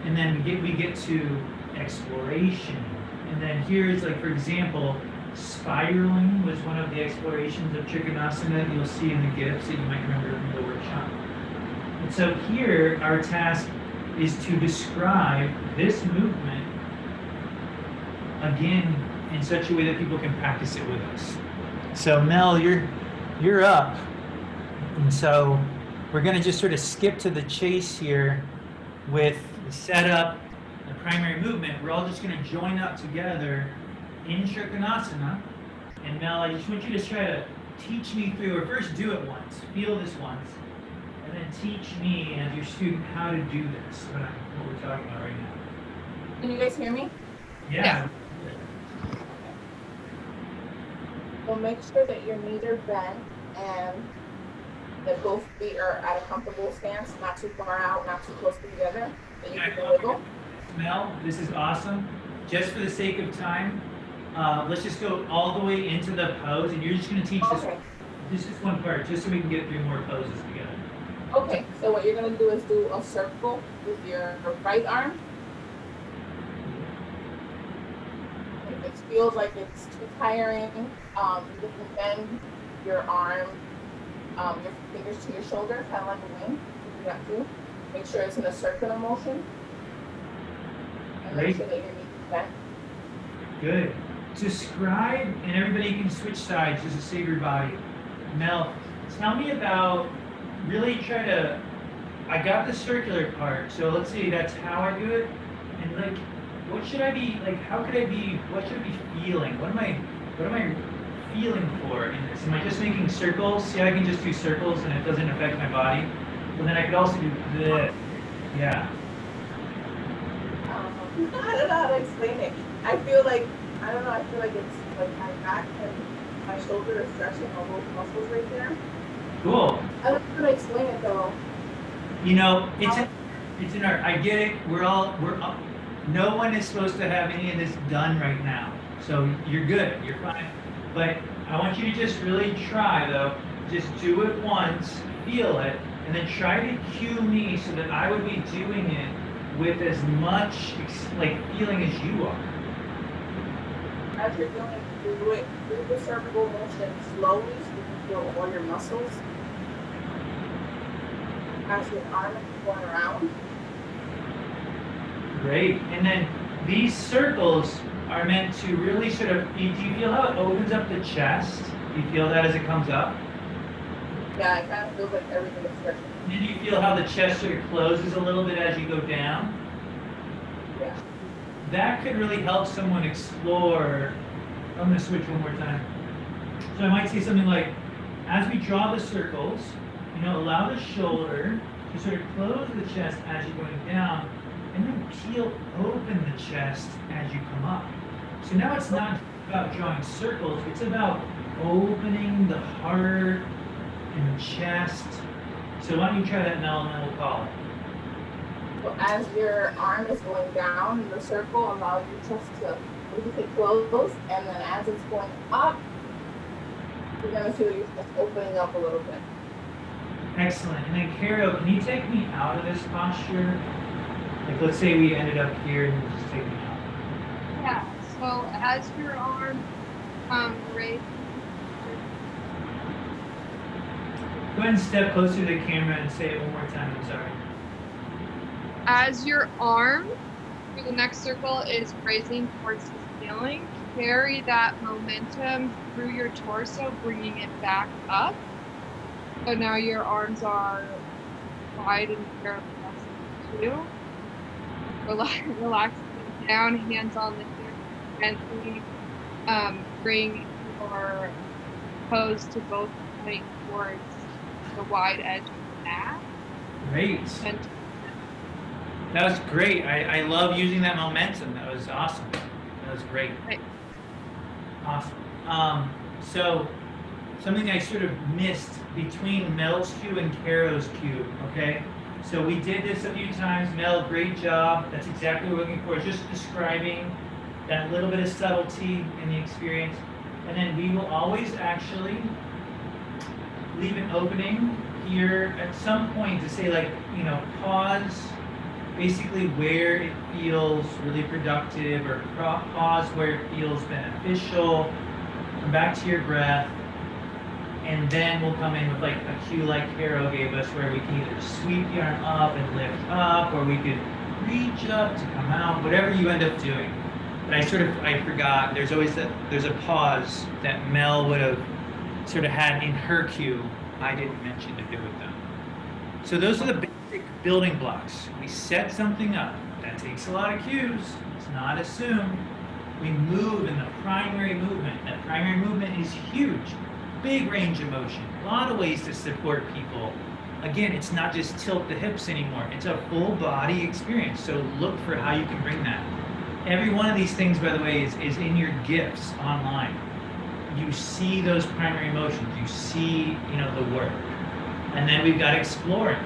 and then we get to exploration. And then here's, like, for example, spiraling was one of the explorations of Trikonasana that you'll see in the GIFs that you might remember from the workshop. And so here, our task is to describe this movement again in such a way that people can practice it with us. So Mel, you're up. And so we're going to just sort of skip to the chase here with the setup, the primary movement. We're all just going to join up together in Trikonasana. And Mel, I just want you to try to teach me through, or first do it once, feel this once, and then teach me as your student how to do this, what we're talking about right now. Can you guys hear me? Yeah. So make sure that your knees are bent and that both feet are at a comfortable stance, not too far out, not too close together, that you can wiggle. Mel, this is awesome. Just for the sake of time, let's just go all the way into the pose, and you're just going to teach this one part, just so we can get through more poses together. Okay, so what you're going to do is do a circle with your right arm. If it feels like it's too tiring, you can bend your arm, your fingers to your shoulder, kind of like a wing. You do that too. Make sure it's in a circular motion. And make sure that your knees are bent. Good. Describe, and everybody can switch sides just to save your body. Mel, tell me about, really try to, I got the circular part, so let's see, that's how I do it. And like, what should I be, like, how could I be, what should I be feeling? What am I feeling for in this? Am I just making circles? See, I can just do circles and it doesn't affect my body. But then I could also do this. Yeah. I don't know how to explain it. I feel like it's like my back and my shoulder is stretching all those muscles right there. Cool. I don't know how to explain it though. You know, it's an art. I get it. We're up. No one is supposed to have any of this done right now. So you're good. You're fine. But I want you to just really try though. Just do it once, feel it, and then try to cue me so that I would be doing it with as much like feeling as you are. As you're doing it, do it through the cervical motion slowly so you can feel all your muscles. As your arm is going around. Great. And then these circles are meant to really sort of, do you feel how it opens up the chest? Do you feel that as it comes up? Yeah, it kind of feels like everything is stretching. And then you feel how the chest sort of closes a little bit as you go down? Yeah. That could really help someone explore. I'm going to switch one more time. So I might say something like, as we draw the circles, you know, allow the shoulder to sort of close the chest as you're going down, and then peel open the chest as you come up. So now it's not about drawing circles, it's about opening the heart and the chest. So why don't you try that now, and then we'll call it. So as your arm is going down in the circle, allow your chest to close, and then as it's going up, you're going to feel your chest opening up a little bit. Excellent. And then Carol, can you take me out of this posture? Like, let's say we ended up here and you just take me out. Yeah, so as your arm raised. Go ahead and step closer to the camera and say it one more time. I'm sorry. As your arm for the next circle is raising towards the ceiling, carry that momentum through your torso, bringing it back up. So now your arms are wide and fairly too. Relax down, hands on the hips, gently bring your toes to both point towards the wide edge of the mat. Great. That was great. I love using that momentum. That was awesome. That That was great. Great. Awesome. So something I sort of missed between Mel's cue and Caro's cue, okay? So we did this a few times. Mel, great job. That's exactly what we're looking for, just describing that little bit of subtlety in the experience. And then we will always actually leave an opening here at some point to say, like, you know, pause basically where it feels really productive, or pause where it feels beneficial. Come back to your breath. And then we'll come in with like a cue like Caro gave us, where we can either sweep the arm up and lift up, or we could reach up to come out, whatever you end up doing. But I forgot, there's a pause that Mel would have sort of had in her cue. I didn't mention to do with them. So those are the basic building blocks. We set something up. That takes a lot of cues. It's not assumed. We move in the primary movement. That primary movement is huge. Big range of motion, a lot of ways to support people. Again, it's not just tilt the hips anymore. It's a full body experience. So look for how you can bring that. Every one of these things, by the way, is in your gifts online. You see those primary motions. You see, you know, the work. And then we've got exploring.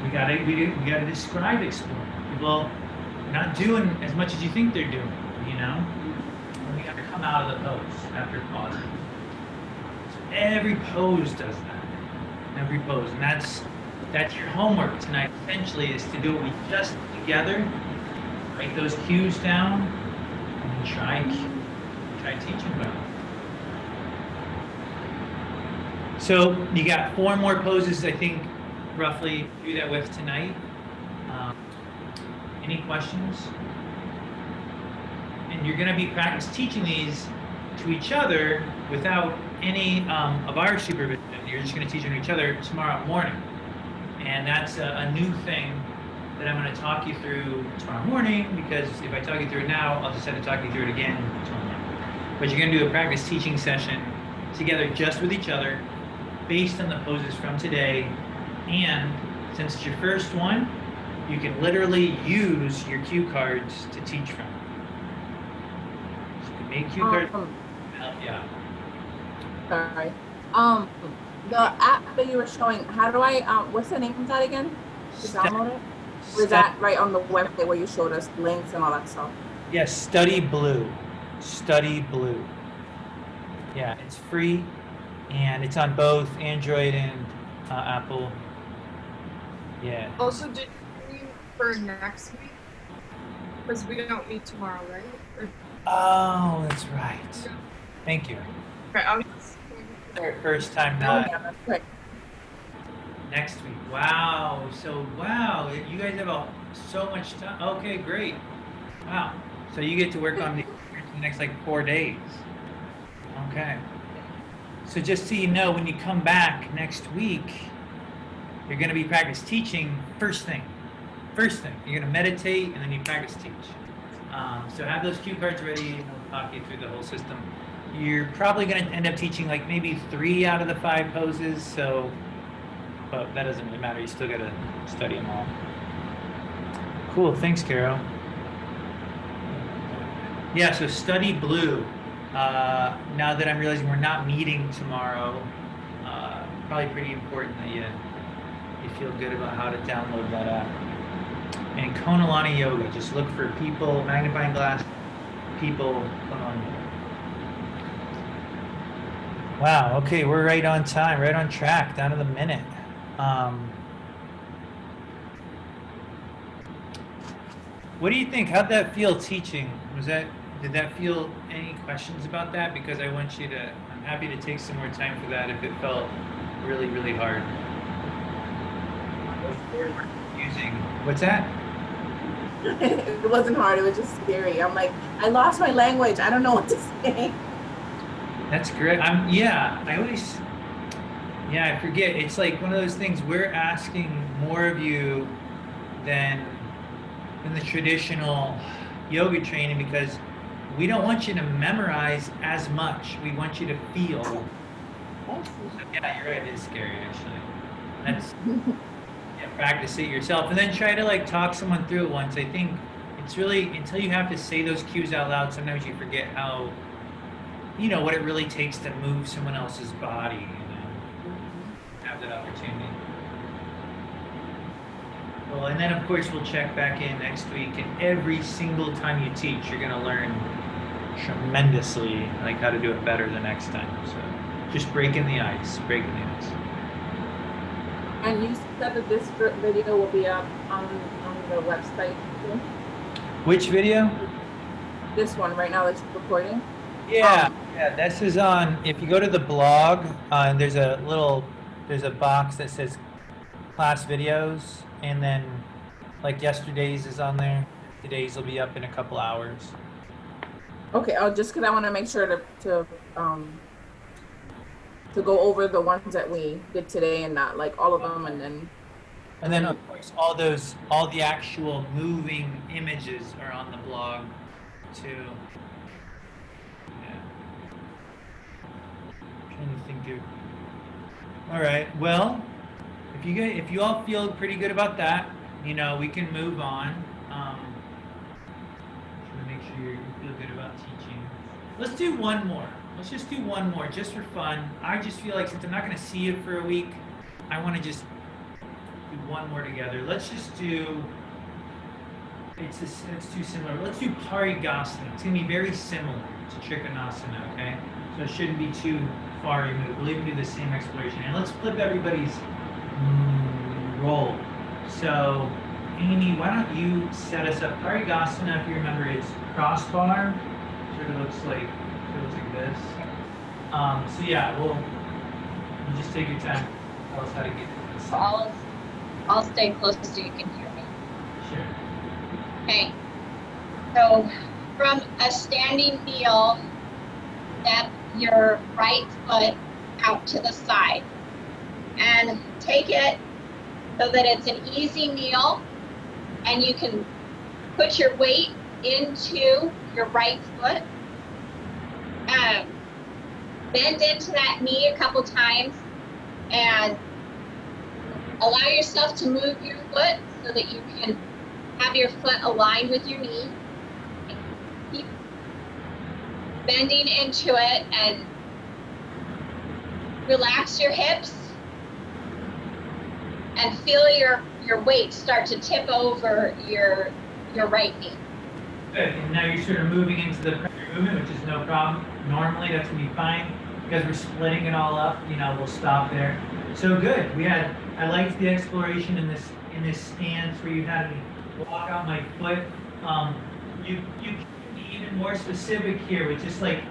We got to describe exploring. People are not doing as much as you think they're doing, you know? And we got to come out of the pose after pausing. Every pose does that. Every pose. And that's your homework tonight, essentially, is to do what we just did together. Write those cues down and try teaching them. So you got 4 more poses, I think, roughly, to do that with tonight. Any questions? And you're going to be practice teaching these to each other without any of our supervision. You're just going to teach them to each other tomorrow morning. And that's a new thing that I'm going to talk you through tomorrow morning, because if I talk you through it now, I'll just have to talk you through it again tomorrow morning. But you're going to do a practice teaching session together just with each other based on the poses from today. And since it's your first one, you can literally use your cue cards to teach from. So you can make cue cards. Yeah. Sorry. The app that you were showing, how do I, what's the name of that again? To download it? Or is that right on the website where you showed us links and all that stuff? Yes, Study Blue. Study Blue. Yeah, it's free, and it's on both Android and Apple. Yeah. Also, did you mean for next week? Because we don't meet tomorrow, right? Or, Oh, that's right. Thank you. okay, I'll First time Oh, not yeah, that's right. next week. Wow. So wow, you guys have so much time. Okay, great. Wow. So you get to work on the next like 4 days. Okay. So just so you know, when you come back next week, you're going to be practice teaching first thing. First thing, you're going to meditate and then you practice teach. So have those cue cards ready, and we'll talk you through the whole system. You're probably going to end up teaching like maybe 3 out of the 5 poses. So, but that doesn't really matter. You still got to study them all. Cool. Thanks, Caro. Yeah. So Study Blue. Now that I'm realizing we're not meeting tomorrow, probably pretty important that you feel good about how to download that app. And Konalani Yoga, just look for people, magnifying glass, people, Konalani Yoga. Wow, okay, we're right on time, right on track, down to the minute. What do you think? How'd that feel teaching? Did that feel, any questions about that? Because I'm happy to take some more time for that if it felt really, really hard. Confusing. What's that? It wasn't hard, it was just scary. I'm like, I lost my language. I don't know what to say. That's great. I forget. It's like one of those things, we're asking more of you than the traditional yoga training, because we don't want you to memorize as much. We want you to feel. So, yeah, you're right. It is scary, actually. Practice it yourself, and then try to like talk someone through it once. I think it it's really, until you have to say those cues out loud, sometimes you forget how, you know, what it really takes to move someone else's body, you know, have that opportunity. Well, and then of course we'll check back in next week, and every single time you teach, you're gonna learn tremendously, like how to do it better the next time. So just breaking the ice, breaking the ice. And you said that this video will be up on the website too? Which video? This one right now that's recording? Yeah, yeah, this is on, if you go to the blog, and there's a box that says class videos, and then like yesterday's is on there. Today's will be up in a couple hours. Okay, just because I want to make sure to go over the ones that we did today and not like all of them, and then Of course all the actual moving images are on the blog too. Yeah. Trying to think of. All right. Well, if you all feel pretty good about that, you know, we can move on. Trying to make sure you feel good about teaching. Let's do one more. Let's just do one more, just for fun. I just feel like since I'm not going to see you for a week, I want to just do one more together. Let's just do. It's too similar. Let's do Parigasana. It's going to be very similar to Trikonasana, okay? So it shouldn't be too far removed. We'll even do the same exploration. And let's flip everybody's role. So, Amy, why don't you set us up? Parigasana, if you remember, it's crossbar. Sort of looks like this. So yeah, you just take your time. Tell us how to get this. So I'll stay close so you can hear me. Sure. Okay. So from a standing kneel, step your right foot out to the side and take it so that it's an easy kneel, and you can put your weight into your right foot. Bend into that knee a couple times and allow yourself to move your foot so that you can have your foot aligned with your knee. Keep bending into it and relax your hips and feel your weight start to tip over your right knee. Good. And now you're sort of moving into the primary movement, which is no problem. Normally that's gonna be fine. Because we're splitting it all up, you know, we'll stop there. So good. I liked the exploration in this stance where you had me walk out my foot. You can be even more specific here with just like,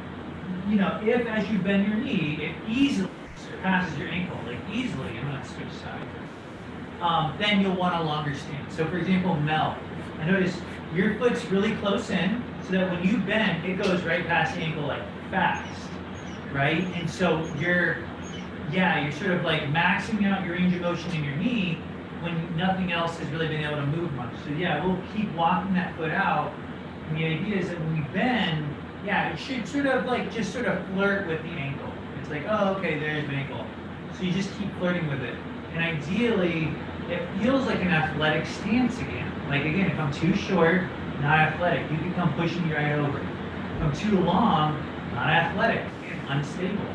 you know, if as you bend your knee, it easily surpasses your ankle, like easily. I'm gonna switch sides. Then you'll want a longer stance. So for example, Mel, I noticed your foot's really close in, so that when you bend, it goes right past the ankle like fast. Right? And so you're sort of like maxing out your range of motion in your knee when nothing else has really been able to move much. So yeah, we'll keep walking that foot out. And the idea is that when we bend, it should sort of like just sort of flirt with the ankle. It's like, oh, okay, there's my ankle. So you just keep flirting with it. And ideally, it feels like an athletic stance again. Like again, if I'm too short, not athletic, you can come pushing me right over. If I'm too long, not athletic. Unstable.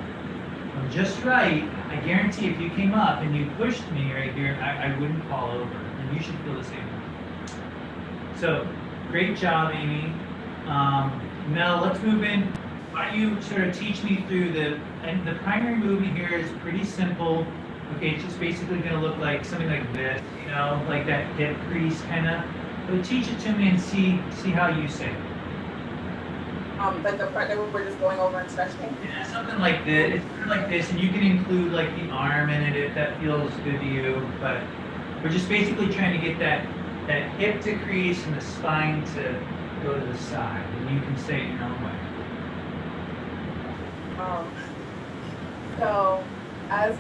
I'm just right. I guarantee if you came up and you pushed me right here, I wouldn't fall over. And you should feel the same way. So, great job, Amy. Mel, let's move in. Why don't you sort of teach me through the primary movement here is pretty simple. Okay, it's just basically going to look like something like this, you know, like that hip crease kind of. But teach it to me and see how you say it. Like the part that we're just going over and stretching. Yeah, something like this. It's sort of like this, and you can include like the arm in it if that feels good to you. But we're just basically trying to get that hip to crease and the spine to go to the side, and you can say it your own way. So as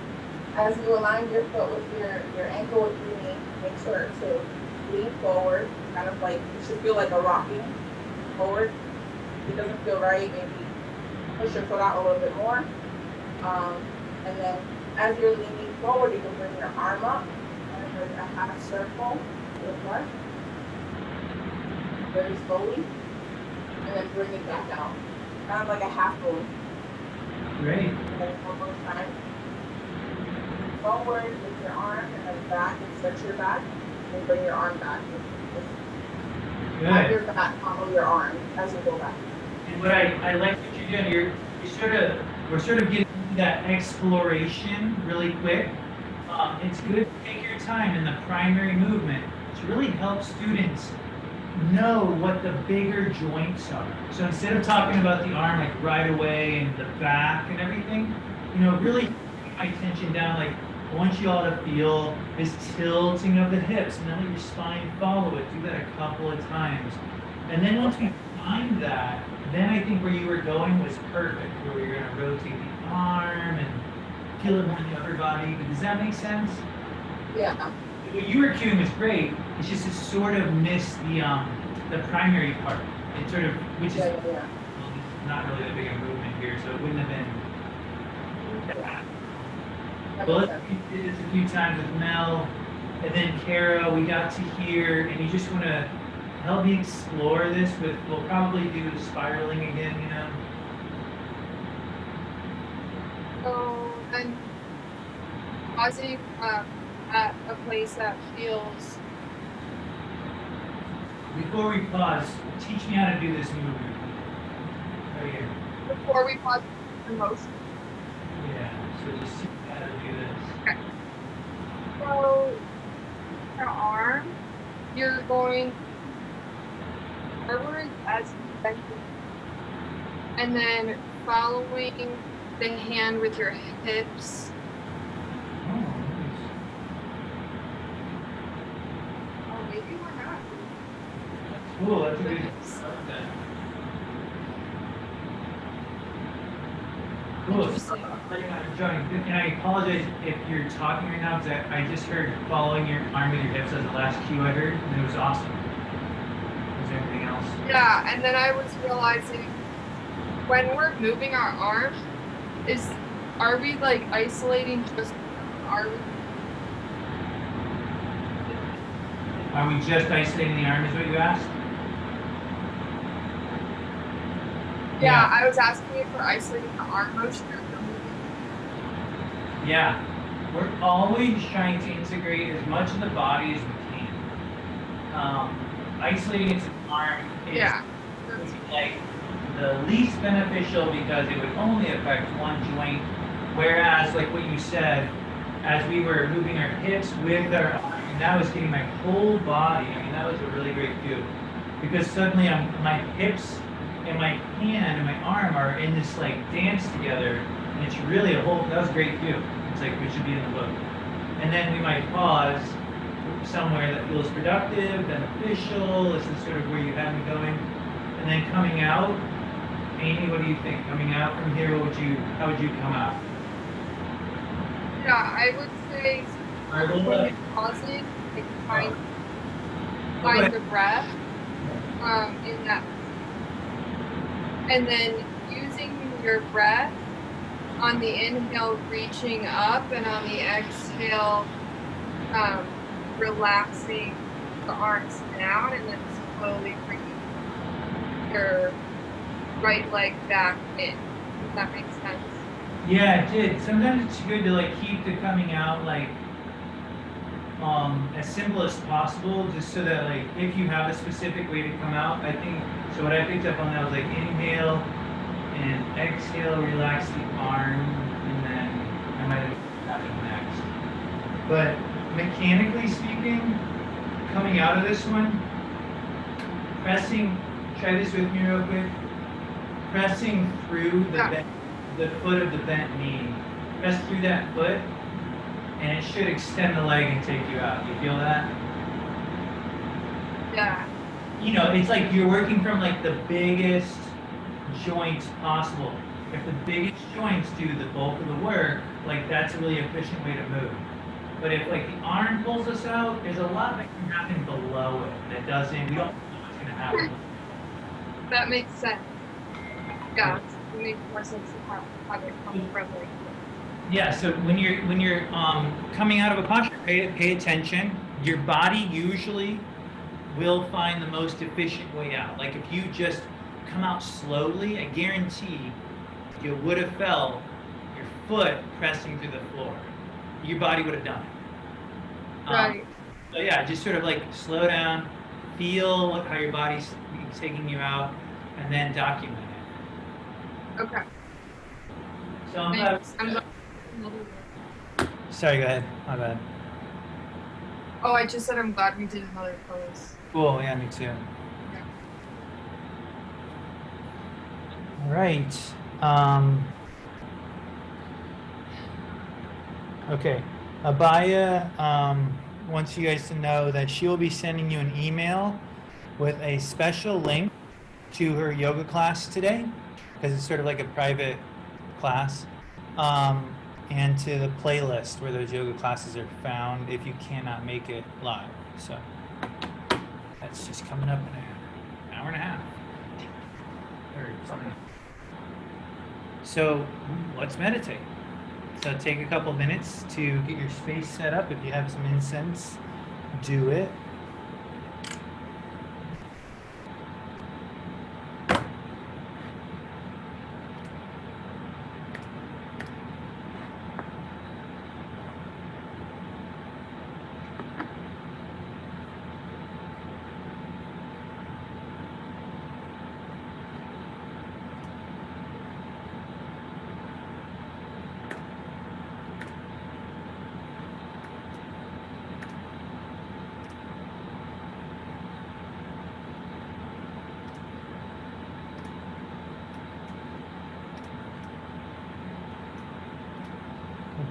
you align your foot with your ankle with your knee, make sure to lean forward, kind of like you should feel like a rocking forward. It doesn't feel right, maybe push your foot out a little bit more. And then as you're leaning forward, you can bring your arm up and like a half circle to the front. very slowly, and then bring it back out. Kind of like a half moon. Great. And then one more time. Forward with your arm, and then back, and stretch your back, and bring your arm back. Have Good. your back follow your arm as you go back. And what I like what you're doing, we're sort of getting into that exploration really quick. It's good to take your time in the primary movement to really help students know what the bigger joints are. So instead of talking about the arm like right away and the back and everything, really pay my attention down, like I want you all to feel this tilting of the hips and then let your spine follow it. Do that a couple of times. And then once we find that, then I think where you were going was perfect, where you're going to rotate the arm and feel it more in the upper body. But does that make sense? Yeah. What you were cueing was great. It's just it sort of missed the primary part. It sort of, which is Yeah. not really that big a movement here, so it wouldn't have been. That Well, makes sense. we did this a few times with Mel, and then Kara, we got to hear, and you just want to help me explore this with, we'll probably do spiraling again, So then pausing at a place that feels. Before we pause, teach me how to do this movement. Right here. Before we pause emotion. Yeah, so just teach me how to do this. So your arm, you're going forward as you bend it. And then following the hand with your hips. Oh, nice. Oh, maybe we're not. Cool, that's a good. Cool. Johnny, and I apologize if you're talking right now because I just heard following your arm with your hips as the last cue I heard, and it was awesome. Was there anything else? Yeah, and then I was realizing when we're moving our arm, are we like isolating just Are we just isolating the arm is what you asked? Yeah, I was asking if we're isolating the arm motion or the movement. Yeah. We're always trying to integrate as much of the body as we can. Isolating its arm is like the least beneficial because it would only affect one joint. Whereas, like what you said, as we were moving our hips with our arm, and that was getting my whole body. I mean, that was a really great cue. Because suddenly my hips and my hand and my arm are in this like dance together. And it's really that was a great cue. It's like, it should be in the book. And then we might pause somewhere that feels productive, beneficial. This is sort of where you have me going. And then coming out, Amy, what do you think? Coming out from here, how would you come out? Yeah, I would say when you're pausing, like find the breath in that, and then using your breath on the inhale, reaching up, and on the exhale, relaxing the arms down, and then slowly bringing your right leg back in. Does that make sense? Yeah, it did. Sometimes it's good to like keep the coming out like as simple as possible, just so that like if you have a specific way to come out, I think so. What I picked up on that was like inhale and exhale, relax the arm, and then I might have happened next. But mechanically speaking, coming out of this one, pressing. Try this with me real quick. Pressing through the foot of the bent knee. Press through that foot, and it should extend the leg and take you out. You feel that? Yeah. It's like you're working from like the biggest joints possible. If the biggest joints do the bulk of the work, like that's a really efficient way to move. But if like the arm pulls us out, there's a lot that can happen below it that doesn't. We don't know what's gonna happen. That makes sense. Yeah, it makes more sense to have it come from like. Yeah. So when you're coming out of a posture, pay attention. Your body usually will find the most efficient way out. Like if you just come out slowly, I guarantee you would have felt your foot pressing through the floor. Your body would have done it. Right. So yeah, just sort of like slow down, feel how your body's taking you out, and then document it. Okay. So Thanks. sorry, go ahead. My bad. Oh, I just said I'm glad we did another pose. Cool, yeah, me too. All right. Okay. Abaya wants you guys to know that she will be sending you an email with a special link to her yoga class today, because it's sort of like a private class, and to the playlist where those yoga classes are found if you cannot make it live. So that's just coming up in an hour and a half or something. So let's meditate. So take a couple minutes to get your space set up. If you have some incense, do it.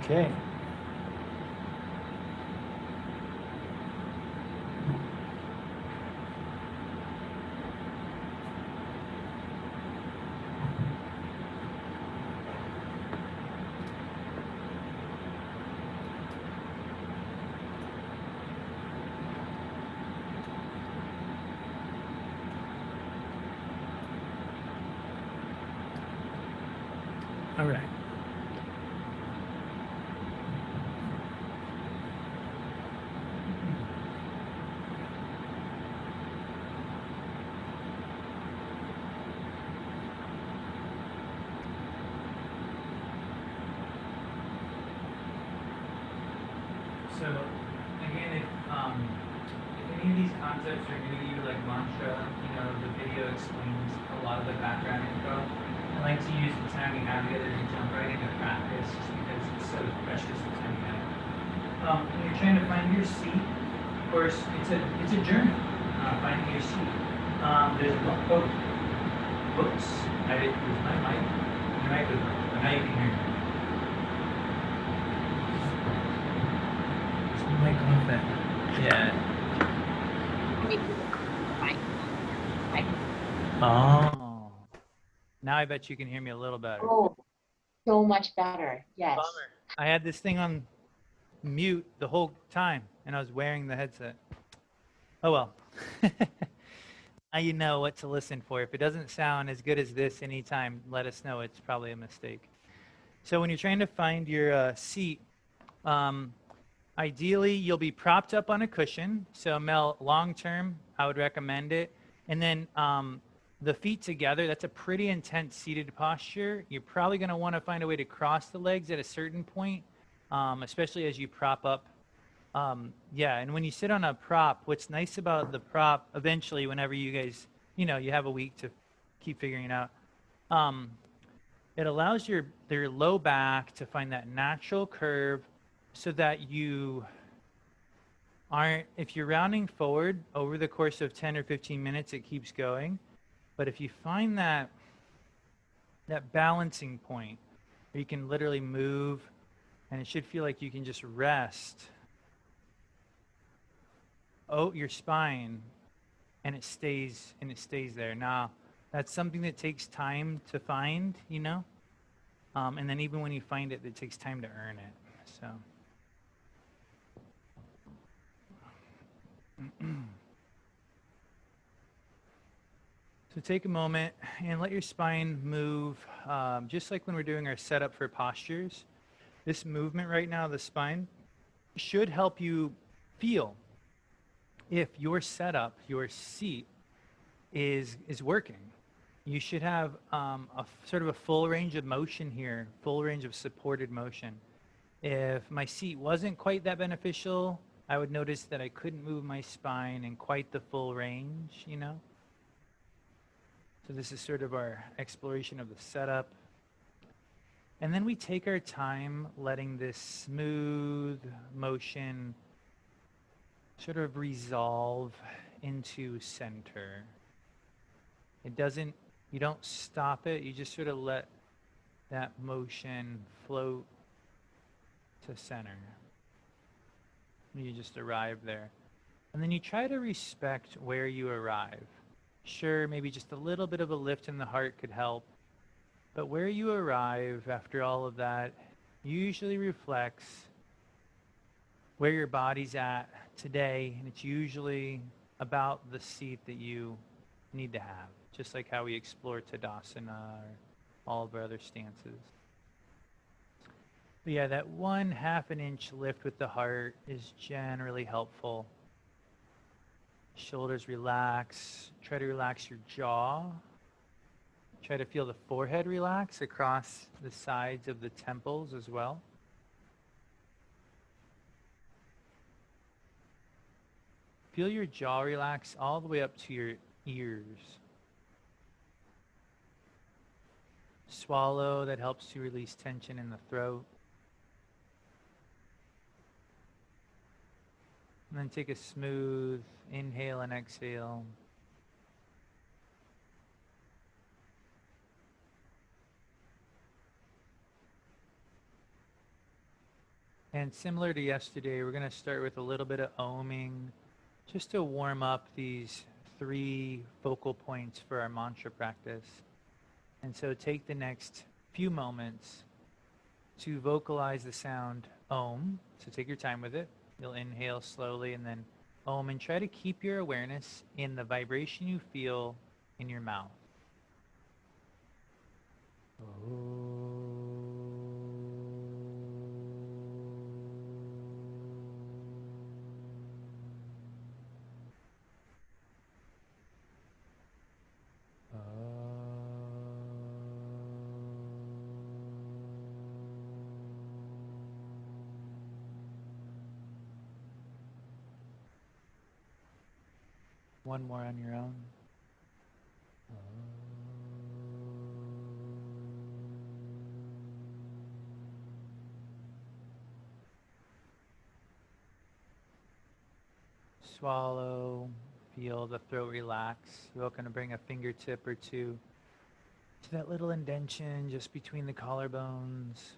Okay. All right. So again, if any of these concepts are new to you, like mantra, the video explains a lot of the background info. I like to use the time we have together to jump right into practice, just because it's so precious the time we have. When you're trying to find your seat, of course, it's a journey. Finding your seat. There's whoops, I didn't use my mic. My mic was wrong, but now you can hear me. Mic off that. Yeah. Oh. Now I bet you can hear me a little better. Oh, so much better. Yes. Bummer. I had this thing on mute the whole time, and I was wearing the headset. Oh well. Now you know what to listen for. If it doesn't sound as good as this anytime, let us know. It's probably a mistake. So when you're trying to find your seat, ideally, you'll be propped up on a cushion. So Mel, long term, I would recommend it. And then the feet together, that's a pretty intense seated posture. You're probably going to want to find a way to cross the legs at a certain point, especially as you prop up. Yeah, and when you sit on a prop, what's nice about the prop, eventually, whenever you guys, you have a week to keep figuring it out, it allows your low back to find that natural curve, so that you aren't, if you're rounding forward over the course of 10 or 15 minutes, it keeps going. But if you find that balancing point where you can literally move, and it should feel like you can just rest your spine, and it stays there. Now, that's something that takes time to find, and then even when you find it, it takes time to earn it. So. So take a moment and let your spine move, just like when we're doing our setup for postures. This movement right now, the spine, should help you feel if your setup, your seat is working. You should have sort of a full range of motion here, full range of supported motion. If my seat wasn't quite that beneficial, I would notice that I couldn't move my spine in quite the full range, you know? So this is sort of our exploration of the setup. And then we take our time letting this smooth motion sort of resolve into center. It doesn't, you don't stop it, you just sort of let that motion float to center. You just arrive there. And then you try to respect where you arrive. Sure, maybe just a little bit of a lift in the heart could help, but where you arrive after all of that usually reflects where your body's at today, and it's usually about the seat that you need to have, just like how we explore Tadasana or all of our other stances. But yeah, that 1/2 an inch lift with the heart is generally helpful. Shoulders relax. Try to relax your jaw. Try to feel the forehead relax across the sides of the temples as well. Feel your jaw relax all the way up to your ears. Swallow, that helps to release tension in the throat. And then take a smooth inhale and exhale. And similar to yesterday, we're going to start with a little bit of oming, just to warm up these 3 focal points for our mantra practice. And so take the next few moments to vocalize the sound Om. So take your time with it. You'll inhale slowly and then Om, and try to keep your awareness in the vibration you feel in your mouth. One more on your own. Swallow, feel the throat relax. You're welcome to bring a fingertip or two to that little indentation just between the collarbones.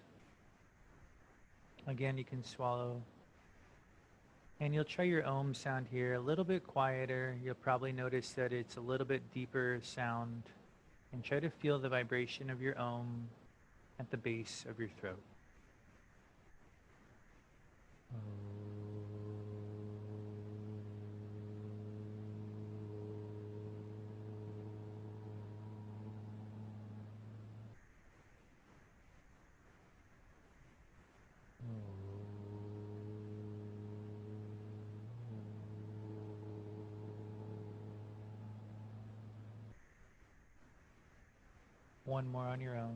Again, you can swallow. And you'll try your Om sound here a little bit quieter. You'll probably notice that it's a little bit deeper sound. And try to feel the vibration of your Om at the base of your throat. One more on your own.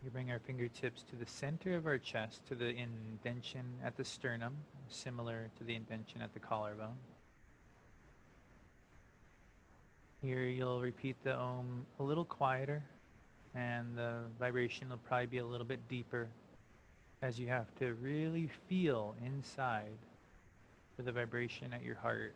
You bring our fingertips to the center of our chest, to the indentation at the sternum, similar to the indentation at the collarbone. Here you'll repeat the Om a little quieter, and the vibration will probably be a little bit deeper as you have to really feel inside for the vibration at your heart.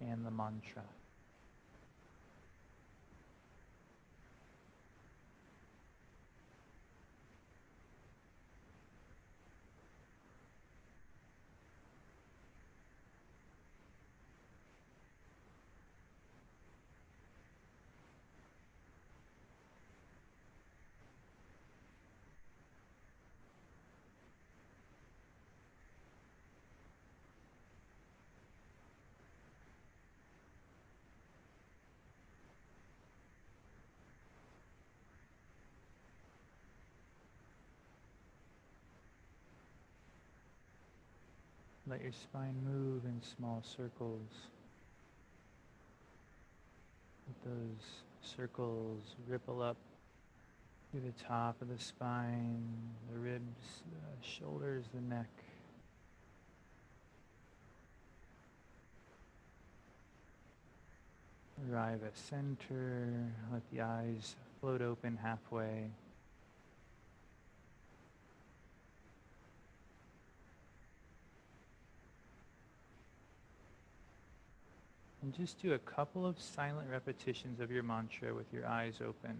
and the mantra. Let your spine move in small circles. Let those circles ripple up through the top of the spine, the ribs, the shoulders, the neck. Arrive at center. Let the eyes float open halfway. And just do a couple of silent repetitions of your mantra with your eyes open.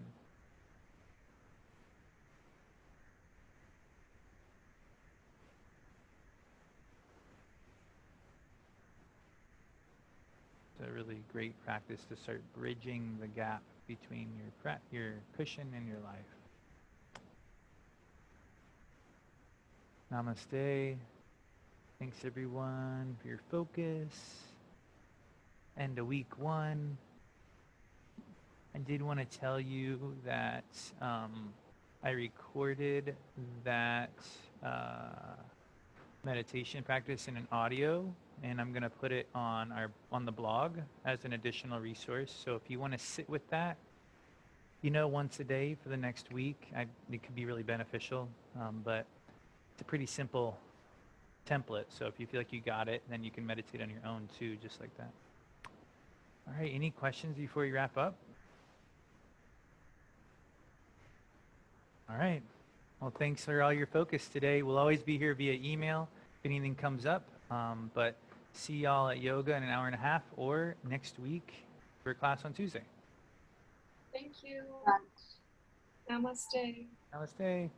It's a really great practice to start bridging the gap between your cushion and your life. Namaste. Thanks everyone for your focus. End of week 1. I did want to tell you that I recorded that meditation practice in an audio, and I'm going to put it on the blog as an additional resource. So if you want to sit with that, once a day for the next week, it could be really beneficial. But it's a pretty simple template. So if you feel like you got it, then you can meditate on your own too, just like that. All right, any questions before we wrap up? All right. Well, thanks for all your focus today. We'll always be here via email if anything comes up. But see y'all at yoga in an hour and a half or next week for class on Tuesday. Thank you. Namaste. Namaste.